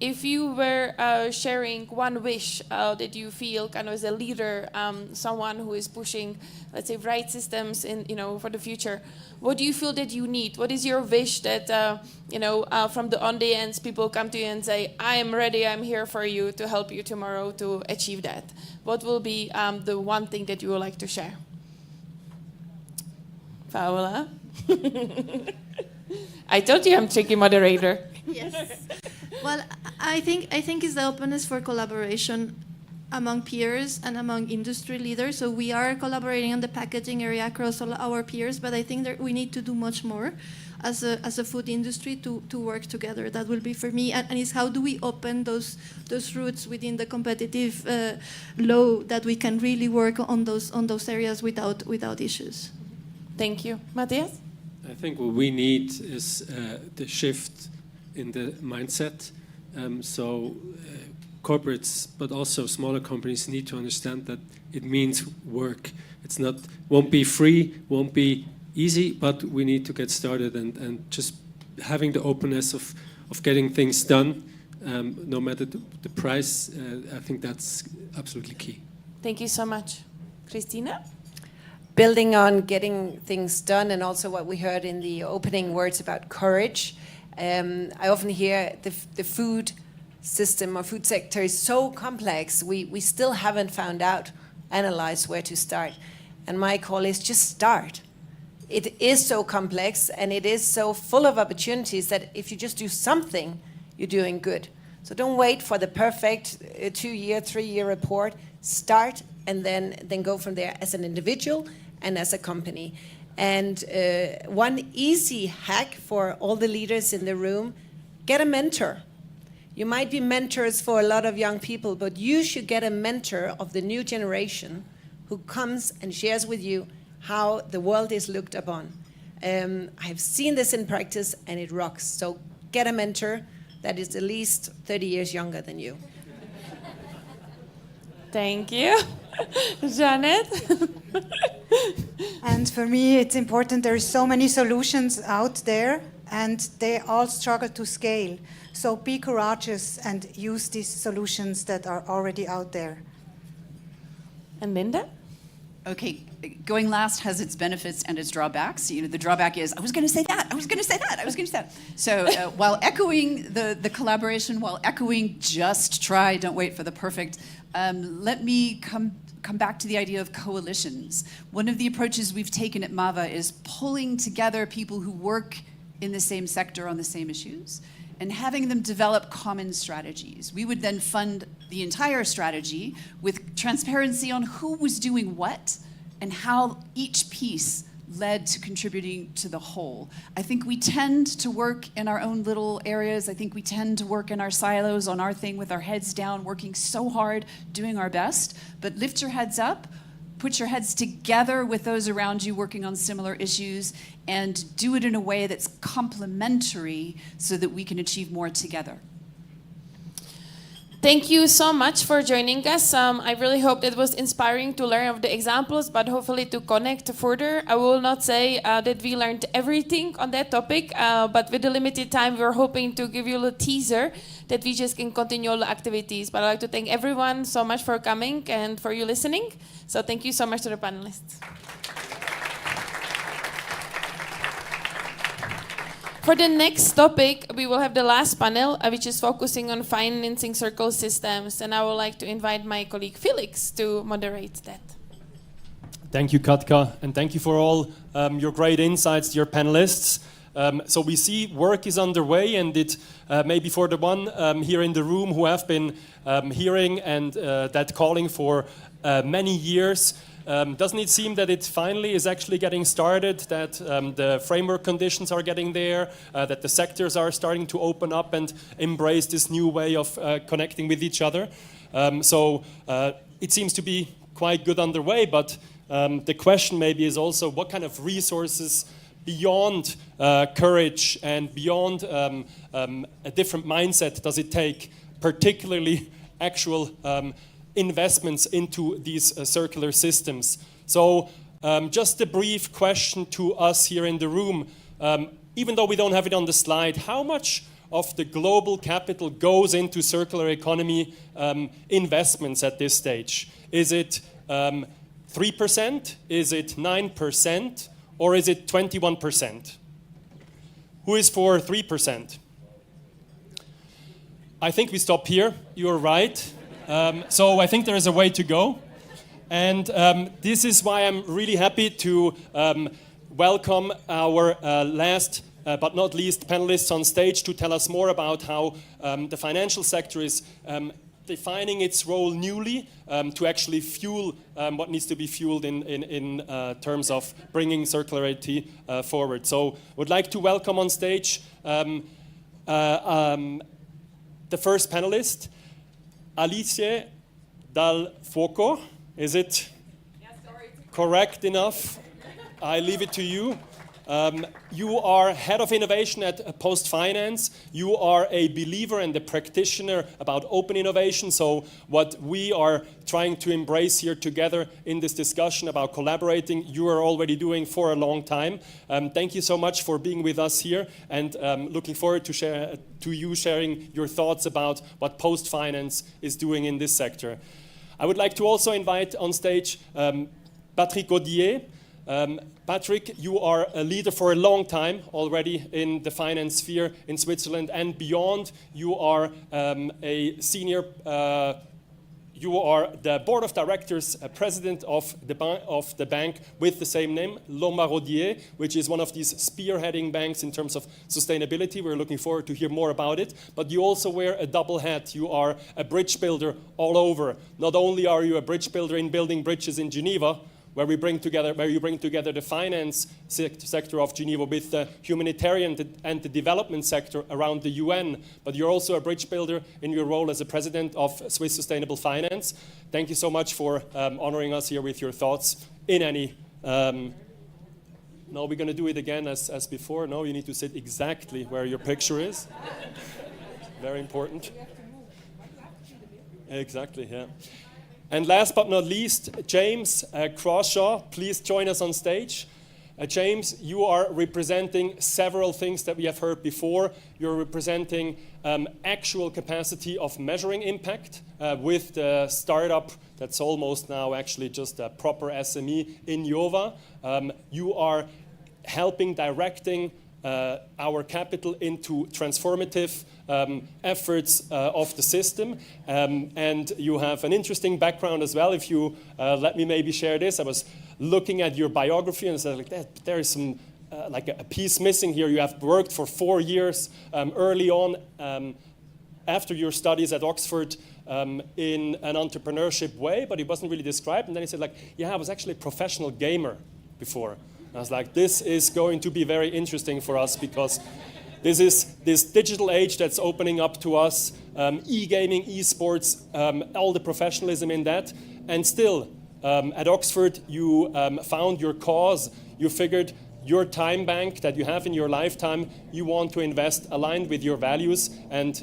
If you were sharing one wish that you feel kind of as a leader, someone who is pushing, let's say, right systems in, for the future, what do you feel that you need? What is your wish that, from the audience, people come to you and say, I am ready, I'm here for you to help you tomorrow to achieve that? What will be the one thing that you would like to share? Paola? I told you I'm tricky moderator. Yes. Well, I think it's the openness for collaboration among peers and among industry leaders. So we are collaborating on the packaging area across all our peers, but I think that we need to do much more as a food industry to work together. That will be for me, and it's how do we open those routes within the competitive law that we can really work on those areas without issues. Thank you. Matthias? I think what we need is the shift in the mindset. Corporates, but also smaller companies, need to understand that it means work. Won't be free, won't be easy, but we need to get started and just having the openness of getting things done, no matter the price. I think that's absolutely key. Thank you so much. Christina? Building on getting things done, and also what we heard in the opening words about courage. I often hear the food system or food sector is so complex, we still haven't analyzed where to start. And my call is just start. It is so complex and it is so full of opportunities that if you just do something, you're doing good. So don't wait for the perfect 2-year, 3-year report. Start and then go from there as an individual and as a company. And one easy hack for all the leaders in the room, get a mentor. You might be mentors for a lot of young people, but you should get a mentor of the new generation who comes and shares with you how the world is looked upon. I've seen this in practice and it rocks. So get a mentor that is at least 30 years younger than you. Thank you. Janet? And for me, it's important. There are so many solutions out there, and they all struggle to scale. So be courageous and use these solutions that are already out there. And Linda? Okay, going last has its benefits and its drawbacks. You know, the drawback is, I was going to say that. So while echoing the collaboration, while echoing just try, don't wait for the perfect, let me come back to the idea of coalitions. One of the approaches we've taken at MAVA is pulling together people who work in the same sector on the same issues and having them develop common strategies. We would then fund the entire strategy with transparency on who was doing what and how each piece led to contributing to the whole. I think we tend to work in our own little areas. I think we tend to work in our silos on our thing with our heads down, working so hard, doing our best. But lift your heads up, put your heads together with those around you working on similar issues, and do it in a way that's complementary so that we can achieve more together. Thank you so much for joining us. I really hope it was inspiring to learn of the examples, but hopefully to connect further. I will not say that we learned everything on that topic, but with the limited time, we're hoping to give you a little teaser that we just can continue all the activities. But I'd like to thank everyone so much for coming and for you listening. So thank you so much to the panelists. For the next topic, we will have the last panel, which is focusing on financing circle systems. And I would like to invite my colleague Felix to moderate that. Thank you, Katka, and thank you for all your great insights, dear panelists. So we see work is underway, and it maybe for the one here in the room who have been hearing and that calling for many years, doesn't it seem that it finally is actually getting started, that the framework conditions are getting there, that the sectors are starting to open up and embrace this new way of connecting with each other? So it seems to be quite good underway, but the question maybe is also what kind of resources beyond courage and beyond a different mindset does it take, particularly actual investments into these circular systems. So just a brief question to us here in the room. Even though we don't have it on the slide, how much of the global capital goes into circular economy investments at this stage? Is it 3%? Is it 9%? Or is it 21%? Who is for 3%? I think we stop here. You're right. So I think there is a way to go. And this is why I'm really happy to welcome our last but not least panelists on stage to tell us more about how the financial sector is defining its role newly to actually fuel what needs to be fueled in terms of bringing circularity forward. So I would like to welcome on stage the first panelist, Alice Dal Fuoco. Is it correct enough? I leave it to you. You are head of innovation at Post Finance. You are a believer and a practitioner about open innovation. So what we are trying to embrace here together in this discussion about collaborating, you are already doing for a long time. Thank you so much for being with us here, and looking forward to you sharing your thoughts about what Post Finance is doing in this sector. I would like to also invite on stage Patrick Gaudier. Patrick, you are a leader for a long time already in the finance sphere in Switzerland and beyond. You are a senior, you are the board of directors, president of the bank with the same name, Lombard-Odier, which is one of these spearheading banks in terms of sustainability. We're looking forward to hear more about it. But you also wear a double hat. You are a bridge builder all over. Not only are you a bridge builder in building bridges in Geneva, where you bring together the finance sector of Geneva with the humanitarian and the development sector around the UN, but you're also a bridge builder in your role as a president of Swiss Sustainable Finance. Thank you so much for honoring us here with your thoughts in any... No, we're going to do it again as before. No, you need to sit exactly where your picture is. Very important. Exactly, yeah. And last but not least, James Crawshaw, please join us on stage. James, you are representing several things that we have heard before. You're representing actual capacity of measuring impact with the startup that's almost now actually just a proper SME in Jova. You are helping directing our capital into transformative efforts of the system. And you have an interesting background as well. If you let me maybe share this. I was looking at your biography and I said, like, there is some like a piece missing here. You have worked for 4 years early on after your studies at Oxford in an entrepreneurship way, but it wasn't really described. And then he said, like, yeah, I was actually a professional gamer before. And I was like, this is going to be very interesting for us because this is this digital age that's opening up to us, e-gaming, e-sports, all the professionalism in that. And still, at Oxford, you found your cause. You figured your time bank that you have in your lifetime, you want to invest aligned with your values. And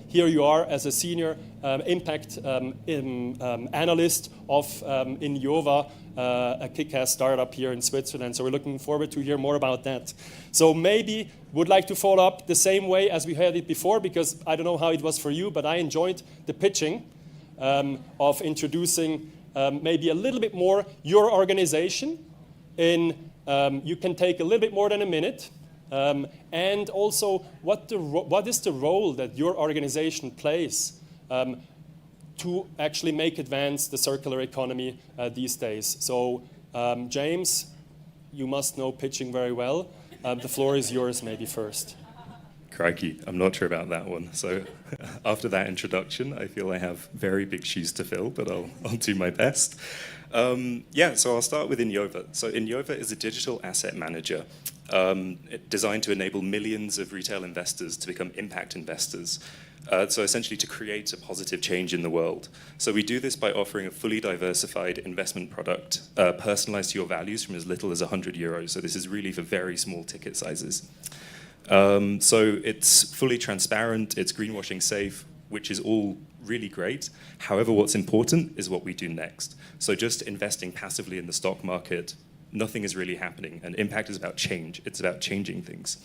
here you are as a senior impact analyst of in Jova, a kick-ass startup here in Switzerland. So we're looking forward to hear more about that. So maybe would like to follow up the same way as we had it before, because I don't know how it was for you, but I enjoyed the pitching of introducing maybe a little bit more your organization in you can take a little bit more than a minute, and also what is the role that your organization plays to actually make advance the circular economy these days. So James, you must know pitching very well. The floor is yours maybe first. Crikey, I'm not sure about that one. So after that introduction, I feel I have very big shoes to fill, but I'll do my best. So I'll start with Innova. So Innova is a digital asset manager designed to enable millions of retail investors to become impact investors. So essentially to create a positive change in the world. So we do this by offering a fully diversified investment product, personalized to your values from as little as €100. So this is really for very small ticket sizes. So it's fully transparent, it's greenwashing safe, which is all really great. However, what's important is what we do next. So just investing passively in the stock market, nothing is really happening. And impact is about change. It's about changing things.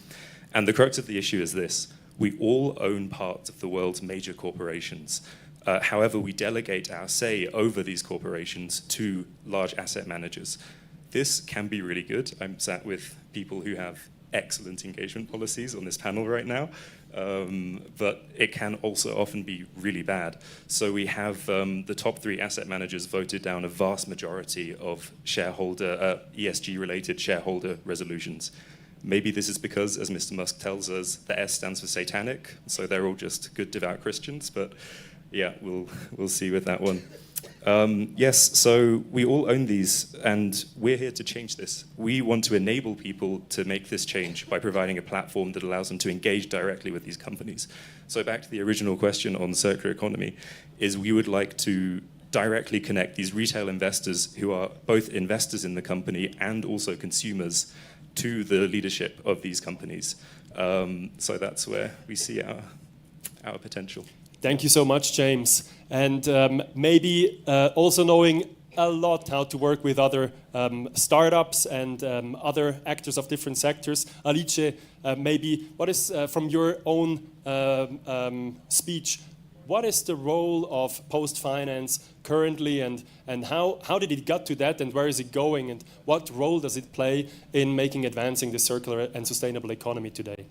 And the crux of the issue is this. We all own parts of the world's major corporations. However, we delegate our say over these corporations to large asset managers. This can be really good. I'm sat with people who have excellent engagement policies on this panel right now, but it can also often be really bad. So we have the top 3 asset managers voted down a vast majority of ESG-related shareholder resolutions. Maybe this is because, as Mr. Musk tells us, the S stands for satanic, so they're all just good, devout Christians, but yeah, we'll see with that one. Yes, so we all own these, and we're here to change this. We want to enable people to make this change by providing a platform that allows them to engage directly with these companies. So back to the original question on circular economy, is we would like to directly connect these retail investors who are both investors in the company and also consumers to the leadership of these companies. So that's where we see our potential. Thank you so much, James. And maybe also knowing a lot how to work with other startups and other actors of different sectors. Alice, maybe what is, from your own speech, what is the role of post-finance currently, and how did it get to that, and where is it going, and what role does it play in advancing the circular and sustainable economy today?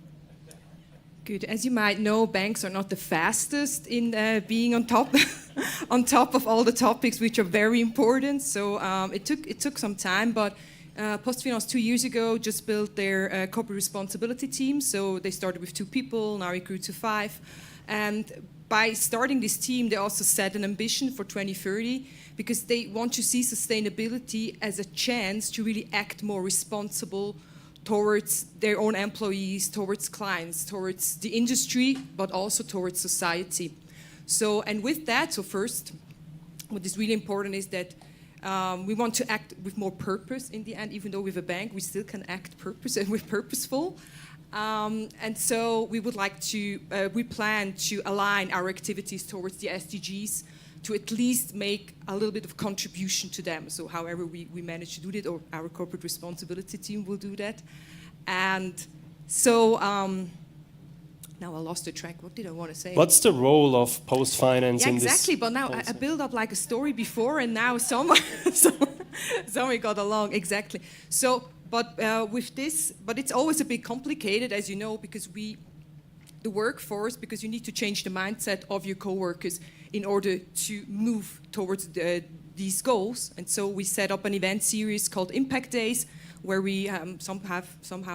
Good. As you might know, banks are not the fastest in being on top on top of all the topics which are very important. So it took some time, but PostFinance 2 years ago just built their corporate responsibility team. So they started with 2 people, now it grew to 5. And by starting this team, they also set an ambition for 2030 because they want to see sustainability as a chance to really act more responsible towards their own employees, towards clients, towards the industry, but also towards society. So, and with that, so first, what is really important is that we want to act with more purpose in the end. Even though with a bank, we still can act purpose and we're purposeful. And so we would like to, we plan to align our activities towards the SDGs to at least make a little bit of contribution to them. So however we manage to do that, or our corporate responsibility team will do that. And so, now I lost the track. What did I want to say? What's the role of post-finance in this? Exactly, but now I built up like a story before, and now somewhere got along, exactly. So, but with this, but it's always a bit complicated, as you know, because the workforce, because you need to change the mindset of your coworkers in order to move towards these goals. And so we set up an event series called Impact Days, where we somehow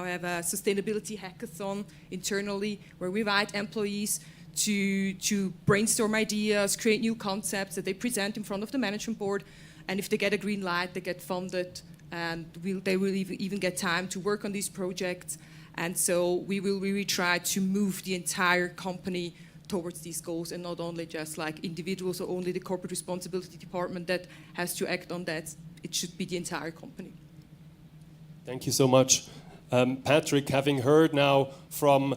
have a sustainability hackathon internally, where we invite employees to brainstorm ideas, create new concepts that they present in front of the management board. And if they get a green light, they get funded, and they will even get time to work on these projects. And so we will really try to move the entire company towards these goals, and not only just like individuals or only the corporate responsibility department that has to act on that. It should be the entire company. Thank you so much. Patrick, having heard now from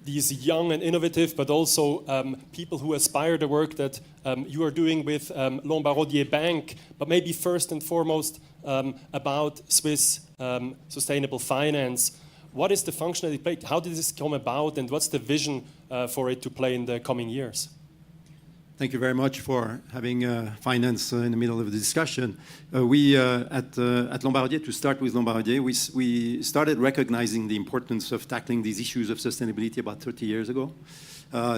these young and innovative, but also people who aspire the work that you are doing with Lombardier Bank, but maybe first and foremost about Swiss sustainable finance. What is the function that it plays? How did this come about, and what's the vision for it to play in the coming years? Thank you very much for having finance in the middle of the discussion. We at Lombardier, to start with Lombardier, we started recognizing the importance of tackling these issues of sustainability about 30 years ago.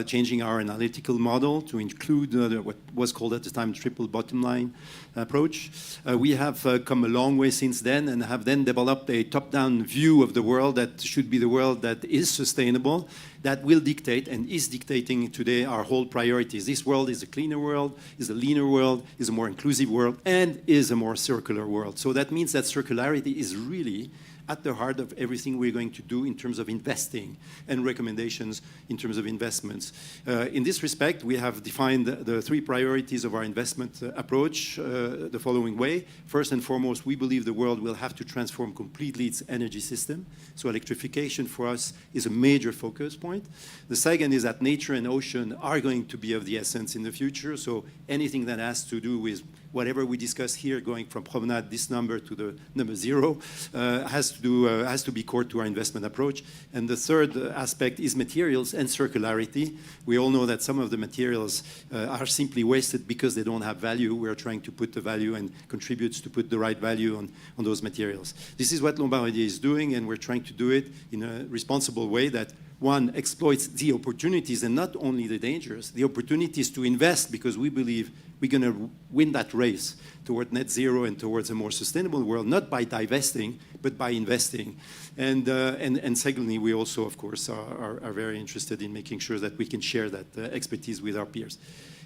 Changing our analytical model to include what was called at the time triple bottom line approach. We have come a long way since then, and have then developed a top-down view of the world that should be the world that is sustainable, that will dictate and is dictating today our whole priorities. This world is a cleaner world, is a leaner world, is a more inclusive world, and is a more circular world. So that means that circularity is really at the heart of everything we're going to do in terms of investing and recommendations in terms of investments. In this respect, we have defined the 3 priorities of our investment approach the following way. First and foremost, we believe the world will have to transform completely its energy system. So electrification for us is a major focus point. The second is that nature and ocean are going to be of the essence in the future. So anything that has to do with whatever we discuss here, going from promenade, this number, to the number 0, has to be core to our investment approach. And the third aspect is materials and circularity. We all know that some of the materials are simply wasted because they don't have value. We're trying to put the value and contribute to put the right value on those materials. This is what Lombardier is doing, and we're trying to do it in a responsible way that, one, exploits the opportunities and not only the dangers, the opportunities to invest, because we believe we're going to win that race toward net zero and towards a more sustainable world, not by divesting, but by investing. And secondly, we also, of course, are very interested in making sure that we can share that expertise with our peers.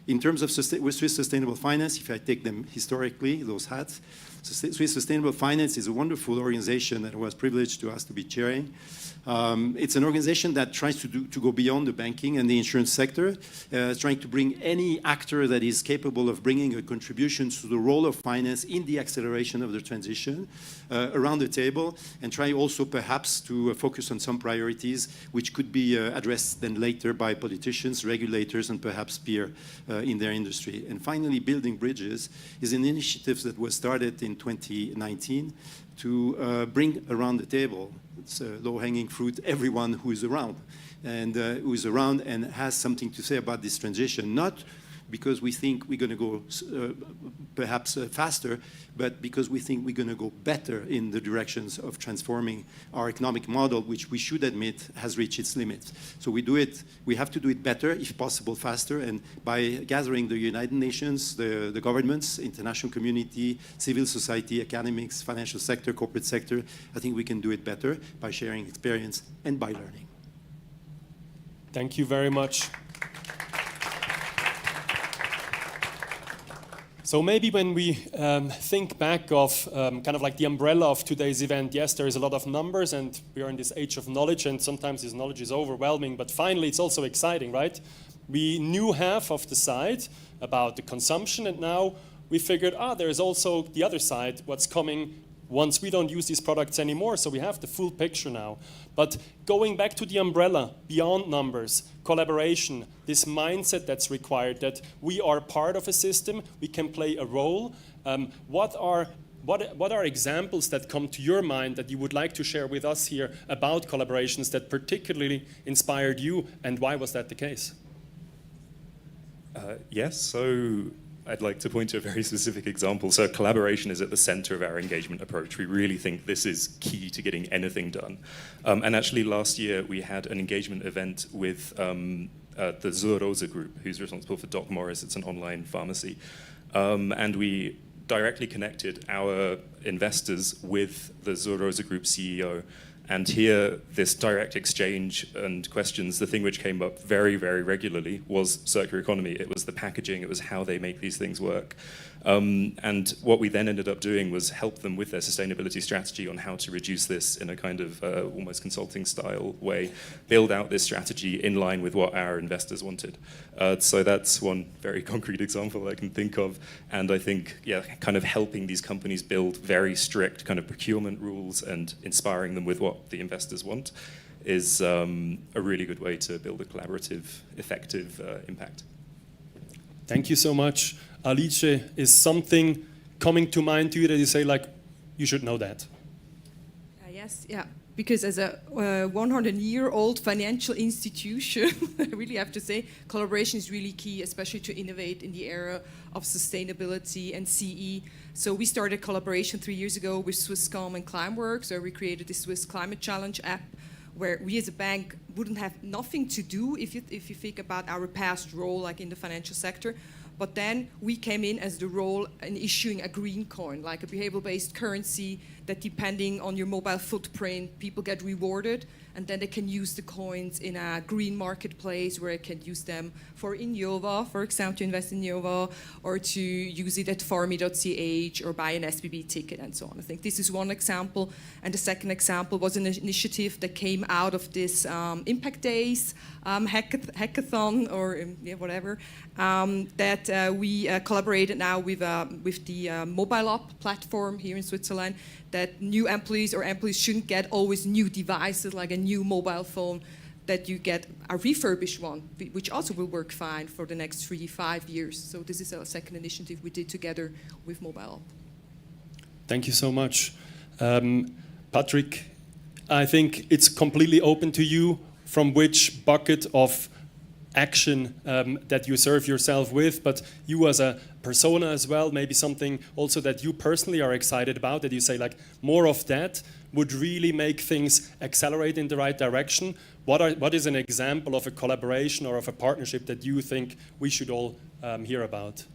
In terms of Swiss Sustainable Finance, if I take them historically, those hats, Swiss Sustainable Finance is a wonderful organization that I was privileged to ask to be chairing. It's an organization that tries to go beyond the banking and the insurance sector, trying to bring any actor that is capable of bringing a contribution to the role of finance in the acceleration of the transition around the table, and try also perhaps to focus on some priorities which could be addressed then later by politicians, regulators, and perhaps peers in their industry. And finally, Building Bridges is an initiative that was started in 2019 to bring around the table, it's low-hanging fruit, everyone who is around and has something to say about this transition, not because we think we're going to go perhaps faster, but because we think we're going to go better in the directions of transforming our economic model, which we should admit has reached its limits. So we have to do it better, if possible faster, and by gathering the United Nations, the governments, international community, civil society, academics, financial sector, corporate sector, I think we can do it better by sharing experience and by learning. Thank you very much. So maybe when we think back of kind of like the umbrella of today's event, yes, there is a lot of numbers and we are in this age of knowledge and sometimes this knowledge is overwhelming, but finally it's also exciting, right? We knew half of the side about the consumption and now we figured, there is also the other side, what's coming once we don't use these products anymore, so we have the full picture now. But going back to the umbrella, beyond numbers, collaboration, this mindset that's required, that we are part of a system, we can play a role. What are examples that come to your mind that you would like to share with us here about collaborations that particularly inspired you, and why was that the case? Yes, so I'd like to point to a very specific example. So collaboration is at the center of our engagement approach. We really think this is key to getting anything done. And actually last year we had an engagement event with the Zuorosa group, who's responsible for Doc Morris. It's an online pharmacy. And we directly connected our investors with the Zuorosa group CEO. And here, this direct exchange and questions, the thing which came up very, very regularly was circular economy. It was the packaging, it was how they make these things work. And what we then ended up doing was help them with their sustainability strategy on how to reduce this in a kind of almost consulting style way, build out this strategy in line with what our investors wanted. So that's one very concrete example I can think of. And I think, yeah, kind of helping these companies build very strict kind of procurement rules and inspiring them with what the investors want is a really good way to build a collaborative, effective impact. Thank you so much. Alice, is something coming to mind to you that you say, like, you should know that? Yes, yeah. Because as a 100-year-old financial institution, I really have to say, collaboration is really key, especially to innovate in the era of sustainability and CE. So we started collaboration 3 years ago with Swisscom and Climeworks, where we created the Swiss Climate Challenge app, where we as a bank wouldn't have nothing to do if you think about our past role, like in the financial sector. But then we came in as the role in issuing a green coin, like a behavioral-based currency that, depending on your mobile footprint, people get rewarded, and then they can use the coins in a green marketplace where they can use them for Innova, for example, to invest in Innova, or to use it at farmy.ch or buy an SBB ticket and so on. I think this is one example. And the second example was an initiative that came out of this Impact Days hackathon, or whatever, that we collaborated now with the mobile app platform here in Switzerland, that new employees or employees shouldn't get always new devices like a new mobile phone, that you get a refurbished one, which also will work fine for the next 3-5 years. So this is a second initiative we did together with mobile. Thank you so much. Patrick, I think it's completely open to you from which bucket of action that you serve yourself with, but you as a persona as well, maybe something also that you personally are excited about, that you say, like, more of that would really make things accelerate in the right direction. What is an example of a collaboration or of a partnership that you think we should all hear about?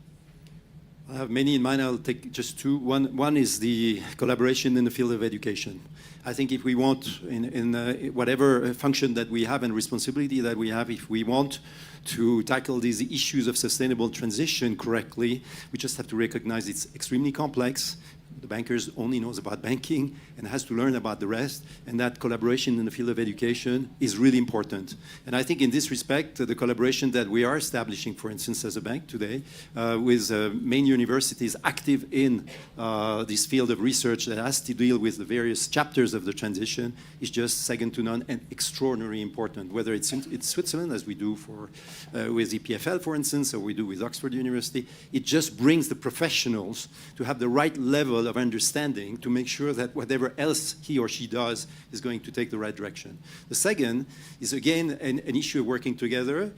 I have many in mind. I'll take just two. One is the collaboration in the field of education. I think if we want, in whatever function that we have and responsibility that we have, if we want to tackle these issues of sustainable transition correctly, we just have to recognize it's extremely complex. The bankers only knows about banking and has to learn about the rest, and that collaboration in the field of education is really important. And I think in this respect, the collaboration that we are establishing, for instance, as a bank today, with main universities active in this field of research that has to deal with the various chapters of the transition, is just second to none and extraordinarily important, whether it's in Switzerland, as we do with EPFL, for instance, or we do with Oxford University. It just brings the professionals to have the right level level of understanding to make sure that whatever else he or she does is going to take the right direction. The second is, again, an issue of working together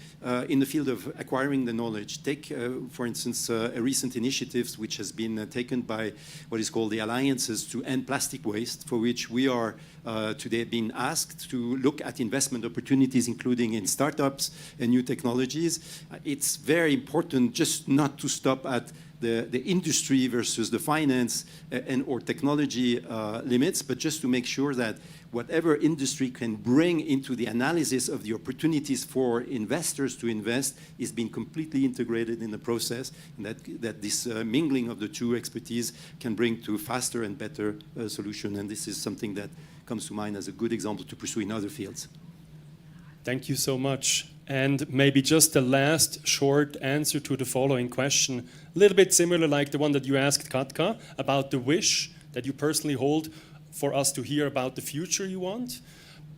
in the field of acquiring the knowledge. Take, for instance, a recent initiative which has been taken by what is called the Alliances to End Plastic Waste, for which we are today being asked to look at investment opportunities, including in startups and new technologies. It's very important just not to stop at the industry versus the finance or technology limits, but just to make sure that whatever industry can bring into the analysis of the opportunities for investors to invest is being completely integrated in the process, and that this mingling of the two expertise can bring to faster and better solution. And this is something that comes to mind as a good example to pursue in other fields. Thank you so much. And maybe just the last short answer to the following question, a little bit similar like the one that you asked Katka about the wish that you personally hold for us to hear about the future you want,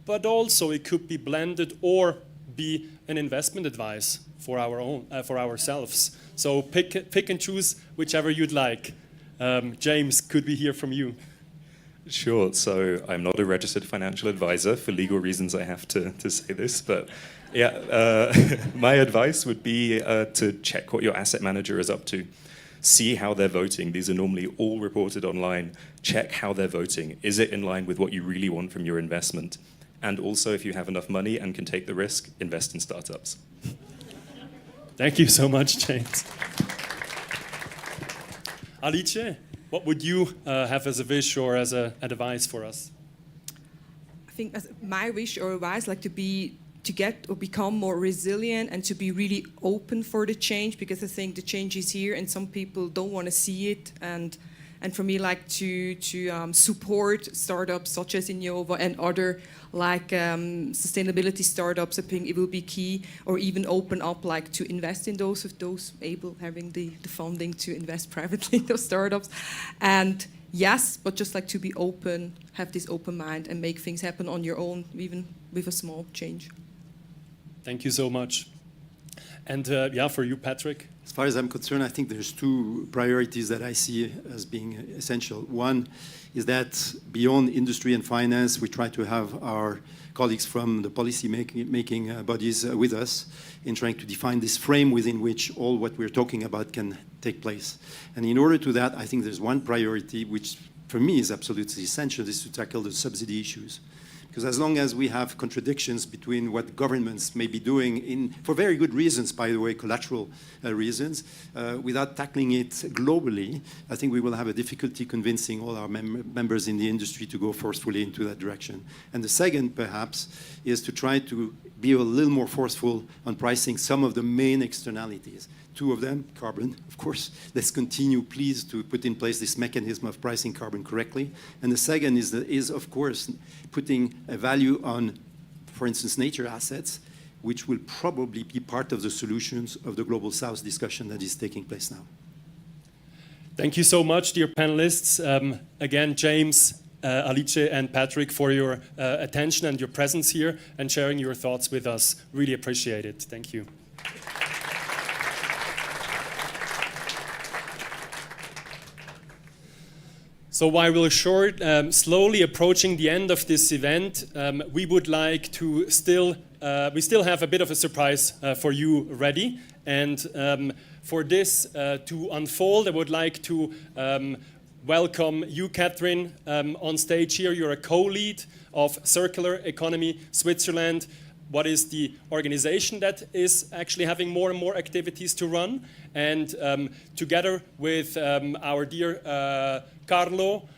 but also it could be blended or be an investment advice for our own, for ourselves. So pick and choose whichever you'd like. James, could we hear from you? Sure. So I'm not a registered financial advisor. For legal reasons, I have to say this. But yeah, my advice would be to check what your asset manager is up to. See how they're voting. These are normally all reported online. Check how they're voting. Is it in line with what you really want from your investment? And also, if you have enough money and can take the risk, invest in startups. Thank you so much, James. Alice, what would you have as a wish or as an advice for us? I think as my wish or advice, like to get or become more resilient and to be really open for the change, because I think the change is here and some people don't want to see it. And for me, like to support startups such as Innova and other like sustainability startups, I think it will be key, or even open up like to invest in those, if those able having the funding to invest privately in those startups. And yes, but just like to be open, have this open mind and make things happen on your own, even with a small change. Thank you so much. And yeah, for you, Patrick? As far as I'm concerned, I think there's two priorities that I see as being essential. One is that beyond industry and finance, we try to have our colleagues from the policy making bodies with us in trying to define this frame within which all what we're talking about can take place. And in order to that, I think there's one priority which for me is absolutely essential, is to tackle the subsidy issues. Because as long as we have contradictions between what governments may be doing, for very good reasons, by the way, collateral reasons, without tackling it globally, I think we will have a difficulty convincing all our members in the industry to go forcefully into that direction. And the second, perhaps, is to try to be a little more forceful on pricing some of the main externalities. Two of them, carbon, of course. Let's continue, please, to put in place this mechanism of pricing carbon correctly. And the second is of course, putting a value on, for instance, nature assets, which will probably be part of the solutions of the Global South discussion that is taking place now. Thank you so much, dear panelists. Again, James, Alice, and Patrick, for your attention and your presence here and sharing your thoughts with us. Really appreciate it. Thank you. So while we're slowly approaching the end of this event, we would like to we still have a bit of a surprise for you ready. And for this to unfold, I would like to welcome you, Catherine, on stage here. You're a co-lead of Circular Economy Switzerland. What is the organization that is actually having more and more activities to run? And together with our dear Carlo,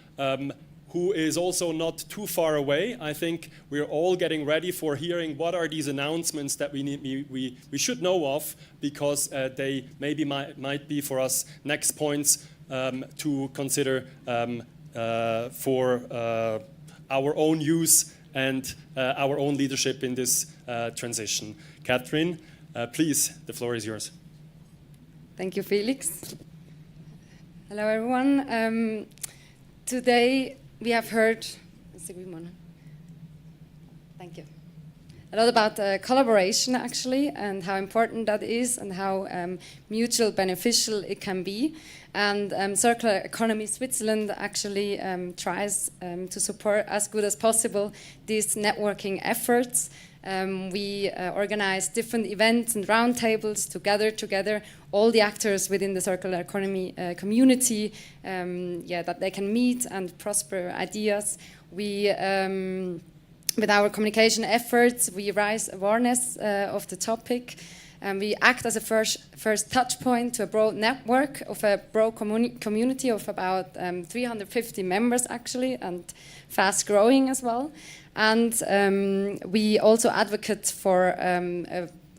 who is also not too far away, I think we're all getting ready for hearing what are these announcements that we should know of, because they maybe might be for us next points to consider for our own use and our own leadership in this transition. Catherine, please, the floor is yours. Thank you, Felix. Hello, everyone. Today we have heard. Thank you. a lot about collaboration actually, and how important that is, and how mutual beneficial it can be. And Circular Economy Switzerland actually tries to support as good as possible these networking efforts. We organize different events and roundtables to gather together all the actors within the circular economy community, that they can meet and prosper ideas. We, with our communication efforts, we raise awareness of the topic. We act as a first touch point to a broad network of a broad community of about 350 members actually, and fast growing as well. And we also advocate for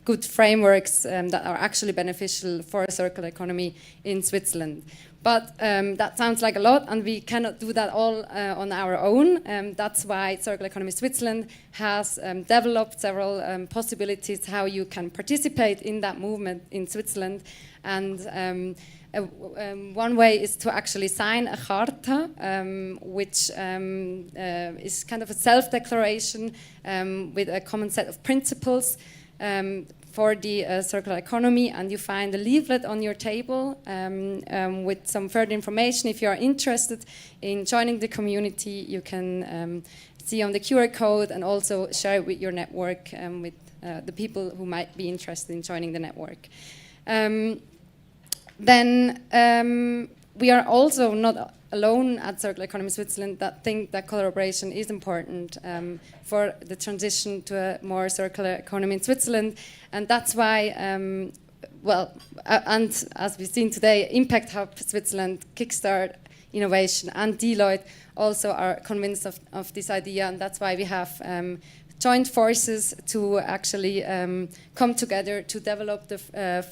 good frameworks that are actually beneficial for a circular economy in Switzerland. But that sounds like a lot, and we cannot do that all on our own. That's why Circular Economy Switzerland has developed several possibilities how you can participate in that movement in Switzerland. And one way is to actually sign a charta, which is kind of a self-declaration with a common set of principles for the circular economy, and you find a leaflet on your table with some further information. If you are interested in joining the community, you can see on the QR code and also share it with your network, with the people who might be interested in joining the network. Then we are also not alone at Circular Economy Switzerland that think that collaboration is important for the transition to a more circular economy in Switzerland. And that's why, and as we've seen today, Impact Hub Switzerland, Kickstart Innovation, and Deloitte also are convinced of this idea. And that's why we have joined forces to actually come together to develop the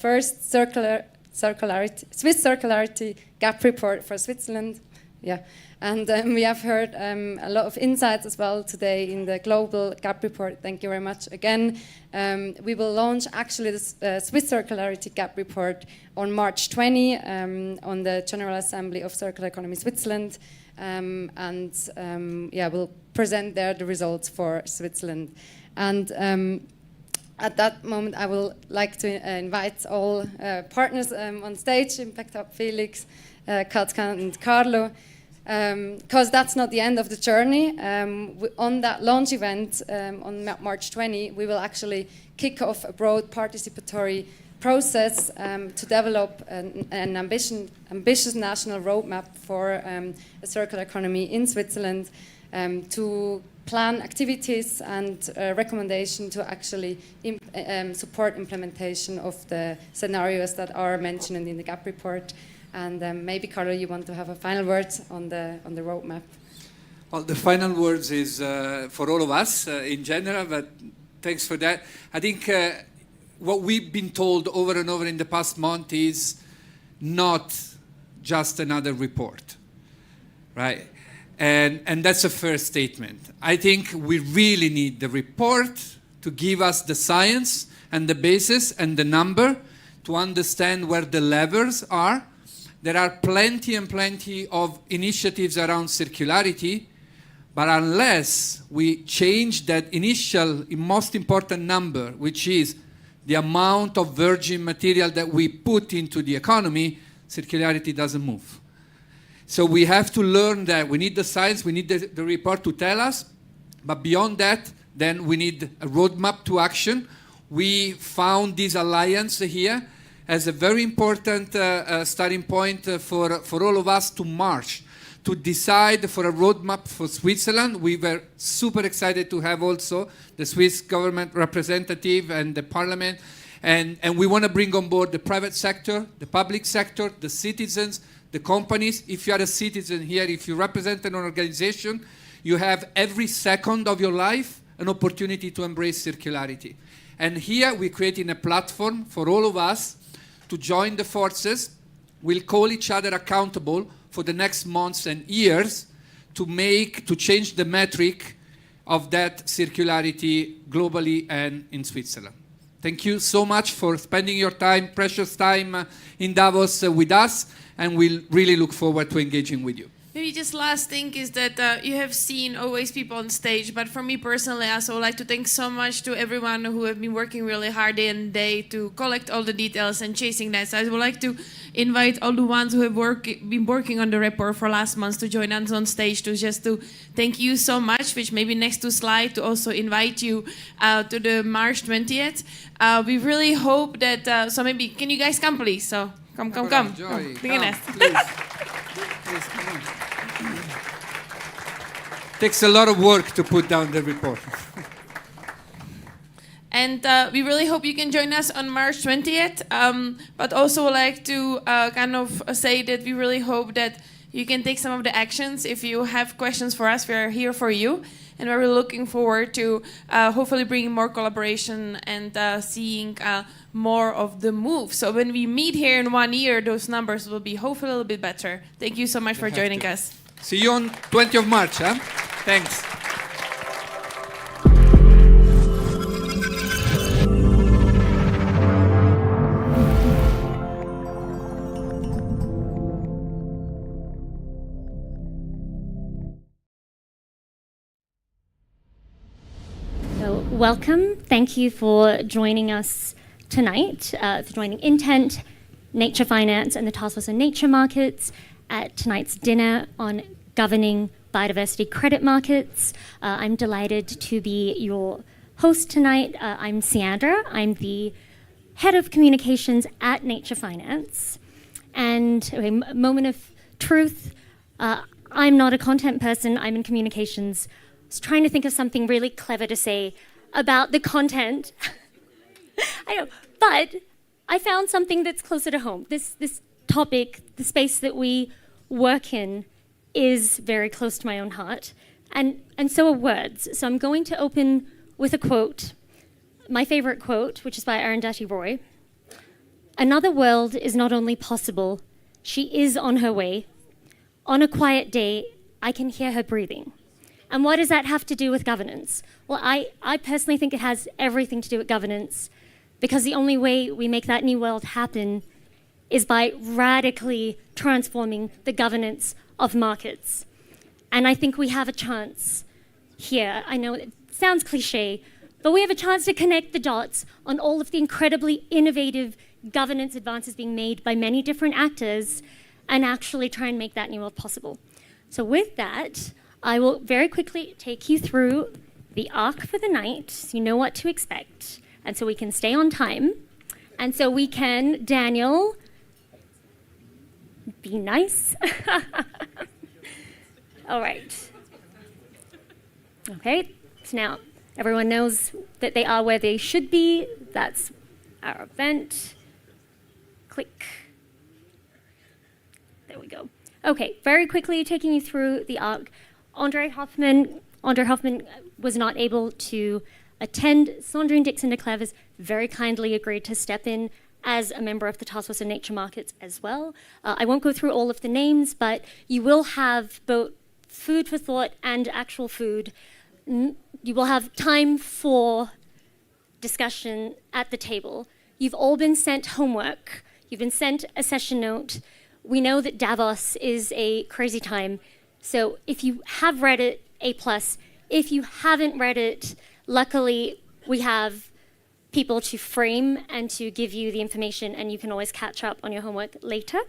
first Swiss Circularity Gap Report for Switzerland. Yeah, and we have heard a lot of insights as well today in the Global Gap Report. Thank you very much again. We will launch actually the Swiss Circularity Gap Report on March 20 on the General Assembly of Circular Economy Switzerland, we'll present there the results for Switzerland. And at that moment, I would like to invite all partners on stage, Impact Hub, Felix, Katka and Carlo, because that's not the end of the journey. On that launch event on March 20, we will actually kick off a broad participatory process to develop an ambitious national roadmap for a circular economy in Switzerland, to plan activities and recommendation to actually support implementation of the scenarios that are mentioned in the GAP report. And maybe, Carlo, you want to have a final word on the roadmap? Well, the final words is for all of us in general, but thanks for that. I think what we've been told over and over in the past month is not just another report, right? And that's a first statement. I think we really need the report to give us the science and the basis and the number to understand where the levers are. There are plenty and plenty of initiatives around circularity, but unless we change that initial most important number, which is the amount of virgin material that we put into the economy, circularity doesn't move. So we have to learn that. We need the science, we need the report to tell us, but beyond that, then we need a roadmap to action. We found this alliance here as a very important starting point for all of us to march, to decide for a roadmap for Switzerland. We were super excited to have also the Swiss government representative and the parliament, and we want to bring on board the private sector, the public sector, the citizens, the companies. If you are a citizen here, if you represent an organization, you have every second of your life an opportunity to embrace circularity. And here we're creating a platform for all of us to join the forces. We'll call each other accountable for the next months and years to change the metric of that circularity globally and in Switzerland. Thank you so much for spending your time, precious time in Davos with us, and we'll really look forward to engaging with you. Maybe just last thing is that you have seen always people on stage, but for me personally, I also would like to thank so much to everyone who have been working really hard day and day to collect all the details and chasing that. So I would like to invite all the ones who have been working on the report for last month to join us on stage to thank you so much, which maybe next to slide to also invite you to the March 20th. We really hope that, so maybe, can you guys come please? So come. Joy, Come, please. Please, come on. Takes a lot of work to put down the report. And we really hope you can join us on March 20th. But also like to kind of say that we really hope that you can take some of the actions. If you have questions for us, we are here for you. And we're really looking forward to hopefully bringing more collaboration and seeing more of the move. So when we meet here in 1 year, those numbers will be hopefully a little bit better. Thank you so much for joining us. See you on 20th of March, huh? Thanks. Welcome. Thank you for joining us tonight, for joining Intent, Nature Finance, and the Task Force on Nature Markets at tonight's dinner on governing biodiversity credit markets. I'm delighted to be your host tonight. I'm Sandra. I'm the head of communications at Nature Finance. And a moment of truth, I'm not a content person. I'm in communications. I was trying to think of something really clever to say about the content. I know, but I found something that's closer to home. This topic, the space that we work in, is very close to my own heart, and so are words. So I'm going to open with a quote, my favorite quote, which is by Arundhati Roy. "Another world is not only possible, she is on her way. On a quiet day, I can hear her breathing." And what does that have to do with governance? Well, I personally think it has everything to do with governance, because the only way we make that new world happen is by radically transforming the governance of markets. And I think we have a chance here. I know it sounds cliche, but we have a chance to connect the dots on all of the incredibly innovative governance advances being made by many different actors and actually try and make that new world possible. So with that, I will very quickly take you through the arc for the night, so you know what to expect, and so we can stay on time. And so we can, Daniel, be nice. All right. Okay, so now everyone knows that they are where they should be. That's our event. Click. There we go. Okay, very quickly taking you through the arc. Andre Hoffman was not able to attend. Sandrine Dixon de Clèves very kindly agreed to step in as a member of the Task Force on Nature Markets as well. I won't go through all of the names, but you will have both food for thought and actual food. You will have time for discussion at the table. You've all been sent homework. You've been sent a session note. We know that Davos is a crazy time. So if you have read it, A+. If you haven't read it, luckily we have people to frame and to give you the information, and you can always catch up on your homework later.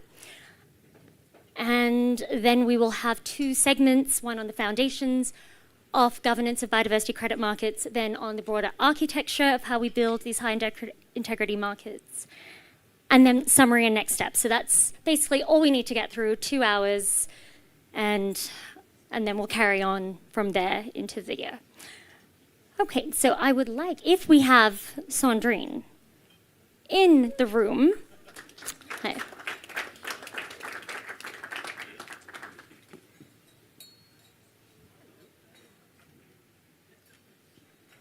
And then we will have 2 segments, one on the foundations of governance of biodiversity credit markets, then on the broader architecture of how we build these high integrity markets, and then summary and next steps. So that's basically all we need to get through, 2 hours. And then we'll carry on from there into the year. Okay, so I would like, if we have Sandrine in the room. Hi.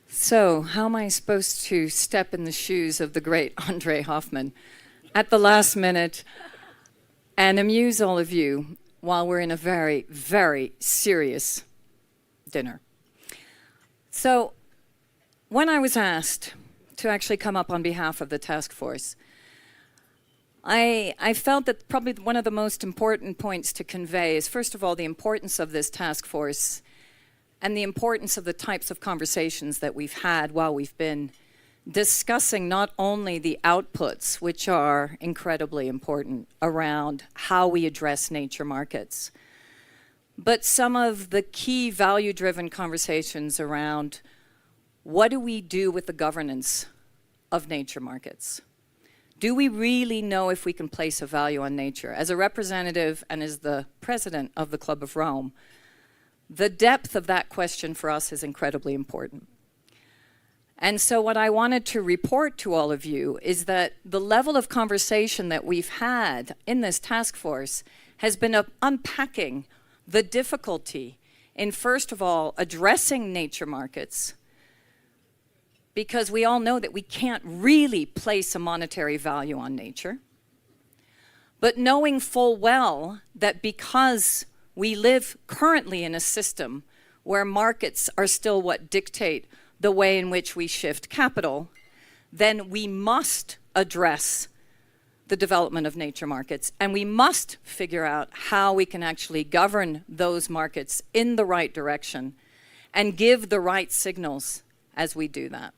So, how am I supposed to step in the shoes of the great Andre Hoffman at the last minute and amuse all of you while we're in a very, very serious dinner? So when I was asked to actually come up on behalf of the task force, I felt that probably one of the most important points to convey is, first of all, the importance of this task force and the importance of the types of conversations that we've had while we've been discussing not only the outputs, which are incredibly important around how we address nature markets, but some of the key value-driven conversations around what do we do with the governance of nature markets? Do we really know if we can place a value on nature? As a representative and as the president of the Club of Rome, the depth of that question for us is incredibly important. And so what I wanted to report to all of you is that the level of conversation that we've had in this task force has been unpacking the difficulty in, first of all, addressing nature markets, because we all know that we can't really place a monetary value on nature, but knowing full well that because we live currently in a system where markets are still what dictate the way in which we shift capital, then we must address the development of nature markets, and we must figure out how we can actually govern those markets in the right direction and give the right signals as we do that.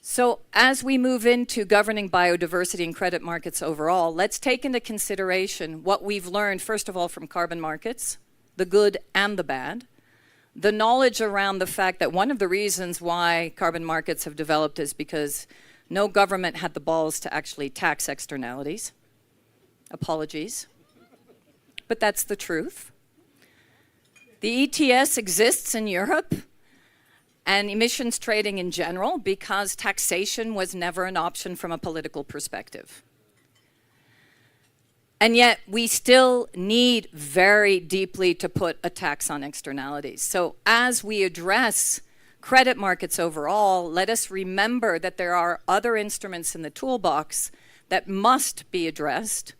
So as we move into governing biodiversity and credit markets overall, let's take into consideration what we've learned, first of all, from carbon markets, the good and the bad, the knowledge around the fact that one of the reasons why carbon markets have developed is because no government had the balls to actually tax externalities. Apologies. But that's the truth. The ETS exists in Europe and emissions trading in general because taxation was never an option from a political perspective. And yet we still need very deeply to put a tax on externalities. So as we address credit markets overall, let us remember that there are other instruments in the toolbox that must be addressed.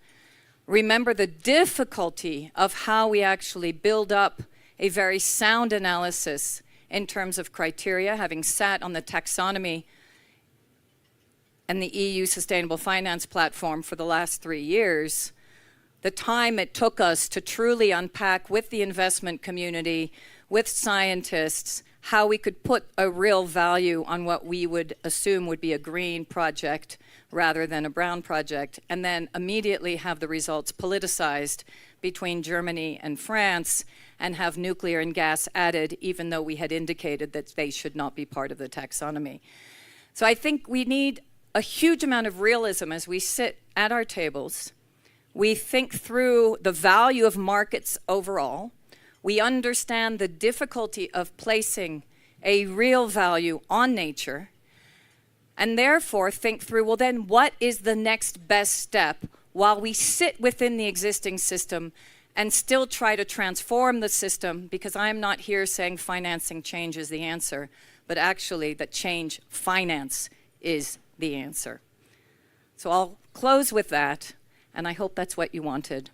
Remember the difficulty of how we actually build up a very sound analysis in terms of criteria, having sat on the taxonomy and the EU Sustainable Finance Platform for the last 3 years. The time it took us to truly unpack with the investment community, with scientists, how we could put a real value on what we would assume would be a green project rather than a brown project, and then immediately have the results politicized between Germany and France and have nuclear and gas added, even though we had indicated that they should not be part of the taxonomy. So I think we need a huge amount of realism as we sit at our tables. We think through the value of markets overall. We understand the difficulty of placing a real value on nature, and therefore think through, well then, what is the next best step while we sit within the existing system and still try to transform the system, because I am not here saying financing change is the answer, but actually that change finance is the answer. So I'll close with that. And I hope that's what you wanted.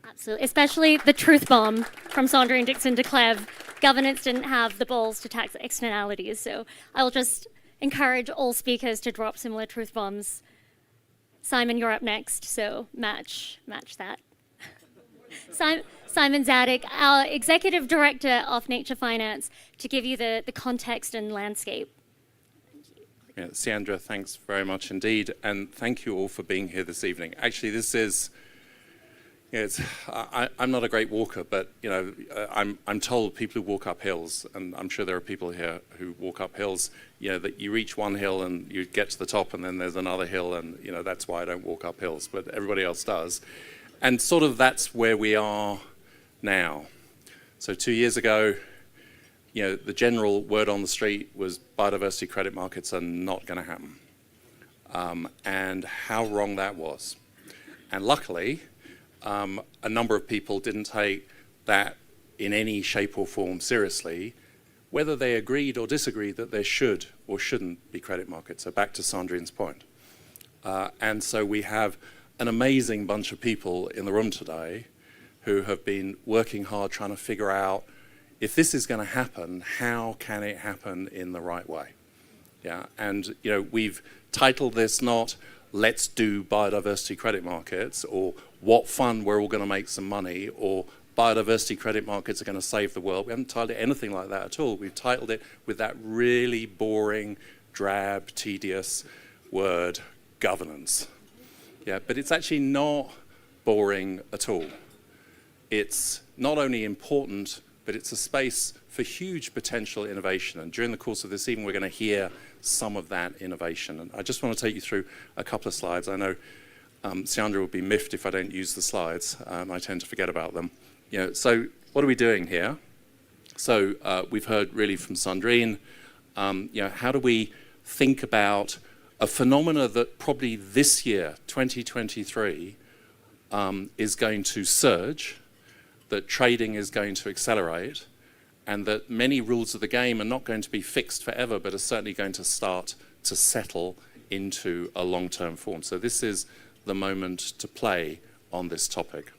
Absolutely, especially the truth bomb from Sandrine Dixon de Clèves. Governance didn't have the balls to tax externalities, so I'll just encourage all speakers to drop similar truth bombs. Simon, you're up next, so match that. Simon Zadig, our Executive Director of Nature Finance, to give you the context and landscape. Yeah, Sandra, thanks very much indeed, and thank you all for being here this evening. Actually, this is, I'm not a great walker, but I'm told people who walk up hills, and I'm sure there are people here who walk up hills, that you reach one hill and you get to the top, and then there's another hill, and that's why I don't walk up hills, but everybody else does, and sort of that's where we are now. So 2 years ago, the general word on the street was biodiversity credit markets are not going to happen, and how wrong that was. And luckily, a number of people didn't take that in any shape or form seriously, whether they agreed or disagreed that there should or shouldn't be credit markets. So back to Sandrine's point. And so we have an amazing bunch of people in the room today who have been working hard trying to figure out, if this is going to happen, how can it happen in the right way? Yeah, and we've titled this not let's do biodiversity credit markets, or what fun, we're all going to make some money, or biodiversity credit markets are going to save the world. We haven't titled it anything like that at all. We've titled it with that really boring, drab, tedious word, governance. Yeah, but it's actually not boring at all. It's not only important, but it's a space for huge potential innovation. And during the course of this evening, we're going to hear some of that innovation. And I just want to take you through a couple of slides. I know Sandra will be miffed if I don't use the slides. I tend to forget about them. So what are we doing here? So we've heard really from Sandrine, how do we think about a phenomena that probably this year, 2023, is going to surge, that trading is going to accelerate, and that many rules of the game are not going to be fixed forever, but are certainly going to start to settle into a long-term form. So this is the moment to play on this topic.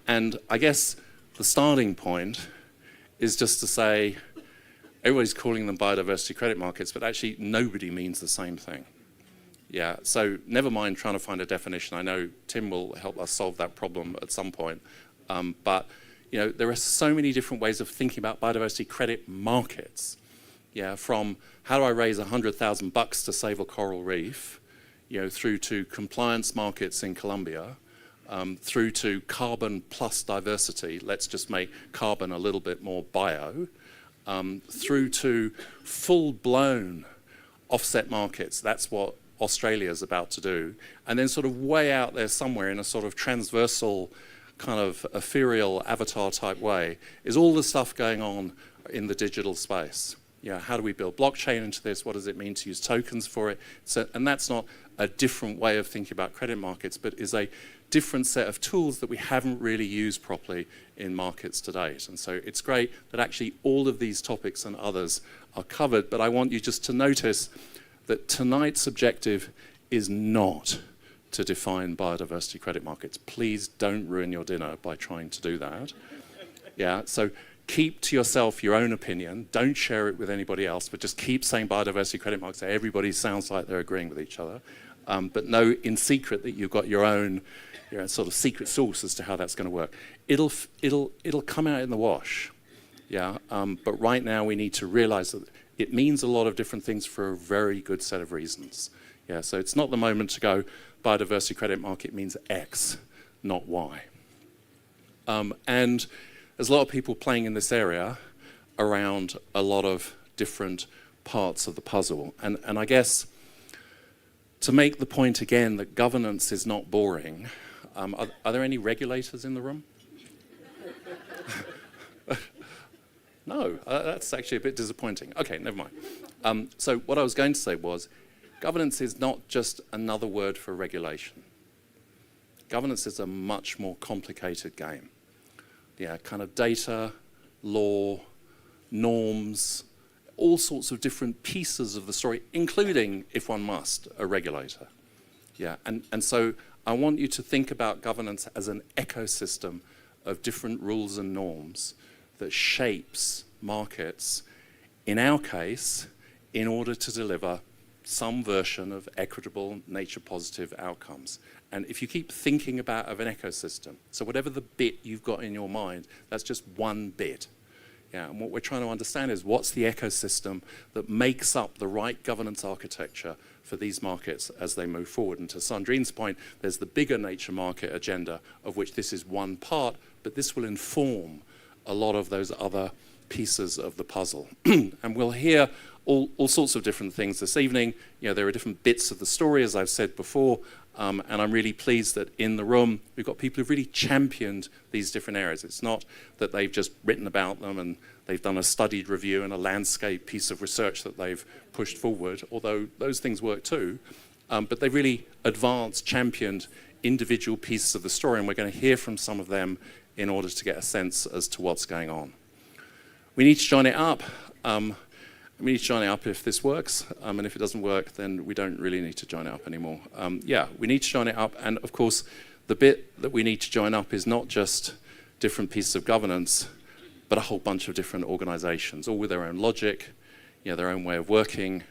And I guess the starting point is just to say, everybody's calling them biodiversity credit markets, but actually nobody means the same thing. Yeah, so never mind trying to find a definition. I know Tim will help us solve that problem at some point. But there are so many different ways of thinking about biodiversity credit markets. Yeah, from how do I raise $100,000 to save a coral reef, through to compliance markets in Colombia, through to carbon plus diversity. Let's just make carbon a little bit more bio. Through to full-blown offset markets. That's what Australia's about to do. And then sort of way out there somewhere in a sort of transversal kind of ethereal avatar type way is all the stuff going on in the digital space. How do we build blockchain into this? What does it mean to use tokens for it? And that's not a different way of thinking about credit markets, but is a different set of tools that we haven't really used properly in markets to date. And so it's great that actually all of these topics and others are covered, but I want you just to notice that tonight's objective is not to define biodiversity credit markets. Please don't ruin your dinner by trying to do that. So keep to yourself your own opinion. Don't share it with anybody else, but just keep saying biodiversity credit markets so everybody sounds like they're agreeing with each other. But know in secret that you've got your own sort of secret sauce as to how that's going to work. It'll come out in the wash. But right now we need to realize that it means a lot of different things for a very good set of reasons. So it's not the moment to go, biodiversity credit market means X, not Y. And there's a lot of people playing in this area around a lot of different parts of the puzzle. And I guess to make the point again that governance is not boring, are there any regulators in the room? No, that's actually a bit disappointing. Okay, never mind. So what I was going to say was, governance is not just another word for regulation. Governance is a much more complicated game. Kind of data, law, norms, all sorts of different pieces of the story, including, if one must, a regulator. And so I want you to think about governance as an ecosystem of different rules and norms that shapes markets, in our case, in order to deliver some version of equitable, nature-positive outcomes. And if you keep thinking about of an ecosystem, so whatever the bit you've got in your mind, that's just one bit. And what we're trying to understand is what's the ecosystem that makes up the right governance architecture for these markets as they move forward. And to Sandrine's point, there's the bigger nature market agenda, of which this is one part, but this will inform a lot of those other pieces of the puzzle. And we'll hear all sorts of different things this evening. There are different bits of the story, as I've said before, and I'm really pleased that in the room we've got people who've really championed these different areas. It's not that they've just written about them and they've done a studied review and a landscape piece of research that they've pushed forward, although those things work too, but they've really advanced, championed individual pieces of the story, and we're going to hear from some of them in order to get a sense as to what's going on. We need to join it up. We need to join it up if this works, and if it doesn't work, then we don't really need to join it up anymore. We need to join it up, and of course, the bit that we need to join up is not just different pieces of governance, but a whole bunch of different organizations, all with their own logic, their own way of working,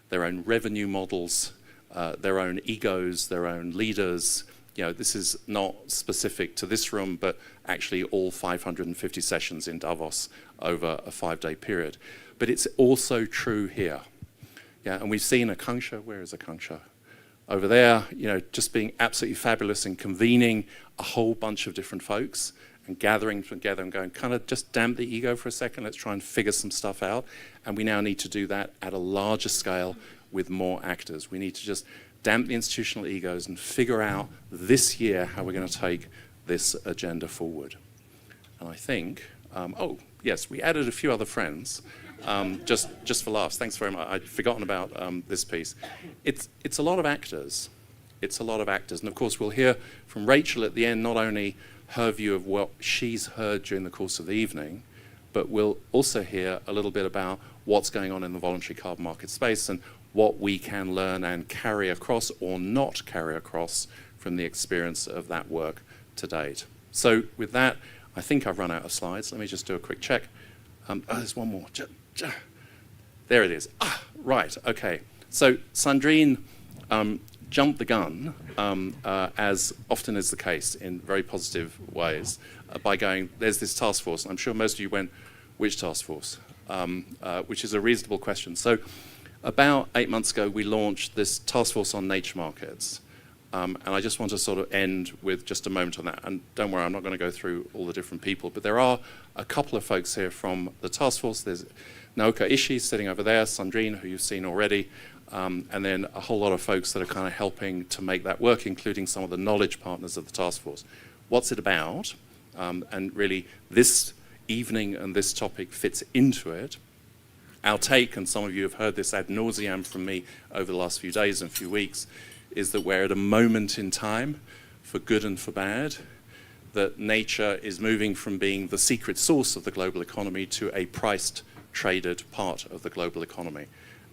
their own revenue models, their own egos, their own leaders. You know, this is not specific to this room, but actually all 550 sessions in Davos over a 5-day period. But it's also true here. Yeah, and we've seen Akanksha. Where is Akanksha? Over there, you know, just being absolutely fabulous and convening a whole bunch of different folks and gathering together and going, kind of just damp the ego for a second, let's try and figure some stuff out. And we now need to do that at a larger scale with more actors. We need to just damp the institutional egos and figure out this year how we're going to take this agenda forward. And I think, oh, yes, we added a few other friends, just for laughs. Thanks very much. I'd forgotten about this piece. It's a lot of actors. It's a lot of actors. And of course, we'll hear from Rachel at the end, not only her view of what she's heard during the course of the evening, but we'll also hear a little bit about what's going on in the voluntary carbon market space and what we can learn and carry across or not carry across from the experience of that work to date. So with that, I think I've run out of slides. Let me just do a quick check. Oh, there's one more. There it is. Ah, right, okay. So Sandrine jumped the gun, as often is the case in very positive ways, by going, there's this task force. And I'm sure most of you went, which task force? Which is a reasonable question. So about 8 months ago, we launched this task force on nature markets. And I just want to sort of end with just a moment on that. And don't worry, I'm not going to go through all the different people, but there are a couple of folks here from the task force. There's Naoka Ishii sitting over there, Sandrine, who you've seen already, and then a whole lot of folks that are kind of helping to make that work, including some of the knowledge partners of the task force. What's it about? And really, this evening and this topic fits into it. Our take, and some of you have heard this ad nauseam from me over the last few days and few weeks, is that we're at a moment in time, for good and for bad, that nature is moving from being the secret source of the global economy to a priced, traded part of the global economy.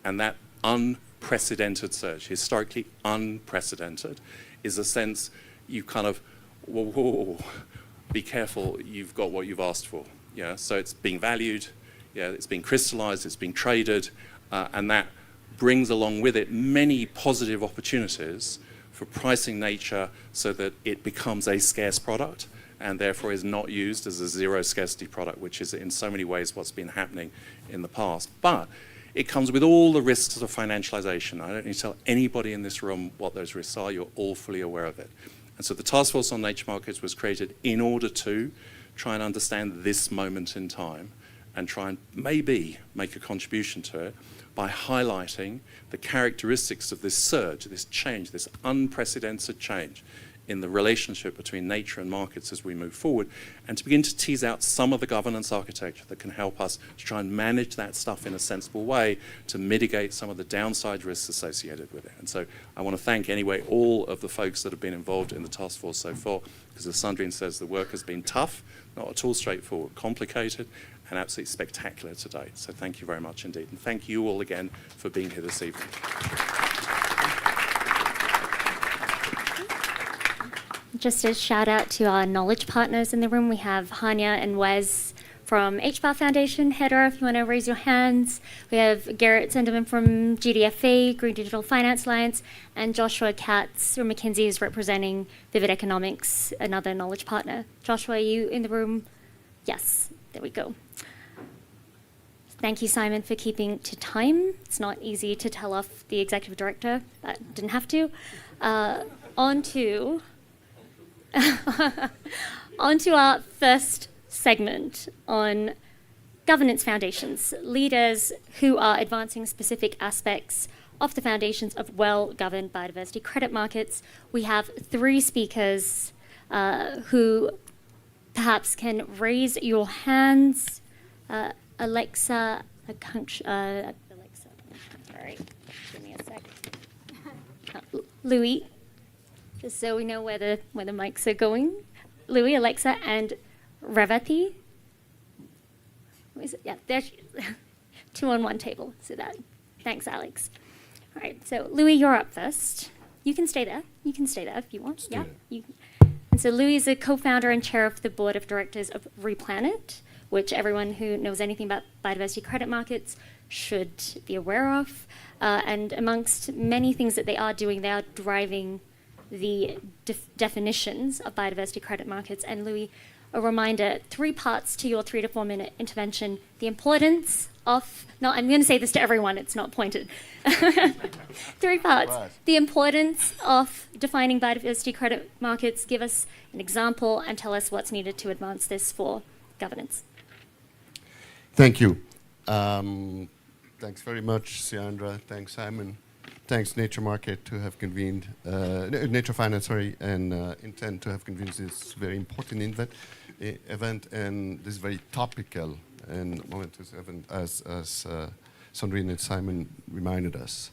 And that unprecedented surge, historically unprecedented, is a sense you kind of, whoa, whoa, whoa, be careful, you've got what you've asked for. Yeah, so it's being valued, yeah, it's being crystallized, it's being traded, and that brings along with it many positive opportunities for pricing nature so that it becomes a scarce product and therefore is not used as a zero scarcity product, which is in so many ways what's been happening in the past. But it comes with all the risks of financialization. I don't need to tell anybody in this room what those risks are. You're all fully aware of it. And so the Task Force on Nature Markets was created in order to try and understand this moment in time and try and maybe make a contribution to it by highlighting the characteristics of this surge, this change, this unprecedented change in the relationship between nature and markets as we move forward, and to begin to tease out some of the governance architecture that can help us to try and manage that stuff in a sensible way to mitigate some of the downside risks associated with it. And so I want to thank anyway all of the folks that have been involved in the task force so far, because as Sandrine says, the work has been tough, not at all straightforward, complicated, and absolutely spectacular to date. So thank you very much indeed. And thank you all again for being here this evening. Just a shout out to our knowledge partners in the room. We have Hanya and Wes from HBAR Foundation. Heather, if you want to raise your hands. We have Garrett Senderman from GDFA, Green Digital Finance Alliance, and Joshua Katz from McKinsey is representing Vivid Economics, another knowledge partner. Joshua, are you in the room? Yes, there we go. Thank you, Simon, for keeping to time. It's not easy to tell off the executive director, but didn't have to. On to our first segment on governance foundations, leaders who are advancing specific aspects of the foundations of well-governed biodiversity credit markets. We have three speakers who perhaps can raise your hands. Alexa, sorry, give me a sec. Louis, just so we know where the mics are going. Louis, Alexa, and Revati. Yeah, there she is. 2 on 1 table. So that. Thanks, Alex. All right. So Louis, you're up first. You can stay there. You can stay there if you want. Yeah. And so Louis is a co-founder and chair of the board of directors of Replanet, which everyone who knows anything about biodiversity credit markets should be aware of. And amongst many things that they are doing, they are driving the definitions of biodiversity credit markets. And Louis, a reminder, 3 parts to your 3 to 4 minute intervention. The importance of, no, I'm going to say this to everyone, it's not pointed. 3 parts. Right. The importance of defining biodiversity credit markets, give us an example and tell us what's needed to advance this for governance. Thank you. Thanks very much, Siandra. Thanks, Simon. Thanks, Nature Market, to have convened, Nature Finance, sorry, and Intent to have convened this very important event and this very topical and momentous event, as Sandrine and Simon reminded us.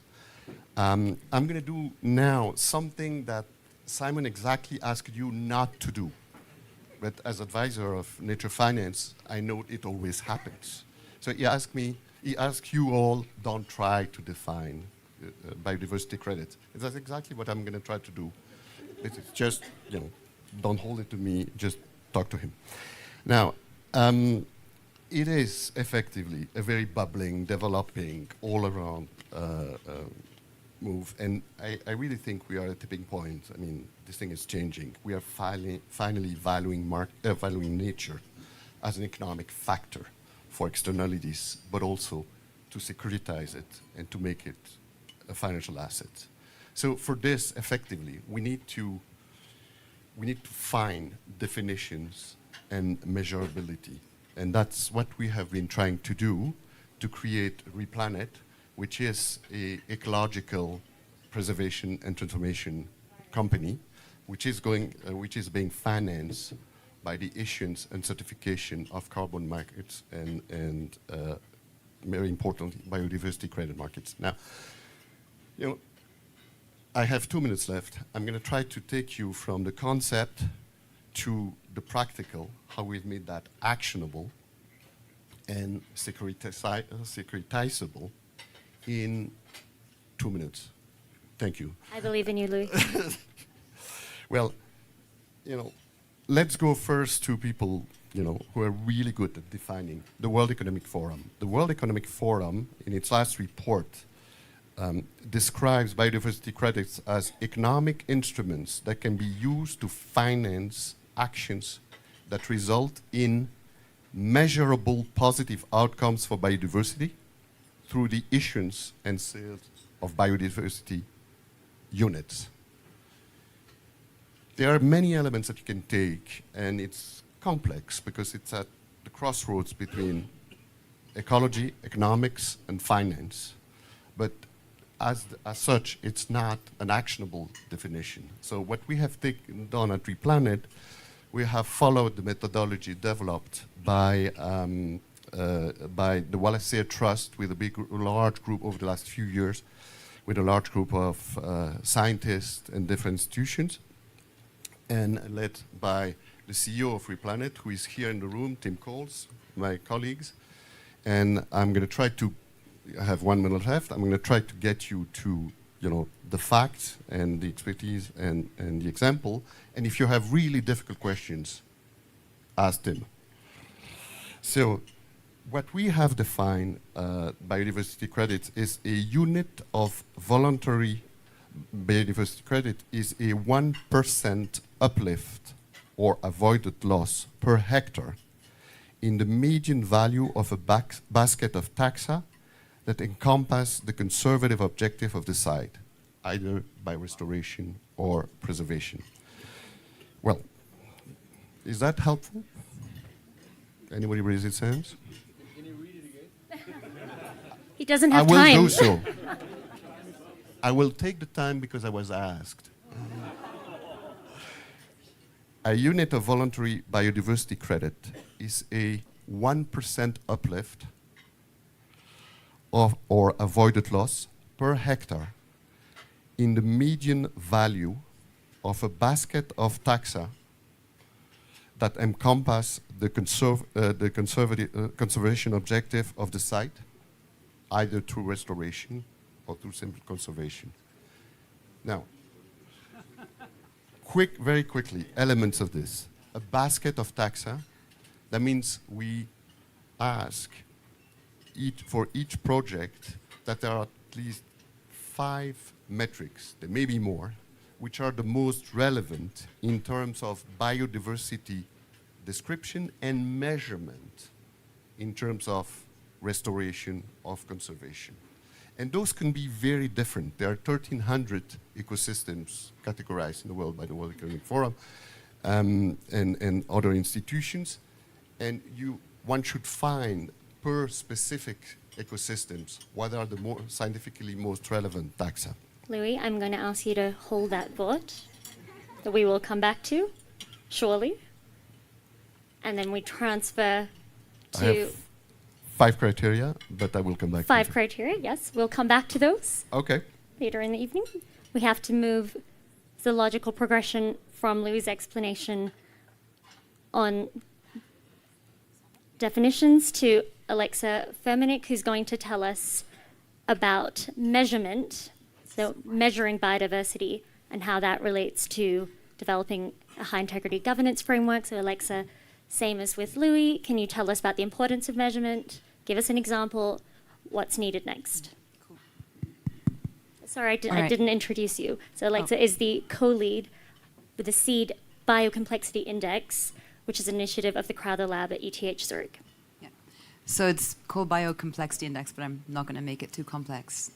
I'm going to do now something that Simon exactly asked you not to do. But as advisor of Nature Finance, I know it always happens. So he asked you all, don't try to define biodiversity credit. That's exactly what I'm going to try to do. It's just, don't hold it to me, just talk to him. Now, it is effectively a very bubbling, developing, all-around move, and I really think we are at a tipping point. I mean, this thing is changing. We are finally valuing nature as an economic factor for externalities, but also to securitize it and to make it a financial asset. So for this, effectively, we need to find definitions and measurability. And that's what we have been trying to do to create Replanet, which is an ecological preservation and transformation company, which is being financed by the issuance and certification of carbon markets and very importantly, biodiversity credit markets. Now, I have 2 minutes left. I'm going to try to take you from the concept to the practical, how we've made that actionable and securitizable in 2 minutes. Thank you. I believe in you, Louis. Well, let's go first to people, who are really good at defining the World Economic Forum. The World Economic Forum, in its last report, describes biodiversity credits as economic instruments that can be used to finance actions that result in measurable positive outcomes for biodiversity through the issuance and sales of biodiversity units. There are many elements that you can take, and it's complex because it's at the crossroads between ecology, economics, and finance. But as such, it's not an actionable definition. So what we have done at Replanet, we have followed the methodology developed by the Wallacea Trust with a large group over the last few years, with a large group of scientists and different institutions, and led by the CEO of Replanet, who is here in the room, Tim Coles, my colleagues. And I'm going to try to, I have 1 minute left, I'm going to try to get you to the facts and the expertise and the example. And if you have really difficult questions, ask Tim. So what we have defined biodiversity credits is a unit of voluntary biodiversity credit is a 1% uplift or avoided loss per hectare in the median value of a basket of taxa that encompass the conservative objective of the site, either by restoration or preservation. Well, is that helpful? Anybody raise its hands? Can you read it again? He doesn't have time. I will do so. I will take the time because I was asked. A unit of voluntary biodiversity credit is a 1% uplift or avoided loss per hectare in the median value of a basket of taxa that encompass the conservation objective of the site, either through restoration or through simple conservation. Now, very quickly, elements of this. A basket of taxa, that means we ask for each project that there are at least 5 metrics, there may be more, which are the most relevant in terms of biodiversity description and measurement in terms of restoration, of conservation. And those can be very different. There are 1,300 ecosystems categorized in the world by the World Economic Forum and other institutions. And one should find per specific ecosystems what are the more scientifically most relevant taxa. Louis, I'm going to ask you to hold that thought that we will come back to, surely. And then we transfer to... I have 5 criteria, but I will come back to 5 criteria, yes. We'll come back to those Okay. later in the evening. We have to move the logical progression from Louis' explanation on definitions to Alexa Fermanik, who's going to tell us about measurement, so measuring biodiversity and how that relates to developing a high integrity governance framework. So Alexa, same as with Louis, can you tell us about the importance of measurement? Give us an example. What's needed next? Cool. Sorry, I All right. didn't introduce you. So Alexa is the co-lead with the SEED Biocomplexity Index, which is an initiative of the Crowther Lab at ETH Zurich. Yeah. So it's called Biocomplexity Index, but I'm not going to make it too complex.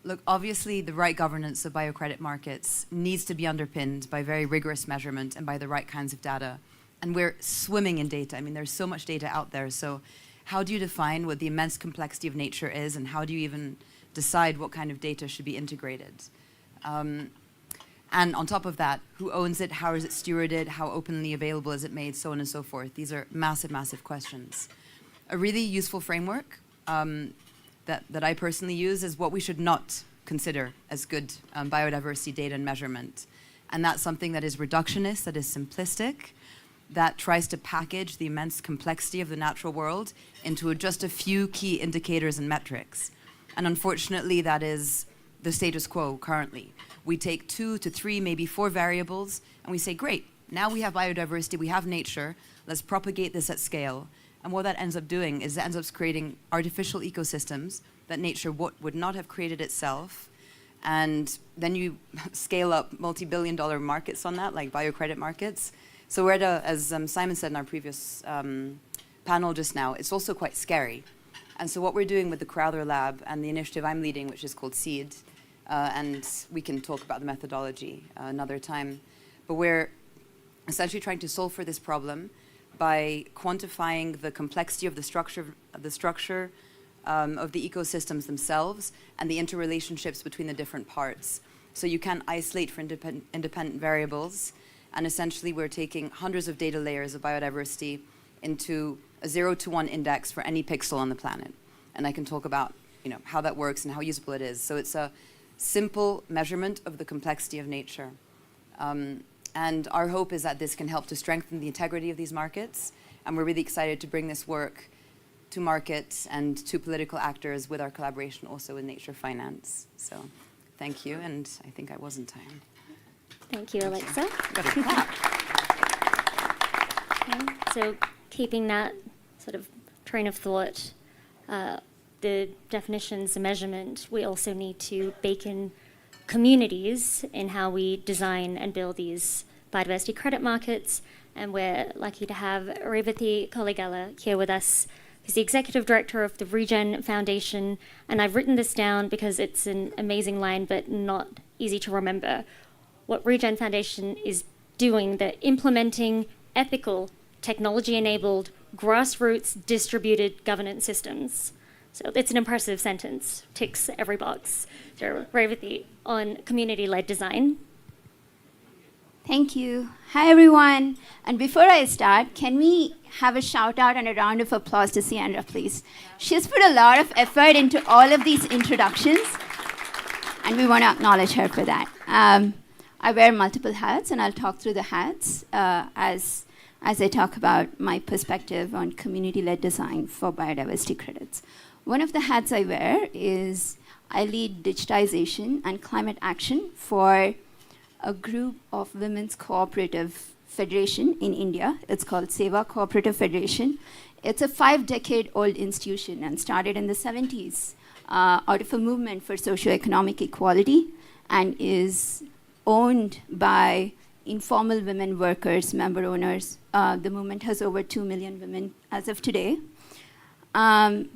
Look, obviously, the right governance of biocredit markets needs to be underpinned by very rigorous measurement and by the right kinds of data. And we're swimming in data. I mean, there's so much data out there. So how do you define what the immense complexity of nature is, and how do you even decide what kind of data should be integrated? And on top of that, who owns it, how is it stewarded, how openly available is it made, so on and so forth. These are massive, massive questions. A really useful framework that I personally use is what we should not consider as good biodiversity data and measurement. And that's something that is reductionist, that is simplistic, that tries to package the immense complexity of the natural world into just a few key indicators and metrics. And unfortunately, that is the status quo currently. We take 2 to 3, maybe 4 variables, and we say, great, now we have biodiversity, we have nature, let's propagate this at scale. And what that ends up doing is it ends up creating artificial ecosystems that nature would not have created itself. And then you scale up multi-billion-dollar markets on that, like biocredit markets. So we're at as Simon said in our previous panel just now, it's also quite scary. And so what we're doing with the Crowther Lab and the initiative I'm leading, which is called SEED, and we can talk about the methodology another time, but we're essentially trying to solve for this problem by quantifying the complexity of the structure of the ecosystems themselves and the interrelationships between the different parts. So you can isolate for independent variables, and essentially we're taking hundreds of data layers of biodiversity into a 0 to 1 index for any pixel on the planet. And I can talk about how that works and how usable it is. So it's a simple measurement of the complexity of nature. And our hope is that this can help to strengthen the integrity of these markets. And we're really excited to bring this work to markets and to political actors with our collaboration also with Nature Finance. So thank you, and I think I was in time. Thank you, Alexa. Got a clap. Okay, so keeping that sort of train of thought, the definitions, the measurement, we also need to bake in communities in how we design and build these biodiversity credit markets. And we're lucky to have Revathi Koligala here with us, who's the executive director of the Regen Foundation. And I've written this down because it's an amazing line, but not easy to remember. What Regen Foundation is doing, they're implementing ethical, technology-enabled, grassroots distributed governance systems. So it's an impressive sentence, ticks every box. So Revathi, on community-led design. Thank you. Hi, everyone. And before I start, can we have a shout out and a round of applause to Sandra, please? She's put a lot of effort into all of these introductions, and we want to acknowledge her for that. I wear multiple hats, and I'll talk through the hats as I talk about my perspective on community-led design for biodiversity credits. One of the hats I wear is I lead digitization and climate action for a group of women's cooperative federation in India. It's called Seva Cooperative Federation. It's a 5-decade-old institution and started in the 70s out of a movement for socioeconomic equality and is owned by informal women workers, member owners. The movement has over 2 million women as of today. And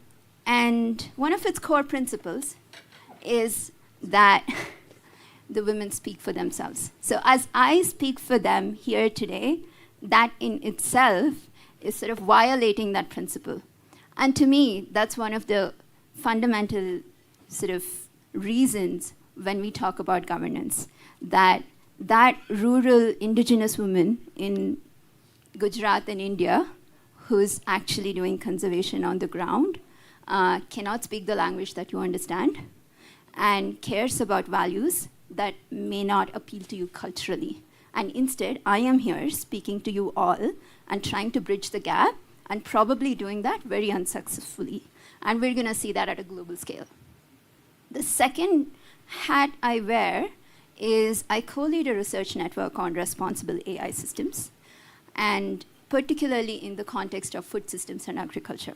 one of its core principles is that the women speak for themselves. So as I speak for them here today, that in itself is sort of violating that principle. And to me, that's one of the fundamental sort of reasons when we talk about governance, that rural indigenous woman in Gujarat in India, who's actually doing conservation on the ground, cannot speak the language that you understand, and cares about values that may not appeal to you culturally. And instead, I am here speaking to you all and trying to bridge the gap, and probably doing that very unsuccessfully. And we're going to see that at a global scale. The second hat I wear is I co-lead a research network on responsible AI systems, and particularly in the context of food systems and agriculture.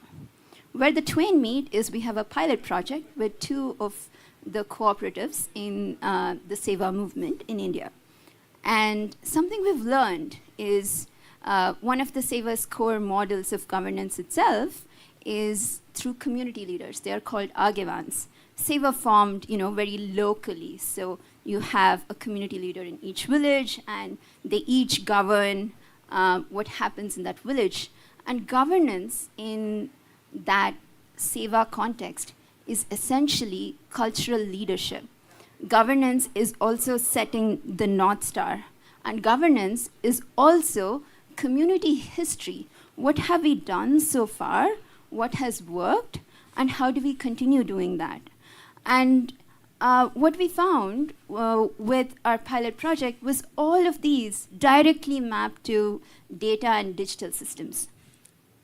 Where the twain meet is we have a pilot project with 2 of the cooperatives in the Seva movement in India. And something we've learned is one of the Seva's core models of governance itself is through community leaders. They are called Agevans. Seva formed, very locally. So you have a community leader in each village, and they each govern what happens in that village. And governance in that Seva context is essentially cultural leadership. Governance is also setting the North Star. And governance is also community history. What have we done so far? What has worked? And how do we continue doing that? And what we found with our pilot project was all of these directly mapped to data and digital systems.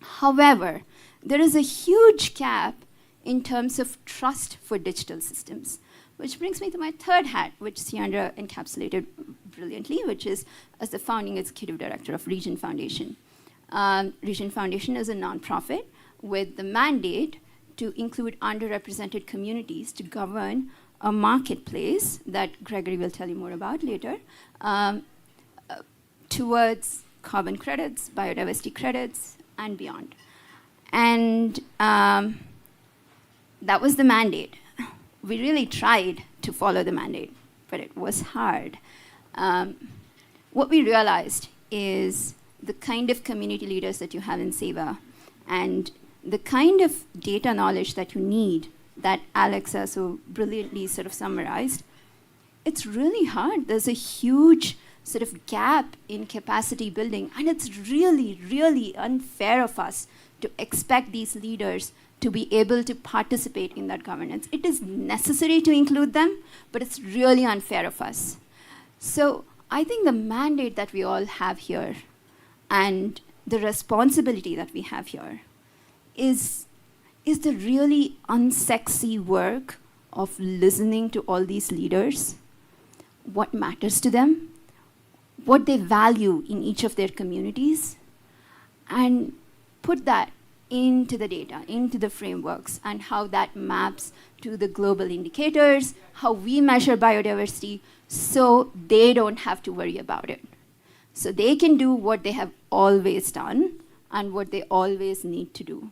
However, there is a huge gap in terms of trust for digital systems, which brings me to my third hat, which Sandra encapsulated brilliantly, which is as the founding executive director of Region Foundation. Region Foundation is a nonprofit with the mandate to include underrepresented communities to govern a marketplace that Gregory will tell you more about later, towards carbon credits, biodiversity credits, and beyond. And that was the mandate. We really tried to follow the mandate, but it was hard. What we realized is the kind of community leaders that you have in Seva and the kind of data knowledge that you need that Alexa so brilliantly sort of summarized, it's really hard. There's a huge sort of gap in capacity building, and it's really, really unfair of us to expect these leaders to be able to participate in that governance. It is necessary to include them, but it's really unfair of us. So I think the mandate that we all have here and the responsibility that we have here is the really unsexy work of listening to all these leaders, what matters to them, what they value in each of their communities, and put that into the data, into the frameworks, and how that maps to the global indicators, how we measure biodiversity, so they don't have to worry about it. So they can do what they have always done and what they always need to do.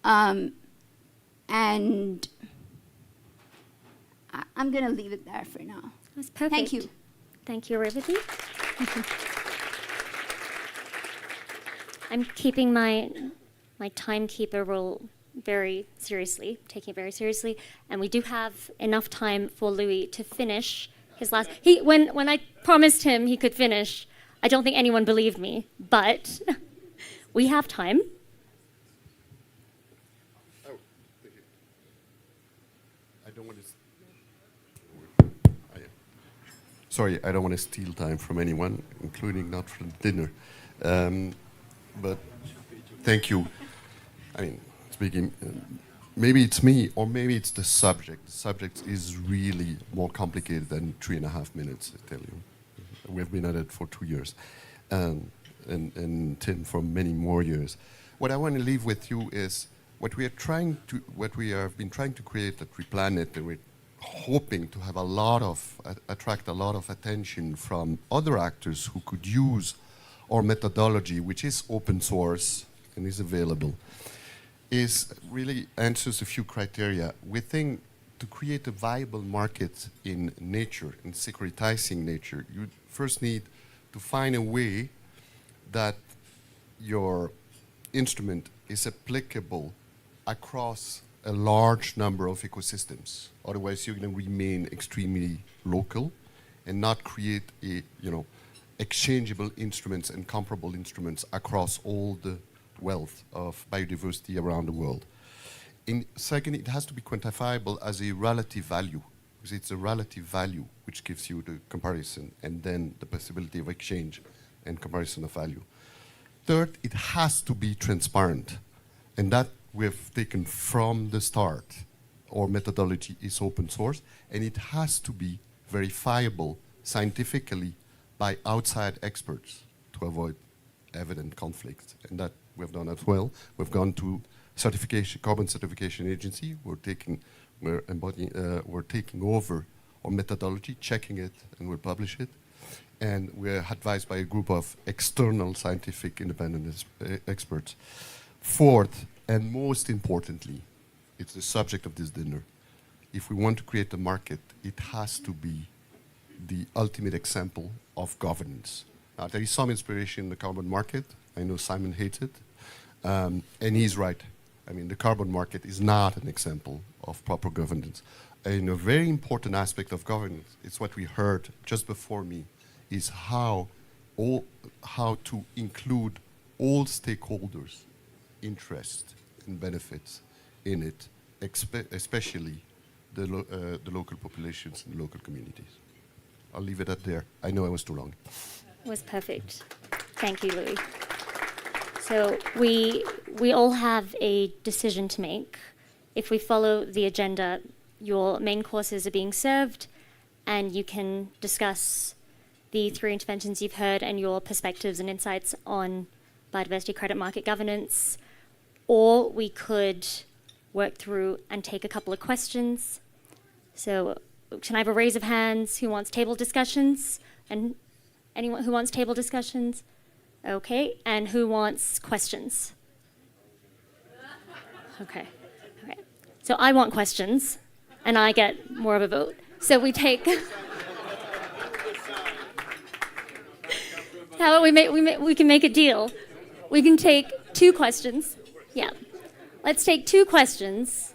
And I'm going to leave it there for now. That's perfect. Thank you. Thank you, Revati. I'm keeping my timekeeper rule very seriously, taking it very seriously, and we do have enough time for Louis to finish his last. When I promised him he could finish, I don't think anyone believed me, but we have time. Sorry, I don't want to steal time from anyone, including not from dinner. But thank you. I mean, speaking, maybe it's me or maybe it's the subject. The subject is really more complicated than 3.5 minutes, I tell you. We've been at it for 2 years, and Tim for many more years. what I want to leave with you is what we have been trying to create at Replanet, and we're hoping to have attract a lot of attention from other actors who could use our methodology, which is open source and is available, is really answers a few criteria. We think to create a viable market in nature, in securitizing nature, you first need to find a way that your instrument is applicable across a large number of ecosystems. Otherwise, you're going to remain extremely local and not create exchangeable instruments and comparable instruments across all the wealth of biodiversity around the world. Second, it has to be quantifiable as a relative value, because it's a relative value which gives you the comparison and then the possibility of exchange and comparison of value. Third, it has to be transparent, and that we've taken from the start. Our methodology is open source, and it has to be verifiable scientifically by outside experts to avoid evident conflicts, and that we've done as well. We've gone to carbon certification agency. We're taking over our methodology, checking it, and we'll publish it. And we're advised by a group of external scientific independent experts. Fourth, and most importantly, it's the subject of this dinner. If we want to create a market, it has to be the ultimate example of governance. Now, there is some inspiration in the carbon market. I know Simon hates it, and he's right. I mean, the carbon market is not an example of proper governance. And a very important aspect of governance, it's what we heard just before me, is how to include all stakeholders' interest and benefits in it, especially the local populations and local communities. I'll leave it at there. I know I was too long. It was perfect. Thank you, Louis. So we all have a decision to make. If we follow the agenda, your main courses are being served, and you can discuss the 3 interventions you've heard and your perspectives and insights on biodiversity credit market governance. Or we could work through and take a couple of questions. So can I have a raise of hands who wants table discussions? And anyone who wants table discussions? Okay, and who wants questions? Okay. So I want questions, and I get more of a vote. So we take. How about we can make a deal? We can take 2 questions. Yeah, let's take 2 questions.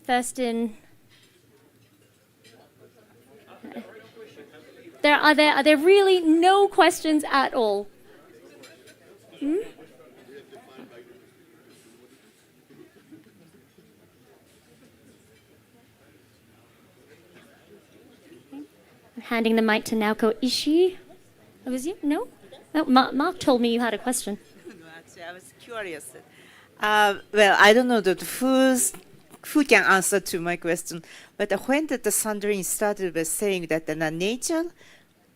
First in. Are there really no questions at all? I'm handing the mic to Naoko Ishii. Oh, was you? No? No, Mark told me you had a question. No, actually, I was curious. Well, I don't know who can answer to my question, but when the Sandrine started by saying that the nature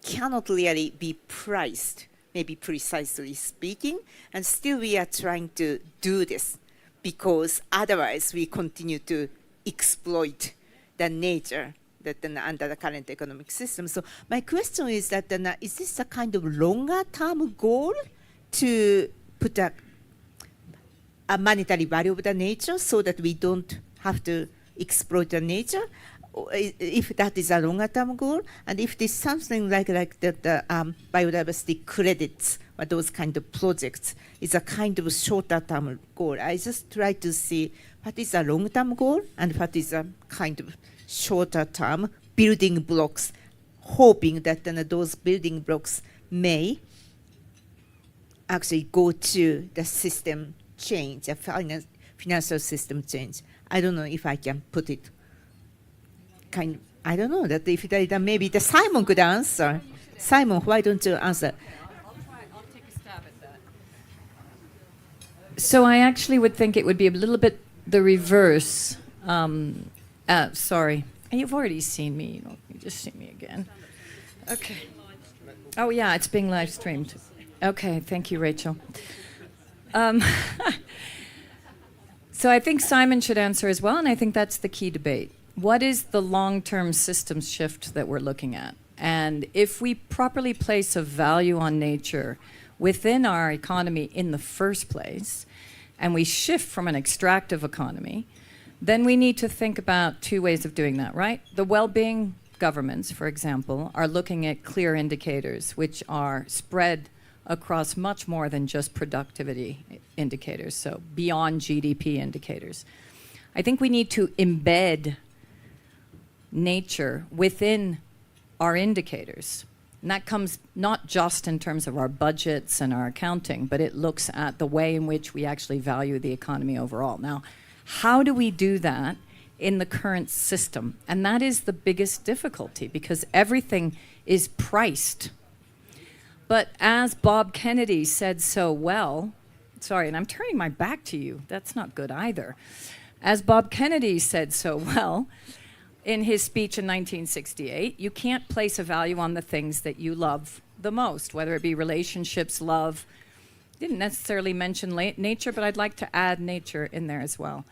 cannot really be priced, maybe precisely speaking, and still we are trying to do this because otherwise we continue to exploit the nature that under the current economic system. So my question is that is this a kind of longer term goal to put a monetary value of the nature so that we don't have to exploit the nature? If that is a longer term goal, and if this something like the biodiversity credits or those kind of projects is a kind of shorter term goal. I just try to see what is a long term goal and what is a kind of shorter term building blocks, hoping that those building blocks may actually go to the system change, a financial system change. I don't know if I can put it I don't know, that if that maybe the Simon could answer. Simon, why don't you answer? I'll take a stab at that. So I actually would think it would be a little bit the reverse. Sorry. You've already seen me. You just see me again. Okay. Oh, yeah, it's being live streamed. Okay, thank you, Rachel. So I think Simon should answer as well, and I think that's the key debate. What is the long-term systems shift that we're looking at? And if we properly place a value on nature within our economy in the first place, and we shift from an extractive economy, then we need to think about two ways of doing that, right? The well-being governments, for example, are looking at clear indicators, which are spread across much more than just productivity indicators, so beyond GDP indicators. I think we need to embed nature within our indicators. And that comes not just in terms of our budgets and our accounting, but it looks at the way in which we actually value the economy overall. Now, how do we do that in the current system? And that is the biggest difficulty, because everything is priced. But as Bob Kennedy said so well, sorry, and I'm turning my back to you, that's not good either. As Bob Kennedy said so well in his speech in 1968, you can't place a value on the things that you love the most, whether it be relationships, love. Didn't necessarily mention nature, but I'd like to add nature in there as well.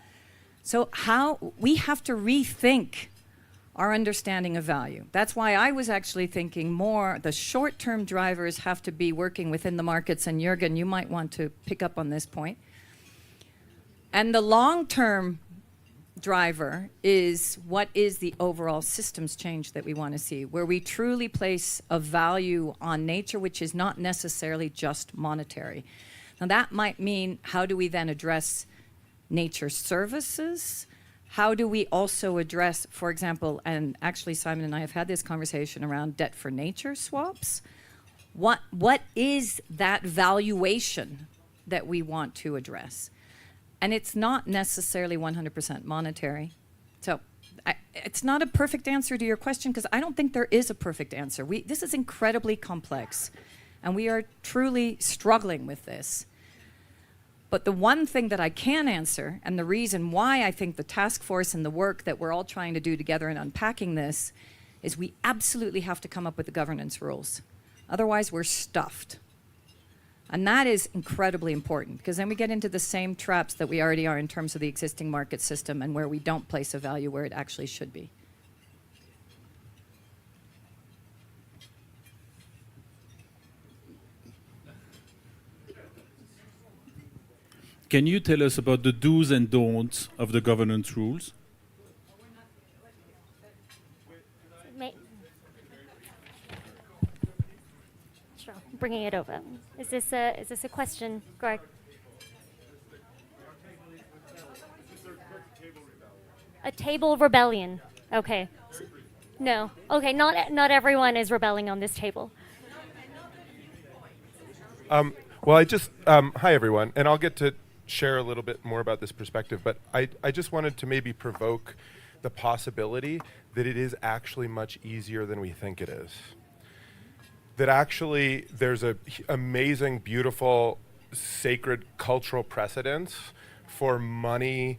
So how we have to rethink our understanding of value. That's why I was actually thinking more the short-term drivers have to be working within the markets, and Jürgen, you might want to pick up on this point. And the long-term driver is what is the overall systems change that we want to see, where we truly place a value on nature, which is not necessarily just monetary. Now that might mean, how do we then address nature services? How do we also address, for example, and actually Simon and I have had this conversation around debt for nature swaps. What is that valuation that we want to address? And it's not necessarily 100% monetary. So it's not a perfect answer to your question, because I don't think there is a perfect answer. This is incredibly complex, and we are truly struggling with this. But the one thing that I can answer, and the reason why I think the task force and the work that we're all trying to do together in unpacking this, is we absolutely have to come up with the governance rules. Otherwise, we're stuffed. And that is incredibly important, because then we get into the same traps that we already are in terms of the existing market system, and where we don't place a value where it actually should be. Can you tell us about the do's and don'ts of the governance rules? Sure, bringing it over. Is this a question, Greg? A table rebellion. Okay. No. Okay. Not everyone is rebelling on this table. Well, hi everyone, and I'll get to share a little bit more about this perspective, but I just wanted to maybe provoke the possibility that it is actually much easier than we think it is. That actually there's a amazing, beautiful, sacred cultural precedence for money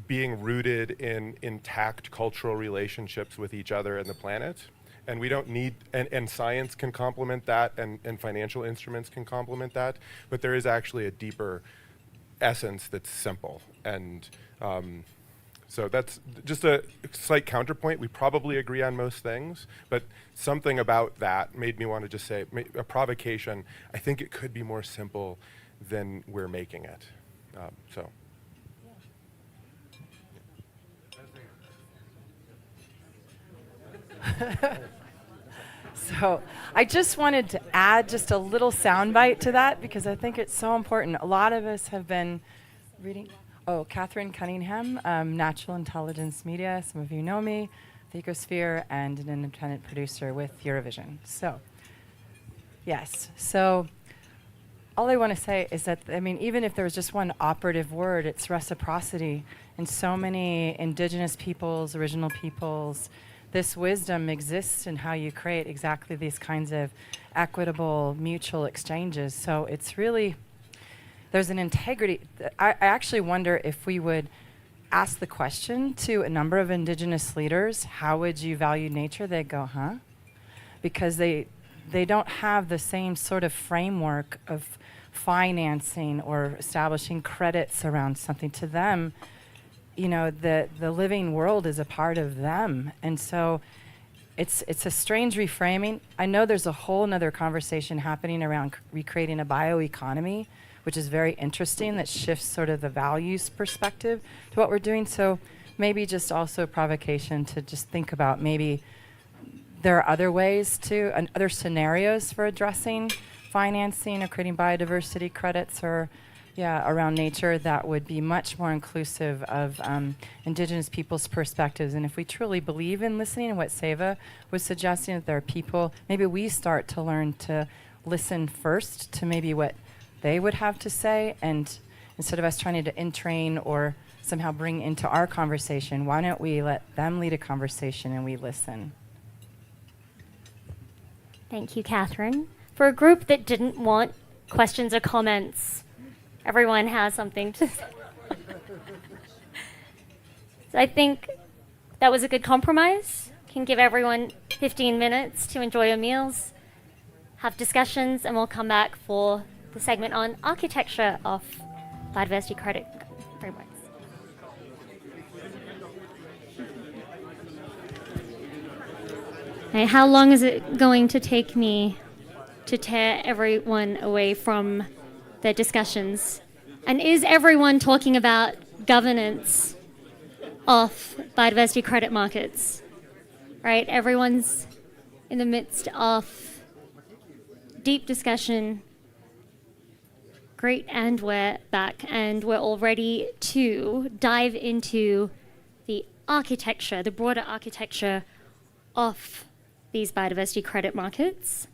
being rooted in intact cultural relationships with each other and the planet. And we don't need, and science can complement that, and financial instruments can complement that, but there is actually a deeper essence that's simple. And so that's just a slight counterpoint. We probably agree on most things, but something about that made me want to just say, a provocation, I think it could be more simple than we're making it. So I just wanted to add just a little soundbite to that, because I think it's so important. A lot of us have been reading, Catherine Cunningham, Natural Intelligence Media. Some of you know me, the Ecosphere, and an independent producer with Eurovision. So, yes. So all I want to say is that, I mean, even if there was just one operative word, it's reciprocity. And so many indigenous peoples, original peoples, this wisdom exists in how you create exactly these kinds of equitable mutual exchanges. So it's really, there's an integrity. I actually wonder if we would ask the question to a number of indigenous leaders, how would you value nature? They'd go, huh? Because they don't have the same sort of framework of financing or establishing credits around something. To them, you know, the living world is a part of them. And so it's a strange reframing. I know there's a whole nother conversation happening around recreating a bioeconomy, which is very interesting, that shifts sort of the values perspective to what we're doing. So maybe just also a provocation to just think about maybe there are other ways to, and other scenarios for addressing financing or creating biodiversity credits or around nature that would be much more inclusive of indigenous people's perspectives. And if we truly believe in listening, and what Seva was suggesting, that there are people, maybe we start to learn to listen first to maybe what they would have to say, and instead of us trying to entrain or somehow bring into our conversation, why don't we let them lead a conversation and we listen? Thank you, Catherine. For a group that didn't want questions or comments, everyone has something to say. So I think that was a good compromise. Can give everyone 15 minutes to enjoy your meals, have discussions, and we'll come back for the segment on architecture of biodiversity credit frameworks. Okay, how long is it going to take me to tear everyone away from their discussions? And is everyone talking about governance of biodiversity credit markets? Right, everyone's in the midst of deep discussion. Great, and we're back, and we're all ready to dive into the architecture, the broader architecture of these biodiversity credit markets.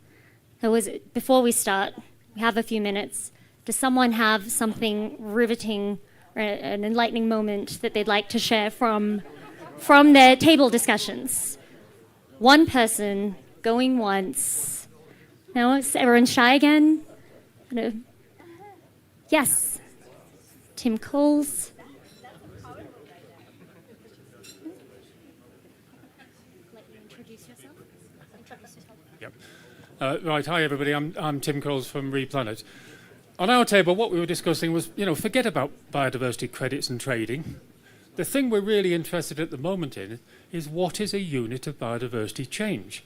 Before we start, we have a few minutes. Does someone have something riveting or an enlightening moment that they'd like to share from their table discussions? One person going once. No, is everyone shy again? No. Yes, Tim Coles. Yep. Right, hi everybody, I'm Tim Coles from Replanet. On our table, what we were discussing was, forget about biodiversity credits and trading. The thing we're really interested at the moment in is what is a unit of biodiversity change.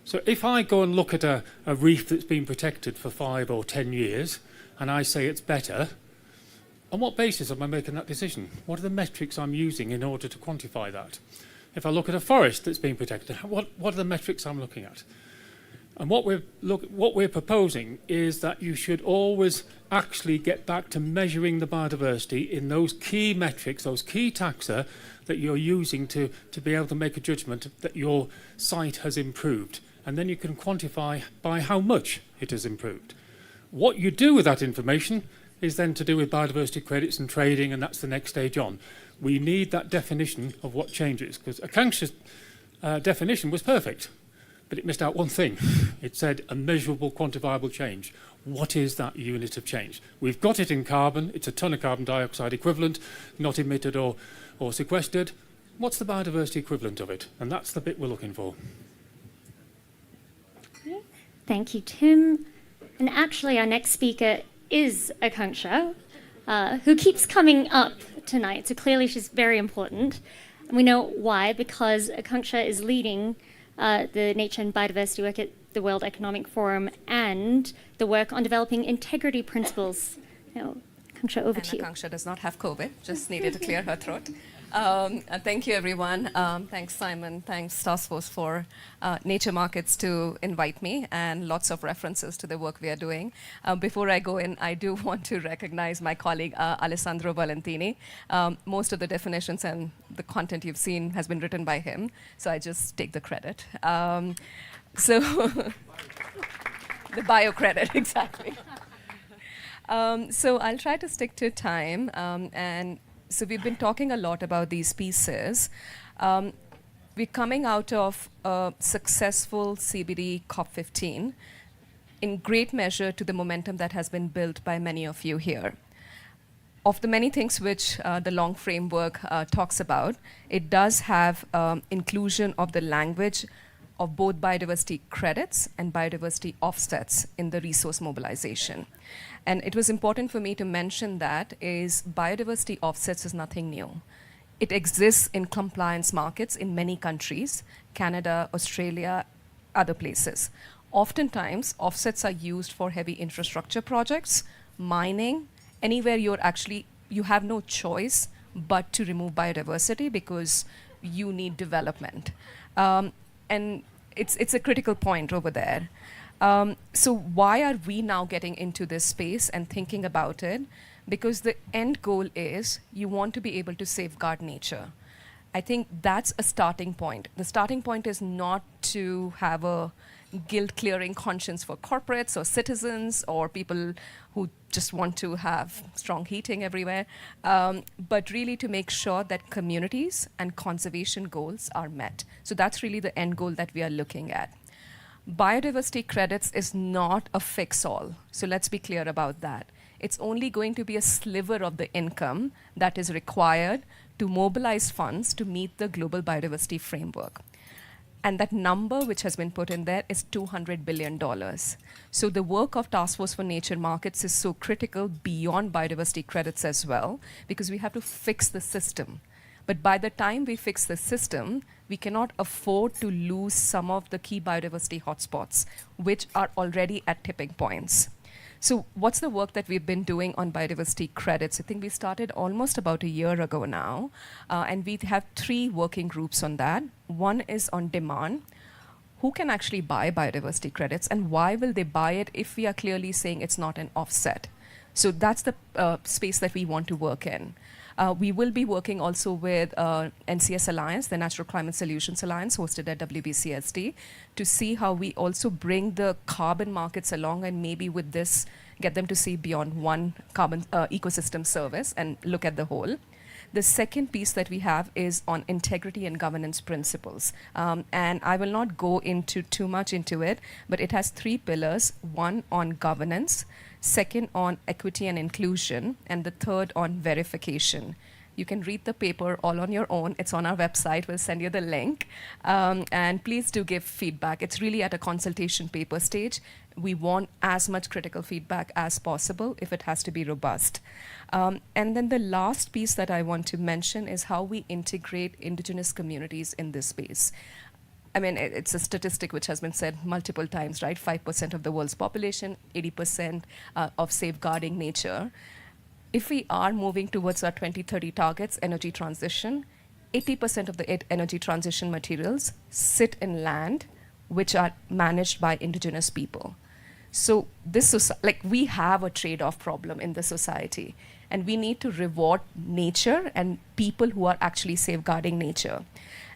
So if I go and look at a reef that's been protected for 5 or 10 years, and I say it's better, on what basis am I making that decision? What are the metrics I'm using in order to quantify that? If I look at a forest that's been protected, what are the metrics I'm looking at? And what we're proposing is that you should always actually get back to measuring the biodiversity in those key metrics, those key taxa that you're using to be able to make a judgment that your site has improved. And then you can quantify by how much it has improved. What you do with that information is then to do with biodiversity credits and trading, and that's the next stage on. We need that definition of what changes, because Akanksha's definition was perfect, but it missed out one thing. It said a measurable, quantifiable change. What is that unit of change? We've got it in carbon. It's a ton of carbon dioxide equivalent, not emitted or sequestered. What's the biodiversity equivalent of it? And that's the bit we're looking for. Thank you, Tim. And actually, our next speaker is Akanksha, who keeps coming up tonight. So clearly she's very important. And we know why, because Akanksha is leading the nature and biodiversity work at the World Economic Forum and the work on developing integrity principles. Akanksha, over to you. Akanksha does not have COVID, just needed to clear her throat. Thank you, everyone. Thanks, Simon. Thanks, Task Force, for Nature Markets to invite me, and lots of references to the work we are doing. Before I go in, I do want to recognize my colleague, Alessandro Valentini. Most of the definitions and the content you've seen has been written by him, so I just take the credit. The bio credit, exactly. So I'll try to stick to time, so we've been talking a lot about these pieces. We're coming out of a successful CBD COP15 in great measure to the momentum that has been built by many of you here. Of the many things which the long framework talks about, it does have inclusion of the language of both biodiversity credits and biodiversity offsets in the resource mobilization. And it was important for me to mention that is biodiversity offsets is nothing new. It exists in compliance markets in many countries, Canada, Australia, other places. Oftentimes, offsets are used for heavy infrastructure projects, mining, anywhere you have no choice but to remove biodiversity because you need development. And it's a critical point over there. So why are we now getting into this space and thinking about it? Because the end goal is you want to be able to safeguard nature. I think that's a starting point. The starting point is not to have a guilt-clearing conscience for corporates or citizens or people who just want to have strong heating everywhere, but really to make sure that communities and conservation goals are met. So that's really the end goal that we are looking at. Biodiversity credits is not a fix-all, so let's be clear about that. It's only going to be a sliver of the income that is required to mobilize funds to meet the global biodiversity framework. And that number which has been put in there is $200 billion. So the work of Task Force for Nature Markets is so critical beyond biodiversity credits as well, because we have to fix the system. But by the time we fix the system, we cannot afford to lose some of the key biodiversity hotspots, which are already at tipping points. So what's the work that we've been doing on biodiversity credits? I think we started almost about a year ago now, and we have 3 working groups on that. One is on demand. Who can actually buy biodiversity credits, and why will they buy it if we are clearly saying it's not an offset? So that's the space that we want to work in. We will be working also with NCS Alliance, the Natural Climate Solutions Alliance, hosted at WBCSD, to see how we also bring the carbon markets along and maybe with this get them to see beyond one carbon ecosystem service and look at the whole. The second piece that we have is on integrity and governance principles. And I will not go into too much into it, but it has 3 pillars, one on governance, second on equity and inclusion, and the third on verification. You can read the paper all on your own. It's on our website. We'll send you the link. And please do give feedback. It's really at a consultation paper stage. We want as much critical feedback as possible if it has to be robust. And then the last piece that I want to mention is how we integrate indigenous communities in this space. I mean, it's a statistic which has been said multiple times, right? 5% of the world's population, 80% of safeguarding nature. If we are moving towards our 2030 targets, energy transition, 80% of the energy transition materials sit in land which are managed by indigenous people. So this we have a trade-off problem in the society, and we need to reward nature and people who are actually safeguarding nature.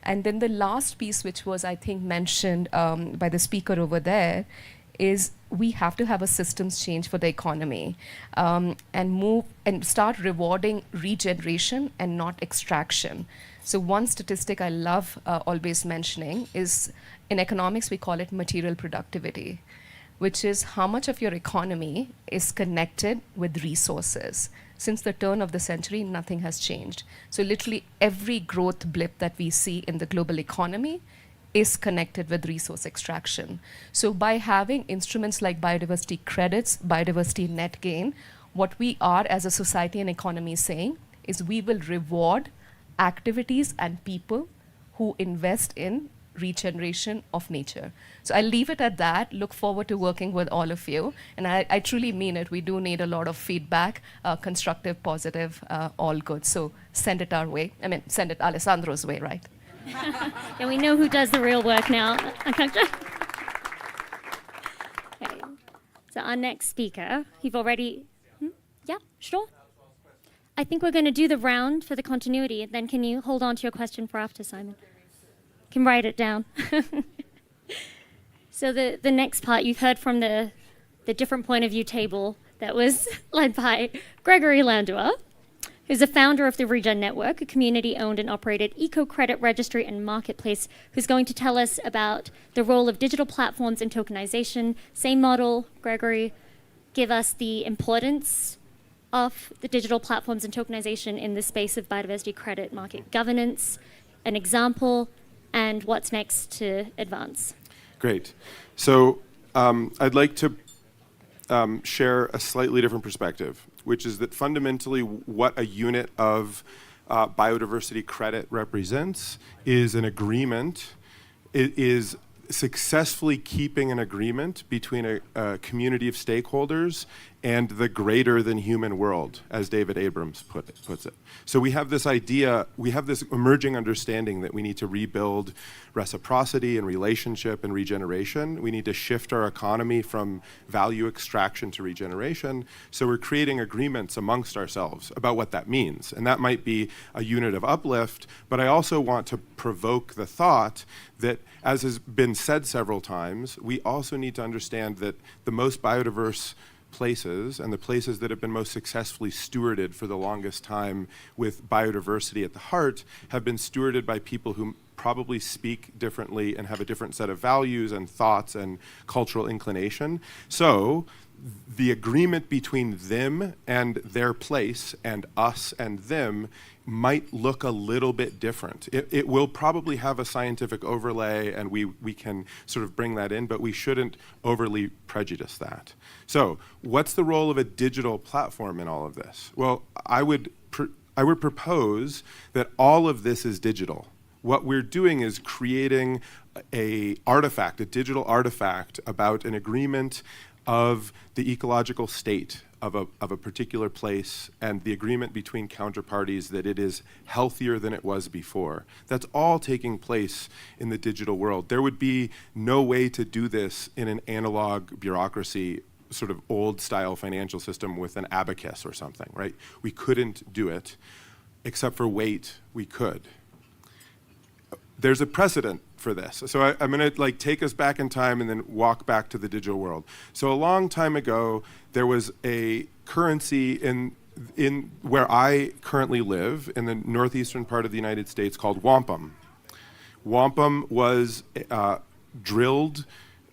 And then the last piece, which was, I think, mentioned by the speaker over there, is we have to have a systems change for the economy and move and start rewarding regeneration and not extraction. So one statistic I love always mentioning is in economics, we call it material productivity, which is how much of your economy is connected with resources. Since the turn of the century, nothing has changed. So literally every growth blip that we see in the global economy is connected with resource extraction. So by having instruments like biodiversity credits, biodiversity net gain, what we are as a society and economy saying is we will reward activities and people who invest in regeneration of nature. So I'll leave it at that. Look forward to working with all of you. And I truly mean it. We do need a lot of feedback, constructive, positive, all good. So send it our way. I mean, send it Alessandro's way, right? Yeah, we know who does the real work now. Okay. So our next speaker, you've already... Yeah, sure. I think we're going to do the round for the continuity. Then can you hold on to your question for after, Simon? Can write it down. So the next part, you've heard from the different point of view table that was led by Gregory Landua, who's the founder of the Regen Network, a community-owned and operated eco-credit registry and marketplace, who's going to tell us about the role of digital platforms in tokenization. Same model, Gregory, give us the importance of the digital platforms and tokenization in the space of biodiversity credit market governance, an example, and what's next to advance? Great. So I'd like to share a slightly different perspective, which is that fundamentally what a unit of biodiversity credit represents is an agreement. It is successfully keeping an agreement between a community of stakeholders and the greater than human world, as David Abrams puts it. So we have this idea, we have this emerging understanding that we need to rebuild reciprocity and relationship and regeneration. We need to shift our economy from value extraction to regeneration. So we're creating agreements amongst ourselves about what that means. And that might be a unit of uplift, but I also want to provoke the thought that, as has been said several times, we also need to understand that the most biodiverse places and the places that have been most successfully stewarded for the longest time with biodiversity at the heart have been stewarded by people who probably speak differently and have a different set of values and thoughts and cultural inclination. So the agreement between them and their place and us and them might look a little bit different. It will probably have a scientific overlay, and we can sort of bring that in, but we shouldn't overly prejudice that. So what's the role of a digital platform in all of this? Well, I would propose that all of this is digital. What we're doing is creating a digital artifact about an agreement of the ecological state of a particular place and the agreement between counterparties that it is healthier than it was before. That's all taking place in the digital world. There would be no way to do this in an analog bureaucracy, sort of old style financial system with an abacus or something, right? We couldn't do it, except for wait, we could. There's a precedent for this. So I'm going to take us back in time and then walk back to the digital world. So a long time ago, there was a currency in where I currently live, in the northeastern part of the United States, called wampum. Wampum was drilled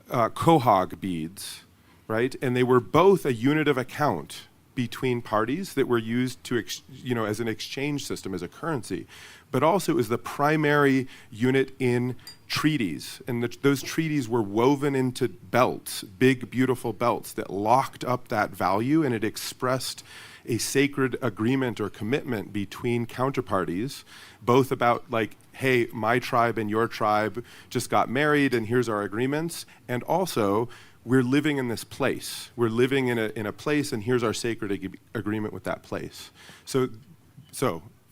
quahog beads, right? And they were both a unit of account between parties that were used to, as an exchange system, as a currency. But also it was the primary unit in treaties. And those treaties were woven into belts, big, beautiful belts that locked up that value, and it expressed a sacred agreement or commitment between counterparties, both about hey, my tribe and your tribe just got married and here's our agreements, and also we're living in this place. We're living in a place, and here's our sacred agreement with that place. So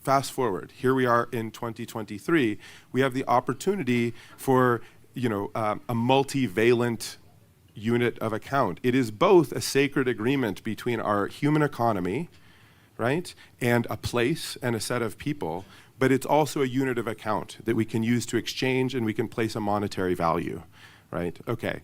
fast forward, here we are in 2023. We have the opportunity for a multivalent unit of account. It is both a sacred agreement between our human economy, right, and a place and a set of people, but it's also a unit of account that we can use to exchange, and we can place a monetary value, right? Okay.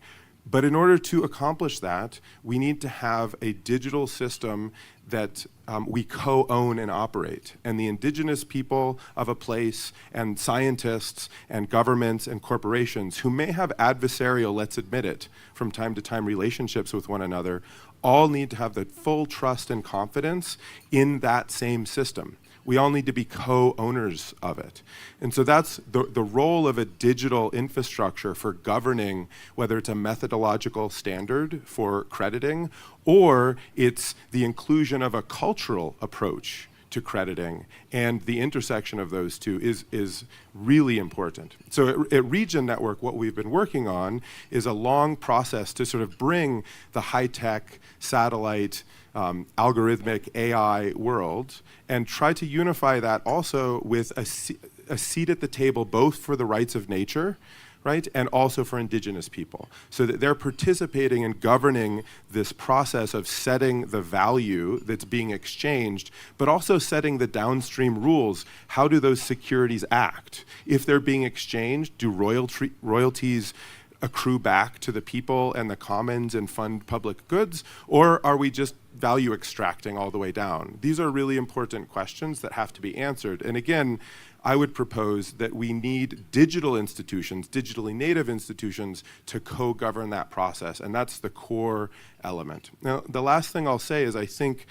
But in order to accomplish that, we need to have a digital system that we co-own and operate. And the indigenous people of a place and scientists and governments and corporations who may have adversarial, let's admit it, from time to time relationships with one another, all need to have the full trust and confidence in that same system. We all need to be co-owners of it. And so that's the role of a digital infrastructure for governing, whether it's a methodological standard for crediting, or it's the inclusion of a cultural approach to crediting, and the intersection of those two is really important. So at Region Network, what we've been working on is a long process to sort of bring the high-tech satellite algorithmic AI world and try to unify that also with a seat at the table, both for the rights of nature, right, and also for indigenous people, so that they're participating in governing this process of setting the value that's being exchanged, but also setting the downstream rules. How do those securities act? If they're being exchanged, do royalties accrue back to the people and the commons and fund public goods, or are we just value extracting all the way down? These are really important questions that have to be answered. And again, I would propose that we need digital institutions, digitally native institutions, to co-govern that process, and that's the core element. Now, the last thing I'll say is I think,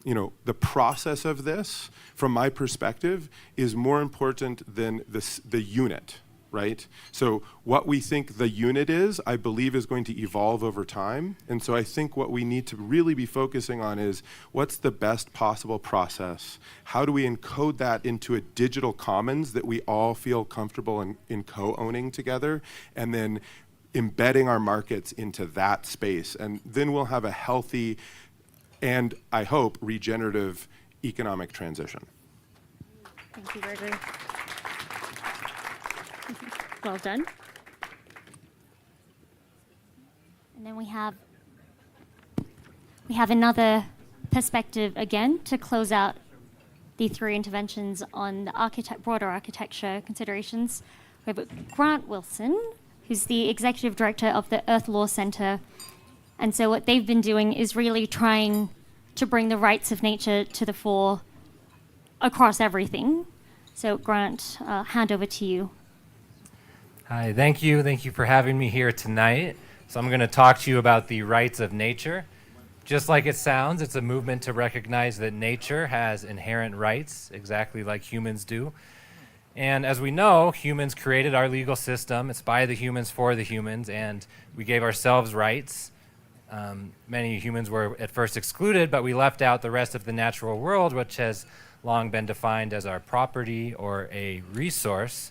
the process of this, from my perspective, is more important than the unit. right? So what we think the unit is, I believe, is going to evolve over time. And so I think what we need to really be focusing on is what's the best possible process? How do we encode that into a digital commons that we all feel comfortable in co-owning together, and then embedding our markets into that space? And then we'll have a healthy and, I hope, regenerative economic transition. Thank you, Gregory. Well done. And then we have another perspective again to close out the three interventions on the broader architecture considerations. We have Grant Wilson, who's the executive director of the Earth Law Center. And so what they've been doing is really trying to bring the rights of nature to the fore across everything. So Grant, hand over to you. Hi, thank you. Thank you for having me here tonight. So I'm going to talk to you about the rights of nature. Just like it sounds, it's a movement to recognize that nature has inherent rights, exactly like humans do. And as we know, humans created our legal system. It's by the humans for the humans, and we gave ourselves rights. Many humans were at first excluded, but we left out the rest of the natural world, which has long been defined as our property or a resource.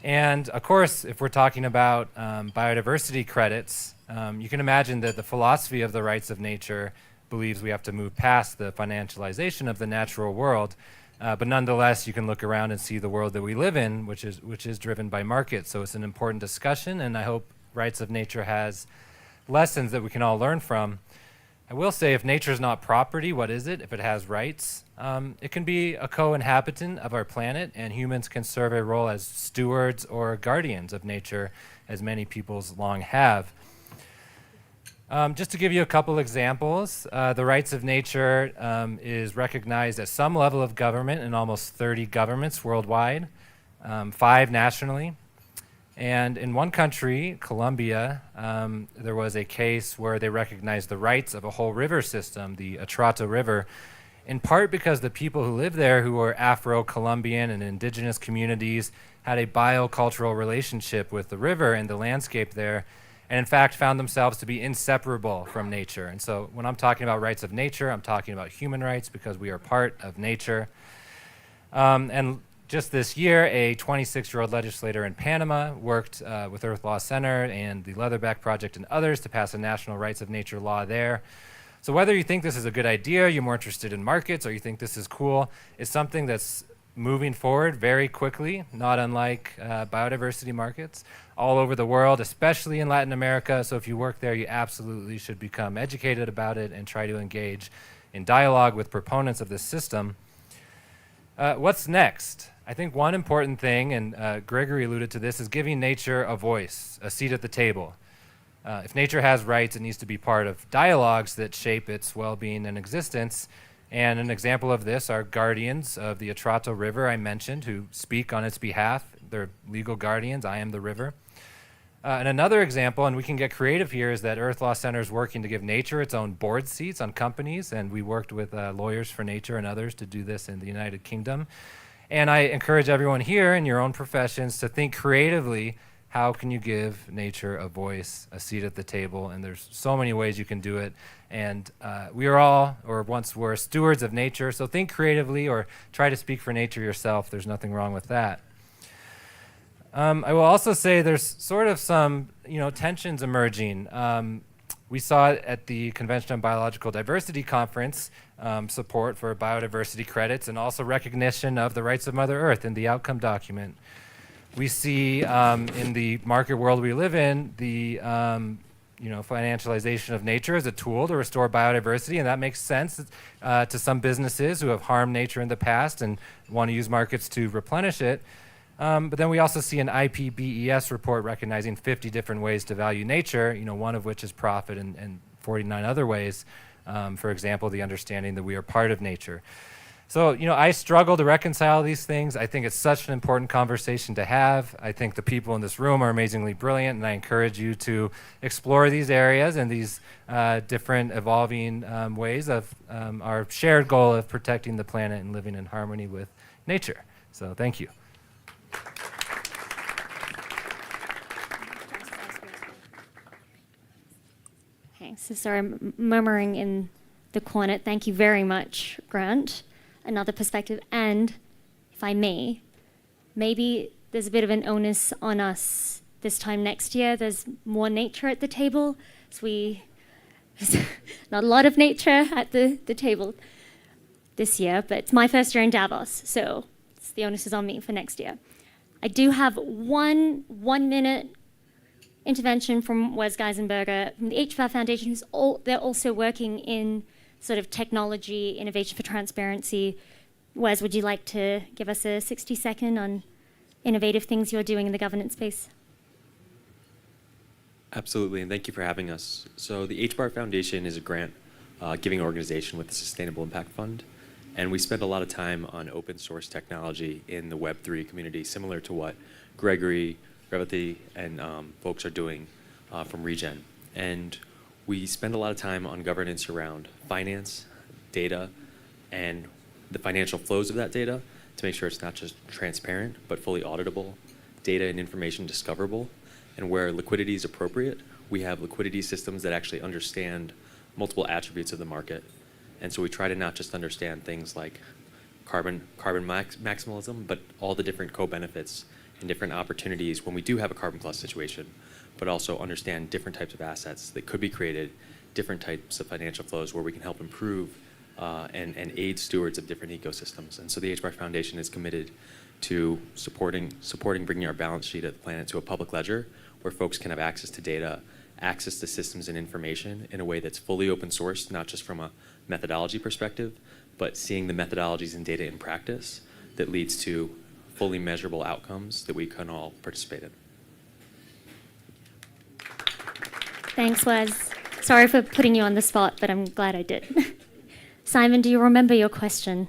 And of course, if we're talking about biodiversity credits, you can imagine that the philosophy of the rights of nature believes we have to move past the financialization of the natural world. But nonetheless, you can look around and see the world that we live in, which is driven by markets. So it's an important discussion, and I hope rights of nature has lessons that we can all learn from. I will say, if nature is not property, what is it? If it has rights, it can be a co-inhabitant of our planet, and humans can serve a role as stewards or guardians of nature, as many peoples long have. Just to give you a couple examples, the rights of nature is recognized at some level of government in almost 30 governments worldwide, 5 nationally. And in one country, Colombia, there was a case where they recognized the rights of a whole river system, the Atrato River, in part because the people who lived there, who were Afro-Colombian and indigenous communities, had a biocultural relationship with the river and the landscape there, and in fact found themselves to be inseparable from nature. And so when I'm talking about rights of nature, I'm talking about human rights because we are part of nature. And just this year, a 26-year-old legislator in Panama worked with Earth Law Center and the Leatherback Project and others to pass a national rights of nature law there. So whether you think this is a good idea, you're more interested in markets, or you think this is cool, it's something that's moving forward very quickly, not unlike biodiversity markets all over the world, especially in Latin America. So if you work there, you absolutely should become educated about it and try to engage in dialogue with proponents of this system. What's next? I think one important thing, and Gregory alluded to this, is giving nature a voice, a seat at the table. If nature has rights, it needs to be part of dialogues that shape its well-being and existence. And an example of this are guardians of the Atrato River I mentioned, who speak on its behalf. They're legal guardians. I am the river. And another example, and we can get creative here, is that Earth Law Center is working to give nature its own board seats on companies, and we worked with Lawyers for Nature and others to do this in the United Kingdom. And I encourage everyone here in your own professions to think creatively, how can you give nature a voice, a seat at the table? And there's so many ways you can do it. And we are all, or once were, stewards of nature, so think creatively or try to speak for nature yourself. There's nothing wrong with that. I will also say there's sort of some tensions emerging. We saw it at the Convention on Biological Diversity conference, support for biodiversity credits and also recognition of the rights of Mother Earth in the outcome document. We see in the market world we live in, the financialization of nature as a tool to restore biodiversity, and that makes sense to some businesses who have harmed nature in the past and want to use markets to replenish it. But then we also see an IPBES report recognizing 50 different ways to value nature, one of which is profit and 49 other ways. For example, the understanding that we are part of nature. So, I struggle to reconcile these things. I think it's such an important conversation to have. I think the people in this room are amazingly brilliant, and I encourage you to explore these areas and these different evolving ways of our shared goal of protecting the planet and living in harmony with nature. So, thank you. Thanks. So sorry, I'm murmuring in the corner. Thank you very much, Grant. Another perspective. And if I may, maybe there's a bit of an onus on us this time next year. There's more nature at the table. So there's not a lot of nature at the table this year, but it's my first year in Davos, so the onus is on me for next year. I do have one minute intervention from Wes Geisenberger from the HVAC Foundation, they're also working in sort of technology, innovation for transparency. Wes, would you like to give us a 60-second on innovative things you're doing in the governance space? Absolutely, and thank you for having us. So the HBAR Foundation is a grant-giving organization with the Sustainable Impact Fund, and we spend a lot of time on open source technology in the Web3 community, similar to what Gregory, Revati, and folks are doing from Regen. And we spend a lot of time on governance around finance, data, and the financial flows of that data to make sure it's not just transparent, but fully auditable, data and information discoverable. And where liquidity is appropriate, we have liquidity systems that actually understand multiple attributes of the market. And so we try to not just understand things like carbon maximalism, but all the different co-benefits and different opportunities when we do have a carbon plus situation, but also understand different types of assets that could be created, different types of financial flows where we can help improve and aid stewards of different ecosystems. And so the HBAR Foundation is committed to supporting bringing our balance sheet of the planet to a public ledger where folks can have access to data, access to systems and information in a way that's fully open sourced, not just from a methodology perspective, but seeing the methodologies and data in practice that leads to fully measurable outcomes that we can all participate in. Thanks, Wes. Sorry for putting you on the spot, but I'm glad I did. Simon, do you remember your question?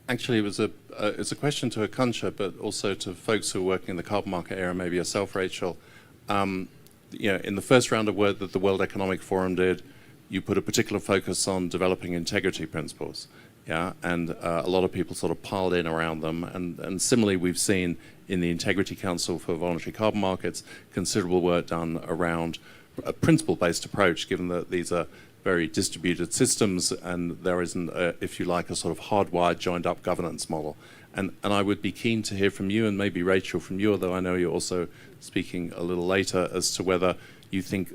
Actually, it's a question to Akansha, but also to folks who are working in the carbon market area, maybe yourself, Rachel. In the first round of work that the World Economic Forum did, you put a particular focus on developing integrity principles. Yeah, and a lot of people sort of piled in around them. And similarly, we've seen in the Integrity Council for Voluntary Carbon Markets, considerable work done around a principle-based approach, given that these are very distributed systems and there isn't, if you like, a sort of hardwired, joined-up governance model. And I would be keen to hear from you, and maybe Rachel from you, although I know you're also speaking a little later, as to whether you think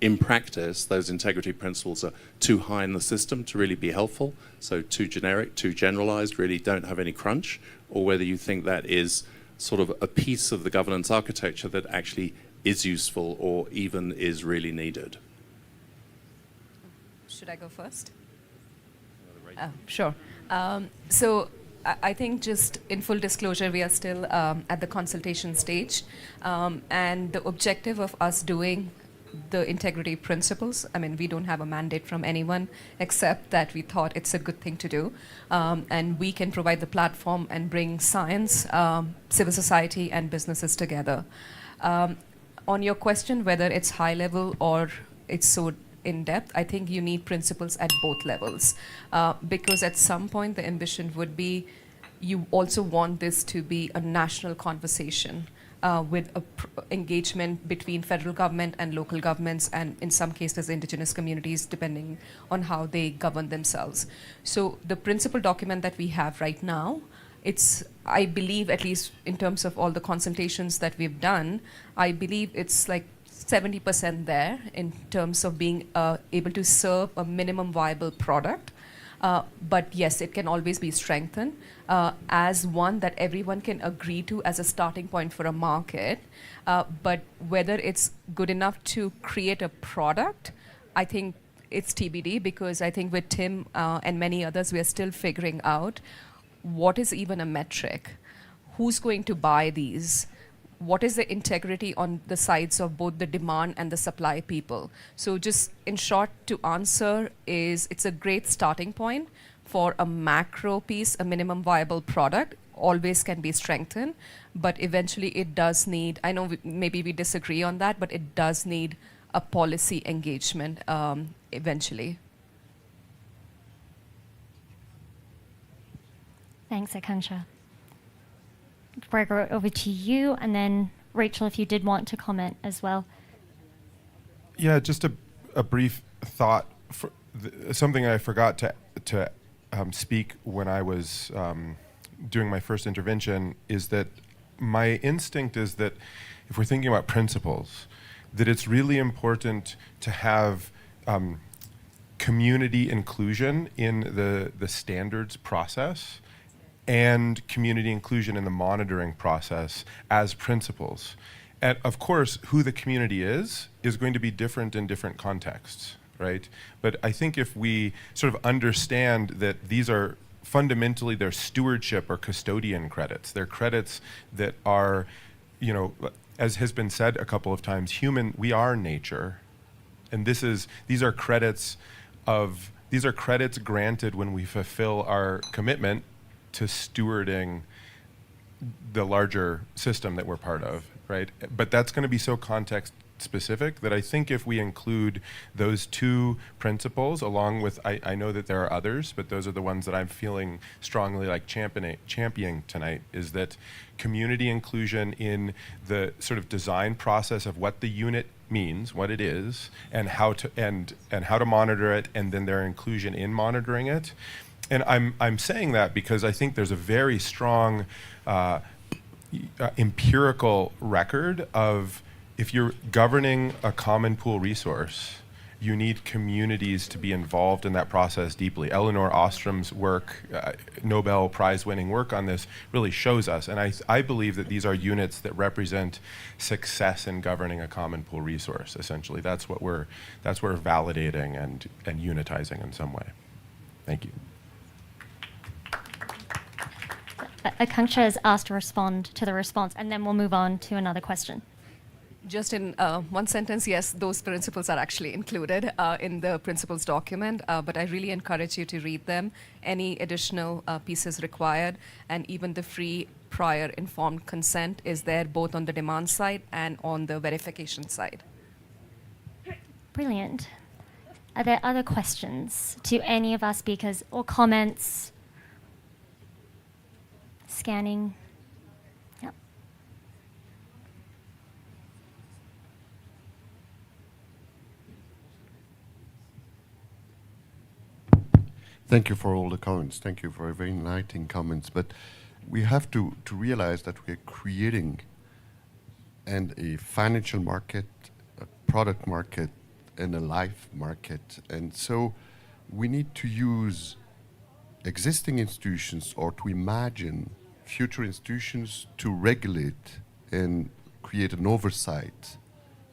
in practice those integrity principles are too high in the system to really be helpful, so too generic, too generalized, really don't have any crunch, or whether you think that is sort of a piece of the governance architecture that actually is useful or even is really needed. Should I go first? Sure. So I think just in full disclosure, we are still at the consultation stage. And the objective of us doing the integrity principles, I mean, we don't have a mandate from anyone except that we thought it's a good thing to do. And we can provide the platform and bring science, civil society, and businesses together. On your question, whether it's high level or it's so in depth, I think you need principles at both levels. Because at some point, the ambition would be you also want this to be a national conversation with engagement between federal government and local governments, and in some cases indigenous communities, depending on how they govern themselves. So the principle document that we have right now, it's, I believe, at least in terms of all the consultations that we've done, I believe it's like 70% there in terms of being able to serve a minimum viable product. But yes, it can always be strengthened as one that everyone can agree to as a starting point for a market. But whether it's good enough to create a product, I think it's TBD, because I think with Tim and many others, we are still figuring out what is even a metric, who's going to buy these, what is the integrity on the sides of both the demand and the supply people. So just in short, to answer is it's a great starting point for a macro piece, a minimum viable product, always can be strengthened, but eventually it does need, I know maybe we disagree on that, but it does need a policy engagement eventually. Thanks, Akansha. Gregor, over to you, and then Rachel, if you did want to comment as well. Yeah, just a brief thought. For something I forgot to speak when I was doing my first intervention is that my instinct is that if we're thinking about principles, that it's really important to have community inclusion in the standards process and community inclusion in the monitoring process as principles. And of course, who the community is going to be different in different contexts, right? But I think if we sort of understand that these are fundamentally their stewardship or custodian credits, they're credits that are, you know, as has been said a couple of times, we are nature. And these are credits granted when we fulfill our commitment to stewarding the larger system that we're part of, right? But that's going to be so context specific that I think if we include those two principles along with, I know that there are others, but those are the ones that I'm feeling strongly like championing tonight, is that community inclusion in the sort of design process of what the unit means, what it is, and how to monitor it, and then their inclusion in monitoring it. And I'm saying that because I think there's a very strong empirical record of, if you're governing a common pool resource, you need communities to be involved in that process deeply. Elinor Ostrom's work, Nobel Prize-winning work on this, really shows us. And I believe that these are units that represent success in governing a common pool resource. Essentially, that's what we're validating and unitizing in some way. Thank you. Akanksha is asked to respond to the response, and then we'll move on to another question. Just in one sentence, yes, those principles are actually included in the principles document, but I really encourage you to read them. Any additional pieces required, and even the free prior informed consent is there both on the demand side and on the verification side. Brilliant. Are there other questions to any of our speakers or comments? Scanning. Yep. Thank you for all the comments. Thank you for very enlightening comments. But we have to realize that we're creating a financial market, a product market, and a life market. And so we need to use existing institutions or to imagine future institutions to regulate and create an oversight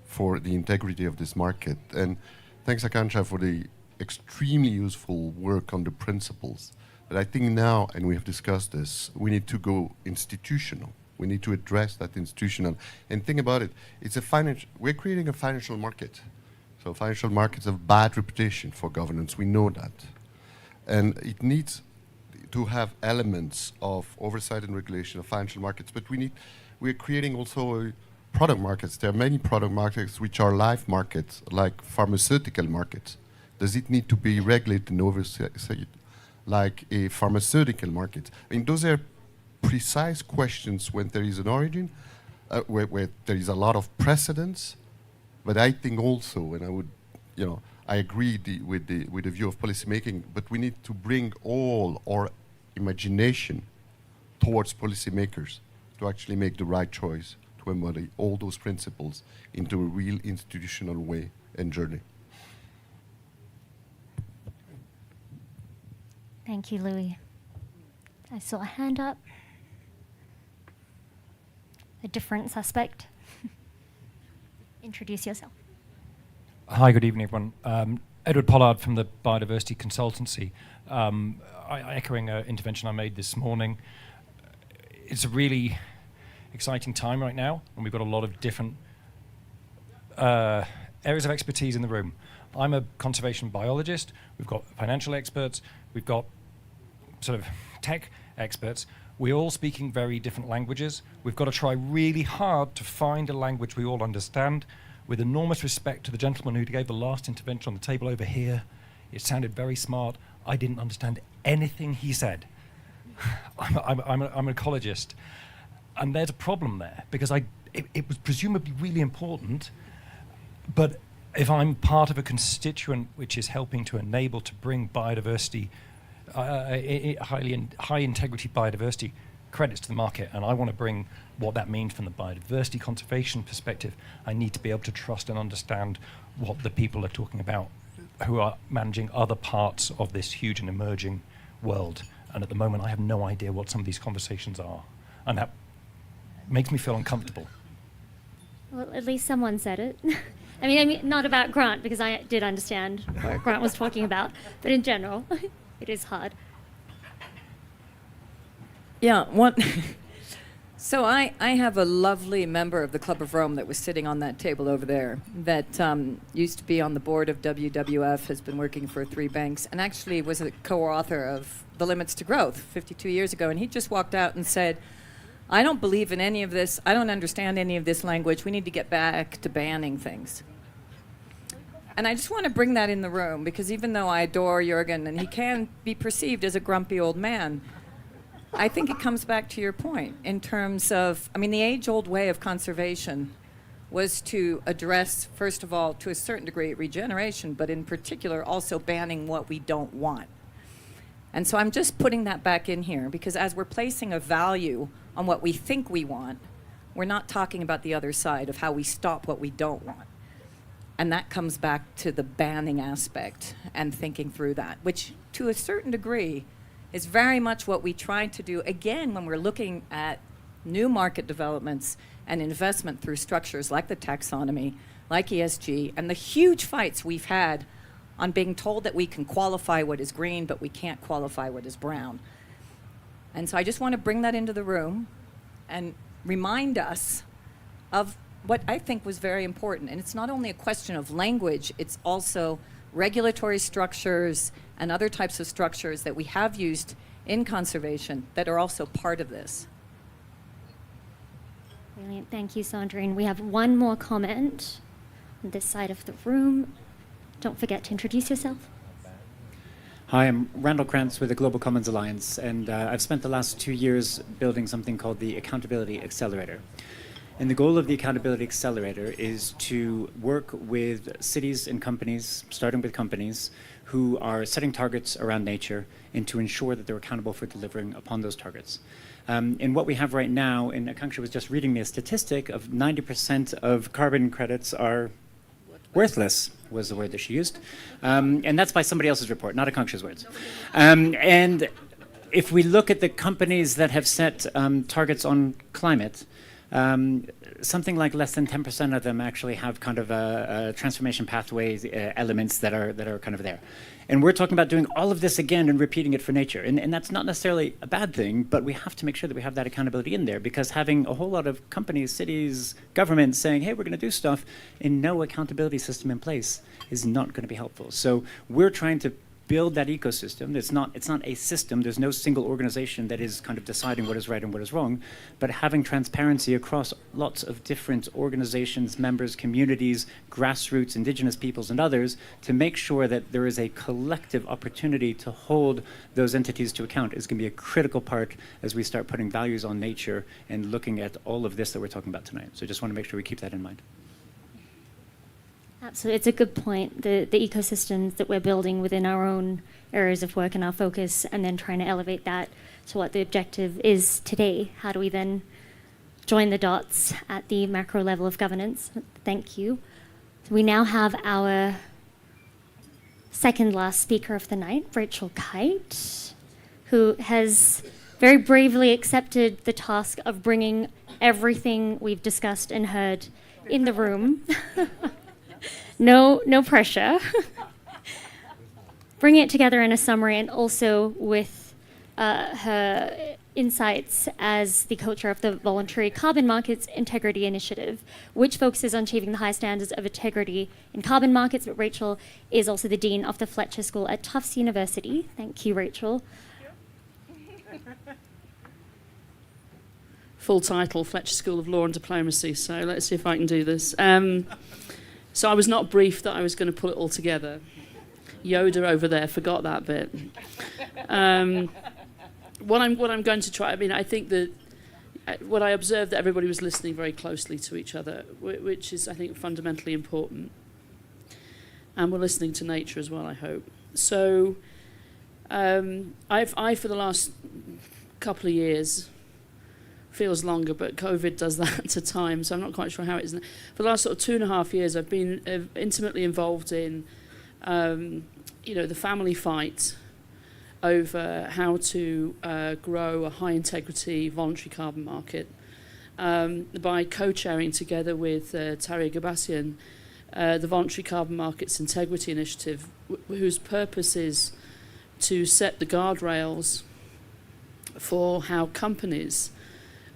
for the integrity of this market. And thanks, Akanksha, for the extremely useful work on the principles. But I think now, and we have discussed this, we need to go institutional. We need to address that institutional. And think about it, we're creating a financial market. So financial markets have bad reputation for governance, we know that. And it needs to have elements of oversight and regulation of financial markets, but we're creating also product markets. There are many product markets which are life markets, like pharmaceutical markets. Does it need to be regulated and overseen like a pharmaceutical market? I mean, those are precise questions when there is an origin, where there is a lot of precedence. But I think also, and I agree with the view of policymaking, but we need to bring all our imagination towards policymakers to actually make the right choice, to embody all those principles into a real institutional way and journey. Thank you, Louis. I saw a hand up. A different suspect. Introduce yourself. Hi, good evening, everyone. Edward Pollard from the Biodiversity Consultancy. Echoing an intervention I made this morning, it's a really exciting time right now, and we've got a lot of different areas of expertise in the room. I'm a conservation biologist. We've got financial experts. We've got sort of tech experts. We're all speaking very different languages. We've got to try really hard to find a language we all understand. With enormous respect to the gentleman who gave the last intervention on the table over here, it sounded very smart. I didn't understand anything he said. I'm an ecologist. And there's a problem there, because it was presumably really important, but if I'm part of a constituent which is helping to enable to bring biodiversity, high integrity biodiversity credits to the market, and I want to bring what that means from the biodiversity conservation perspective, I need to be able to trust and understand what the people are talking about who are managing other parts of this huge and emerging world. And at the moment, I have no idea what some of these conversations are. And that makes me feel uncomfortable. Well, at least someone said it. I mean, not about Grant, because I did understand what Grant was talking about, but in general, it is hard. Yeah, so I have a lovely member of the Club of Rome that was sitting on that table over there that used to be on the board of WWF, has been working for 3 banks, and actually was a co-author of The Limits to Growth 52 years ago. And he just walked out and said, I don't believe in any of this. I don't understand any of this language. We need to get back to banning things. And I just want to bring that in the room, because even though I adore Jürgen and he can be perceived as a grumpy old man, I think it comes back to your point in terms of, I mean, the age-old way of conservation was to address, first of all, to a certain degree, regeneration, but in particular also banning what we don't want. And so I'm just putting that back in here, because as we're placing a value on what we think we want, we're not talking about the other side of how we stop what we don't want. And that comes back to the banning aspect and thinking through that, which to a certain degree is very much what we try to do, again, when we're looking at new market developments and investment through structures like the taxonomy, like ESG, and the huge fights we've had on being told that we can qualify what is green, but we can't qualify what is brown. And so I just want to bring that into the room and remind us of what I think was very important. And it's not only a question of language, it's also regulatory structures and other types of structures that we have used in conservation that are also part of this. Brilliant. Thank you, Sandrine. We have one more comment on this side of the room. Don't forget to introduce yourself. Hi, I'm Randall Krantz with the Global Commons Alliance, and I've spent the last 2 years building something called the Accountability Accelerator. And the goal of the Accountability Accelerator is to work with cities and companies, starting with companies, who are setting targets around nature and to ensure that they're accountable for delivering upon those targets. And what we have right now, and Akanksha was just reading me a statistic of 90% of carbon credits are worthless, was the word that she used. And that's by somebody else's report, not Akanksha's words. And if we look at the companies that have set targets on climate, something like less than 10% of them actually have kind of a transformation pathways elements that are kind of there. And we're talking about doing all of this again and repeating it for nature. And that's not necessarily a bad thing, but we have to make sure that we have that accountability in there, because having a whole lot of companies, cities, governments saying, hey, we're going to do stuff, and no accountability system in place is not going to be helpful. So we're trying to build that ecosystem. It's not a system. There's no single organization that is kind of deciding what is right and what is wrong, but having transparency across lots of different organizations, members, communities, grassroots, indigenous peoples, and others, to make sure that there is a collective opportunity to hold those entities to account is going to be a critical part as we start putting values on nature and looking at all of this that we're talking about tonight. So I just want to make sure we keep that in mind. Absolutely, it's a good point. The ecosystems that we're building within our own areas of work and our focus, and then trying to elevate that to what the objective is today. How do we then join the dots at the macro level of governance? Thank you. So we now have our second last speaker of the night, Rachel Kite, who has very bravely accepted the task of bringing everything we've discussed and heard in the room. No pressure. Bring it together in a summary, and also with her insights as the co-chair of the Voluntary Carbon Markets Integrity Initiative, which focuses on achieving the high standards of integrity in carbon markets. But Rachel is also the Dean of the Fletcher School at Tufts University. Thank you, Rachel. Full title, Fletcher School of Law and Diplomacy. So let's see if I can do this. So I was not briefed that I was going to pull it all together. Yoda over there forgot that bit. What I'm going to try, I mean, I think that what I observed, that everybody was listening very closely to each other, which is, I think, fundamentally important. And we're listening to nature as well, I hope. So I for the last couple of years, feels longer, but COVID does that at times, so I'm not quite sure how it is. For the last sort of 2.5 years, I've been intimately involved in, the family fight over how to grow a high-integrity voluntary carbon market by co-chairing together with Tarek Gabassian the Voluntary Carbon Markets Integrity Initiative, whose purpose is to set the guardrails for how companies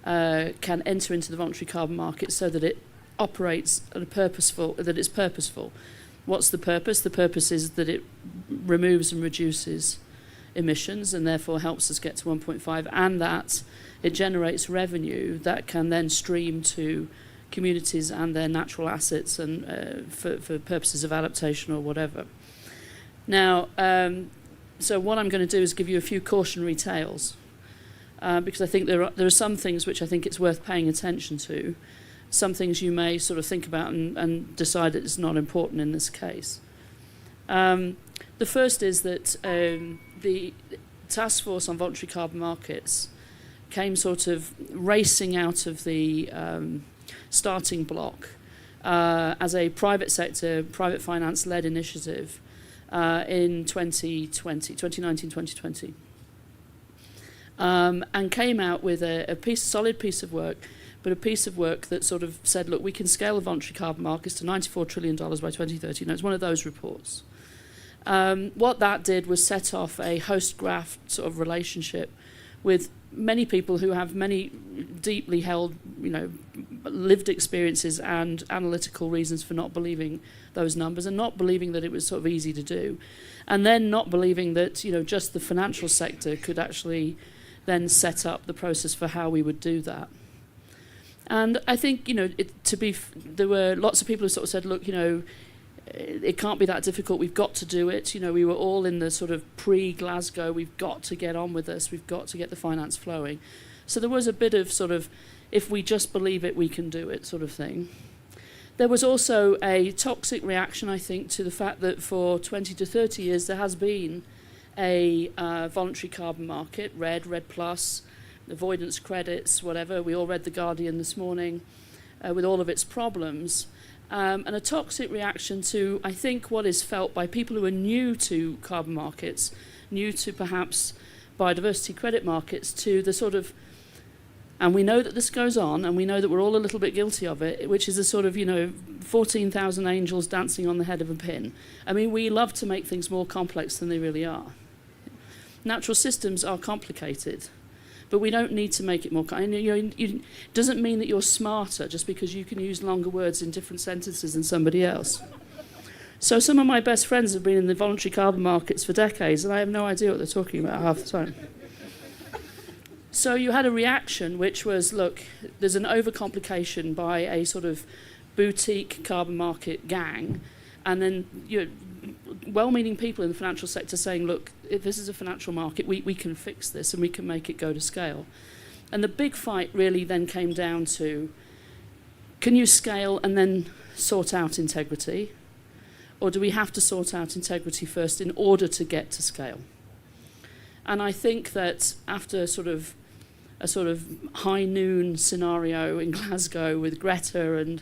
can enter into the voluntary carbon market so that it operates that it's purposeful. What's the purpose? The purpose is that it removes and reduces emissions and therefore helps us get to 1.5, and that it generates revenue that can then stream to communities and their natural assets and for purposes of adaptation or whatever. Now, so what I'm going to do is give you a few cautionary tales because I think there are some things which I think it's worth paying attention to. Some things you may sort of think about and decide that it's not important in this case. The first is that the Task Force on Voluntary Carbon Markets came sort of racing out of the starting block as a private sector, private finance-led initiative in 2019-2020. And came out with a solid piece of work, but a piece of work that sort of said, look, we can scale the voluntary carbon markets to $94 trillion by 2030. It's one of those reports. What that did was set off a host-graft sort of relationship with many people who have many deeply held, lived experiences and analytical reasons for not believing those numbers and not believing that it was sort of easy to do. And then not believing that, just the financial sector could actually then set up the process for how we would do that. And I think, there were lots of people who sort of said, look, it can't be that difficult. We've got to do it. We were all in the sort of pre-Glasgow. We've got to get on with this. We've got to get the finance flowing. So there was a bit of sort of, if we just believe it, we can do it sort of thing. There was also a toxic reaction, I think, to the fact that for 20 to 30 years there has been a voluntary carbon market, RED Plus, avoidance credits, whatever. We all read The Guardian this morning with all of its problems. And a toxic reaction to, I think, what is felt by people who are new to carbon markets, new to perhaps biodiversity credit markets, to the sort of, and we know that this goes on, and we know that we're all a little bit guilty of it, which is a sort of, 14,000 angels dancing on the head of a pin. I mean, we love to make things more complex than they really are. Natural systems are complicated, but we don't need to make it more. It doesn't mean that you're smarter just because you can use longer words in different sentences than somebody else. So some of my best friends have been in the voluntary carbon markets for decades, and I have no idea what they're talking about half the time. So you had a reaction which was, look, there's an overcomplication by a sort of boutique carbon market gang, and then well-meaning people in the financial sector saying, look, if this is a financial market, we can fix this and we can make it go to scale. And the big fight really then came down to, can you scale and then sort out integrity? Or do we have to sort out integrity first in order to get to scale? And I think that after a sort of high noon scenario in Glasgow with Greta and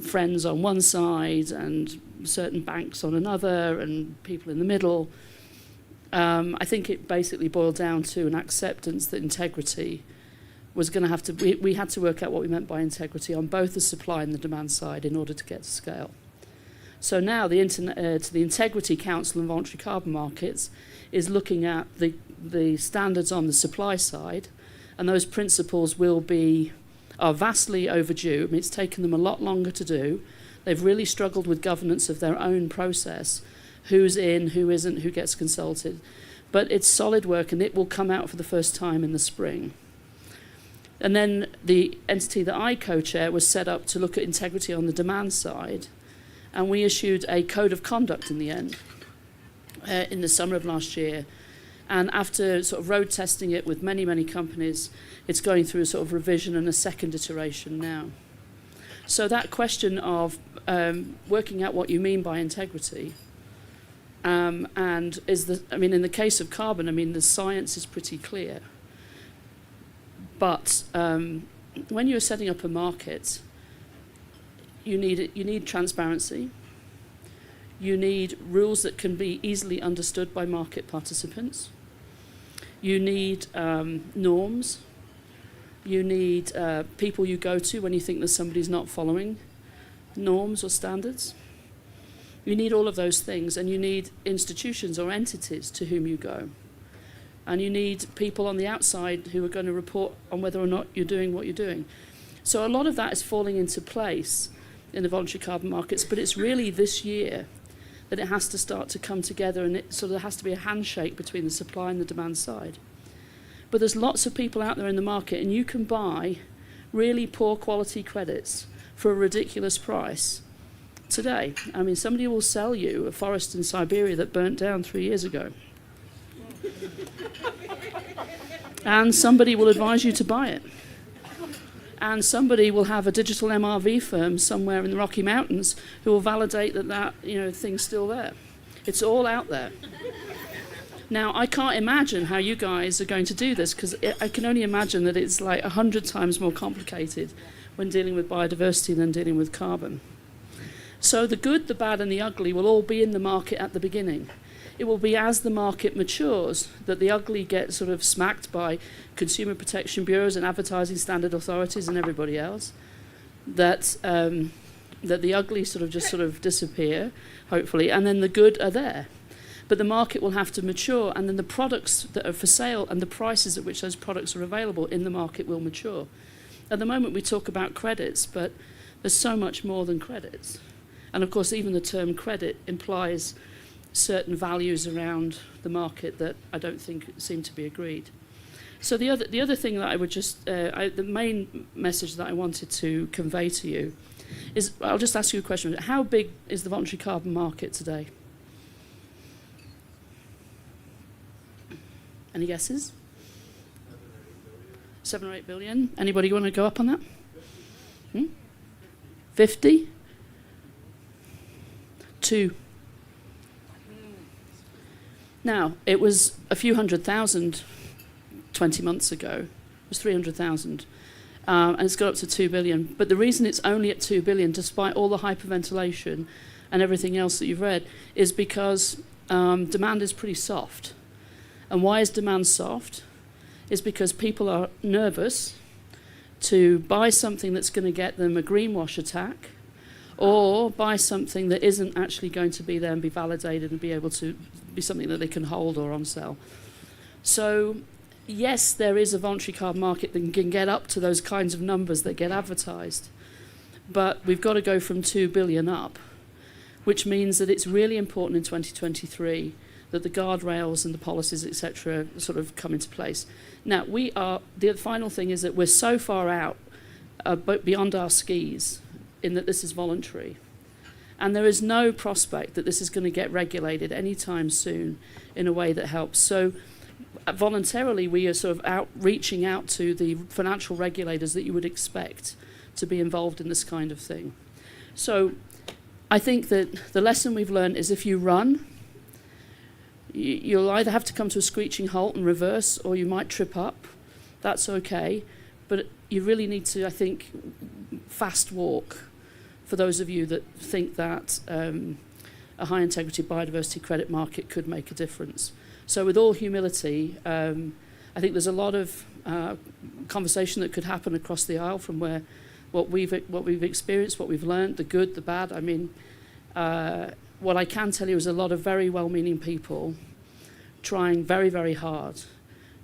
friends on one side and certain banks on another and people in the middle, I think it basically boiled down to an acceptance that integrity was going to have to, we had to work out what we meant by integrity on both the supply and the demand side in order to get to scale. So now the Integrity Council on Voluntary Carbon Markets is looking at the standards on the supply side, and those principles are vastly overdue. I mean, it's taken them a lot longer to do. They've really struggled with governance of their own process, who's in, who isn't, who gets consulted. But it's solid work, and it will come out for the first time in the spring. And then the entity that I co-chair was set up to look at integrity on the demand side, and we issued a code of conduct in the end, in the summer of last year, And after sort of road testing it with many, many companies, it's going through a sort of revision and a second iteration now. So that question of working out what you mean by integrity, and in the case of carbon, I mean, the science is pretty clear. But when you're setting up a market, you need transparency. You need rules that can be easily understood by market participants. You need norms. You need people you go to when you think that somebody's not following norms or standards. You need all of those things, and you need institutions or entities to whom you go. And you need people on the outside who are going to report on whether or not you're doing what you're doing. So a lot of that is falling into place in the voluntary carbon markets, but it's really this year that it has to start to come together, and it sort of has to be a handshake between the supply and the demand side. But there's lots of people out there in the market, and you can buy really poor quality credits for a ridiculous price today. I mean, somebody will sell you a forest in Siberia that burnt down 3 years ago. And somebody will advise you to buy it. And somebody will have a digital MRV firm somewhere in the Rocky Mountains who will validate that thing's still there. It's all out there. Now, I can't imagine how you guys are going to do this, because I can only imagine that it's like 100 times more complicated when dealing with biodiversity than dealing with carbon. So the good, the bad, and the ugly will all be in the market at the beginning. It will be as the market matures that the ugly get sort of smacked by consumer protection bureaus and advertising standard authorities and everybody else, that the ugly sort of disappear, hopefully, and then the good are there. But the market will have to mature, and then the products that are for sale and the prices at which those products are available in the market will mature. At the moment we talk about credits, but there's so much more than credits. And of course even the term credit implies certain values around the market that I don't think seem to be agreed. So the other thing that I would just, the main message that I wanted to convey to you is, I'll just ask you a question. How big is the voluntary carbon market today? Any guesses? 7 or 8 billion. Anybody want to go up on that? 50? 2. Now, it was a few 100,000 20 months ago. It was 300,000. And it's got up to 2 billion. But the reason it's only at 2 billion, despite all the hyperventilation and everything else that you've read, is because demand is pretty soft. And why is demand soft? Is because people are nervous to buy something that's going to get them a greenwash attack, or buy something that isn't actually going to be there and be validated and be able to be something that they can hold or on sell. So yes, there is a voluntary carbon market that can get up to those kinds of numbers that get advertised, but we've got to go from 2 billion up, which means that it's really important in 2023 that the guardrails and the policies, etc., sort of come into place. Now, the final thing is that we're so far out, beyond our skis, in that this is voluntary. And there is no prospect that this is going to get regulated anytime soon in a way that helps. So voluntarily, we are sort of reaching out to the financial regulators that you would expect to be involved in this kind of thing. So I think that the lesson we've learned is if you run, you'll either have to come to a screeching halt and reverse, or you might trip up. That's okay. But you really need to, I think, fast walk for those of you that think that a high integrity biodiversity credit market could make a difference. So with all humility, I think there's a lot of conversation that could happen across the aisle from where what we've experienced, what we've learned, the good, the bad. I mean, what I can tell you is a lot of very well-meaning people trying very, very hard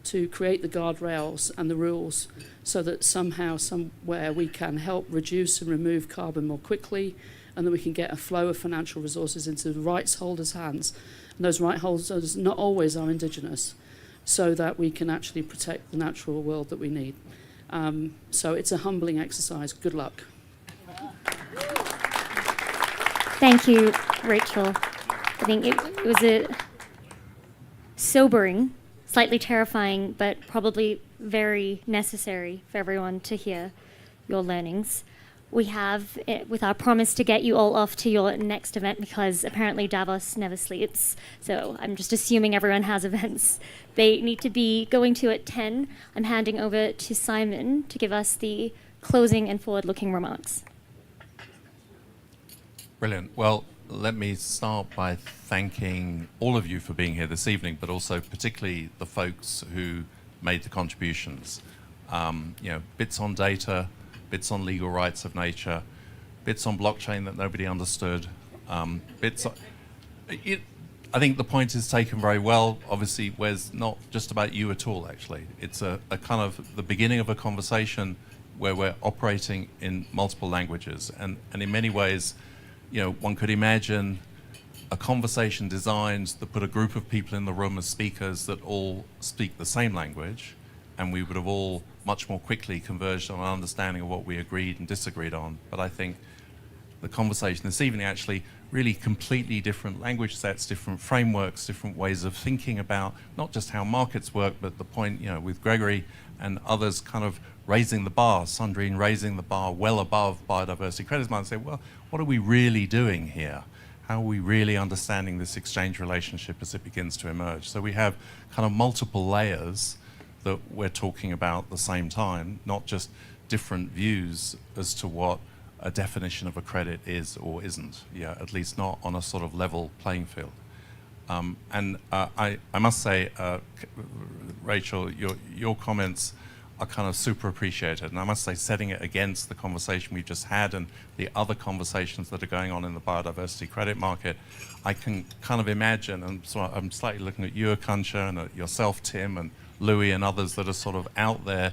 to create the guardrails and the rules so that somehow, somewhere, we can help reduce and remove carbon more quickly, and that we can get a flow of financial resources into the rights holders' hands. And those rights holders not always are indigenous, so that we can actually protect the natural world that we need. So it's a humbling exercise. Good luck. Thank you, Rachel. I think it was a sobering slightly terrifying, but probably very necessary for everyone to hear your learnings. We have, with our promise to get you all off to your next event, because apparently Davos never sleeps, so I'm just assuming everyone has events they need to be going to at 10. I'm handing over to Simon to give us the closing and forward-looking remarks. Brilliant. Well, let me start by thanking all of you for being here this evening, but also particularly the folks who made the contributions. Bits on data, bits on legal rights of nature, bits on blockchain that nobody understood, I think the point is taken very well. Obviously, Wes, not just about you at all, actually. It's a kind of the beginning of a conversation where we're operating in multiple languages. And in many ways, one could imagine a conversation designed that put a group of people in the room as speakers that all speak the same language, and we would have all much more quickly converged on an understanding of what we agreed and disagreed on. But I think the conversation this evening actually really completely different language sets, different frameworks, different ways of thinking about not just how markets work, but the point, with Gregory and others kind of raising the bar, Sandrine raising the bar well above biodiversity credits, might say, well, what are we really doing here? How are we really understanding this exchange relationship as it begins to emerge? So we have kind of multiple layers that we're talking about at the same time, not just different views as to what a definition of a credit is or isn't, at least not on a sort of level playing field. I must say, Rachel, your comments are kind of super appreciated. And I must say, setting it against the conversation we just had and the other conversations that are going on in the biodiversity credit market, I can kind of imagine, and so I'm slightly looking at you, Akansha, and at yourself, Tim, and Louis, and others that are sort of out there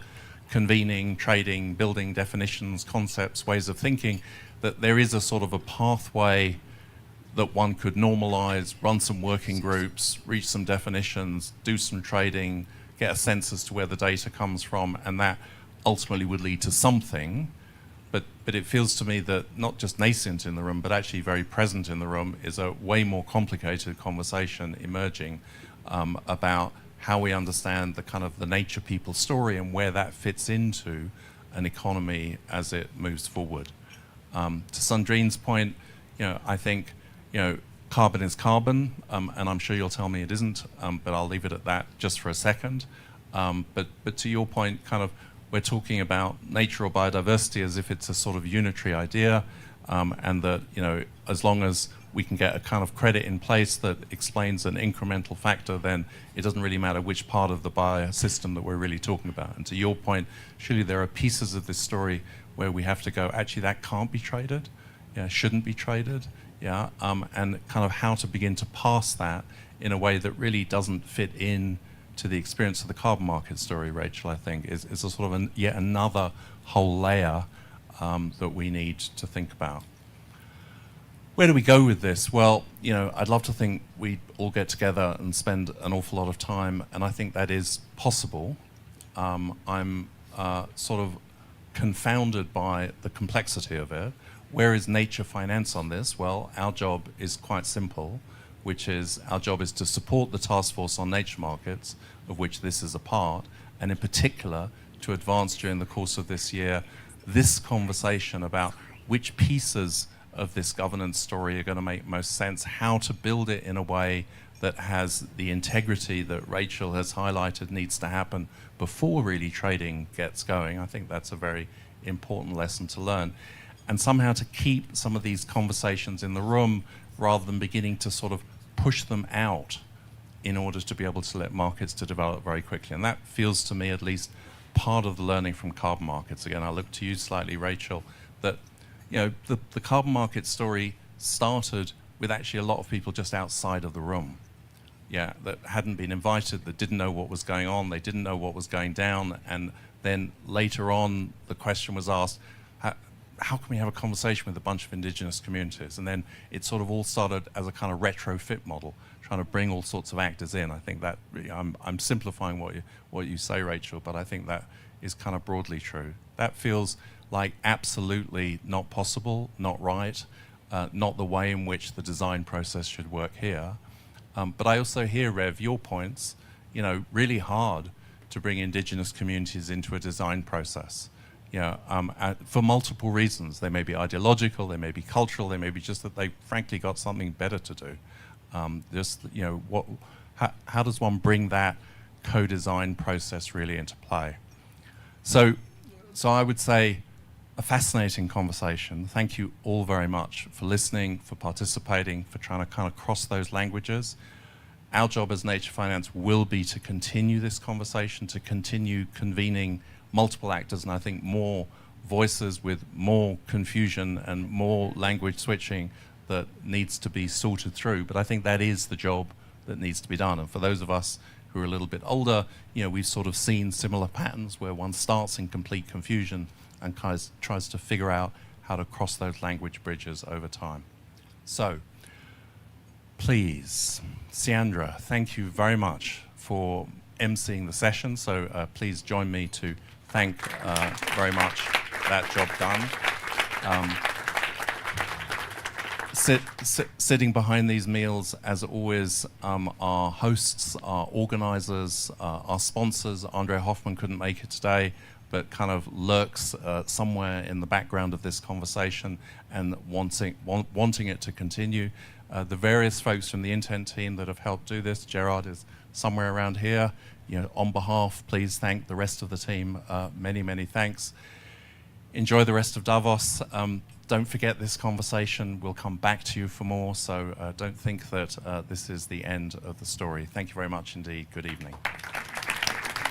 convening, trading, building definitions, concepts, ways of thinking, that there is a sort of a pathway that one could normalize, run some working groups, reach some definitions, do some trading, get a sense as to where the data comes from, and that ultimately would lead to something. But it feels to me that not just nascent in the room, but actually very present in the room is a way more complicated conversation emerging about how we understand the kind of the nature people story and where that fits into an economy as it moves forward. To Sandrine's point, I think, carbon is carbon, and I'm sure you'll tell me it isn't, but I'll leave it at that just for a second. But to your point, kind of, we're talking about nature or biodiversity as if it's a sort of unitary idea, and that, as long as we can get a kind of credit in place that explains an incremental factor, then it doesn't really matter which part of the biosystem that we're really talking about. And to your point, surely there are pieces of this story where we have to go, actually that can't be traded, shouldn't be traded, and kind of how to begin to pass that in a way that really doesn't fit in to the experience of the carbon market story, Rachel, I think, is a sort of yet another whole layer that we need to think about. Where do we go with this? Well, I'd love to think we all get together and spend an awful lot of time, and I think that is possible. I'm sort of confounded by the complexity of it. Where is nature finance on this? Well, our job is quite simple, which is our job is to support the task force on nature markets, of which this is a part, and in particular to advance during the course of this year this conversation about which pieces of this governance story are going to make most sense, how to build it in a way that has the integrity that Rachel has highlighted needs to happen before really trading gets going. I think that's a very important lesson to learn. And somehow to keep some of these conversations in the room rather than beginning to sort of push them out in order to be able to let markets to develop very quickly. And that feels to me at least part of the learning from carbon markets. Again, I look to you slightly, Rachel, that the carbon market story started with actually a lot of people just outside of the room, that hadn't been invited, that didn't know what was going on, they didn't know what was going down, and then later on the question was asked, how can we have a conversation with a bunch of indigenous communities? And then it sort of all started as a kind of retrofit model, trying to bring all sorts of actors in. I think that, I'm simplifying what you say, Rachel, but I think that is kind of broadly true. That feels like absolutely not possible, not right, not the way in which the design process should work here. But I also hear, Rev, your points, really hard to bring Indigenous communities into a design process. For multiple reasons. They may be ideological, they may be cultural, they may be just that they frankly got something better to do. How does one bring that co-design process really into play? So I would say a fascinating conversation. Thank you all very much for listening, for participating, for trying to kind of cross those languages. Our job as Nature Finance will be to continue this conversation, to continue convening multiple actors, and I think more voices with more confusion and more language switching that needs to be sorted through. But I think that is the job that needs to be done. And for those of us who are a little bit older, we've sort of seen similar patterns where one starts in complete confusion and tries to figure out how to cross those language bridges over time. So, please, Siandra, thank you very much for emceeing the session. So please join me to thank very much that job done. Sitting behind these meals, as always, our hosts, our organizers, our sponsors. Andre Hoffman couldn't make it today, but kind of lurks somewhere in the background of this conversation and wanting it to continue. The various folks from the Intent team that have helped do this. Gerard is somewhere around here. On behalf, please thank the rest of the team. Many, many thanks. Enjoy the rest of Davos. Don't forget this conversation. We'll come back to you for more, so don't think that this is the end of the story. Thank you very much indeed. Good evening.